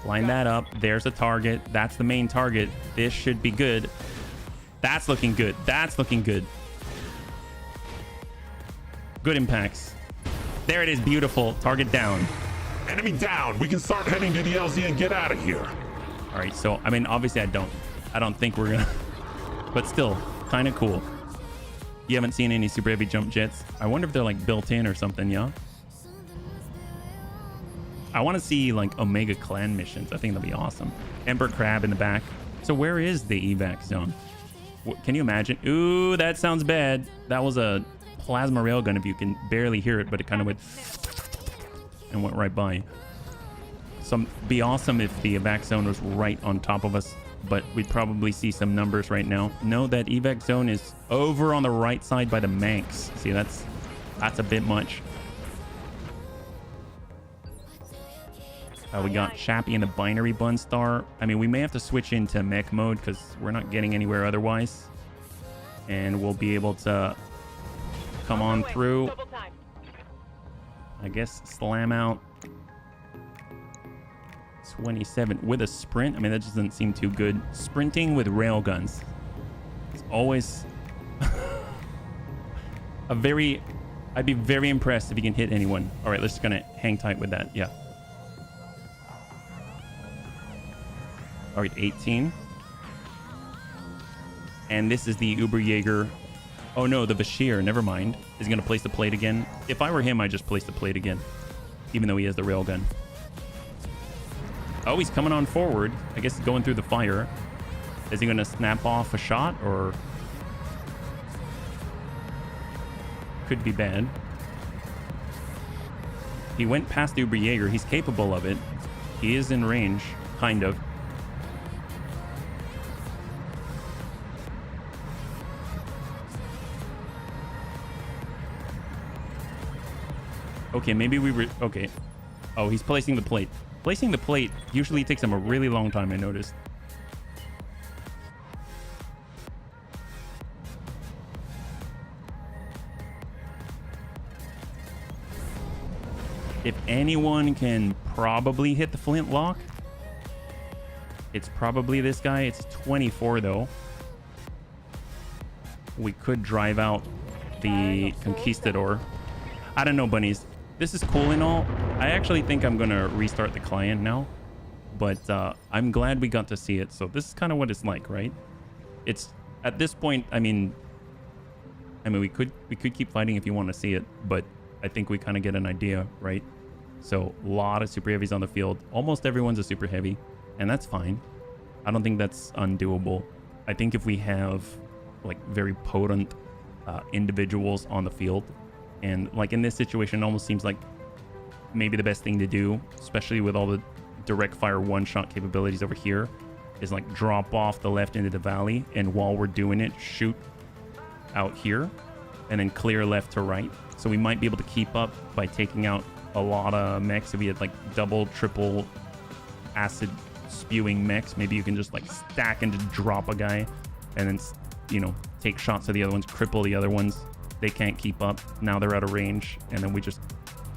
Line that up. There's a target. That's the main target. This should be good. That's looking good. That's looking good. Good impacts. There it is. Beautiful. Target down. Enemy down. We can start heading to the LZ and get out of here. All right. So, I mean, obviously I don't think we're going to, but still kind of cool. You haven't seen any super heavy jump jets. I wonder if they're like built in or something. Yeah. I want to see like Omega Clan missions. I think that'll be awesome. Emperor Crab in the back. So where is the evac zone? Can you imagine? Ooh, that sounds bad. That was a plasma railgun if you can barely hear it, but it kind of went and went right by. So it'd be awesome if the evac zone was right on top of us, but we'd probably see some numbers right now. No, that evac zone is over on the right side by the Manx. See, that's a bit much. We got Chappie in the binary bun star. I mean, we may have to switch into mech mode because we're not getting anywhere otherwise. And we'll be able to come on through. I guess slam out 27 with a sprint. I mean, that just doesn't seem too good. Sprinting with railguns. It's always I'd be very impressed if you can hit anyone. All right, let's just gonna hang tight with that. Yeah. All right, 18. And this is the Uberjäger. Oh no, the Bashir, never mind. Is going to place the plate again. If I were him, I'd just place the plate again. Even though he has the railgun. Oh, he's coming on forward. I guess he's going through the fire. Is he going to snap off a shot or... Could be bad. He went past the Uberjäger. He's capable of it. He is in range, kind of. Okay, maybe we were... Okay. Oh, he's placing the plate. Placing the plate usually takes him a really long time, I noticed. If anyone can probably hit the flintlock, it's probably this guy. It's 24 though. We could drive out the Conquistador. I don't know, bunnies. This is cool and all. I actually think I'm going to restart the client now. But I'm glad we got to see it. So this is kind of what it's like, right? It's at this point, I mean, we could keep fighting if you want to see it, but I think we kind of get an idea, right? So a lot of super heavies on the field. Almost everyone's a super heavy, and that's fine. I don't think that's undoable. I think if we have like very potent individuals on the field, and like in this situation, it almost seems like maybe the best thing to do, especially with all the direct fire one-shot capabilities over here, is like drop off the left into the valley, and while we're doing it, shoot out here and then clear left to right. So we might be able to keep up by taking out a lot of mechs. If we had like double, triple acid spewing mechs, maybe you can just like stack and just drop a guy and then, you know, take shots at the other ones, cripple the other ones. They can't keep up. Now they're out of range, and then we just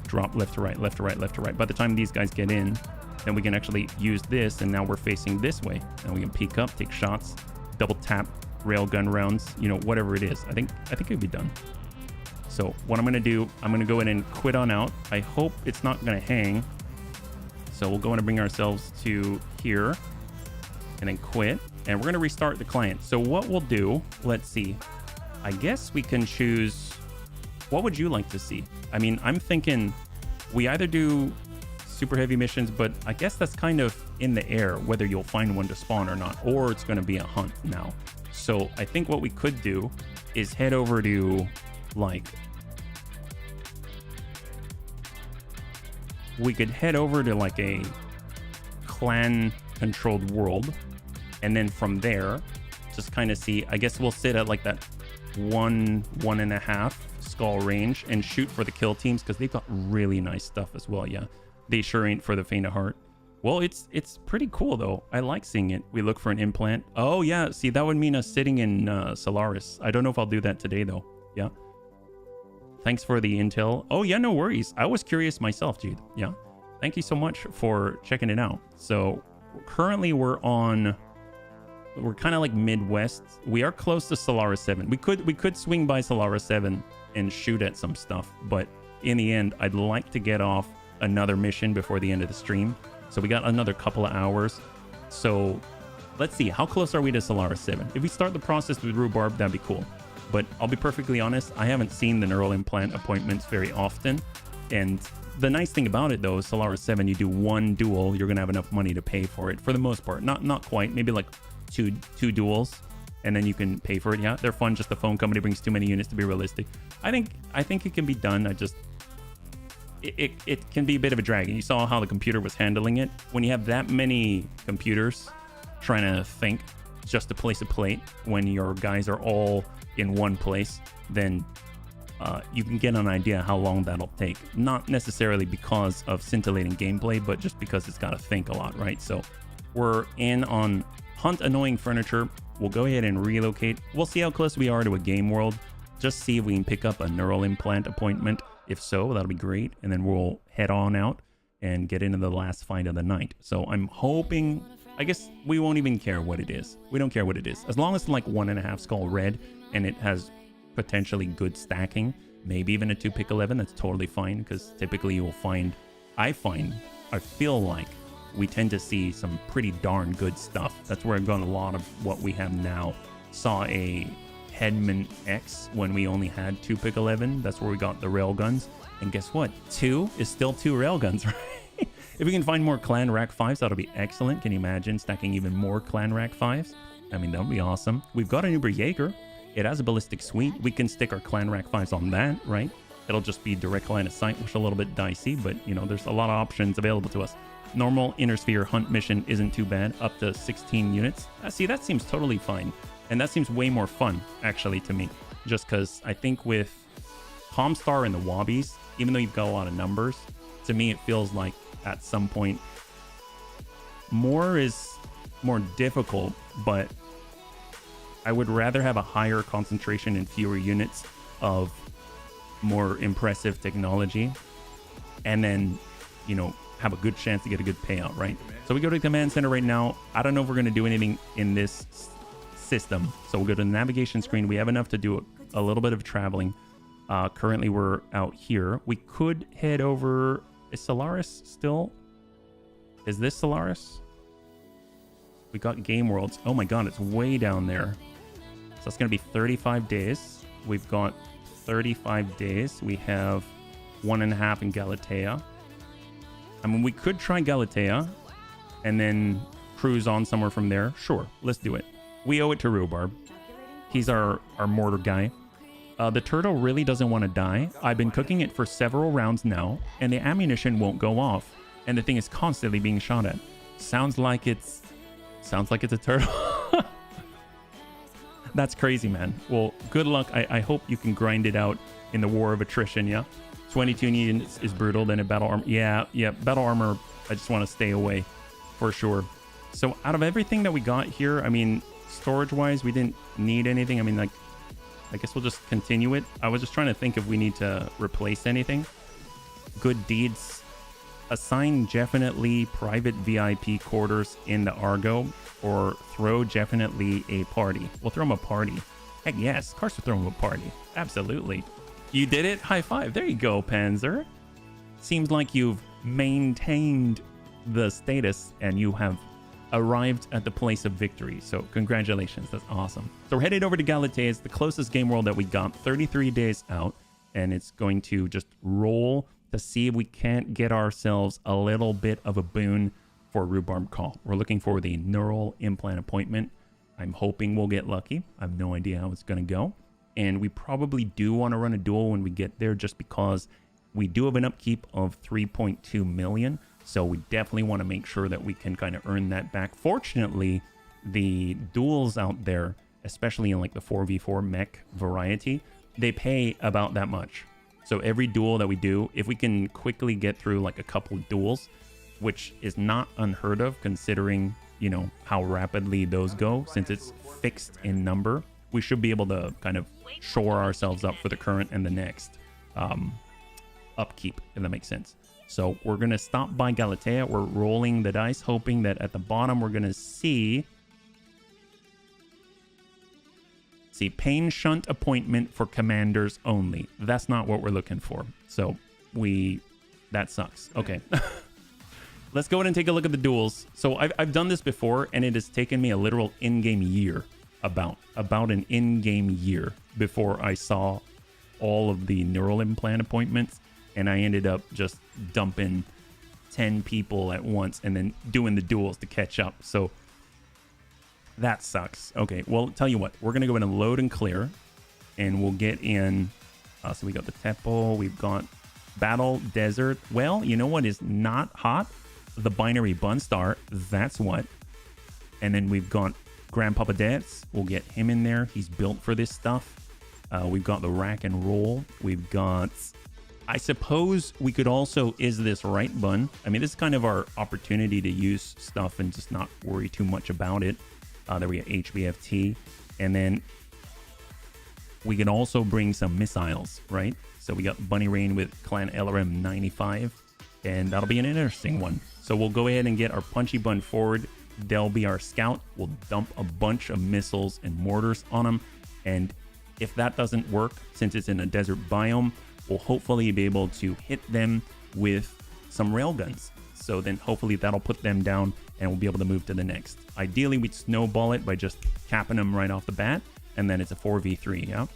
drop left to right, left to right, left to right. By the time these guys get in, then we can actually use this, and now we're facing this way, and we can peek up, take shots, double tap, railgun rounds, you know, whatever it is. I think it'd be done. So what I'm gonna do, I'm gonna go in and quit on out. I hope it's not gonna hang. So we'll go in and bring ourselves to here, and then quit, and we're gonna restart the client. So what we'll do, let's see. I guess we can choose. What would you like to see? I mean, I'm thinking we either do super heavy missions, but I guess that's kind of in the air whether you'll find one to spawn or not, or it's going to be a hunt now. So I think what we could do is head over to like, we could head over to like a clan controlled world, and then from there just kind of see. I guess we'll sit at like that 1.5 skull range and shoot for the kill teams, because they've got really nice stuff as well. Yeah, they sure ain't for the faint of heart. Well, it's pretty cool though. I like seeing it. We look for an implant. Oh yeah, see, that would mean us sitting in Solaris. I don't know if I'll do that today though. Yeah, thanks for the intel. Oh yeah, no worries. I was curious myself, Jude. Yeah, thank you so much for checking it out. So currently we're kind of like Midwest. We are close to Solaris 7. We could swing by Solaris 7 and shoot at some stuff, but in the end, I'd like to get off another mission before the end of the stream. So we got another couple of hours. So let's see, how close are we to Solaris 7? If we start the process with rhubarb, that'd be cool. But I'll be perfectly honest, I haven't seen the neural implant appointments very often. And the nice thing about it though, is Solaris 7, you do one duel, you're gonna have enough money to pay for it for the most part. Not quite, maybe like two duels, and then you can pay for it. Yeah, they're fun. Just the phone company brings too many units to be realistic. I think it can be done. It can be a bit of a drag. And you saw how the computer was handling it. When you have that many computers trying to think just to place a plate, when your guys are all in one place, then you can get an idea how long that'll take. Not necessarily because of scintillating gameplay, but just because it's got to think a lot, right? So we're in on hunt annoying furniture. We'll go ahead and relocate. We'll see how close we are to a game world. Just see if we can pick up a neural implant appointment. If so, that'll be great. And then we'll head on out and get into the last fight of the night. So I'm hoping, I guess we won't even care what it is. We don't care what it is. As long as it's like 1.5 skull red and it has potentially good stacking, maybe even a 2-pick 11, that's totally fine. Because typically you will find, I feel like we tend to see some pretty darn good stuff. That's where I've got a lot of what we have now. Saw a Headman X when we only had 2-pick 11. That's where we got the railguns. And guess what? 2 is still 2 railguns, right? If we can find more Clan Rack 5s, that'll be excellent. Can you imagine stacking even more Clan Rack 5s? I mean, that would be awesom. We've got an Uber Jaeger. It has a ballistic suite. We can stick our Clan Rack 5s on that, right? It'll just be direct line of sight, which is a little bit dicey, but you know, there's a lot of options available to us. Normal inner sphere hunt mission isn't too bad, up to 16 units. See, that seems totally fine. And that seems way more fun, actually, to me. Just because I think with Comstar and the Wobbies, even though you've got a lot of numbers, to me it feels like at some point more is more difficult, but I would rather have a higher concentration and fewer units of more impressive technology and then, you know, have a good chance to get a good payout, right? So we go to the command center right now. I don't know if we're going to do anything in this system. So we'll go to the navigation screen. We have enough to do a little bit of traveling. Currently, we're out here. We could head over. Is Solaris still? Is this Solaris? We got Game Worlds. Oh my god, it's way down there. So it's going to be 35 days. We've got 35 days. We have 1.5 in Galatea. I mean, we could try Galatea and then cruise on somewhere from there. Sure, let's do it. We owe it to Rhubarb. He's our mortar guy. The turtle really doesn't want to die. I've been cooking it for several rounds now, and the ammunition won't go off. And the thing is constantly being shot at. Sounds like it's a turtle. That's crazy, man. Well, good luck. I hope you can grind it out in the war of attrition, yeah? 22 units is brutal. Then a battle armor. Yeah, battle armor, I just want to stay away for sure. So out of everything that we got here, I mean, storage-wise, we didn't need anything. I mean, like, I guess we'll just continue it. I was just trying to think if we need to replace anything. Good deeds. Assign definitely private VIP quarters in the Argo, or throw definitely a party. We'll throw him a party. Heck yes, of course we'll throw him a party. Absolutely. You did it. High five. There you go, Panzer. Seems like you've maintained the status and you have arrived at the place of victory. So congratulations. That's awesome. So we're headed over to Galatea. It's the closest game world that we got. 33 days out. And it's going to just roll to see if we can't get ourselves a little bit of a boon for Rhubarb Call. We're looking for the neural implant appointment. I'm hoping we'll get lucky. I have no idea how it's going to go. And we probably do want to run a duel when we get there, just because we do have an upkeep of 3.2 million. So we definitely want to make sure that we can kind of earn that back. Fortunately, the duels out there, especially in like the 4v4 mech variety, they pay about that much. So every duel that we do, if we can quickly get through like a couple duels, which is not unheard of considering, you know, how rapidly those go, since it's fixed in number, we should be able to kind of shore ourselves up for the current and the next upkeep, if that makes sense. So we're going to stop by Galatea. We're rolling the dice, hoping that at the bottom we're going to see pain shunt appointment for commanders only. That's not what we're looking for. So that sucks. Okay. Let's go ahead and take a look at the duels. So I've done this before, and it has taken me a literal in-game year, about an in-game year before I saw all of the neural implant appointments, and I ended up just dumping 10 people at once and then doing the duels to catch up. So that sucks. Okay, well, tell you what, we're gonna go in and load and clear, and we'll get in. So we got the temple, we've got battle desert. Well, you know what is not hot? The binary bun star. That's what. And then we've got Grandpapa Dance. We'll get him in there. He's built for this stuff. We've got the rack and roll. We've got, I suppose we could also, is this right bun? I mean, this is kind of our opportunity to use stuff and just not worry too much about it. There we go, HBFT. And then we can also bring some missiles, right? So we got Bunny Rain with Clan LRM 95, and that'll be an interesting one. So we'll go ahead and get our Punchy Bun forward. They'll be our scout. We'll dump a bunch of missiles and mortars on them. And if that doesn't work, since it's in a desert biome, we'll hopefully be able to hit them with some railguns. So then hopefully that'll put them down and we'll be able to move to the next. Ideally, we'd snowball it by just capping them right off the bat. And then it's a 4v3, yeah?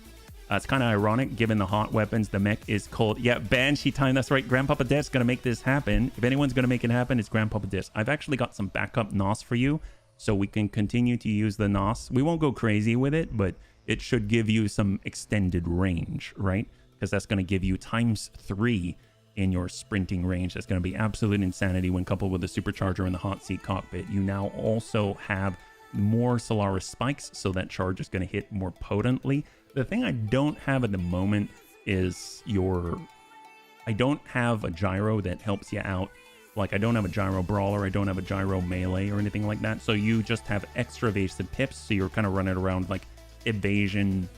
It's kind of ironic, given the hot weapons, the mech is cold. Yeah, Banshee time, that's right. Grandpapa Death's going to make this happen. If anyone's going to make it happen, it's Grandpapa Death. I've actually got some backup NOS for you, so we can continue to use the NOS. We won't go crazy with it, but it should give you some extended range, right? Because that's going to give you ×3 in your sprinting range. That's going to be absolute insanity when coupled with the supercharger in the hot seat cockpit. You now also have more Solaris spikes, so that charge is going to hit more potently. The thing I don't have at the moment is I don't have a gyro that helps you out. Like, I don't have a gyro brawler, I don't have a gyro melee or anything like that. So you just have extra evasive pips, so you're kind of running around like evasive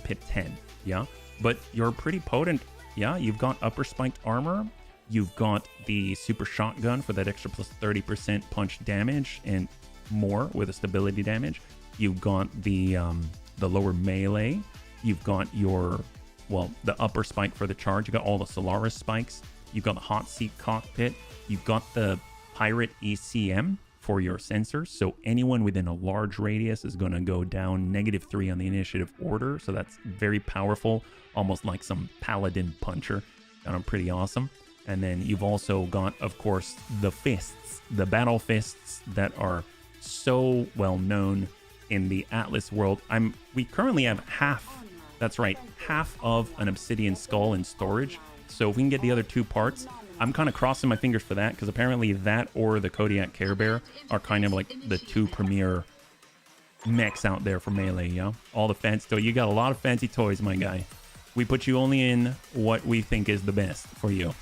pip 10, yeah? But you're pretty potent, yeah? You've got upper spiked armor, You've got the super shotgun for that extra plus 30% punch damage and more with a stability damage. You've got the lower melee. You've got your, well, the upper spike for the charge. You got all the Solaris spikes. You've got the hot seat cockpit. You've got the pirate ECM for your sensors. So anyone within a large radius is going to go down -3 on the initiative order. So that's very powerful, almost like some paladin puncher. Pretty awesome. And then you've also got, of course, the fists, the battle fists that are so well known in the Atlas world. We currently have half, that's right, half of an obsidian skull in storage. So if we can get the other 2 parts, I'm kind of crossing my fingers for that, because apparently that or the Kodiak Care Bear are kind of like the 2 premier mechs out there for melee, yeah? All the fancy toys. You got a lot of fancy toys, my guy. We put you only in what we think is the best for you.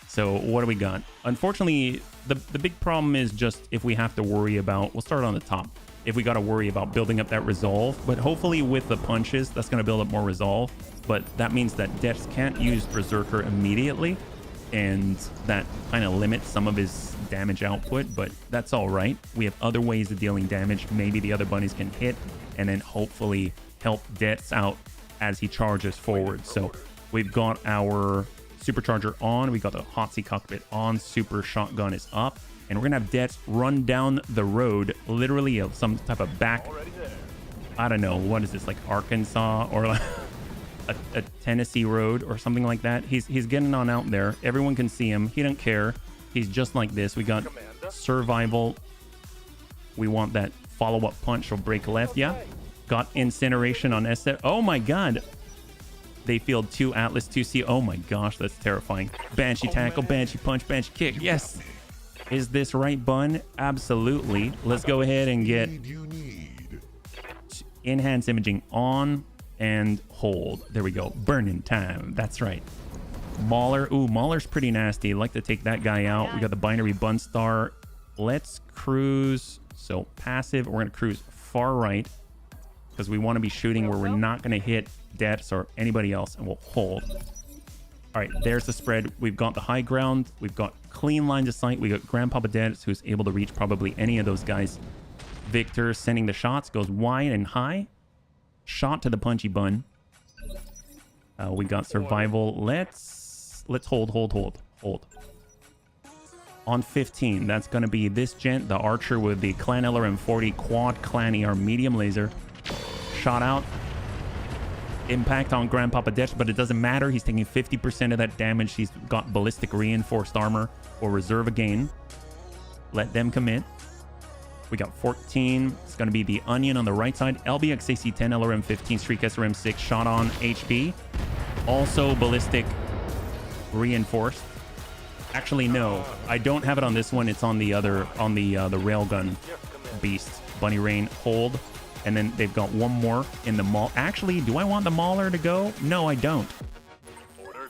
So what do we got? Unfortunately, the big problem is just if we have to worry about, we'll start on the top. If we got to worry about building up that resolve, but hopefully with the punches, that's going to build up more resolve. But that means that Dex can't use Berserker immediately, and that kind of limits some of his damage output, but that's all right. We have other ways of dealing damage. Maybe the other bunnies can hit and then hopefully help Dex out as he charges forward. So we've got our supercharger on, we got the hot seat cockpit on, super shotgun is up, and we're gonna have Dex run down the road, literally of some type of back, I don't know, what is this, like Arkansas or like a Tennessee road or something like that. He's getting on out there. Everyone can see him. He don't care. He's just like this. We got survival. We want that follow-up punch or break left. Yeah. Got incineration on SF. Oh my god. They field 2 Atlas 2C. Oh my gosh, that's terrifying. Banshee tackle, Banshee punch, Banshee kick. Yes. Is this right, Bun? Absolutely. Let's go ahead and get enhanced imaging on and hold. There we go. Burning time. That's right. Mauler. Ooh, Mauler's pretty nasty. I'd like to take that guy out. We got the binary bun star. Let's cruise. So passive. We're going to cruise far right because we want to be shooting where we're not going to hit Dex or anybody else, and we'll hold. All right, there's the spread. We've got the high ground. We've got clean lines of sight. We got Grandpapa Dex, who's able to reach probably any of those guys. Victor sending the shots, goes wide and high. Shot to the punchy bun. We got survival. Let's hold. On 15, that's going to be this gent, the archer with the Clan LRM-40 quad Clan ER medium laser. Shot out. Impact on Grandpapa Dex, but it doesn't matter. He's taking 50% of that damage. He's got ballistic reinforced armor or reserve again. Let them commit. We got 14. It's going to be the Onion on the right side. LBX AC-10, LRM-15, Streak SRM-6, shot on HP. Also ballistic reinforced. Actually, no. I don't have it on this one. It's on the other, on the railgun beast. Bunny Rain, hold. And then they've got one more in the maul. Actually, do I want the Mauler to go? No, I don't.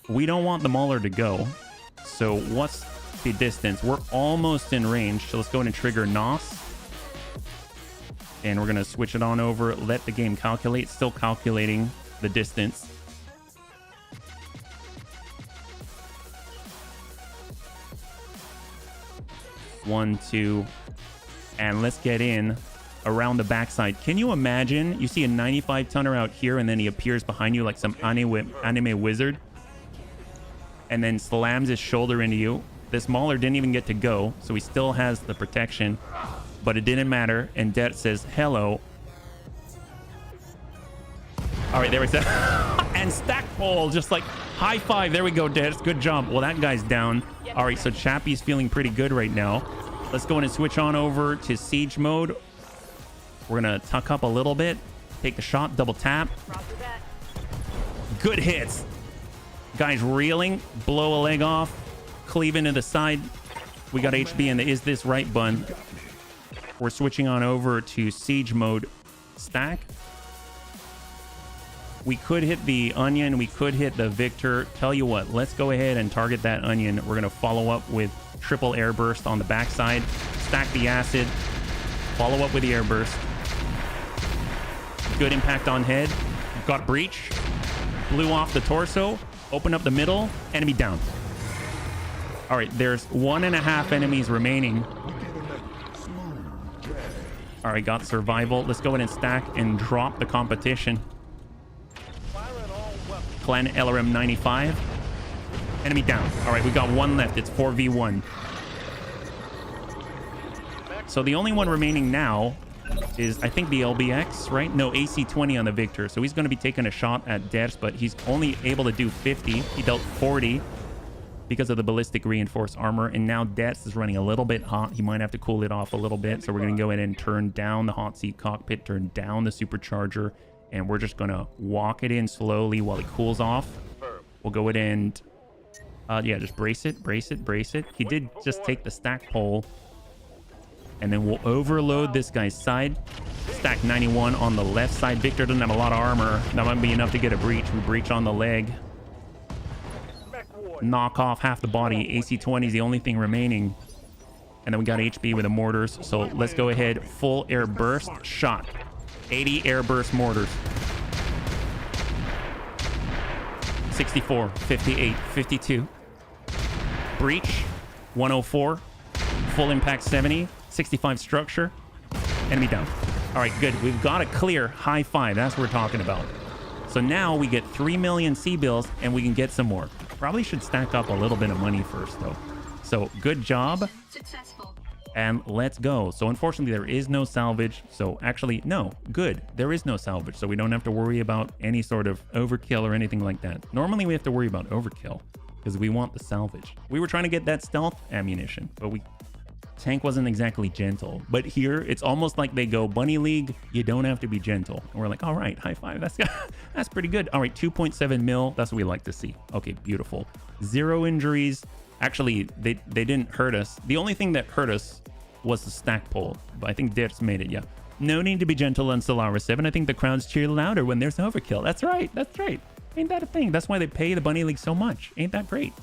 We don't want the Mauler to go. So what's the distance? We're almost in range. So let's go ahead and trigger NOS. And we're going to switch it on over. Let the game calculate. Still calculating the distance. One, two. And let's get in around the backside. Can you imagine? You see a 95 tonner out here, and then he appears behind you like some anime wizard, and then slams his shoulder into you. This Mauler didn't even get to go, so he still has the protection, but it didn't matter. And Det says hello. All right, there we go. And stack pole, just like high five. There we go, Det. Good jump. Well, that guy's down. All right, so Chappie's feeling pretty good right now. Let's go in and switch on over to siege mode. We're going to tuck up a little bit. Take the shot. Double tap. Good hits. Guy's reeling. Blow a leg off. Cleave into the side. We got HB in the Is This Right bun. We're switching on over to siege mode stack. We could hit the Onion. We could hit the Victor. Tell you what. Let's go ahead and target that Onion. We're going to follow up with triple air burst on the backside. Stack the acid. Follow up with the air burst. Good impact on head. Got breach. Blew off the torso. Open up the middle. Enemy down. All right, there's 1.5 enemies remaining. All right, got survival. Let's go ahead and stack and drop the competition. Clan LRM 95. Enemy down. All right, we got one left. It's 4v1. So the only one remaining now is, I think, the LBX, right? No, AC-20 on the Victor. So he's going to be taking a shot at Debs, but he's only able to do 50. He dealt 40 because of the ballistic reinforced armor. And now Debs is running a little bit hot. He might have to cool it off a little bit. So we're going to go ahead and turn down the hot seat cockpit, turn down the supercharger, and we're just going to walk it in slowly while it cools off. We'll go ahead and, yeah, just brace it, brace it, brace it. He did just take the stack pole. And then we'll overload this guy's side. Stack 91 on the left side. Victor doesn't have a lot of armor. That might be enough to get a breach. We breach on the leg. Knock off half the body. AC-20 is the only thing remaining. And then we got HB with the mortars. So let's go ahead. Full air burst shot. 80 air burst mortars. 64, 58, 52. Breach. 104. Full impact 70. 65 structure. Enemy down. All right, good. We've got a clear high five. That's what we're talking about. So now we get 3 million C-bills and we can get some more. Probably should stack up a little bit of money first, though. So good job. Successful. And let's go. So unfortunately, there is no salvage. So actually, no, good. There is no salvage. So we don't have to worry about any sort of overkill or anything like that. Normally, we have to worry about overkill because we want the salvage. We were trying to get that stealth ammunition, but tank wasn't exactly gentle. But here, it's almost like they go, Bunny League, you don't have to be gentle. And we're like, all right, high five. That's pretty good. All right, 2.7 mil. That's what we like to see. Okay, beautiful. 0 injuries. Actually, they didn't hurt us. The only thing that hurt us was the stack pole. But I think Debs made it, yeah. No need to be gentle on Solaris 7. I think the crowds cheer louder when there's overkill. That's right. That's right. Ain't that a thing? That's why they pay the Bunny League so much. Ain't that great?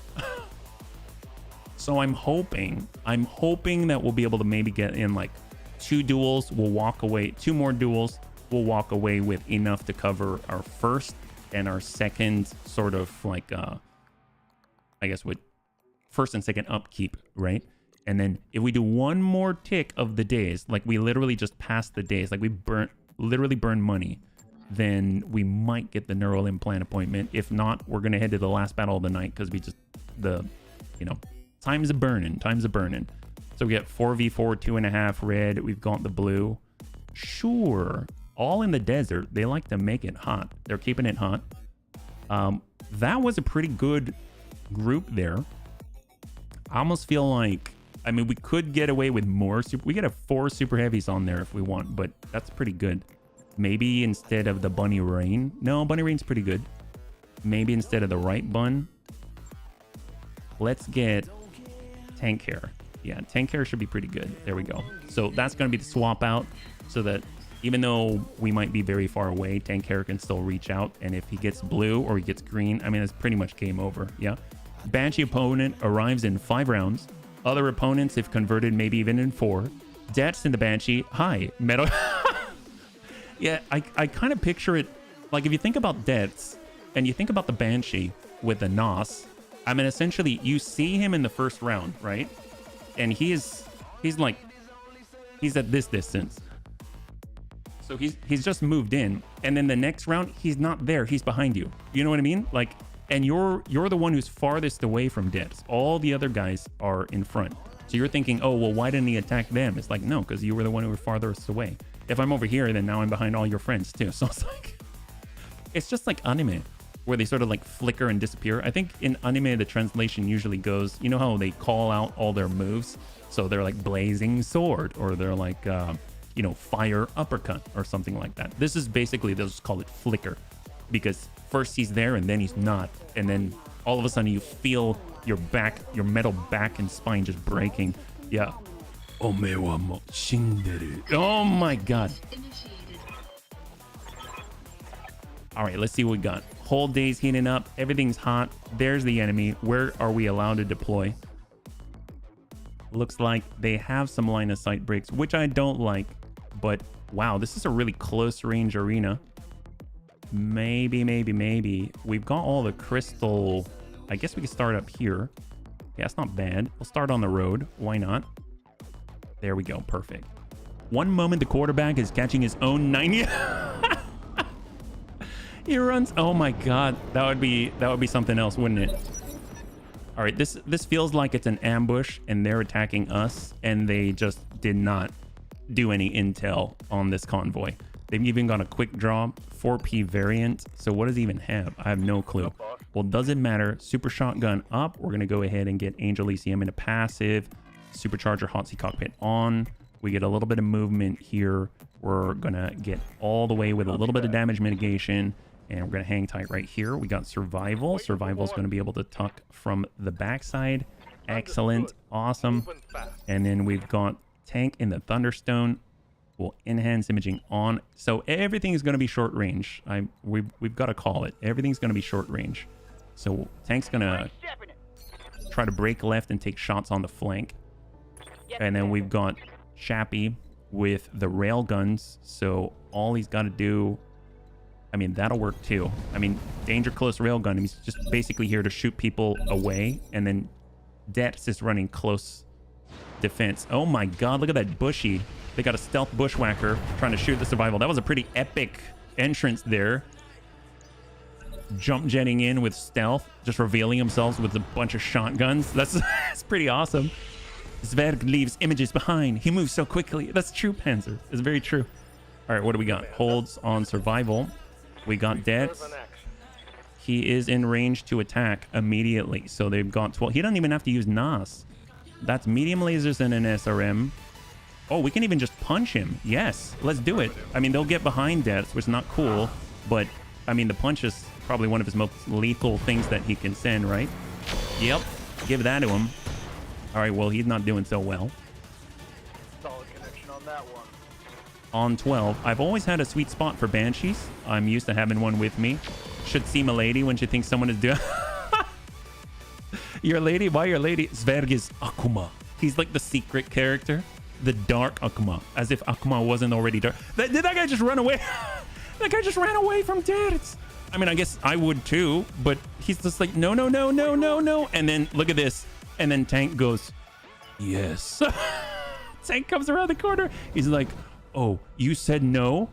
So I'm hoping that we'll be able to maybe get in like 2 duels. We'll walk away, 2 more duels. We'll walk away with enough to cover our first and our second sort of like, I guess with first and second upkeep, right? And then if we do one more tick of the days, like we literally just passed the days, like we literally burn money, then we might get the neural implant appointment. If not, we're going to head to the last battle of the night because we just, time's a burning. So we got 4v4, 2.5 red. We've got the blue. Sure. All in the desert. They like to make it hot. They're keeping it hot. That was a pretty good group there. I almost feel like, I mean, we could get away with more. We could have 4 super heavies on there if we want, but that's pretty good. Maybe instead of the Bunny Rain. No, Bunny Rain's pretty good. Maybe instead of the right bun, let's get tank hair. Yeah, tank hair should be pretty good. There we go. So that's going to be the swap out so that even though we might be very far away, tank hair can still reach out. And if he gets blue or he gets green, I mean, it's pretty much game over. Yeah. Banshee opponent arrives in 5 rounds. Other opponents, if converted, maybe even in 4. Debs in the Banshee. Hi, metal. Yeah, I kind of picture it like if you think about Debs and you think about the Banshee with the NOS. I mean, essentially, you see him in the first round, right? And he's at this distance. So he's just moved in. And then the next round, he's not there. He's behind you. You know what I mean? Like, and you're the one who's farthest away from Debs. All the other guys are in front. So you're thinking, oh, well, why didn't he attack them? It's like, no, because you were the one who were farthest away. If I'm over here, then now I'm behind all your friends too. So it's like, it's just like anime, where they sort of like flicker and disappear. I think in anime, the translation usually goes, you know how they call out all their moves? So they're like blazing sword, or they're like, fire uppercut or something like that. This is basically, they'll just call it flicker, because first he's there and then he's not. And then all of a sudden you feel your back, your metal back and spine just breaking. Yeah. Oh my God. All right, let's see what we got. Whole day's heating up. Everything's hot. There's the enemy. Where are we allowed to deploy? Looks like they have some line of sight breaks, which I don't like. But wow, this is a really close range arena. Maybe. We've got all the crystal. I guess we can start up here. Yeah, that's not bad. We'll start on the road. Why not? There we go. Perfect. One moment the quarterback is catching his own 90. He runs. Oh my god. That would be something else, wouldn't it? All right, this feels like it's an ambush and they're attacking us and they just did not do any intel on this convoy. They've even got a quick draw 4P variant. So what does he even have? I have no clue. Well, doesn't matter. Super shotgun up. We're going to go ahead and get Angel ECM into passive. Supercharger hot seat cockpit on. We get a little bit of movement here. We're going to get all the way with a little bit of damage mitigation. And we're going to hang tight right here. We got survival. Survival is going to be able to tuck from the backside. Excellent. Awesome. And then we've got tank in the Thunderstone. We'll enhance imaging on. So everything is going to be short range. We've got to call it. Everything's going to be short range. So tank's going to try to break left and take shots on the flank. And then we've got Chappie with the rail guns. So all he's got to do, I mean, that'll work too. I mean, danger close railgun. He's just basically here to shoot people away. And then Dets is running close defense. Oh my god, look at that bushy. They got a stealth bushwhacker trying to shoot the survival. That was a pretty epic entrance there. Jump jetting in with stealth, just revealing themselves with a bunch of shotguns. That's pretty awesome. Zverg leaves images behind. He moves so quickly. That's true, Panzer. It's very true. All right, what do we got? Holds on survival. We got Dets. He is in range to attack immediately. So they've got 12. He doesn't even have to use NAS. That's medium lasers and an SRM. Oh, we can even just punch him. Yes, let's do it. I mean, they'll get behind Dets, which is not cool. But, I mean, the punch is probably one of his most lethal things that he can send, right? Yep, give that to him. All right, well, he's not doing so well. Solid connection on that one. On 12. I've always had a sweet spot for Banshees. I'm used to having one with me. Should see my lady when she thinks someone is doing... Your lady? Why your lady? Zverg is Akuma. He's like the secret character. The dark Akuma. As if Akuma wasn't already dark. Did that guy just run away? That guy just ran away from Dets. I mean, I guess I would too, but he's just like, no, no, no, no, no, no. And then look at this. And then Tank goes, yes. Tank comes around the corner. He's like, oh, you said no?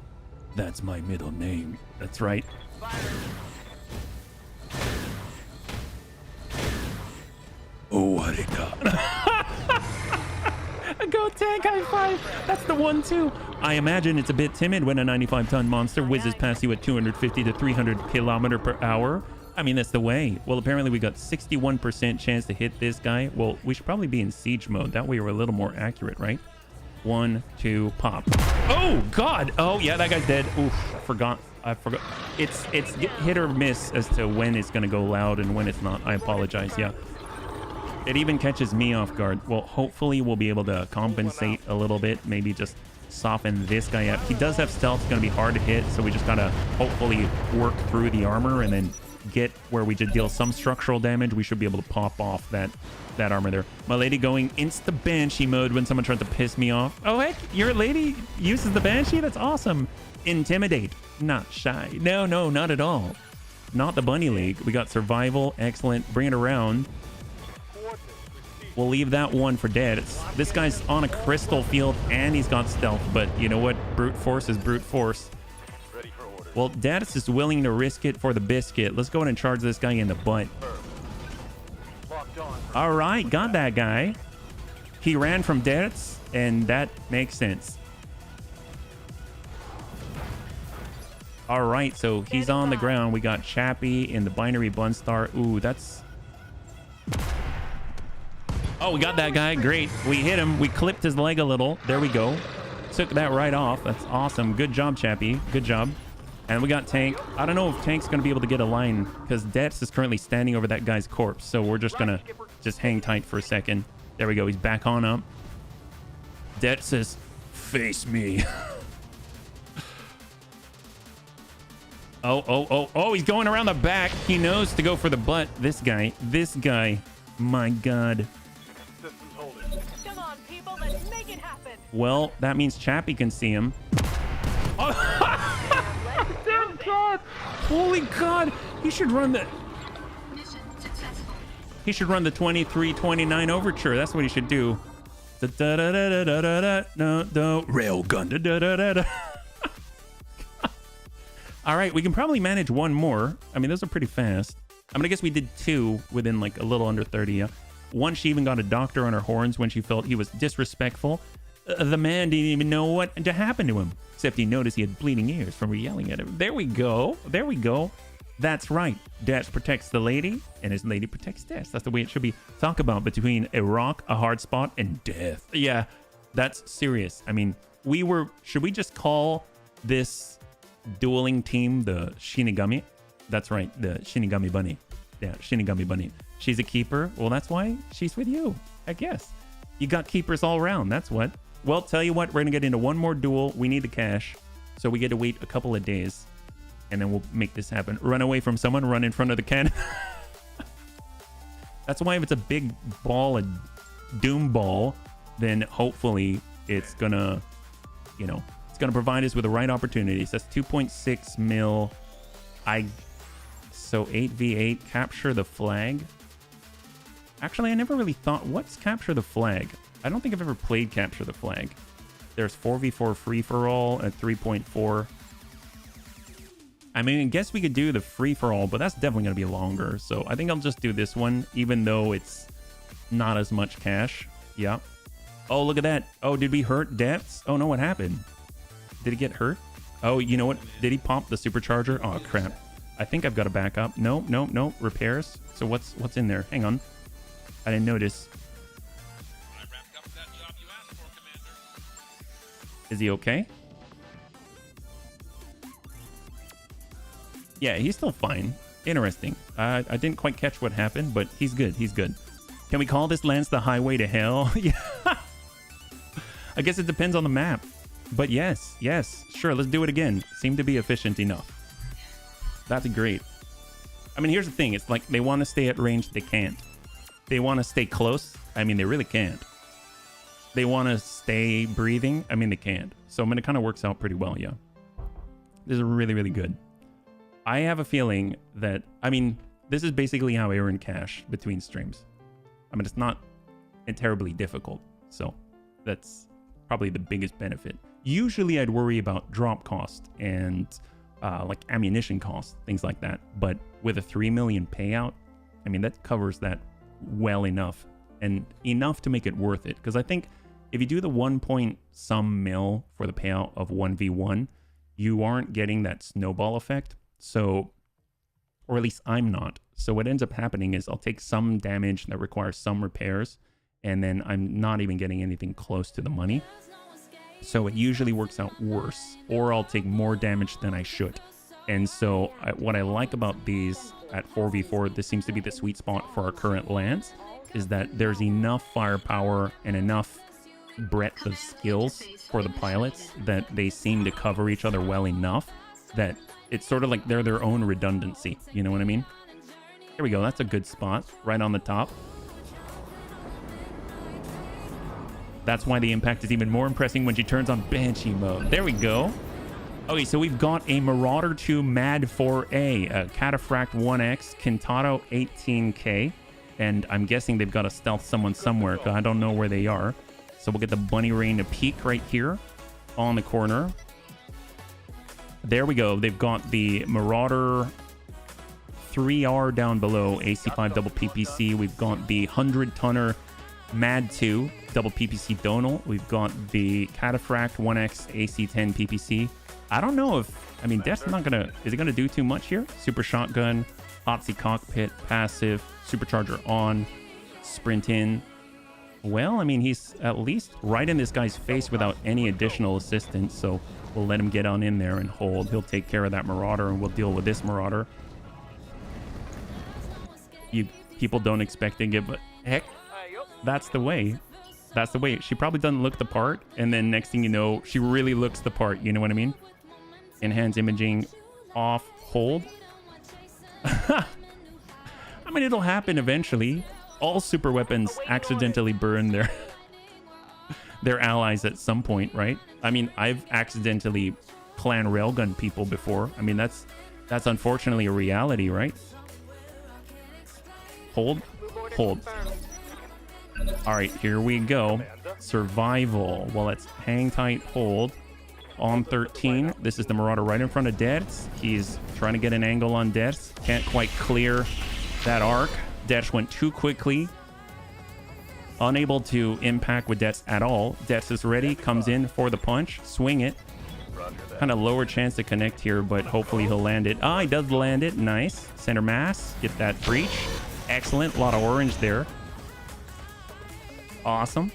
That's my middle name. That's right. Oh, what it got. Go Tank, high five. That's the one too. I imagine it's a bit timid when a 95-ton monster whizzes past you at 250 to 300 kilometer per hour. I mean, that's the way. Well, apparently we got 61% chance to hit this guy. Well, we should probably be in siege mode. That way we're a little more accurate, right? 1, 2, pop. Oh, God. Oh, yeah, that guy's dead. Oof, I forgot. It's hit or miss as to when it's going to go loud and when it's not. I apologize. Yeah. It even catches me off guard. Well, hopefully we'll be able to compensate a little bit. Maybe just soften this guy up. He does have stealth. It's going to be hard to hit. So we just got to hopefully work through the armor and then get where we just deal some structural damage. We should be able to pop off that armor there. My lady going insta Banshee mode when someone tries to piss me off. Oh, heck, your lady uses the Banshee? That's awesome. Intimidate, not shy. No, not at all. Not the Bunny League. We got survival. Excellent. Bring it around. We'll leave that one for dead. This guy's on a crystal field and he's got stealth, but you know what? Brute force is brute force. Well, Dadis is willing to risk it for the biscuit. Let's go ahead and charge this guy in the butt. All right, got that guy. He ran from Dadis, and that makes sense. All right, so he's on the ground. We got Chappie in the binary Bunstar. Ooh, that's... Oh, we got that guy. Great. We hit him. We clipped his leg a little. There we go. Took that right off. That's awesome. Good job, Chappie. Good job. And we got Tank. I don't know if Tank's going to be able to get a line because Dets is currently standing over that guy's corpse. So we're just going to just hang tight for a second. There we go. He's back on up. Dets says, face me. Oh, he's going around the back. He knows to go for the butt. This guy, my God. Come on, people, let's make it happen. Well, that means Chappie can see him. Oh, dear God. Holy God. He should run the... He should run the 2329 overture. That's what he should do. No, railgun. All right, we can probably manage one more. I mean, those are pretty fast. I'm gonna guess we did 2 within like a little under 30. Yeah. One, she even got a doctor on her horns when she felt he was disrespectful. The man didn't even know what to happen to him, except he noticed he had bleeding ears from yelling at him. There we go. There we go. That's right. Dash protects the lady, and his lady protects Dash. That's the way it should be. Talk about between a rock, a hard spot, and death. Yeah, that's serious. I mean, should we just call this dueling team the Shinigami? That's right, the Shinigami Bunny. Yeah, Shinigami Bunny. She's a keeper. Well, that's why she's with you, I guess. You got keepers all around. That's what. Well, tell you what, we're going to get into one more duel. We need the cash, so we get to wait a couple of days, and then we'll make this happen. Run away from someone, run in front of the cannon. That's why if it's a big ball, a doom ball, then hopefully it's going to, you know, it's going to provide us with the right opportunities. That's 2.6 mil. So 8v8, capture the flag. Actually, I never really thought, what's capture the flag? I don't think I've ever played capture the flag. There's 4v4 free-for-all at 3.4. I mean, I guess we could do the free-for-all, but that's definitely going to be longer. So I think I'll just do this one, even though it's not as much cash. Yeah. Oh, look at that. Oh, did we hurt Depths? Oh, no, what happened? Did he get hurt? Oh, you know what? Did he pop the supercharger? Oh, crap. I think I've got a backup. No. Repairs. So what's in there? Hang on. I didn't notice. Is he okay? Yeah, he's still fine. Interesting. I didn't quite catch what happened, but he's good. He's good. Can we call this Lance the highway to hell? Yeah. I guess it depends on the map. But yes. Sure, let's do it again. Seemed to be efficient enough. That's great. I mean, here's the thing. It's like they want to stay at range. They can't. They want to stay close. I mean, they really can't. They want to stay breathing. I mean, they can't. So I mean, it kind of works out pretty well, yeah. This is really, really good. I have a feeling that, I mean, this is basically how I earn cash between streams. I mean, it's not terribly difficult. So that's probably the biggest benefit. Usually I'd worry about drop cost and like ammunition costs, things like that. But with a 3 million payout, I mean, that covers that well enough, and enough to make it worth it. Because I think if you do the 1 point some mil for the payout of 1v1, you aren't getting that snowball effect. So, or at least I'm not. So what ends up happening is I'll take some damage that requires some repairs, and then I'm not even getting anything close to the money. So it usually works out worse, or I'll take more damage than I should. And so what I like about these at 4v4, this seems to be the sweet spot for our current Lance, is that there's enough firepower and enough breadth of skills for the pilots that they seem to cover each other well enough that it's sort of like they're their own redundancy. You know what I mean? Here we go. That's a good spot right on the top. That's why the impact is even more impressive when she turns on Banshee mode. There we go. Okay, so we've got a Marauder 2 Mad 4A, a Cataphract 1X, Kintaro 18K, and I'm guessing they've got to stealth someone somewhere, because I don't know where they are. So we'll get the Bunny Rain to peak right here on the corner. There we go. They've got the Marauder 3R down below, AC5 double PPC. We've got the 100-tonner Mad 2 double PPC Donal. We've got the Cataphract 1X AC10 PPC. I don't know if, I mean, that's not gonna, is it gonna do too much here? Super shotgun, Hotsy cockpit, passive, supercharger on, sprint in. Well, I mean, he's at least right in this guy's face without any additional assistance, so we'll let him get on in there and hold. He'll take care of that Marauder, and we'll deal with this Marauder. You people don't expect to give a heck. That's the way. That's the way. She probably doesn't look the part, and then next thing you know, she really looks the part. You know what I mean? Enhance imaging off, hold. I mean, it'll happen eventually. All super weapons accidentally burn their allies at some point, right? I mean, I've accidentally clan railgun people before. I mean, that's unfortunately a reality, right? Hold. Hold. All right, here we go. Survival. Well, let's hang tight, hold. On 13. This is the Marauder right in front of Dets. He's trying to get an angle on Dets. Can't quite clear that arc. Dets went too quickly. Unable to impact with Dets at all. Dets is ready. Comes in for the punch. Swing it. Kind of lower chance to connect here, but hopefully he'll land it. Ah, he does land it. Nice. Center mass. Get that breach. Excellent. A lot of orange there. Awesome.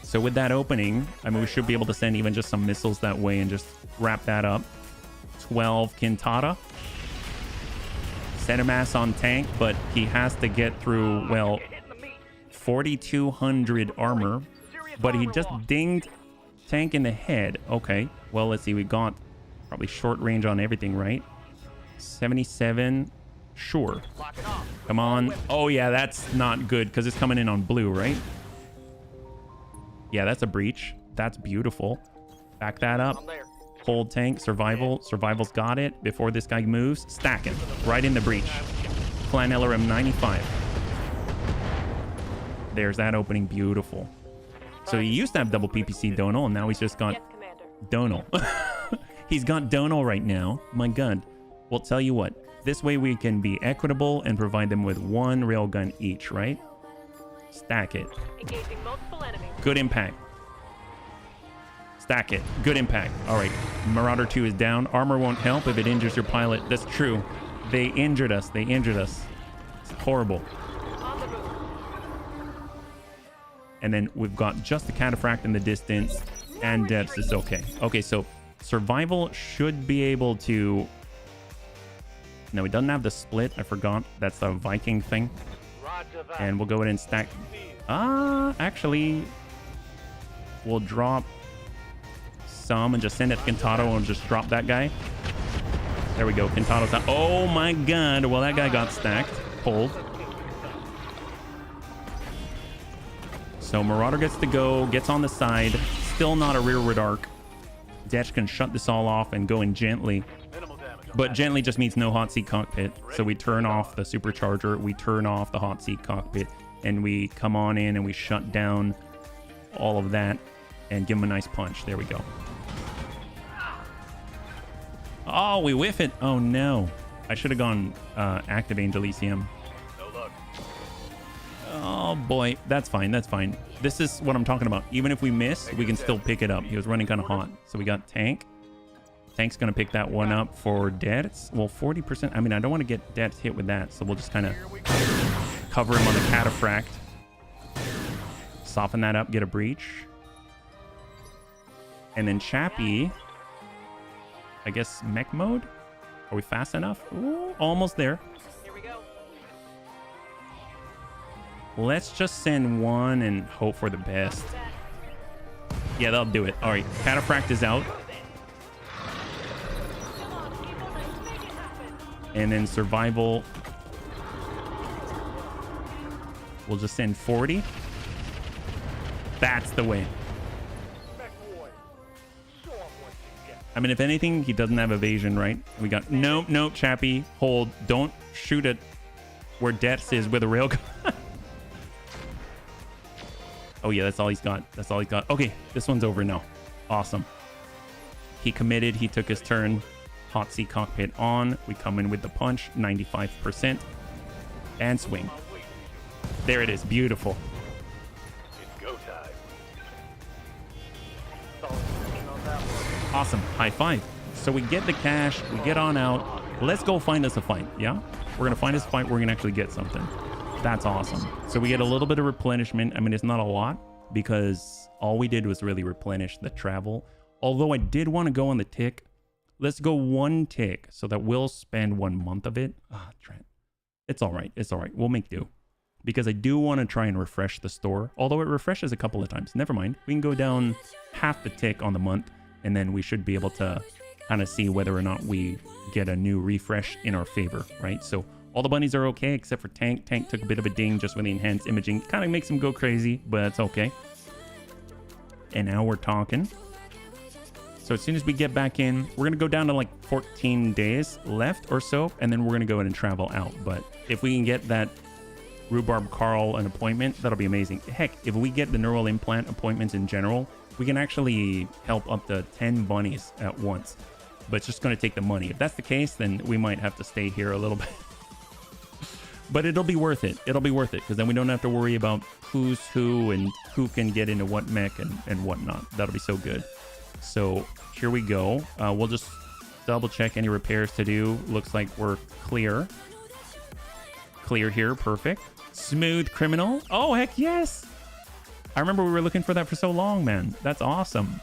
So with that opening, I mean, we should be able to send even just some missiles that way and just wrap that up. 12 Quintana. Center mass on tank, but he has to get through, well, 4,200 armor. But he just dinged tank in the head. Okay, well, let's see. We got probably short range on everything, right? 77. Sure. Come on. Oh, yeah, that's not good because it's coming in on blue, right? Yeah, that's a breach. That's beautiful. Back that up. Hold tank. Survival. Survival's got it. Before this guy moves, stack him. Right in the breach. Clan LRM 95. There's that opening. Beautiful. So he used to have double PPC Donal, and now he's just got Donal. He's got Donal right now. My God. Well, tell you what. This way we can be equitable and provide them with one railgun each, right? Stack it. Engaging multiple enemies. Good impact. Stack it. Good impact. All right. Marauder 2 is down. Armor won't help if it injures your pilot. That's true. They injured us. They injured us. It's horrible. And then we've got just the cataphract in the distance, and depths is okay. Okay, so survival should be able to... No, it doesn't have the split. I forgot. That's the Viking thing. And we'll go ahead and stack... actually, we'll drop some and just send it to Quintado and just drop that guy. There we go. Quintado's out. Oh my God. Well, that guy got stacked. Hold. So Marauder gets to go, gets on the side. Still not a rearward arc. Detch can shut this all off and go in gently. But gently just means no hot seat cockpit. So we turn off the supercharger, we turn off the hot seat cockpit, and we come on in and we shut down all of that and give him a nice punch. There we go. Oh, we whiff it. Oh no. I should have gone active Angel ECM. Oh boy, that's fine, that's fine. This is what I'm talking about. Even if we miss, we can still pick it up. He was running kind of hot. So we got tank. Tank's gonna pick that one up for Dets. Well, 40%. I mean, I don't want to get Dets hit with that, so we'll just kind of cover him on the cataphract. Soften that up, get a breach. And then Chappie, I guess mech mode? Are we fast enough? Ooh, almost there. Here we go. Let's just send one and hope for the best. Yeah, that'll do it. All right, cataphract is out. And then survival, we'll just send 40. That's the way. I mean, if anything, he doesn't have evasion, right? We got nope, Chappie, hold. Don't shoot it where Dets is with a railgun. Oh yeah, that's all he's got. That's all he's got. Okay, this one's over now. Awesome. He committed. He took his turn. Hot seat cockpit on. We come in with the punch, 95%. And swing. There it is. Beautiful. It's go time. Awesome. High five. So we get the cash. We get on out. Let's go find us a fight. Yeah? We're going to find us a fight. We're going to actually get something. That's awesome. So we get a little bit of replenishment. I mean, it's not a lot because all we did was really replenish the travel. Although I did want to go on the tick. Let's go one tick so that we'll spend 1 month of it. Ah, Trent. It's all right. It's all right. We'll make do. Because I do want to try and refresh the store. Although it refreshes a couple of times. Never mind. We can go down half the tick on the month. And then we should be able to kind of see whether or not we get a new refresh in our favor. Right? So all the bunnies are okay except for Tank. Tank took a bit of a ding just with the enhanced imaging. Kind of makes him go crazy. But it's okay. And now we're talking. So as soon as we get back in, we're going to go down to like 14 days left or so, and then we're going to go in and travel out. But if we can get that Rhubarb Carl an appointment, that'll be amazing. Heck, if we get the neural implant appointments in general, we can actually help up to 10 bunnies at once. But it's just going to take the money. If that's the case, then we might have to stay here a little bit. But it'll be worth it. It'll be worth it, because then we don't have to worry about who's who and who can get into what mech and whatnot. That'll be so good. So here we go. We'll just double check any repairs to do. Looks like we're clear. Clear here. Perfect. Smooth criminal. Oh, heck yes. I remember we were looking for that for so long, man. That's awesome.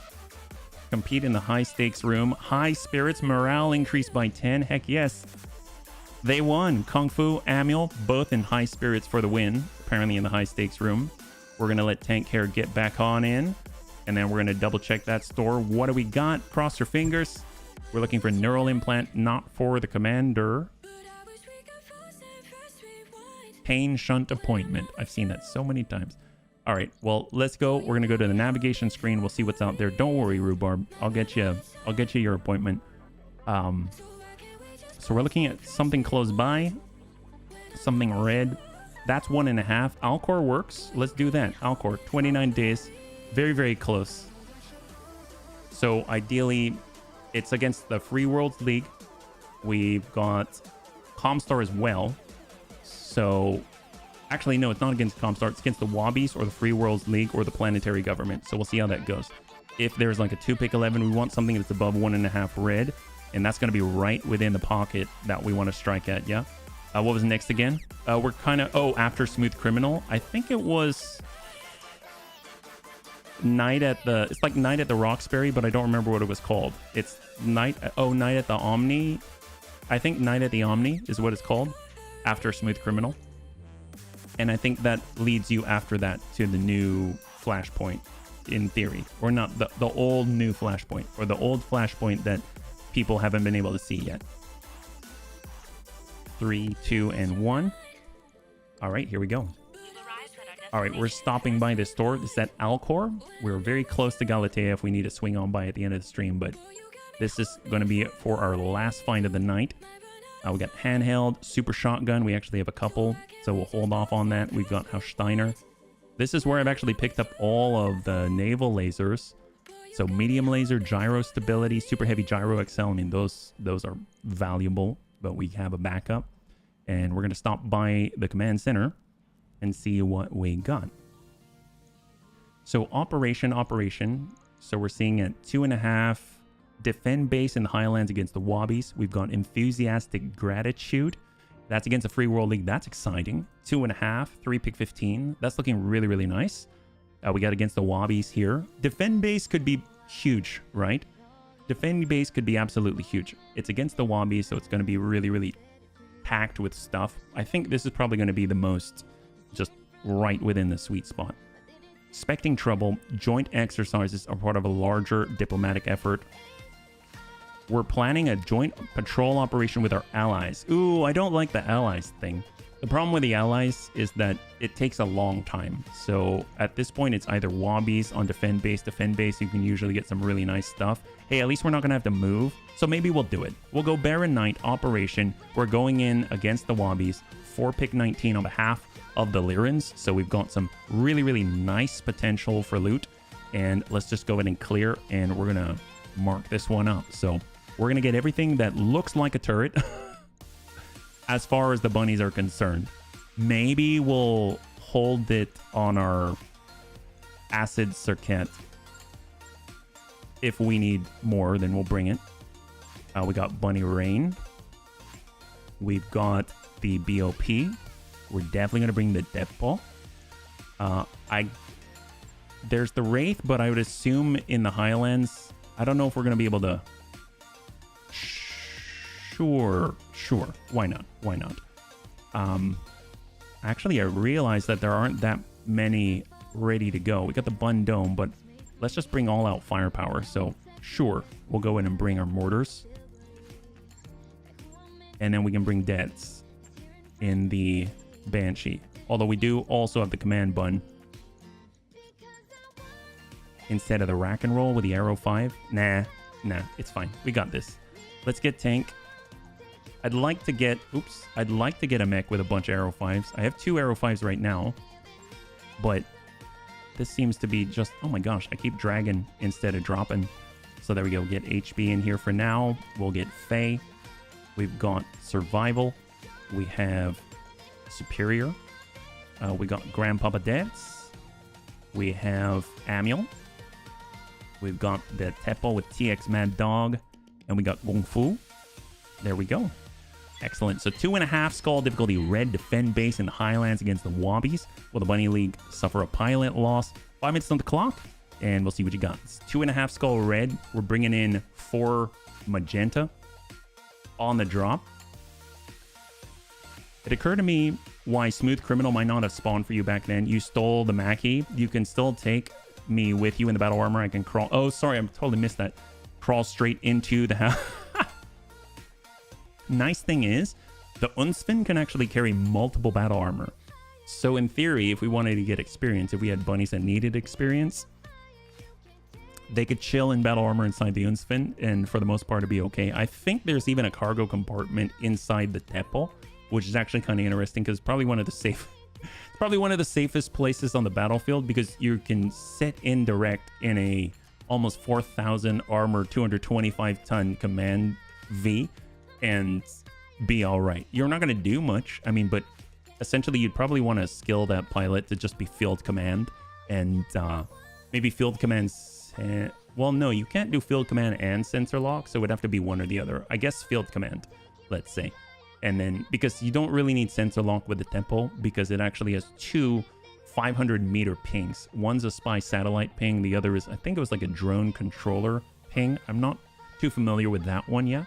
Compete in the high stakes room. High spirits. Morale increased by 10. Heck yes. They won. Kung Fu, Amiel, both in high spirits for the win. Apparently in the high stakes room. We're going to let Tank Hair get back on in. And then we're going to double check that store. What do we got? Cross your fingers. We're looking for neural implant, not for the commander. Pain shunt appointment. I've seen that so many times. All right, well, let's go. We're going to go to the navigation screen. We'll see what's out there. Don't worry, Rhubarb. I'll get you your appointment. So we're looking at something close by. Something red. That's 1.5. Alcor works. Let's do that. Alcor, 29 days. Very, very close. So ideally, it's against the Free Worlds League. We've got Comstar as well. So actually, no, it's not against Comstar. It's against the Wobbies or the Free Worlds League or the Planetary Government. So we'll see how that goes. If there's like a 2-pick 11, we want something that's above 1.5 red. And that's going to be right within the pocket that we want to strike at, yeah? What was next again? We're kind of... Oh, after Smooth Criminal. I think it was... Night at the... It's like Night at the Roxbury, but I don't remember what it was called. It's Night... Oh, Night at the Omni. I think Night at the Omni is what it's called. After Smooth Criminal. And I think that leads you after that to the new Flashpoint, in theory. Or not, the old new Flashpoint. Or the old Flashpoint that people haven't been able to see yet. 3, 2, and 1. All right, here we go. All right, we're stopping by this store. This is at Alcor. We're very close to Galatea if we need to swing on by at the end of the stream, but this is going to be it for our last find of the night. We got handheld, super shotgun. We actually have a couple, so we'll hold off on that. We've got Steiner. This is where I've actually picked up all of the naval lasers. So medium laser, gyro stability, super heavy gyro XL. I mean, those are valuable, but we have a backup. And we're going to stop by the command center and see what we got. So operation. So we're seeing at 2.5 defend base in the Highlands against the Wobbies. We've got enthusiastic gratitude. That's against the Free World League. That's exciting. 2.5, 3-pick 15. That's looking really, really nice. We got against the Wobbies here. Defend base could be huge, right? Defend base could be absolutely huge. It's against the Wobbies, so it's going to be really, really packed with stuff. I think this is probably going to be the most just right within the sweet spot. Expecting trouble. Joint exercises are part of a larger diplomatic effort. We're planning a joint patrol operation with our allies. Ooh, I don't like the allies thing. The problem with the allies is that it takes a long time. So at this point, it's either Wobbies on defend base. You can usually get some really nice stuff. Hey, at least we're not going to have to move. So maybe we'll do it. We'll go Baron Knight operation. We're going in against the Wobbies. 4-pick 19 on behalf of the Lyrans. So we've got some really, really nice potential for loot. And let's just go ahead and clear. And we're going to mark this one up. So we're going to get everything that looks like a turret. As far as the bunnies are concerned, maybe we'll hold it on our acid circuit. If we need more, then we'll bring it. We got Bunny Rain. We've got the BOP. We're definitely going to bring the Depot. There's the Wraith, but I would assume in the Highlands, I don't know if we're going to be able to... Sure. Why not? Actually, I realized that there aren't that many ready to go. We got the Bun Dome, but let's just bring all out firepower. So, sure, we'll go in and bring our mortars. And then we can bring deads in the Banshee. Although we do also have the command bun instead of the rack and roll with the Arrow 5. Nah, Nah, it's fine. We got this. Let's get tank. I'd like to get a mech with a bunch of Aero 5s. I have 2 Aero 5s right now, but this seems to be just, oh my gosh, I keep dragging instead of dropping. So there we go. Get HB in here for now. We'll get Faye. We've got Survival. We have Superior. We got Grandpapa Dance. We have Amiel. We've got the Teppo with TX Mad Dog. And we got Kung Fu. There we go. Excellent. So 2.5 skull difficulty red, defend base in the Highlands against the Wobbies. Will the Bunny League suffer a pilot loss? 5 minutes on the clock. And we'll see what you got. It's 2.5 skull red. We're bringing in 4 magenta on the drop. It occurred to me why Smooth Criminal might not have spawned for you back then. You stole the Mackie. You can still take me with you in the battle armor. I can crawl. Oh, sorry. I totally missed that. Crawl straight into the house. Nice thing is, the Unsven can actually carry multiple battle armor. So in theory, if we wanted to get experience, if we had bunnies that needed experience, they could chill in battle armor inside the Unsven, and for the most part, it'd be okay. I think there's even a cargo compartment inside the Teppo, which is actually kind of interesting because it's probably one of the safest places on the battlefield because you can sit in direct in a almost 4,000 armor, 225 ton command V and be all right. You're not going to do much. I mean, but essentially you'd probably want to skill that pilot to just be field command and maybe field commands. Well, no, you can't do field command and sensor lock, so it would have to be one or the other. I guess field command, let's say. And then because you don't really need sensor lock with the tempo because it actually has 2 500-meter pings. One's a spy satellite ping. The other is, I think it was like a drone controller ping. I'm not too familiar with that one yet.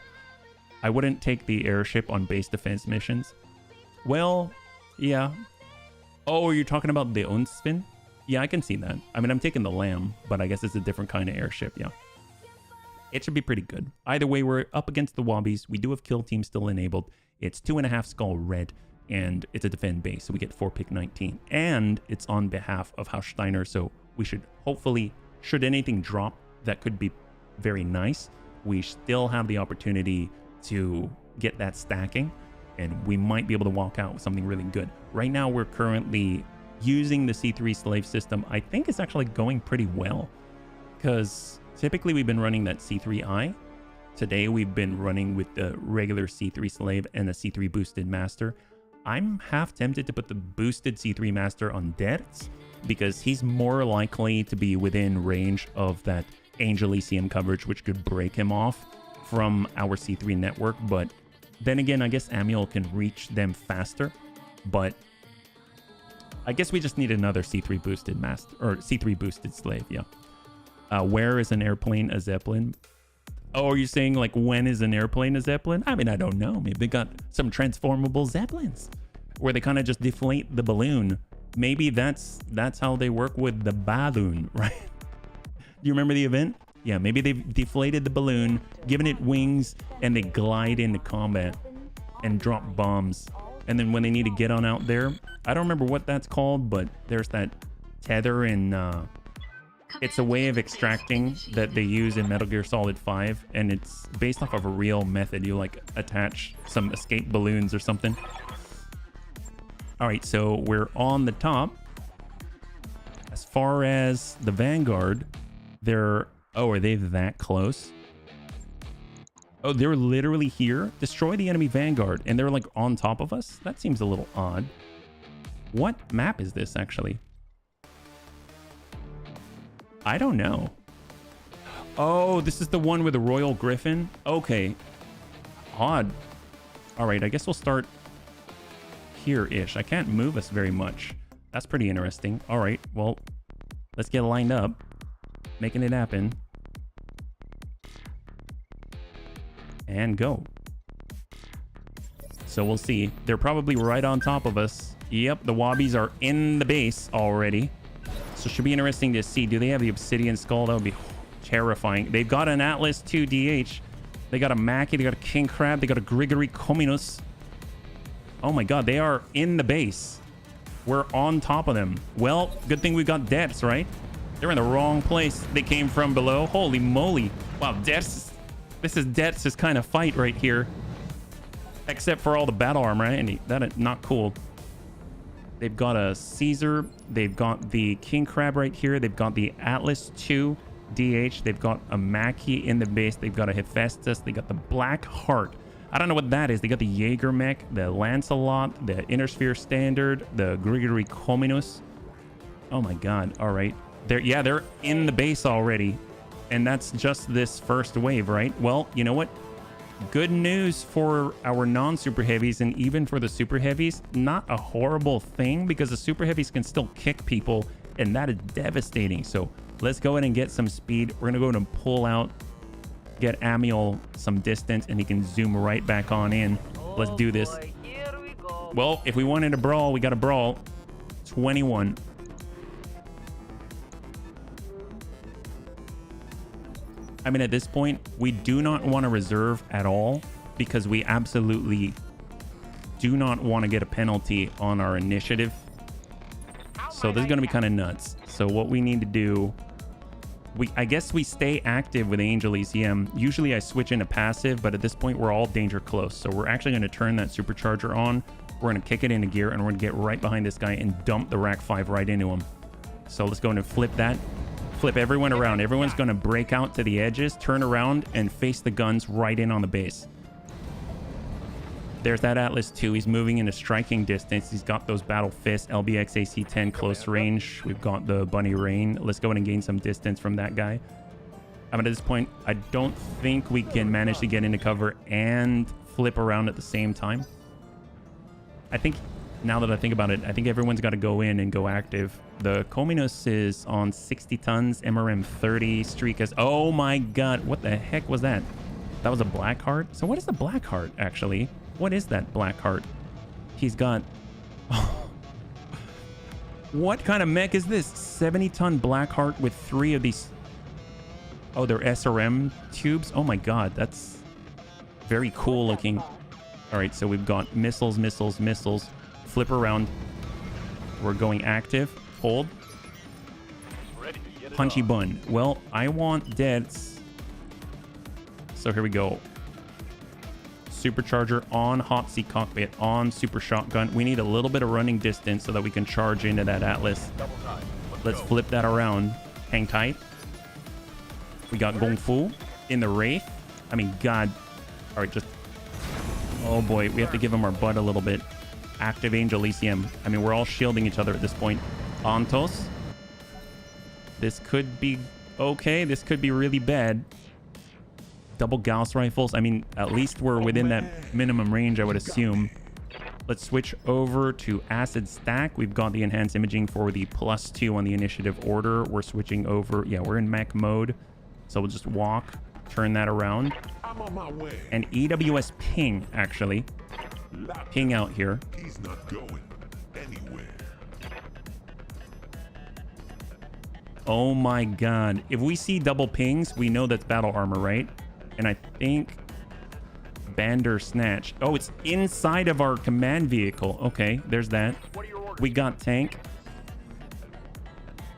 I wouldn't take the airship on base defense missions. Well, yeah. Oh, you're talking about the Unsven? Yeah, I can see that. I mean, I'm taking the Lamb, but I guess it's a different kind of airship, yeah. It should be pretty good. Either way, we're up against the Wobbies. We do have Kill Team still enabled. It's 2.5 skull red, and it's a defend base, so we get 4 pick 19. And it's on behalf of House Steiner, so we should hopefully, should anything drop that could be very nice, we still have the opportunity to get that stacking, and we might be able to walk out with something really good. Right now, we're currently using the C3 slave system. I think it's actually going pretty well, because typically we've been running that C3I. Today, we've been running with the regular C3 slave and the C3 boosted master. I'm half tempted to put the boosted C3 master on Dertz, because he's more likely to be within range of that Angel ECM coverage, which could break him off from our C3 network. But then again, I guess Amiel can reach them faster, but I guess we just need another C3 boosted master, or C3 boosted slave, yeah. Where is an airplane a Zeppelin? Oh, are you saying like when is an airplane a Zeppelin? I mean, I don't know. Maybe they got some transformable Zeppelins where they kind of just deflate the balloon. Maybe that's how they work with the balloon, right? Do you remember the event? Yeah, maybe they've deflated the balloon, given it wings, and they glide into combat and drop bombs. And then when they need to get on out there, I don't remember what that's called, but there's that tether in... it's a way of extracting that they use in Metal Gear Solid 5, and it's based off of a real method. You like attach some escape balloons or something. All right, so we're on the top. As far as the Vanguard, they're... Oh, are they that close? Oh, they're literally here. Destroy the enemy Vanguard, and they're like on top of us? That seems a little odd. What map is this, actually? I don't know. Oh, this is the one with the Royal Griffin? Okay. Odd. All right, I guess we'll start here-ish. I can't move us very much. That's pretty interesting. All right, well, let's get lined up. Making it happen. And go. So we'll see. They're probably right on top of us. Yep, the Wobbies are in the base already. So it should be interesting to see. Do they have the Obsidian Skull? That would be terrifying. They've got an Atlas 2DH. They got a Mackie. They got a King Crab. They got a Grigory Communus. Oh my god, they are in the base. We're on top of them. Well, good thing we got Debs, right? They're in the wrong place. They came from below. Holy moly. Wow, this is Death's kind of fight right here. Except for all the battle armor, and that is not cool. They've got a Caesar. They've got the King Crab right here. They've got the Atlas 2 DH. They've got a Mackie in the base. They've got a Hephaestus. They got the Black Heart. I don't know what that is. They got the Jaeger mech, the Lancelot, the Innersphere Standard, the Grigory Communus. Oh my god. All right. They're in the base already. And that's just this first wave, right? Well, you know what? Good news for our non-super heavies and even for the super heavies. Not a horrible thing because the super heavies can still kick people and that is devastating. So let's go ahead and get some speed. We're going to go ahead and pull out, get Amiel some distance and he can zoom right back on in. Let's do this. Boy, here we go. Well, if we wanted a brawl, we got a brawl. 21. I mean, at this point, we do not want to reserve at all because we absolutely do not want to get a penalty on our initiative. So this is going to be kind of nuts. So what we need to do, I guess we stay active with Angel ECM. Usually I switch into passive, but at this point we're all danger close. So we're actually going to turn that supercharger on. We're going to kick it into gear and we're going to get right behind this guy and dump the Rack 5 right into him. So let's go and flip that. Flip everyone around. Everyone's going to break out to the edges, turn around, and face the guns right in on the base. There's that Atlas 2. He's moving into striking distance. He's got those Battle Fists, LBX AC-10 close range. We've got the Bunny Rain. Let's go ahead and gain some distance from that guy. I mean, at this point, I don't think we can manage to get into cover and flip around at the same time. I think, now that I think about it, I think everyone's got to go in and go active. The Communus is on 60 tons, MRM 30, Streak is... Oh my god, what the heck was that? That was a Black Heart? So what is the Black Heart, actually? What is that Black Heart? He's got... What kind of mech is this? 70-ton Black Heart with 3 of these... Oh, they're SRM tubes? Oh my god, that's very cool looking. All right, so we've got missiles, missiles, missiles. Flip around. We're going active. Hold. Punchy bun. Well, I want deaths. So here we go. Supercharger on hot seat cockpit on super shotgun. We need a little bit of running distance so that we can charge into that Atlas. Let's flip that around. Hang tight. We got Gong Fu in the Wraith. I mean, god. All right, just... Oh boy, we have to give him our butt a little bit. Active Angel ECM. I mean, we're all shielding each other at this point. Antos. This could be okay. This could be really bad. Double Gauss rifles. I mean, at least we're within that minimum range, I would assume. Let's switch over to Acid Stack. We've got the enhanced imaging for the +2 on the initiative order. We're switching over. Yeah, we're in mech mode. So we'll just walk, turn that around. I'm on my way. And EWS ping, actually. Ping out here. He's not going anywhere. Oh my god. If we see double pings, we know that's battle armor, right? And I think Bandersnatch. Oh, it's inside of our command vehicle. Okay, there's that. We got tank.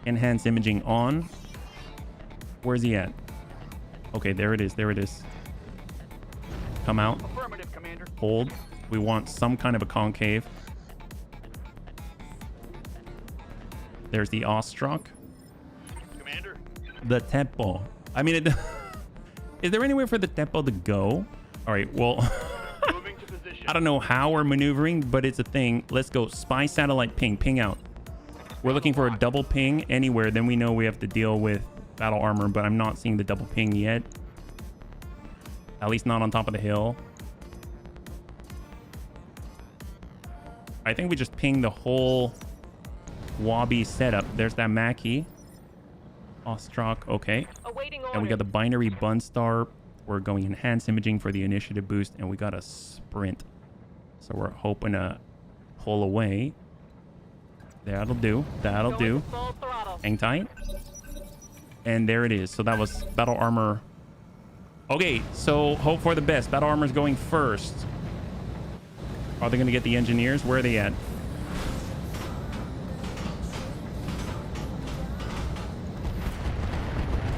Enhanced imaging on. Where's he at? Okay, there it is. There it is. Come out. Hold. We want some kind of a concave. There's the Ostrak. Commander. The tempo. I mean, is there anywhere for the tempo to go? All right, well, Moving to position. I don't know how we're maneuvering, but it's a thing. Let's go. Spy satellite ping. Ping out. We're looking for a double ping anywhere. Then we know we have to deal with battle armor, but I'm not seeing the double ping yet. At least not on top of the hill. I think we just pinged the whole Wabi setup. There's that Mackie. Ostrak, okay. Awaiting And we got the binary Bunstar. We're going enhanced imaging for the initiative boost, and we got a sprint. So we're hoping to pull away. That'll do. That'll do. full throttle. Hang tight. And there it is. So that was battle armor. Okay, so hope for the best. Battle armor's going first. Are they going to get the engineers? Where are they at?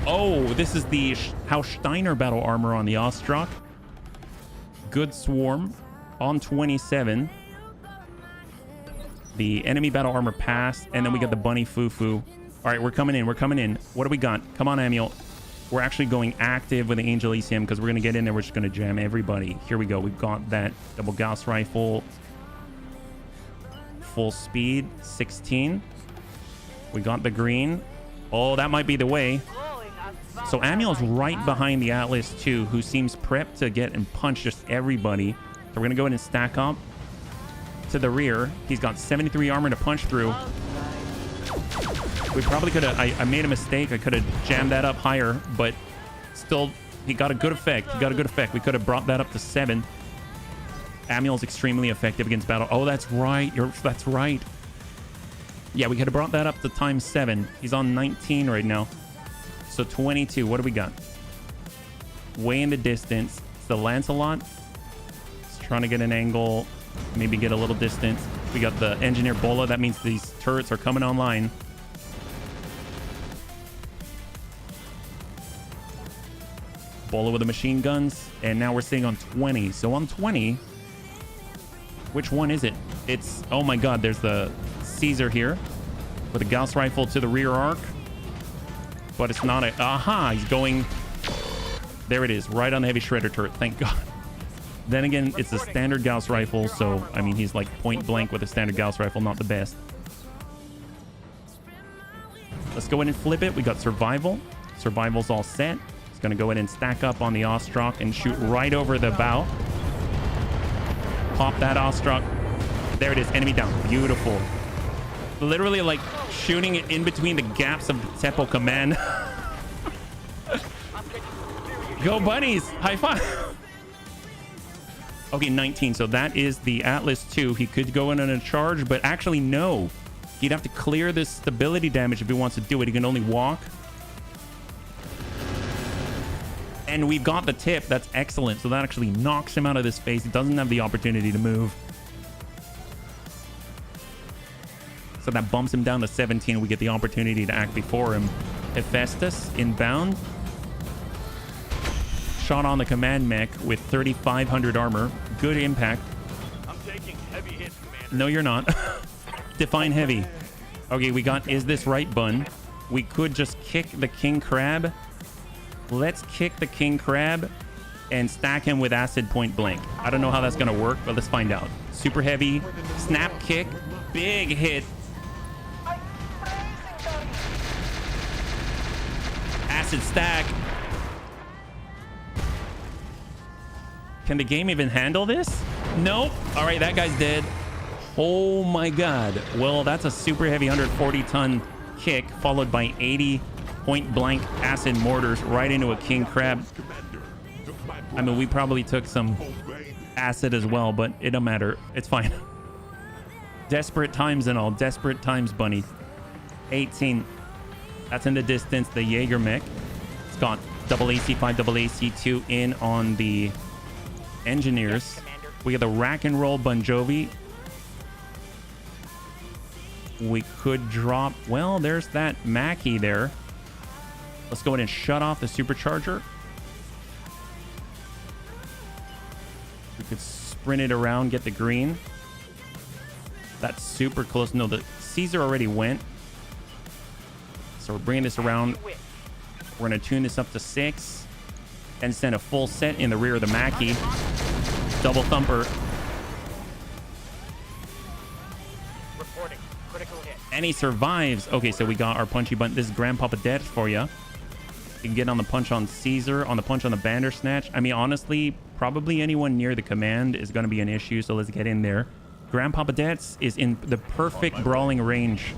Oh, this is the House Steiner battle armor on the Ostrak. Good swarm on 27. The enemy battle armor passed, and then we got the bunny foo-foo. All right, we're coming in. We're coming in. What do we got? Come on, Amiel. We're actually going active with the Angel ECM because we're going to get in there. We're just going to jam everybody. Here we go. We've got that double Gauss rifle. Full speed, 16. We got the green. Oh, that might be the way. So Amiel's right behind the Atlas 2, who seems prepped to get and punch just everybody. So we're going to go ahead and stack up to the rear. He's got 73 armor to punch through. We probably could have... I made a mistake. I could have jammed that up higher, but still, he got a good effect. He got a good effect. We could have brought that up to 7. Amiel's extremely effective against battle. Oh, that's right. That's right. Yeah, we could have brought that up to times 7. He's on 19 right now. So 22. What do we got? Way in the distance. It's the Lancelot. He's trying to get an angle. Maybe get a little distance. We got the Engineer Bola. That means these turrets are coming online. Bola with the machine guns. And now we're sitting on 20. So on 20... Which one is it? It's... Oh my god, there's the Caesar here. With a Gauss rifle to the rear arc. But it's not a... Aha! He's going... There it is. Right on the heavy shredder turret. Thank god. Then again, it's a standard Gauss rifle. So, I mean, he's like point blank with a standard Gauss rifle. Not the best. Let's go ahead and flip it. We got survival. Survival's all set. He's going to go ahead and stack up on the Ostrak and shoot right over the bow. Pop that Ostrak. There it is. Enemy down. Beautiful. Literally like shooting it in between the gaps of the Tempo command. Go bunnies. High five. Okay, 19. So that is the Atlas 2. He could go in on a charge, but actually no. He'd have to clear this stability damage if he wants to do it. He can only walk. And we've got the tip. That's excellent. So that actually knocks him out of this phase. He doesn't have the opportunity to move. So that bumps him down to 17. We get the opportunity to act before him. Hephaestus inbound. Shot on the command mech with 3,500 armor. Good impact. I'm taking heavy hits, Commander. No, you're not. Define heavy. Okay, we got Is This Right Bun. We could just kick the King Crab. Let's kick the King Crab and stack him with acid point blank. I don't know how that's going to work, but let's find out. Super heavy. Snap kick. Big hit. Acid stack. Can the game even handle this? Nope. All right, that guy's dead. Oh my god. Well, that's a super heavy 140-ton kick followed by 80 point blank acid mortars right into a King Crab. I mean, we probably took some acid as well, but it don't matter. It's fine. Desperate times and all. Desperate times, bunny. 18. That's in the distance. The Jaeger mech. It's got double AC5, double AC2 in on the engineers. We got the Rack and Roll Bon Jovi. We could drop... Well, there's that Mackie there. Let's go ahead and shut off the supercharger. We could sprint it around, get the green. That's super close. No, the Caesar already went. So we're bringing this around. We're going to tune this up to 6. And send a full set in the rear of the Mackie. Double thumper. Reporting. Critical hit. And he survives. Okay, so we got our punchy button. This is Grandpapa Death for you. You can get on the punch on Caesar, on the punch on the Bandersnatch. I mean, honestly, probably anyone near the command is going to be an issue, so let's get in there. Grandpapa Death is in the perfect brawling range.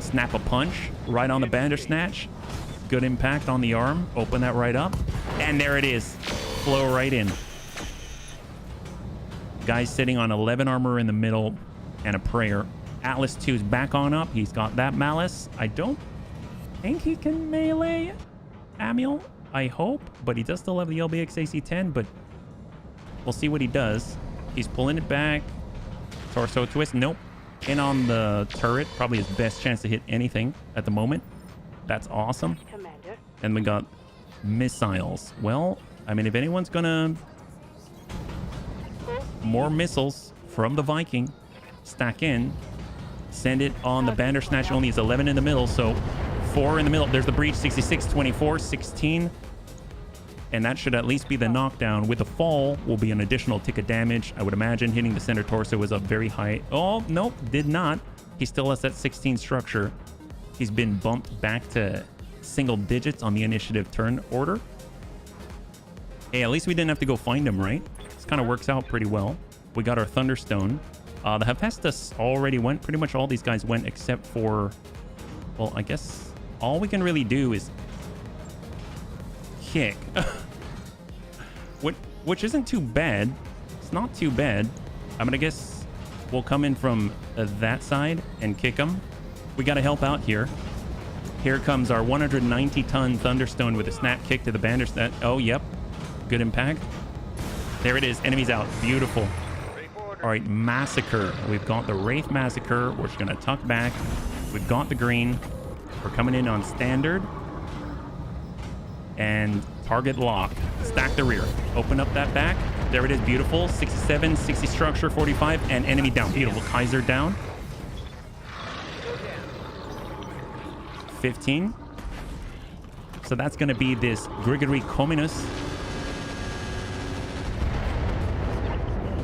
Snap a punch right on the Bandersnatch. Good impact on the arm. Open that right up. And there it is. Flow right in. Guy's sitting on 11 armor in the middle and a prayer. Atlas 2's back on up. He's got that malice. I don't think he can melee Amiel. I hope. But he does still have the LBX AC-10. But we'll see what he does. He's pulling it back. Torso twist. Nope. In on the turret. Probably his best chance to hit anything at the moment. That's awesome. Commander. And we got missiles. Well, I mean, if anyone's gonna... More missiles from the Viking. Stack in. Send it on the Bandersnatch. Only is 11 in the middle, so 4 in the middle. There's the breach, 66, 24, 16. And that should at least be the knockdown. With the fall, will be an additional tick of damage. I would imagine hitting the center torso was a very high... Oh, nope, did not. He still has that 16 structure. He's been bumped back to single digits on the initiative turn order. Hey, at least we didn't have to go find him, right? This kind of works out pretty well. We got our Thunderstone. The Hephaestus already went. Pretty much all these guys went except for... Well, I guess all we can really do is kick. Which isn't too bad. It's not too bad. I'm gonna guess we'll come in from that side and kick them. We got to help out here. Here comes our 190-ton Thunderstone with a snap kick to the Bandersnatch. Oh, yep. Good impact. There it is. Enemies out. Beautiful. All right, Massacre. We've got the Wraith Massacre. We're just going to tuck back. We've got the green. We're coming in on standard. And target lock. Stack the rear. Open up that back. There it is. Beautiful. 67, 60 structure, 45, and enemy down. Beautiful. Kaiser down. 15. So that's going to be this Grigory Communus.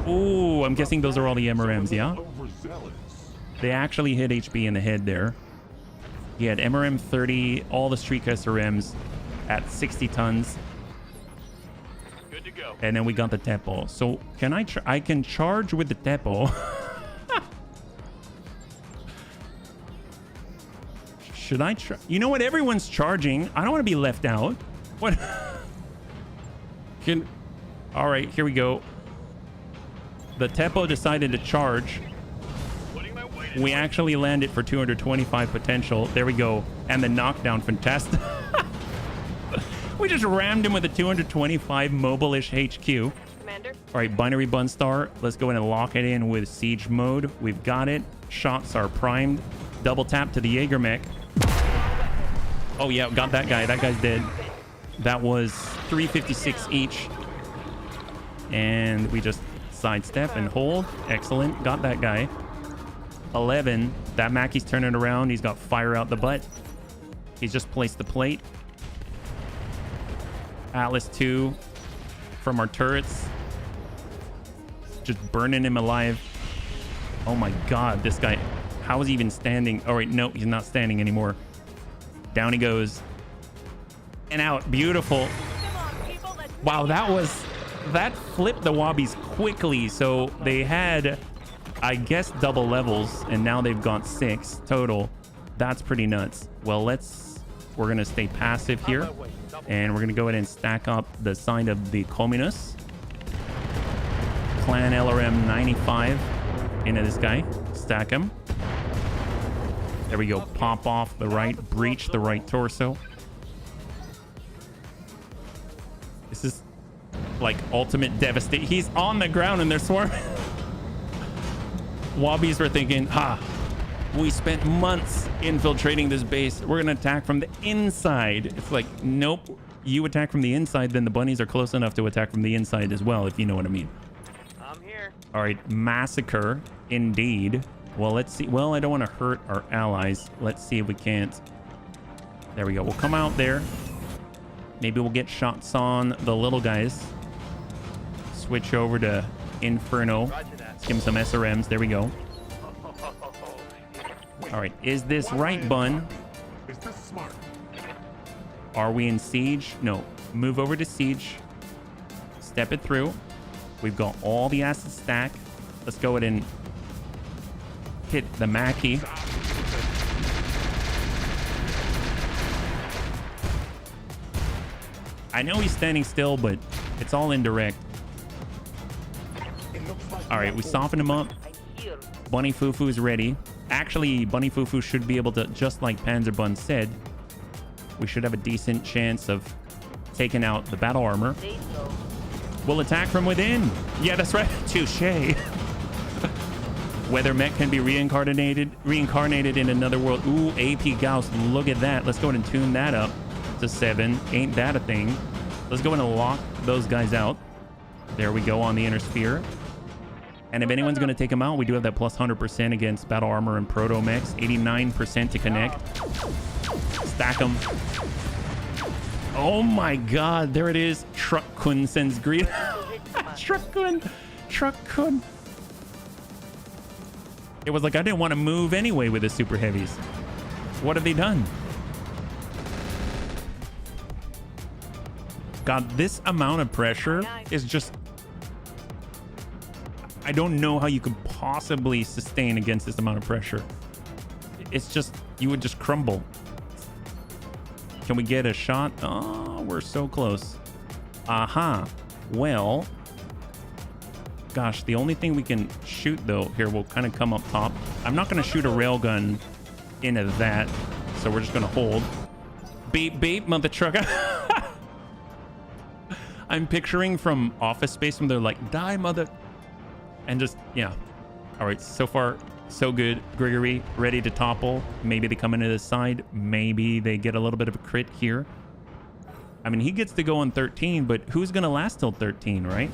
Ooh, I'm guessing those are all the MRMs, yeah? They actually hit HB in the head there. He had MRM 30, all the Streak SRMs at 60 tons. Good to go. And then we got the Tepo. So can I can charge with the Tepo. Should I try? You know what? Everyone's charging. I don't want to be left out. What? All right, here we go. The Tepo decided to charge. We actually landed for 225 potential. There we go. And the knockdown, fantastic. We just rammed him with a 225 mobile-ish HQ. Commander. All right, Binary Bunstar. Let's go in and lock it in with Siege mode. We've got it. Shots are primed. Double tap to the Jaeger mech. Oh, yeah, got that guy. That guy's dead. That was 356 each. And we just sidestep and hold. Excellent. Got that guy. 11. That Mackey's turning around. He's got fire out the butt. He's just placed the plate. Atlas 2 from our turrets. Just burning him alive. Oh my god, this guy. How is he even standing? Oh, wait, no, he's not standing anymore. Down he goes. And out. Beautiful. Wow, that flipped the Wobbies quickly. So they had, I guess, double levels, and now they've got 6 total. That's pretty nuts. Well, we're going to stay passive here, and we're going to go ahead and stack up the sign of the Communus. Clan LRM 95 into this guy. Stack him. There we go. Pop off the right, breach the right torso. This is like ultimate devastation. He's on the ground and they're swarming. Wobbies were thinking, we spent months infiltrating this base. We're going to attack from the inside. It's like, nope. You attack from the inside, then the bunnies are close enough to attack from the inside as well, if you know what I mean. I'm here. All right, Massacre, indeed. Well, let's see. Well, I don't want to hurt our allies. Let's see if we can't. There we go. We'll come out there. Maybe we'll get shots on the little guys. Switch over to Inferno. Let's give him some SRMs. There we go. All right. Is this right, Bun? Is this smart? Are we in siege? No. Move over to siege. Step it through. We've got all the assets stacked. Let's go ahead and hit the Mackie. I know he's standing still, but it's all indirect. All right, we soften him up. Bunny Fufu is ready. Actually, Bunny Fufu should be able to, just like Panzerbun said, we should have a decent chance of taking out the battle armor. We'll attack from within. Yeah, that's right. Touché. Weather mech can be reincarnated in another world. Ooh, AP Gauss. Look at that. Let's go ahead and tune that up to 7. Ain't that a thing? Let's go ahead and lock those guys out. There we go on the inner sphere. And if anyone's going to take them out, we do have that plus 100% against battle armor and proto mechs. 89% to connect. Stack them. Oh my god, there it is. Truck-kun sends greed. Truck-kun. Truck-kun. It was like I didn't want to move anyway with the super heavies. What have they done? God, this amount of pressure is just... I don't know how you could possibly sustain against this amount of pressure. It's just... You would just crumble. Can we get a shot? Oh, we're so close. Aha. Well... Gosh, the only thing we can shoot, though... Here, we'll kind of come up top. I'm not going to shoot a railgun into that. So we're just going to hold. Beep, beep, mother trucker. I'm picturing from Office Space when they're like, die, mother... And just, yeah. All right, so far, so good. Gregory, ready to topple. Maybe they come into the side. Maybe they get a little bit of a crit here. I mean, he gets to go on 13, but who's going to last till 13, right?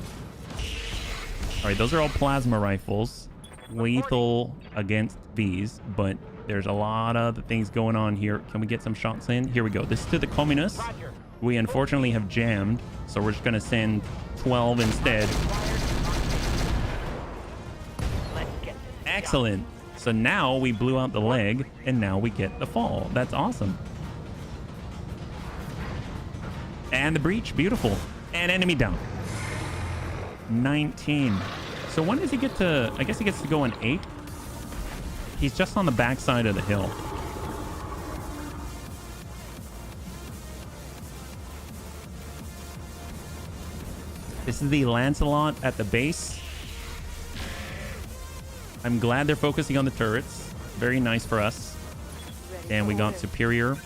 All right, those are all plasma rifles. Lethal against these, but there's a lot of things going on here. Can we get some shots in? Here we go. This is to the communists. We unfortunately have jammed, so we're just going to send 12 instead. Excellent. So now we blew out the leg, and now we get the fall. That's awesome. And the breach. Beautiful. And enemy down. 19. So when does he get to... I guess he gets to go on 8. He's just on the backside of the hill. This is the Lancelot at the base. I'm glad they're focusing on the turrets. Very nice for us. And we got superior.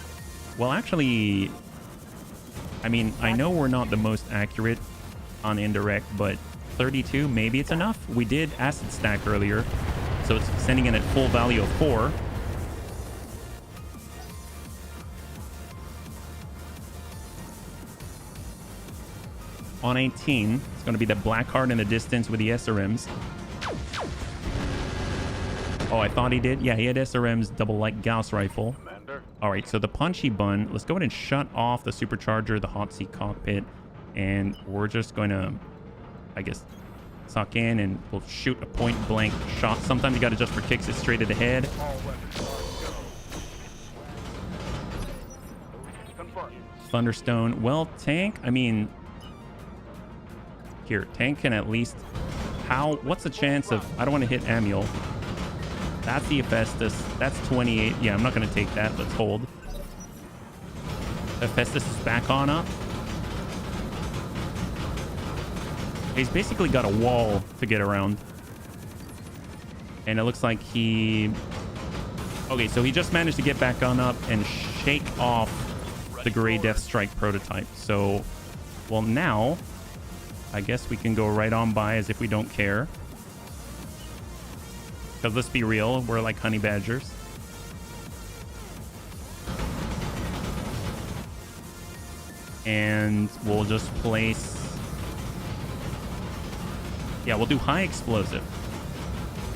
Well, actually, I mean, I know we're not the most accurate on indirect, but 32, maybe it's enough. We did acid stack earlier, so it's sending in at full value of 4. On 18, it's going to be the black card in the distance with the SRMs. Oh, I thought he did. Yeah, he had SRM's double light Gauss rifle. All right, so the punchy bun. Let's go ahead and shut off the supercharger, the hot seat cockpit, and we're just going to, I guess, suck in and we'll shoot a point blank shot. Sometimes you got to adjust for kicks. It's straight to the head. Thunderstone. Well, tank. I mean, here, tank can at least. How? What's the chance of? I don't want to hit Amiel. That's the Hephaestus. That's 28. Yeah, I'm not going to take that. Let's hold. Hephaestus is back on up. He's basically got a wall to get around. And it looks like he... Okay, so he just managed to get back on up and shake off the Gray Death Strike prototype. So, well, now, I guess we can go right on by as if we don't care. Because let's be real, we're like honey badgers. And we'll just place... Yeah, we'll do high explosive.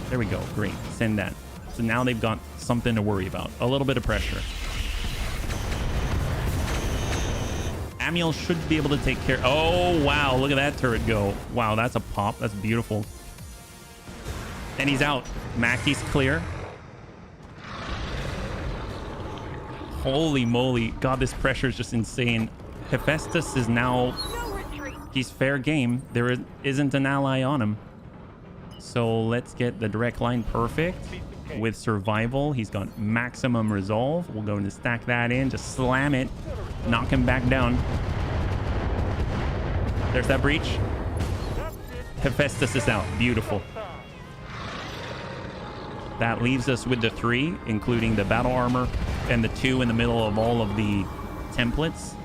There we go. Great. Send that. So now they've got something to worry about. A little bit of pressure. Amiel should be able to take care... Oh, wow. Look at that turret go. Wow, that's a pop. That's beautiful. And he's out. Mackey's clear. Holy moly. God, this pressure is just insane. Hephaestus is now... He's fair game. There isn't an ally on him. So let's get the direct line perfect. With survival, he's got maximum resolve. We'll go and stack that in. Just slam it. Knock him back down. There's that breach. Hephaestus is out. Beautiful. That leaves us with the 3, including the battle armor and the 2 in the middle of all of the templates.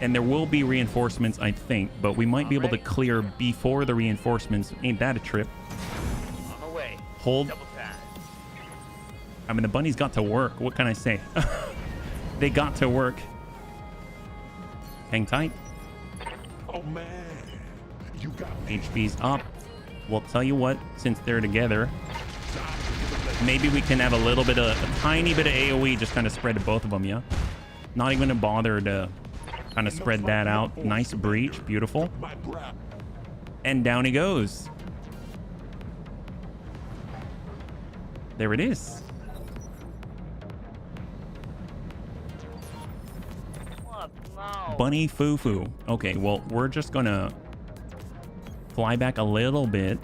And there will be reinforcements, I think, but we might be able to clear before the reinforcements. Ain't that a trip? Hold. Double tap. I mean, the bunnies got to work. What can I say? They got to work. Hang tight. Oh man, you got me. HP's up. We'll tell you what, since they're together, maybe we can have a tiny bit of AoE, just kind of spread to both of them, yeah? Not even gonna bother to kind of spread that out. Nice breach, beautiful. And down he goes. There it is. What? No. Bunny foo-foo. Okay, well, we're just gonna fly back a little bit.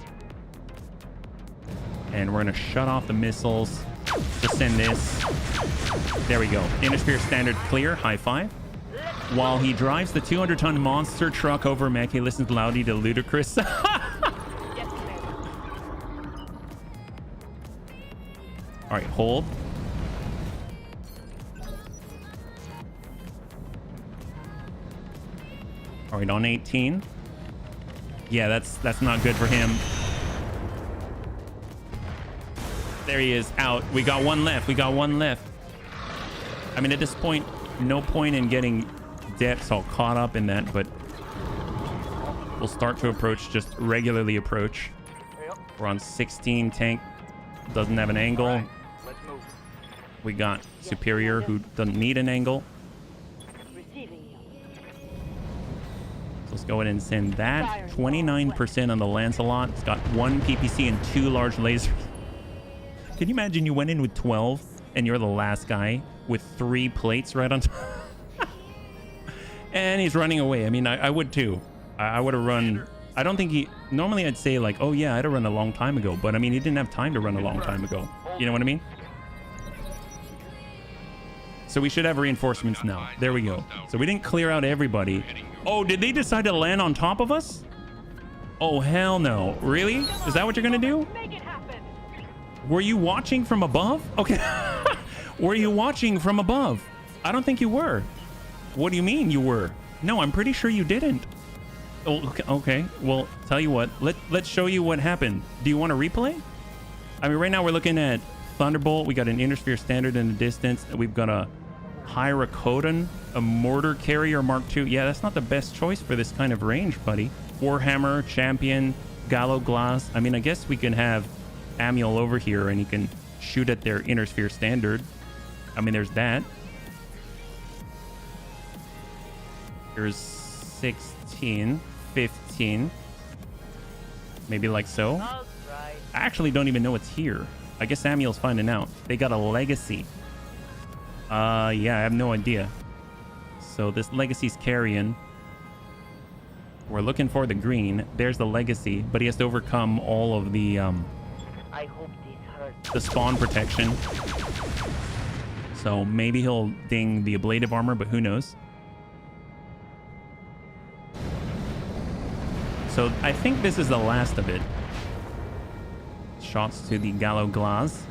And we're gonna shut off the missiles. Just send this. There we go. Inner standard clear. High five. While he drives the 200-ton monster truck over mech, he listens loudly to ludicrous. Get there. All right, hold. All right, on 18. Yeah, that's not good for him. There he is, out. We got one left. We got one left. I mean, at this point, no point in getting depths all caught up in that, but we'll start to approach, just regularly approach. We're on 16. Tank doesn't have an angle. Right, let's move. We got Superior, who doesn't need an angle. Receiving you. Let's go ahead and send that. 29% on the Lancelot. It's got 1 PPC and 2 large lasers. Can you imagine you went in with 12 and you're the last guy with 3 plates right on top? And he's running away. I mean, I would too. I would have run. I don't think he... Normally I'd say like, oh yeah, I'd have run a long time ago. But I mean, he didn't have time to run a long time ago. You know what I mean? So we should have reinforcements now. There we go. So we didn't clear out everybody. Oh, did they decide to land on top of us? Oh, hell no. Really? Is that what you're going to do? Make it happen. Were you watching from above? Okay. Were you watching from above? I don't think you were. What do you mean you were? No, I'm pretty sure you didn't. Oh, okay. Well, tell you what. Let's show you what happened. Do you want to replay? I mean, right now we're looking at Thunderbolt. We got an Inner Standard in the distance. We've got a Hyracoden, a Mortar Carrier Mark II. Yeah, that's not the best choice for this kind of range, buddy. Warhammer, Champion, Gallo Glass. I mean, I guess we can have Amiel over here and he can shoot at their Inner Standard. I mean, there's that. Here's 16, 15. Maybe like so. All right. I actually don't even know what's here. I guess Amiel's finding out. They got a legacy. Yeah, I have no idea. So this legacy's carrying. We're looking for the green. There's the legacy, but he has to overcome all of the I hope this hurts. the spawn protection. So maybe he'll ding the ablative armor, but who knows? So I think this is the last of it. Shots to the Gallo Glass.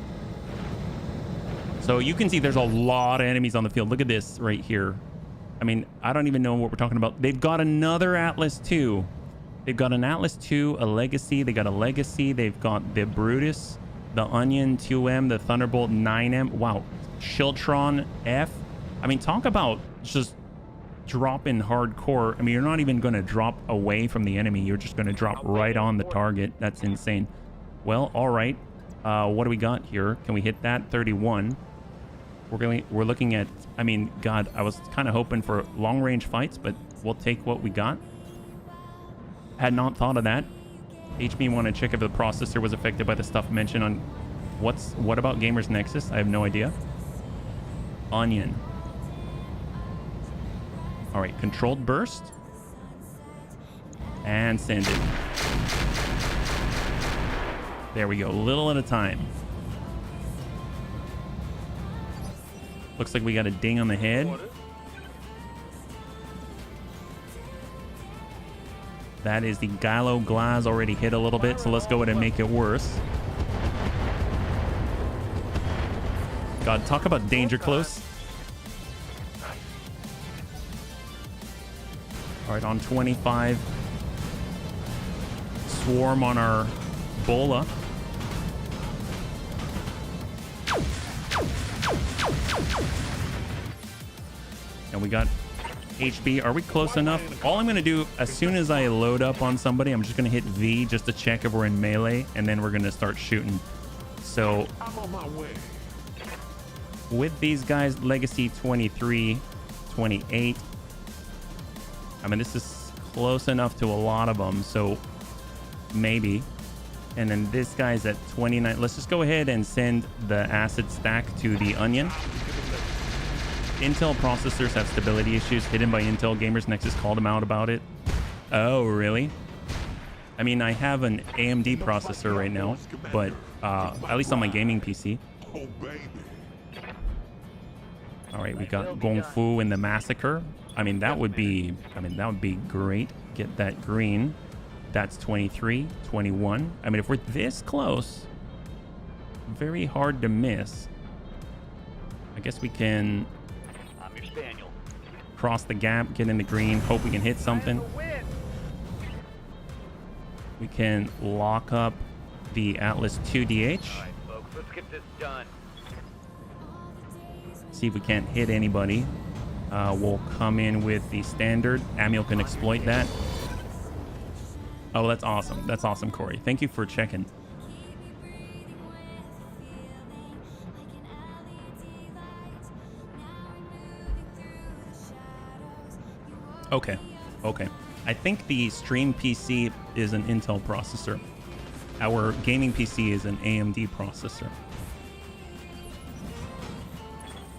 So you can see there's a lot of enemies on the field. Look at this right here. I mean, I don't even know what we're talking about. They've got another Atlas 2. They've got an Atlas 2, a Legacy. They got a Legacy. They've got the Brutus, the Onion 2M, the Thunderbolt 9M. Wow. Shiltron F. I mean, talk about just dropping hardcore. I mean, you're not even going to drop away from the enemy. You're just going to drop right on the target. That's insane. Well, all right. What do we got here? Can we hit that? 31. We're looking at, I mean, God, I was kind of hoping for long range fights, but we'll take what we got. Had not thought of that. HB wanted to check if the processor was affected by the stuff mentioned on what about Gamers Nexus? I have no idea. Onion. All right, controlled burst. And send it. There we go, a little at a time. Looks like we got a ding on the head. That is the Gallo Glass already hit a little bit, so let's go ahead and make it worse. God, talk about danger close. All right, on 25. Swarm on our Bola. And we got HB. Are we close enough? All I'm going to do, as soon as I load up on somebody, I'm just going to hit V just to check if we're in melee, and then we're going to start shooting. So I'm on my way. with these guys, Legacy 23, 28. I mean, this is close enough to a lot of them, so maybe. And then this guy's at 29. Let's just go ahead and send the acid stack to the onion. Intel processors have stability issues hidden by Intel gamers. Nexus called them out about it. Oh, really? I mean, I have an AMD processor right now, but at least on my gaming PC. Oh, baby. All right, we got Gong Fu in the massacre. I mean, that would be great. Get that green. That's 23, 21. I mean, if we're this close, very hard to miss. I guess we can I'm your spaniel. cross the gap, get in the green, hope we can hit something. We can lock up the Atlas 2DH. All right, folks, let's get this done. See if we can't hit anybody. We'll come in with the standard. Amiel can exploit that. Oh, that's awesome. That's awesome, Corey. Thank you for checking. Okay. Okay. I think the stream PC is an Intel processor. Our gaming PC is an AMD processor.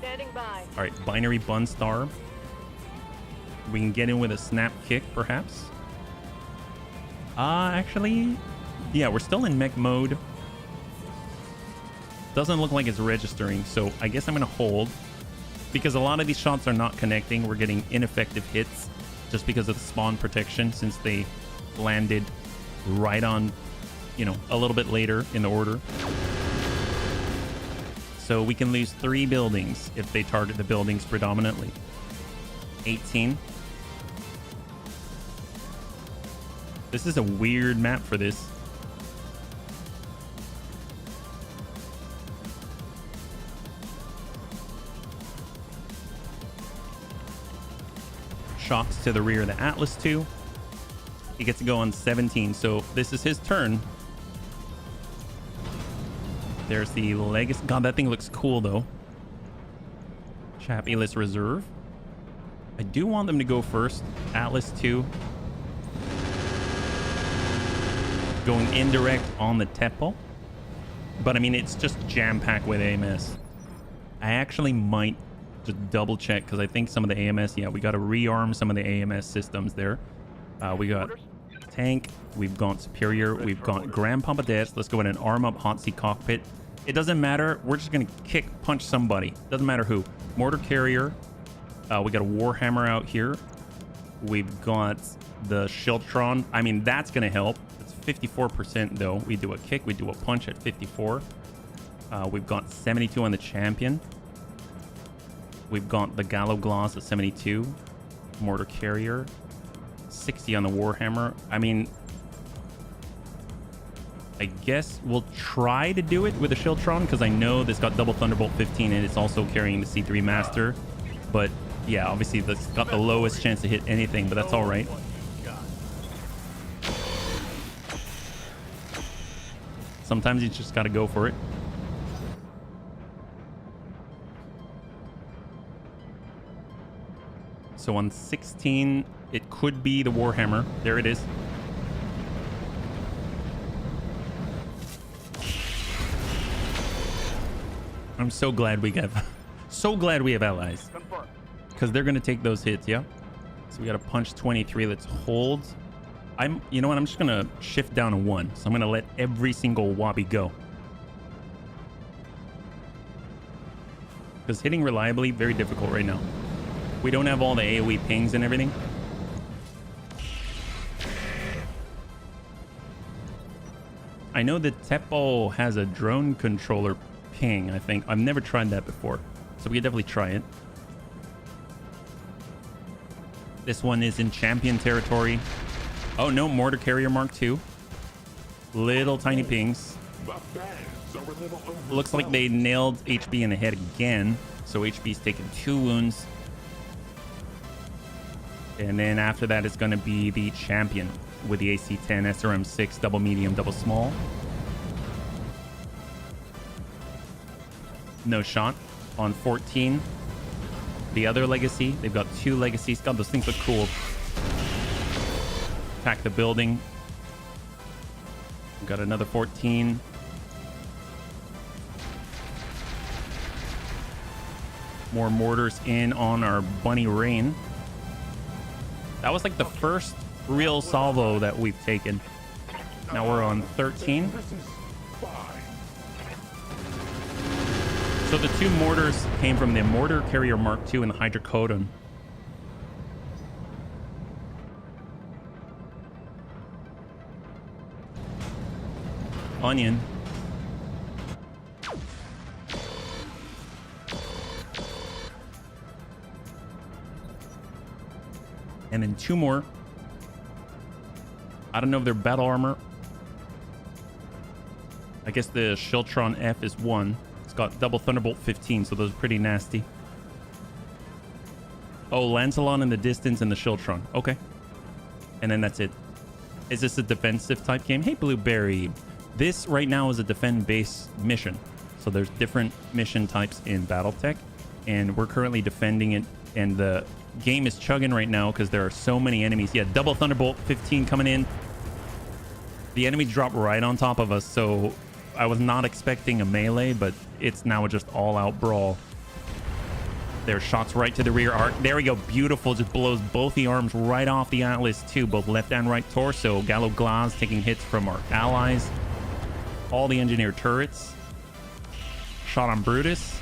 Standing by. All right, binary bun star. We can get in with a snap kick, perhaps. Actually, yeah, we're still in mech mode. Doesn't look like it's registering, so I guess I'm gonna hold because a lot of these shots are not connecting. We're getting ineffective hits just because of the spawn protection since they landed right on, you know, a little bit later in the order. So we can lose 3 buildings if they target the buildings predominantly. 18. This is a weird map for this. Shocks to the rear of the Atlas 2. He gets to go on 17, so this is his turn. There's the Legacy. God, that thing looks cool, though. Chapulus Reserve. I do want them to go first. Atlas 2. Going indirect on the Tepo. But, I mean, it's just jam-packed with AMS. I actually might just double-check, because I think some of the AMS... Yeah, we got to rearm some of the AMS systems there. We got tank. We've got superior. We've got Grand Papa Deaths. Let's go ahead and arm up Hot Seat Cockpit. It doesn't matter. We're just going to kick, punch somebody. Doesn't matter who. Mortar Carrier. We got a Warhammer out here. We've got the Shieldtron. I mean, that's going to help. It's 54% though. We do a kick. We do a punch at 54. We've got 72 on the Champion. We've got the Gallo Gloss at 72. Mortar Carrier. 60 on the Warhammer. I mean, I guess we'll try to do it with the Shieldtron because I know this got double Thunderbolt 15 and it's also carrying the C3 Master. But yeah, obviously that's got the lowest chance to hit anything, but that's all right. Sometimes you just got to go for it. So on 16, it could be the Warhammer. There it is. I'm so glad we have allies. Because they're going to take those hits, yeah? So we got to punch 23. Let's hold. You know what? I'm just going to shift down to 1. So I'm going to let every single Wabi go. Because hitting reliably, very difficult right now. We don't have all the AoE pings and everything. I know that Tepo has a drone controller ping, I think. I've never tried that before. So we could definitely try it. This one is in Champion territory. Oh no, Mortar Carrier Mark II. Little tiny pings. Looks like they nailed HB in the head again. So HB's taking 2 wounds. And then after that, it's going to be the champion with the AC-10, SRM-6, double medium, double small. No shot on 14. The other legacy, they've got 2 legacies. God, those things look cool. Attack the building. We've got another 14. More mortars in on our Bunny Rain. That was like the first real salvo that we've taken. Now we're on 13. This is fine. So the 2 mortars came from the Mortar Carrier Mark II and the Hydrocodone. Onion. And then 2 more. I don't know if they're battle armor. I guess the Shiltron F is 1. It's got double Thunderbolt 15, so those are pretty nasty. Oh, Lancelot in the distance and the Shiltron. Okay. And then that's it. Is this a defensive type game? Hey, Blueberry. This right now is a defend-based mission. So there's different mission types in Battletech, and we're currently defending it, and the game is chugging right now because there are so many enemies. Yeah, double Thunderbolt 15 coming in. The enemy dropped right on top of us, so I was not expecting a melee, but it's now just all-out brawl. There's shots right to the rear arc. There we go. Beautiful. Just blows both the arms right off the Atlas too, both left and right torso. Gallo Glass taking hits from our allies. All the engineered turrets. Shot on Brutus.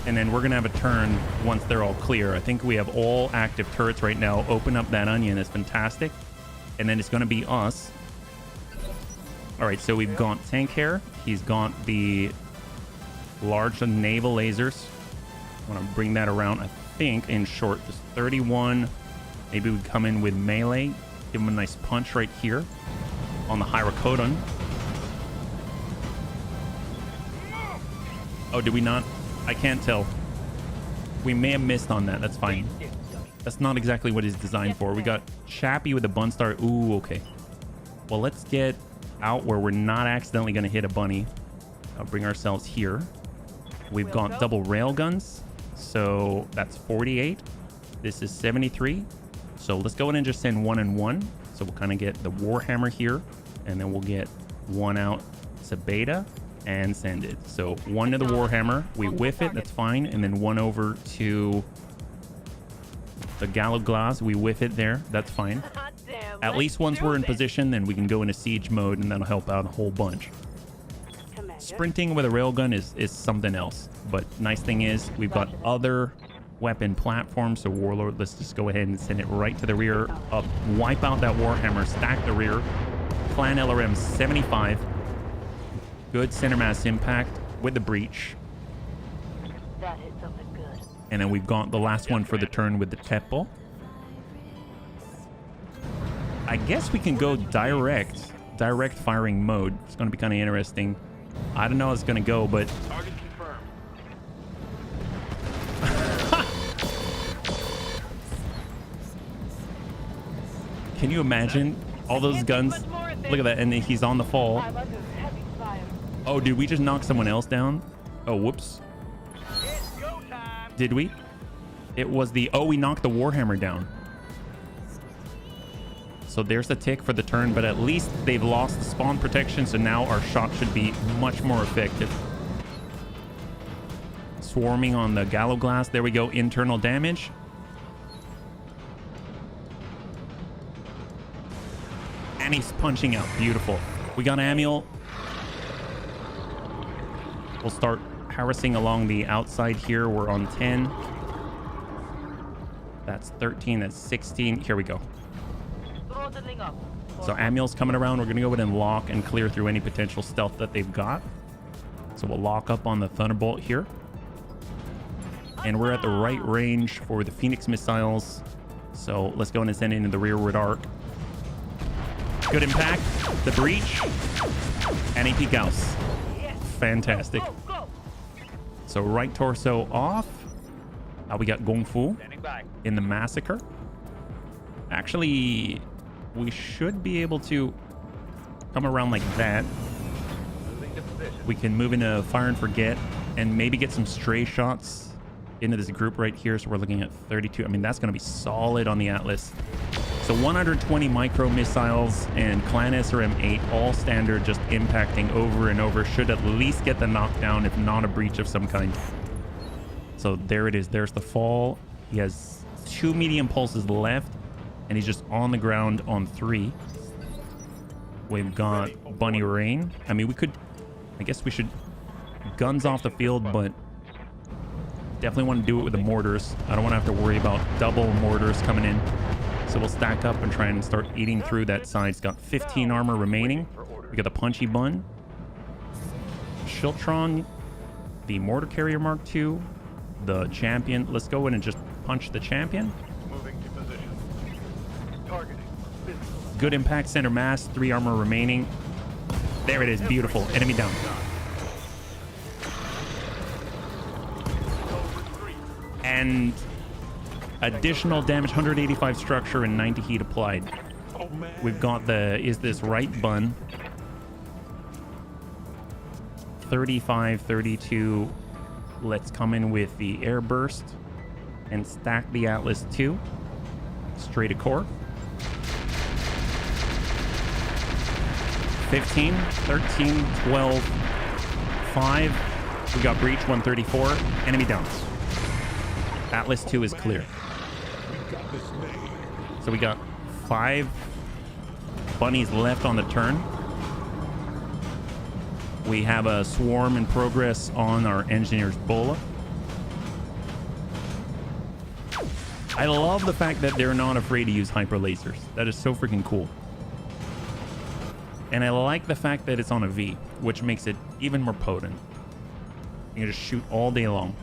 And then we're going to have a turn once they're all clear. I think we have all active turrets right now. Open up that onion is fantastic. And then it's going to be us. All right, so we've got Tank Hair. He's got the large naval lasers. I want to bring that around, I think, in short. Just 31. Maybe we come in with melee. Give him a nice punch right here on the Hyrocodon. Oh, did we not? I can't tell. We may have missed on that. That's fine. That's not exactly what he's designed for. We got Chappie with a Bunstar. Ooh, okay. Well, let's get out where we're not accidentally going to hit a bunny. I'll bring ourselves here. We've got double rail guns. So that's 48. This is 73. So let's go in and just send 1 and 1. So we'll kind of get the Warhammer here. And then we'll get 1 out to beta and send it. So 1 to the Warhammer. We whiff it. That's fine. And then 1 over to the Gallo Glass. We whiff it there. That's fine. At least once we're in position, then we can go into siege mode, and that'll help out a whole bunch. Sprinting with a railgun is something else. But nice thing is, we've got other weapon platforms. So Warlord, let's just go ahead and send it right to the rear. Wipe out that Warhammer, stack the rear. Clan LRM 75. Good center mass impact with the breach. That hit something good. And then we've got the last one for the turn with the Tepo. I guess we can go direct firing mode. It's going to be kind of interesting. I don't know how it's going to go, but Target confirmed. can you imagine all those guns? Look at that, and he's on the fall. I'm under heavy fire. Oh, did we just knock someone else down? Oh, whoops. It's go time. Did we? It was the... Oh, we knocked the Warhammer down. So there's the tick for the turn, but at least they've lost the spawn protection, so now our shot should be much more effective. Swarming on the Gallo Glass. There we go. Internal damage. And he's punching out. Beautiful. We got Amiel. We'll start harassing along the outside here. We're on 10. That's 13. That's 16. Here we go. Throttling up. So Amiel's coming around. We're going to go ahead and lock and clear through any potential stealth that they've got. So we'll lock up on the Thunderbolt here. And we're at the right range for the Phoenix missiles. So let's go in and send it into the rearward arc. Good impact. The breach. And AP Gauss. Fantastic. Go, go. So right torso off. We got Gong Fu Standing by. in the massacre. Actually, we should be able to come around like that. Moving to position. We can move into fire and forget and maybe get some stray shots into this group right here. So we're looking at 32. I mean, that's going to be solid on the Atlas. So 120 micro missiles and Clan SRM-8, all standard, just impacting over and over. Should at least get the knockdown, if not a breach of some kind. So there it is. There's the fall. He has 2 medium pulses left, and he's just on the ground on 3. We've got Bunny Rain. I mean, we could... I guess we should guns off the field, but definitely want to do it with the mortars. I don't want to have to worry about double mortars coming in. So we'll stack up and try and start eating through that side. It's got 15 armor remaining. We got the Punchy Bun, Shiltron, the Mortar Carrier Mark II, the Champion. Let's go in and just punch the Champion. Moving to position. Targeting. Physical. Good impact center mass, 3 armor remaining. There it is, beautiful. Enemy down. And additional damage, 185 structure and 90 heat applied. We've got the Is This Right bun. 35, 32. Let's come in with the air burst and stack the Atlas 2 straight to core. 15, 13, 12, 5. We got breach, 134. Enemy down. Atlas 2 is clear. So we got 5 bunnies left on the turn. We have a swarm in progress on our engineer's Bola. I love the fact that they're not afraid to use hyper lasers. That is so freaking cool. And I like the fact that it's on a V, which makes it even more potent. You can just shoot all day long.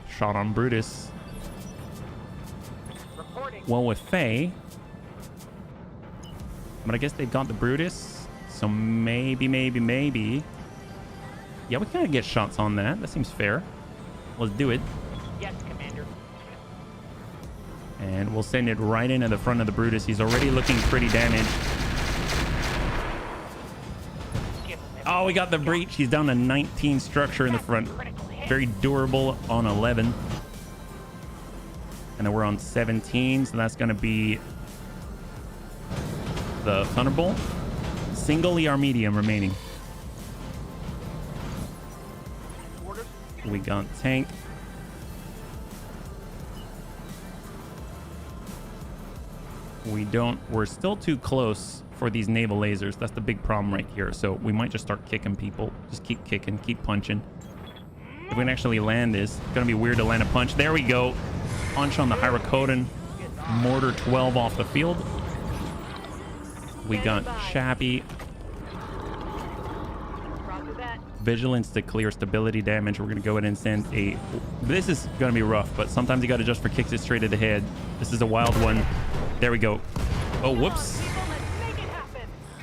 Shot on Brutus. Well, with Faye, but I guess they've got the Brutus, so maybe. Yeah, we kind of get shots on that. That seems fair. Let's do it. Yes, Commander. And we'll send it right into the front of the Brutus. He's already looking pretty damaged. Oh, we got the breach. He's down to 19 structure in the front. Very durable on 11. And then we're on 17, so that's going to be the Thunderbolt. Single ER medium remaining. We got tank. We're still too close for these naval lasers. That's the big problem right here. So we might just start kicking people. Just keep kicking, keep punching. If we can actually land this, it's going to be weird to land a punch. There we go. Punch on the Hyracoden. Mortar 12 off the field. We got Chappie. Vigilance to clear stability damage. We're going to go ahead and send a... This is going to be rough, but sometimes you got to just for kicks it straight at the head. This is a wild one. There we go. Oh, whoops.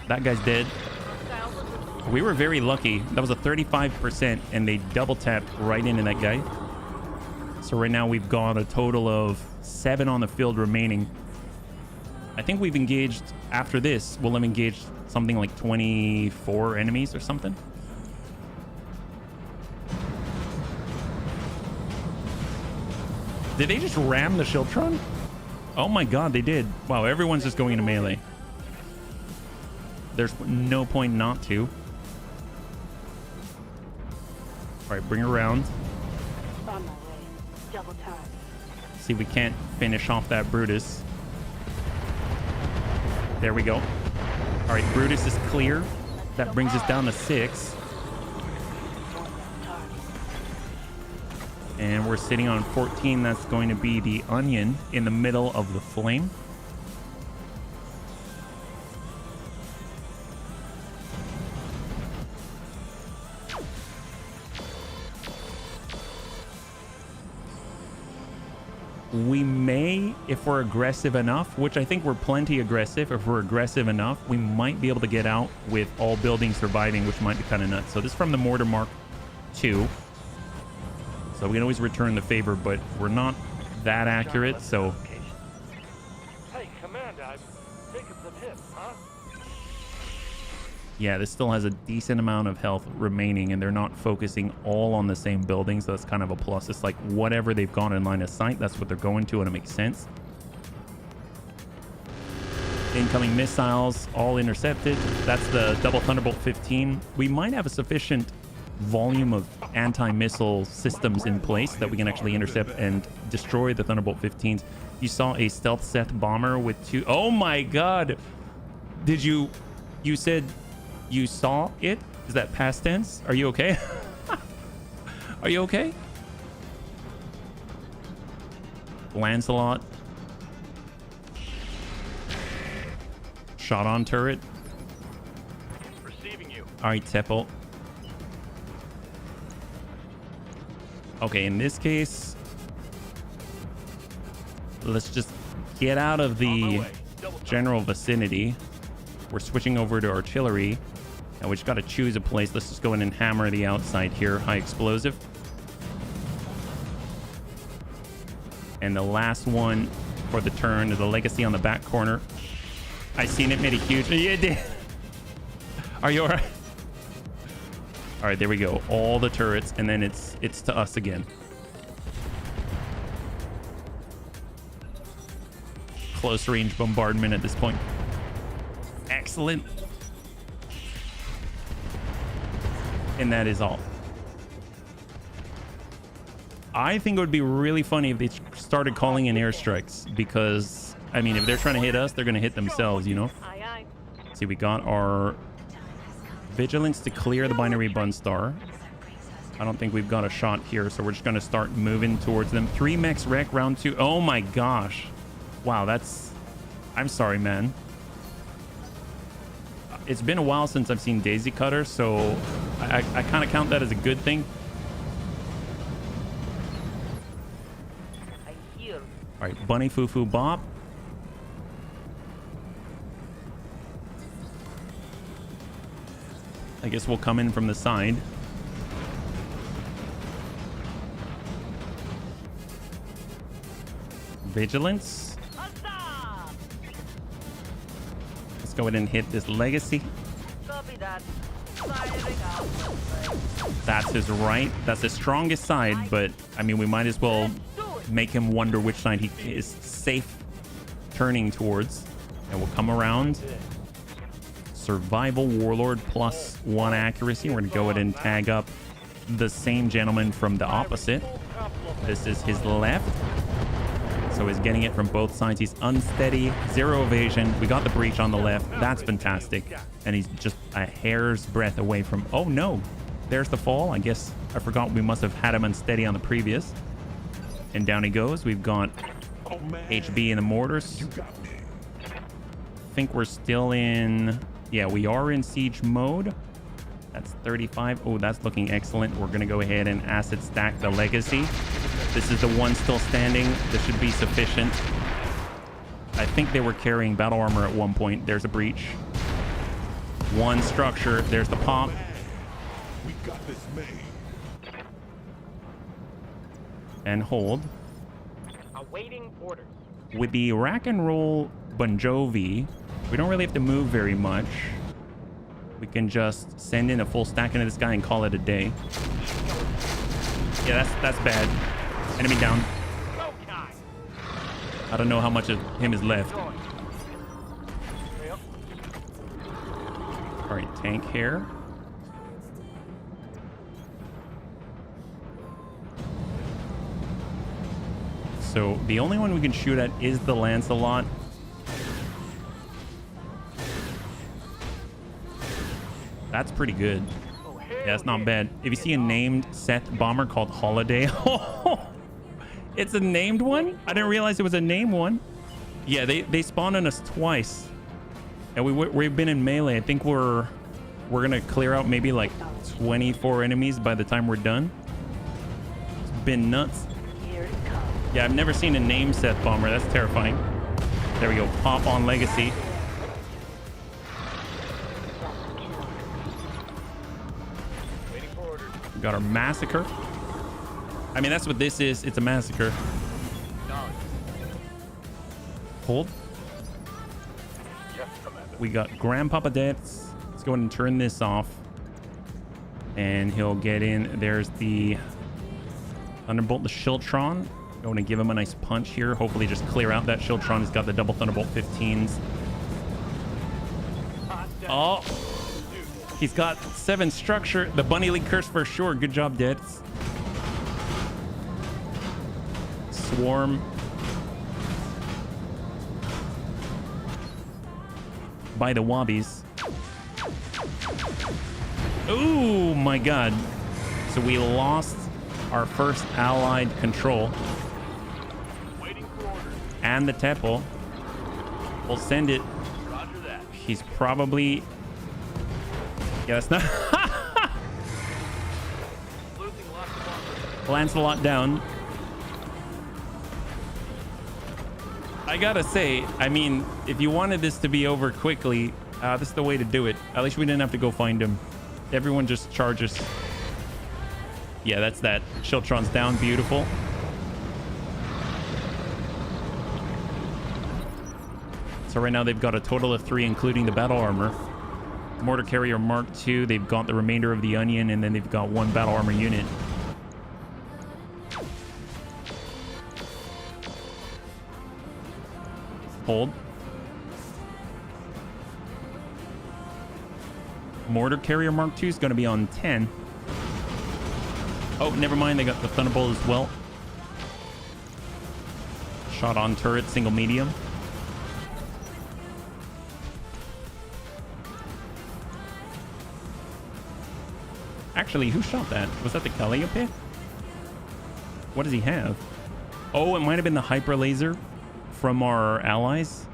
That guy's dead. We were very lucky. That was a 35%, and they double tapped right into that guy. So right now we've got a total of 7 on the field remaining. I think we've engaged, after this, we'll have engaged something like 24 enemies or something. Did they just ram the Shiltron? Oh my god, they did. Wow, everyone's just going into melee. There's no point not to. Alright, bring her around. On my way. Double time. See if we can't finish off that Brutus. There we go. Alright, Brutus is clear. That brings us down to 6. And we're sitting on 14. That's going to be the Onion in the middle of the flame. We may, if we're aggressive enough, which I think we're plenty aggressive, if we're aggressive enough, we might be able to get out with all buildings surviving, which might be kind of nuts. So this is from the Mortar Mark II. So we can always return the favor, but we're not that accurate, so Hey, Commander, I'm taking some hits, huh? yeah, this still has a decent amount of health remaining, and they're not focusing all on the same building, so that's kind of a plus. It's like whatever they've gone in line of sight, that's what they're going to, and it makes sense. Incoming missiles, all intercepted. That's the double Thunderbolt 15. We might have a sufficient volume of anti-missile systems in place that we can actually intercept and destroy the Thunderbolt 15s. You saw a stealth Seth bomber with 2... Oh my god! Did you... You said you saw it? Is that past tense? Are you okay? Are you okay? Lancelot. Shot on turret. Receiving you. All right, Teppel. Okay, in this case, let's just get out of the general vicinity. We're switching over to artillery. And we just got to choose a place. Let's just go in and hammer the outside here. High explosive. And the last one for the turn is a legacy on the back corner. I seen it, made a huge... Yeah, it did. Are you all right? All right, there we go. All the turrets, and then it's to us again. Close range bombardment at this point. Excellent. And that is all. I think it would be really funny if they started calling in airstrikes, because, I mean, if they're trying to hit us, they're going to hit themselves, you know? Aye, aye. See, we got our vigilance to clear the binary bun star. I don't think we've got a shot here, so we're just going to start moving towards them. 3 mechs wreck, round 2. Oh my gosh. Wow, that's... I'm sorry, man. It's been a while since I've seen Daisy Cutter, so I kind of count that as a good thing. All right, Bunny Foo Foo Bop. I guess we'll come in from the side. Vigilance. Let's go ahead and hit this legacy. Copy that. Firing out. That's his right. That's his strongest side, but I mean, we might as well make him wonder which side he is safe turning towards. And we'll come around. Survival Warlord plus 1 accuracy. We're going to go ahead and tag up the same gentleman from the opposite. This is his left. So he's getting it from both sides. He's unsteady, 0 evasion. We got the breach on the left. That's fantastic. And he's just a hair's breadth away from... Oh, no. There's the fall. I guess I forgot we must have had him unsteady on the previous. And down he goes. We've got HB in the mortars. I think we're still in... Yeah, we are in siege mode. That's 35. Oh, that's looking excellent. We're going to go ahead and acid stack the legacy. This is the one still standing. This should be sufficient. I think they were carrying battle armor at one point. There's a breach. 1 structure. There's the pop. We got this made. And hold. Awaiting orders. With the rack and roll Bon Jovi, we don't really have to move very much. We can just send in a full stack into this guy and call it a day. Yeah, that's bad. Enemy down. I don't know how much of him is left. All right, tank here. So the only one we can shoot at is the Lancelot. That's pretty good. Yeah, that's not bad. If you see a named Seth bomber called Holiday, it's a named one? I didn't realize it was a named one. Yeah, they spawned on us twice. And we've been in melee. I think we're gonna clear out maybe like 24 enemies by the time we're done. It's been nuts. Yeah, I've never seen a named Seth bomber. That's terrifying. There we go. Pop on legacy. Got our massacre. I mean, that's what this is. It's a massacre. hold. Yes, Commander. We got Grandpapa Deaths. Let's go ahead and turn this off. And he'll get in. There's the Thunderbolt, the Shiltron. Going to give him a nice punch here. Hopefully just clear out that Shiltron. He's got the double Thunderbolt 15s. Oh, he's got 7 structure. The Bunny League Curse for sure. Good job, Deaths. Swarm. By the Wobbies. Oh my god. So we lost our first allied control. Waiting for orders. And the temple. We'll send it. Roger that. He's probably... Yeah, that's not... Losing lots of armor. Lancelot down. I gotta say, I mean, if you wanted this to be over quickly, this is the way to do it. At least we didn't have to go find him. Everyone just charges. Yeah, that's that. Shiltron's down. Beautiful. So right now they've got a total of 3, including the battle armor. Mortar Carrier Mark II. They've got the remainder of the Onion, and then they've got 1 battle armor unit. Hold. Mortar Carrier Mark II is going to be on 10. Oh, never mind. They got the Thunderbolt as well. Shot on turret, single medium. Actually, who shot that? Was that the Calliope? What does he have? Oh, it might have been the Hyper Laser from our allies.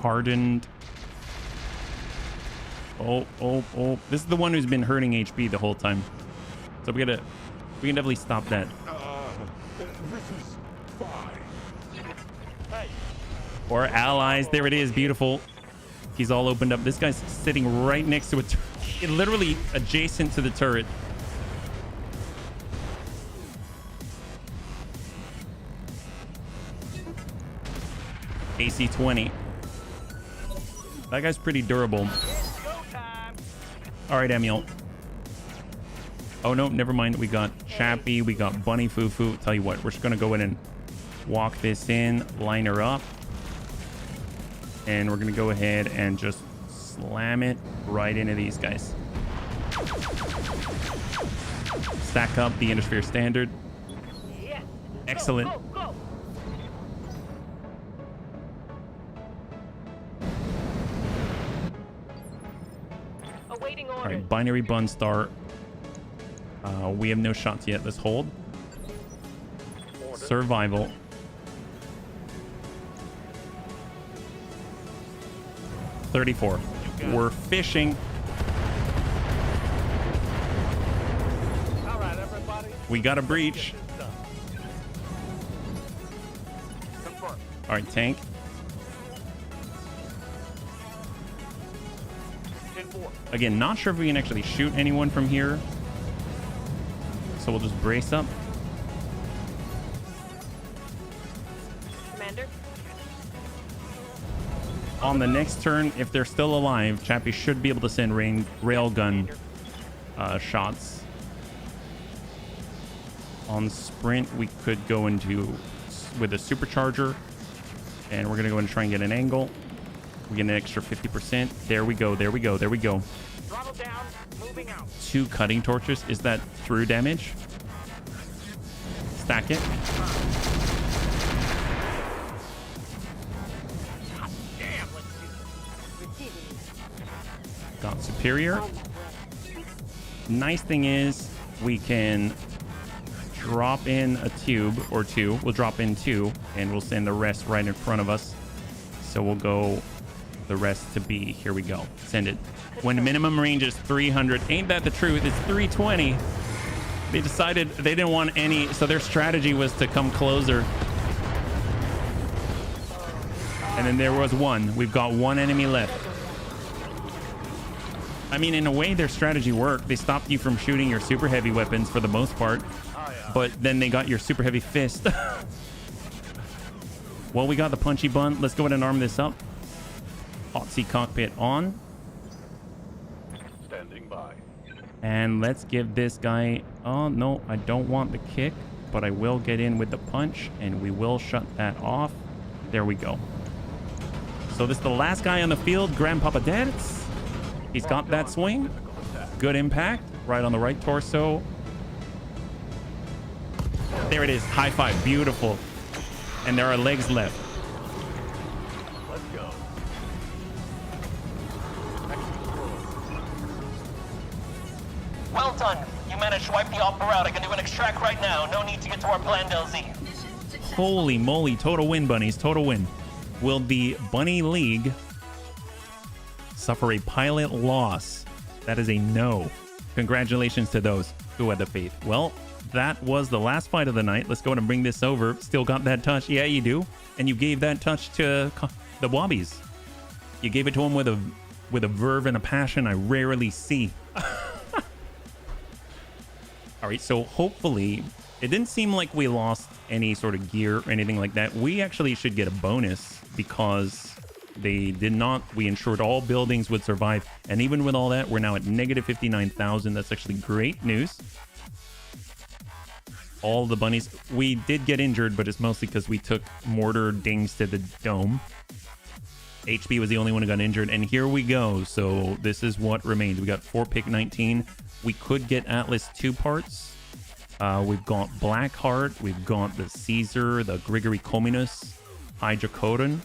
Hardened. Oh. This is the one who's been hurting HP the whole time. So we can definitely stop that. This is fine. Hey, Or allies. There it is. Beautiful. He's all opened up. This guy's sitting right next to it. Literally adjacent to the turret. AC 20. That guy's pretty durable. All right, Emil. Oh, no, never mind. We got Chappie. We got Bunny Fufu. Tell you what, we're just going to go in and walk this in, line her up. And we're going to go ahead and just slam it right into these guys. Stack up the Endosphere Standard. Excellent. Go, go, go. Awaiting All orders. right, Binary Bun Star. We have no shots yet. Let's hold. Survival. $34. We're fishing. all right, everybody. We got a breach. Confirm. All right, tank. 10-4. Again, not sure if we can actually shoot anyone from here. So we'll just brace up. Commander. On the next turn, if they're still alive, Chappie should be able to send railgun shots. On sprint, we could go into with a supercharger, and we're gonna go and try and get an angle. We get an extra 50%. There we go. There we go. There we go. Throttle down. Moving out. 2 cutting torches. Is that through damage? Stack it. Damn. Let's do this. Got superior. Nice thing is we can drop in a tube or 2. We'll drop in 2 and we'll send the rest right in front of us. So we'll go the rest to B. Here we go. Send it. When minimum range is 300. Ain't that the truth? It's 320. They decided they didn't want any, so their strategy was to come closer. And then there was 1. We've got 1 enemy left. I mean, in a way, their strategy worked. They stopped you from shooting your super heavy weapons for the most part. But then they got your super heavy fist. Well, we got the punchy bun. Let's go ahead and arm this up. Hot seat cockpit on. Standing by. And let's give this guy... Oh, no, I don't want the kick, but I will get in with the punch, and we will shut that off. There we go. So this is the last guy on the field, Grandpapa Dance. He's got that swing. Good impact. Right on the right torso. There it is. High five. Beautiful. And there are legs left. Let's go. Well done. You managed to wipe the opera out. I can do an extract right now. No need to get to our planned LZ. Holy moly. Total win, bunnies. Total win. Will the Bunny League suffer a pilot loss? That is a no. Congratulations to those who had the faith. Well, that was the last fight of the night. Let's go ahead and bring this over. Still got that touch. Yeah, you do. And you gave that touch to the Wobbies. You gave it to them with a verve and a passion I rarely see. All right, so hopefully it didn't seem like we lost any sort of gear or anything like that. We actually should get a bonus because they did not. We ensured all buildings would survive. And even with all that, we're now at negative 59,000. That's actually great news. All the bunnies. We did get injured, but it's mostly because we took mortar dings to the dome. HB was the only one who got injured. And here we go. So this is what remains. We got 4 pick 19. We could get Atlas 2 parts. We've got Blackheart. We've got the Caesar, the Grigory Communus, Hydrocodon,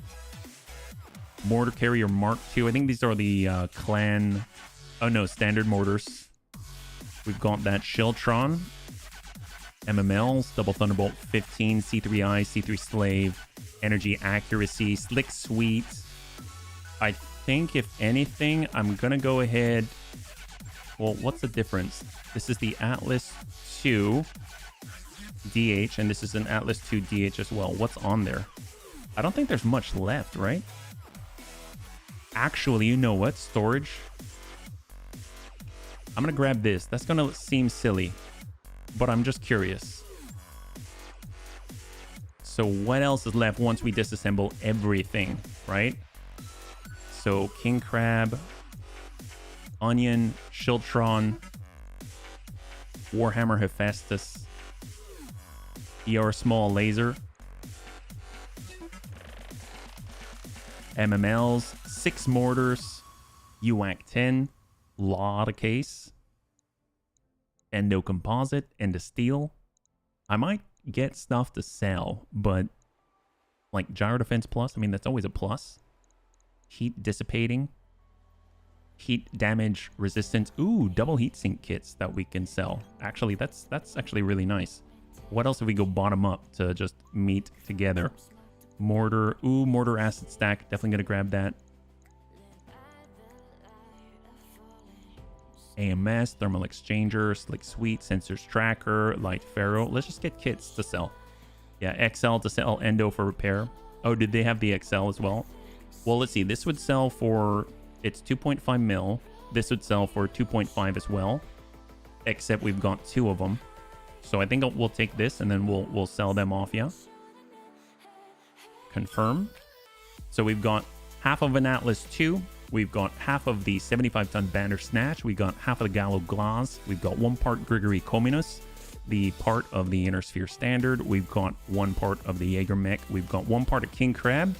Mortar Carrier Mark II. I think these are the clan... Oh, no, standard mortars. We've got that Shiltron, MMLs, Double Thunderbolt 15, C3I, C3 Slave, Energy Accuracy, Slick Sweet. I think, if anything, I'm going to go ahead... Well, what's the difference? This is the Atlas 2 DH, and this is an Atlas 2 DH as well. What's on there? I don't think there's much left, right? Actually, you know what? Storage. I'm going to grab this. That's going to seem silly, but I'm just curious. So what else is left once we disassemble everything, right? So King Crab, Onion, Shiltron, Warhammer Hephaestus, ER Small Laser, MMLs, 6 mortars, UAC 10, lot of case, Endo Composite, Endo Steel. I might get stuff to sell, but like Gyro Defense Plus, I mean, that's always a plus. Heat Dissipating, Heat Damage Resistance. Ooh, double heat sink kits that we can sell. Actually, that's actually really nice. What else if we go bottom up to just meet together? Mortar. Ooh, Mortar Acid Stack. Definitely gonna grab that. AMS, Thermal Exchanger, Slick Sweet, Sensors Tracker, Light Ferro. Let's just get kits to sell. Yeah, XL to sell, Endo for repair. Oh, did they have the XL as well? Well, let's see. This would sell for... It's 2.5 mil. This would sell for 2.5 as well. Except we've got 2 of them. So I think we'll take this and then we'll sell them off, yeah? Confirm. So we've got half of an Atlas 2. We've got half of the 75-ton Bandersnatch. We got half of the Gallo Glass. We've got 1 part Grigory Communus, the part of the Inner Sphere Standard. We've got 1 part of the Jaeger Mech. We've got 1 part of King Crab.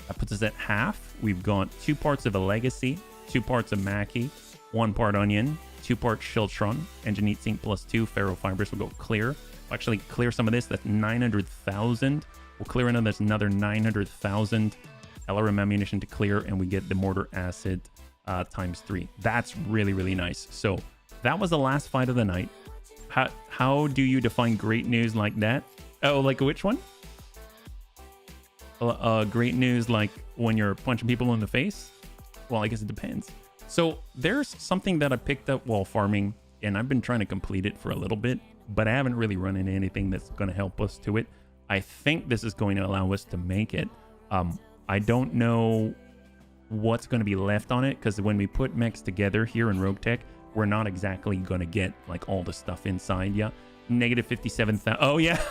That puts us at half. We've got 2 parts of a Legacy, 2 parts of Mackie, 1 part Onion, 2 parts Shiltron, Engine Heat Sink plus 2, Ferrofibers will go clear. We'll actually clear some of this. That's 900,000. We'll clear another 900,000 LRM ammunition to clear, and we get the Mortar Acid times 3. That's really, really nice. So that was the last fight of the night. How do you define great news like that? Oh, like which one? Great news like when you're punching people in the face? Well, I guess it depends. So there's something that I picked up while farming, and I've been trying to complete it for a little bit, but I haven't really run into anything that's going to help us to it. I think this is going to allow us to make it. I don't know what's going to be left on it, because when we put mechs together here in Roguetech, we're not exactly going to get like all the stuff inside. Yeah, negative 57,000. Oh yeah.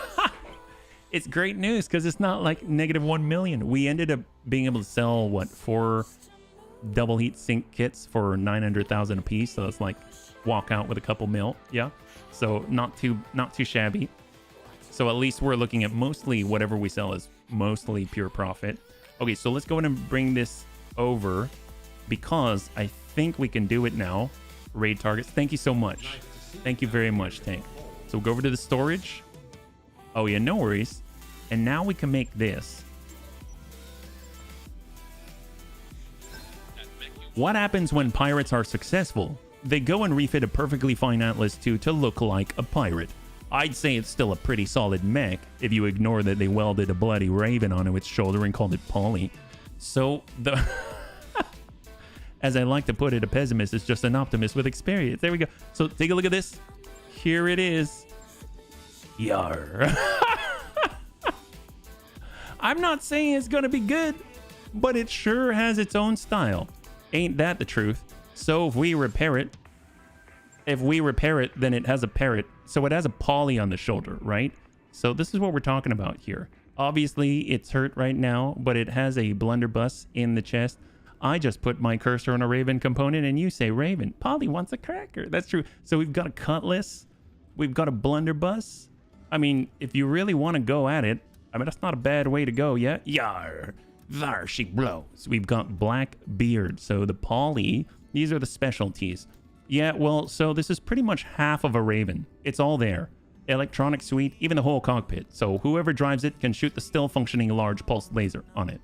it's great news because it's not like -1 million. We ended up being able to sell what 4 double heat sink kits for 900,000 a piece. So it's like walk out with a couple mil. Yeah. So not too shabby. So at least we're looking at mostly whatever we sell is mostly pure profit. Okay, so let's go ahead and bring this over because I think we can do it now. Raid targets. Thank you so much. Thank you very much, Tank. So we'll go over to the storage. Oh yeah, no worries. And now we can make this. What happens when pirates are successful? They go and refit a perfectly fine Atlas II to look like a pirate. I'd say it's still a pretty solid mech if you ignore that they welded a bloody raven onto its shoulder and called it Polly. So the as I like to put it, a pessimist is just an optimist with experience. There we go. So take a look at this. Here it is. Yar. I'm not saying it's gonna be good, but it sure has its own style. Ain't that the truth? So if we repair it, then it has a parrot. So it has a Polly on the shoulder, right? So this is what we're talking about here. Obviously, it's hurt right now, but it has a blunderbuss in the chest. I just put my cursor on a Raven component and you say Raven. Polly wants a cracker. That's true. So we've got a Cutlass. We've got a blunderbuss. I mean, if you really want to go at it, I mean, that's not a bad way to go, yeah? Yar. There she blows. We've got Black Beard. So the Polly, these are the specialties. Yeah, well, so this is pretty much half of a Raven. It's all there. Electronic suite, even the whole cockpit. So whoever drives it can shoot the still functioning large pulse laser on it.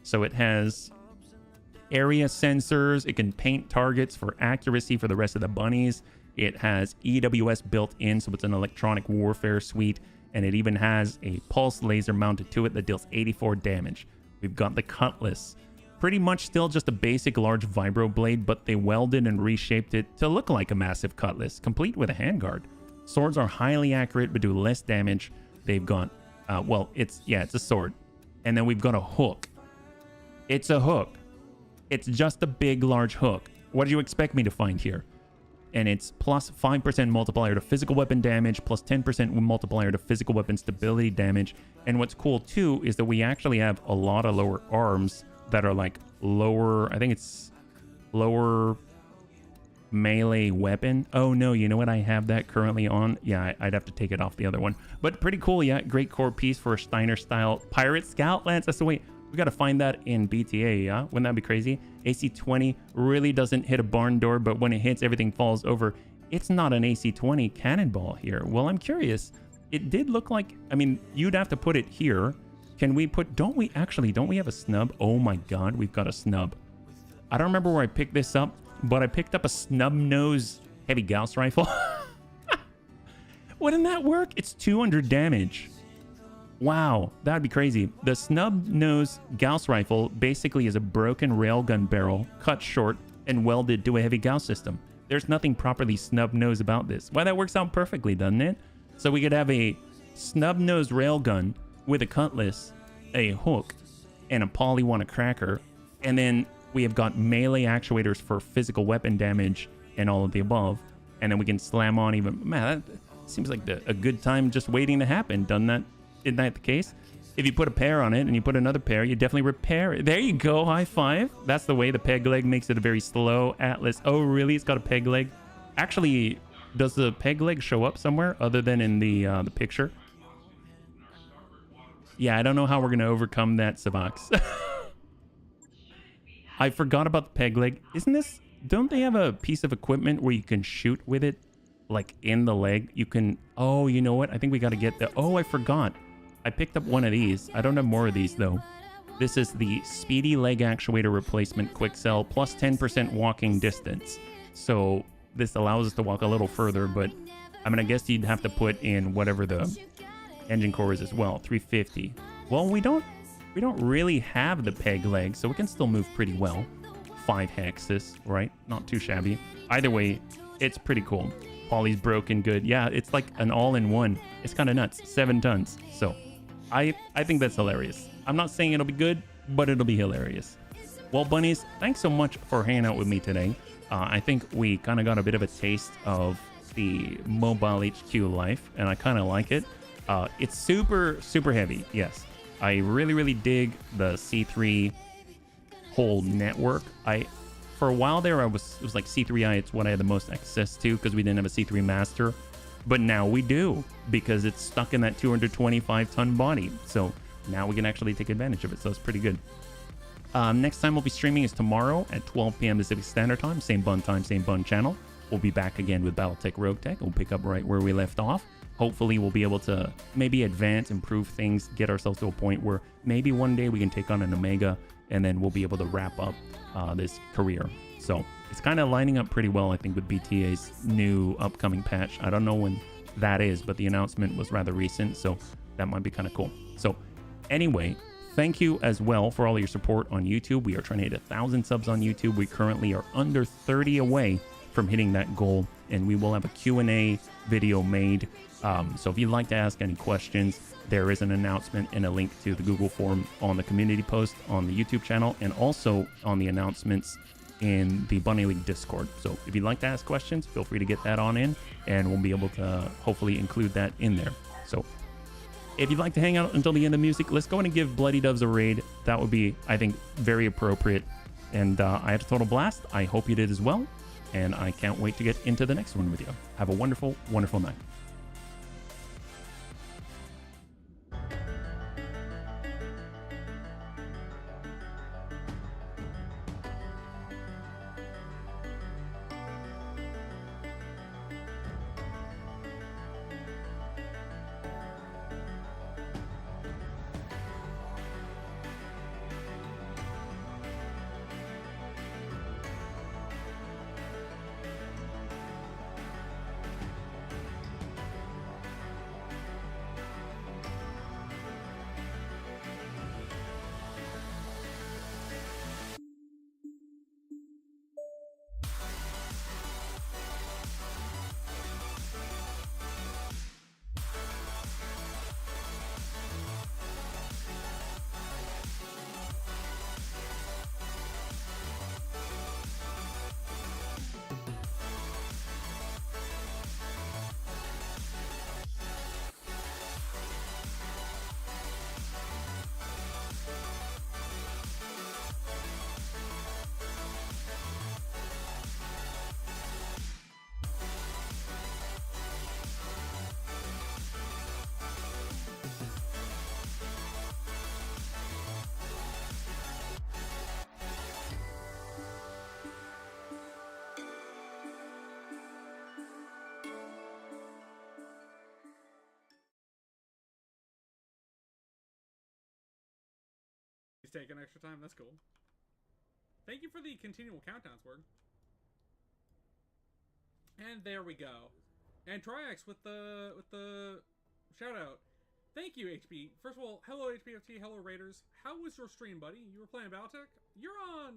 So it has area sensors. It can paint targets for accuracy for the rest of the bunnies. It has EWS built in, so it's an electronic warfare suite. And it even has a pulse laser mounted to it that deals 84 damage. We've got the Cutlass. Pretty much still just a basic large vibro blade, but they welded and reshaped it to look like a massive Cutlass, complete with a handguard. Swords are highly accurate but do less damage. They've got, well, it's a sword. And then we've got a hook. It's a hook. It's just a big, large hook. What do you expect me to find here? And it's plus 5% multiplier to physical weapon damage, plus 10% multiplier to physical weapon stability damage. And what's cool too is that we actually have a lot of lower arms that are like lower, I think it's lower melee weapon. Oh no, you know what? I have that currently on. Yeah, I'd have to take it off the other one. But pretty cool, yeah. Great core piece for a Steiner style pirate scout lance. That's the way. We got to find that in BTA, yeah? Wouldn't that be crazy? AC-20 really doesn't hit a barn door, but when it hits, everything falls over. It's not an AC-20 cannonball here. Well, I'm curious. It did look like, I mean, you'd have to put it here. Can we put, don't we have a snub? Oh my God, we've got a snub. I don't remember where I picked this up, but I picked up a snub nose heavy Gauss rifle. Wouldn't that work? It's 200 damage. Wow, that'd be crazy. The snub nose Gauss rifle basically is a broken railgun barrel cut short and welded to a heavy Gauss system. There's nothing properly snub nose about this. Why, that works out perfectly, doesn't it? So we could have a snub nose railgun with a Cutlass, a hook, and a Polly want a cracker, and then we have got melee actuators for physical weapon damage and all of the above, and then we can slam on even. Man, that seems like a good time just waiting to happen. Doesn't that? Isn't that the case? If you put a pair on it and you put another pair, you definitely repair it. There you go. High five. That's the way. The peg leg makes it a very slow Atlas. Oh, really? It's got a peg leg. Actually, does the peg leg show up somewhere other than in the picture? Yeah, I don't know how we're going to overcome that, Savox. I forgot about the peg leg. Isn't this... Don't they have a piece of equipment where you can shoot with it? Like in the leg? You can... Oh, you know what? I think we got to get the... Oh, I forgot. I picked up one of these. I don't have more of these, though. This is the Speedy Leg Actuator Replacement Quick Cell, plus 10% walking distance. So this allows us to walk a little further, but I mean, I guess you'd have to put in whatever the engine core is as well, 350. Well, we don't really have the peg leg, so we can still move pretty well. 5 hexes, right? Not too shabby. Either way, it's pretty cool. Polly's broken good. Yeah, it's like an all-in-one. It's kind of nuts. 7 tons. So I think that's hilarious. I'm not saying it'll be good, but it'll be hilarious. Well, bunnies, thanks so much for hanging out with me today. I think we kind of got a bit of a taste of the mobile HQ life, and I kind of like it. It's super, super heavy. Yes. I really, really dig the C3 whole network. For a while there, it was like C3i. It's what I had the most access to because we didn't have a C3 master. But now we do because it's stuck in that 225-ton body. So now we can actually take advantage of it. So it's pretty good. Next time we'll be streaming is tomorrow at 12 p.m. Pacific Standard Time. Same bun time, same bun channel. We'll be back again with Battletech Roguetech. We'll pick up right where we left off. Hopefully we'll be able to maybe advance, improve things, get ourselves to a point where maybe one day we can take on an Omega and then we'll be able to wrap up this career. So it's kind of lining up pretty well, I think, with BTA's new upcoming patch. I don't know when that is, but the announcement was rather recent, so that might be kind of cool. So anyway, thank you as well for all your support on YouTube. We are trying to hit 1,000 subs on YouTube. We currently are under 30 away from hitting that goal, and we will have a Q&A video made. So if you'd like to ask any questions, there is an announcement and a link to the Google form on the community post on the YouTube channel and also on the announcements in the Bunny League Discord. So if you'd like to ask questions, feel free to get that on in and we'll be able to hopefully include that in there. So if you'd like to hang out until the end of music, let's go in and give Bloody Doves a raid. That would be, I think, very appropriate. And I had a total blast. I hope you did as well. And I can't wait to get into the next one with you. Have a wonderful, wonderful night. Taking extra time. That's cool. Thank you for the continual countdown, Sword. And there we go. And Triax with the shout out. Thank you, HB. First of all, hello HBFT, hello Raiders. How was your stream, buddy? You were playing Battletech? You're on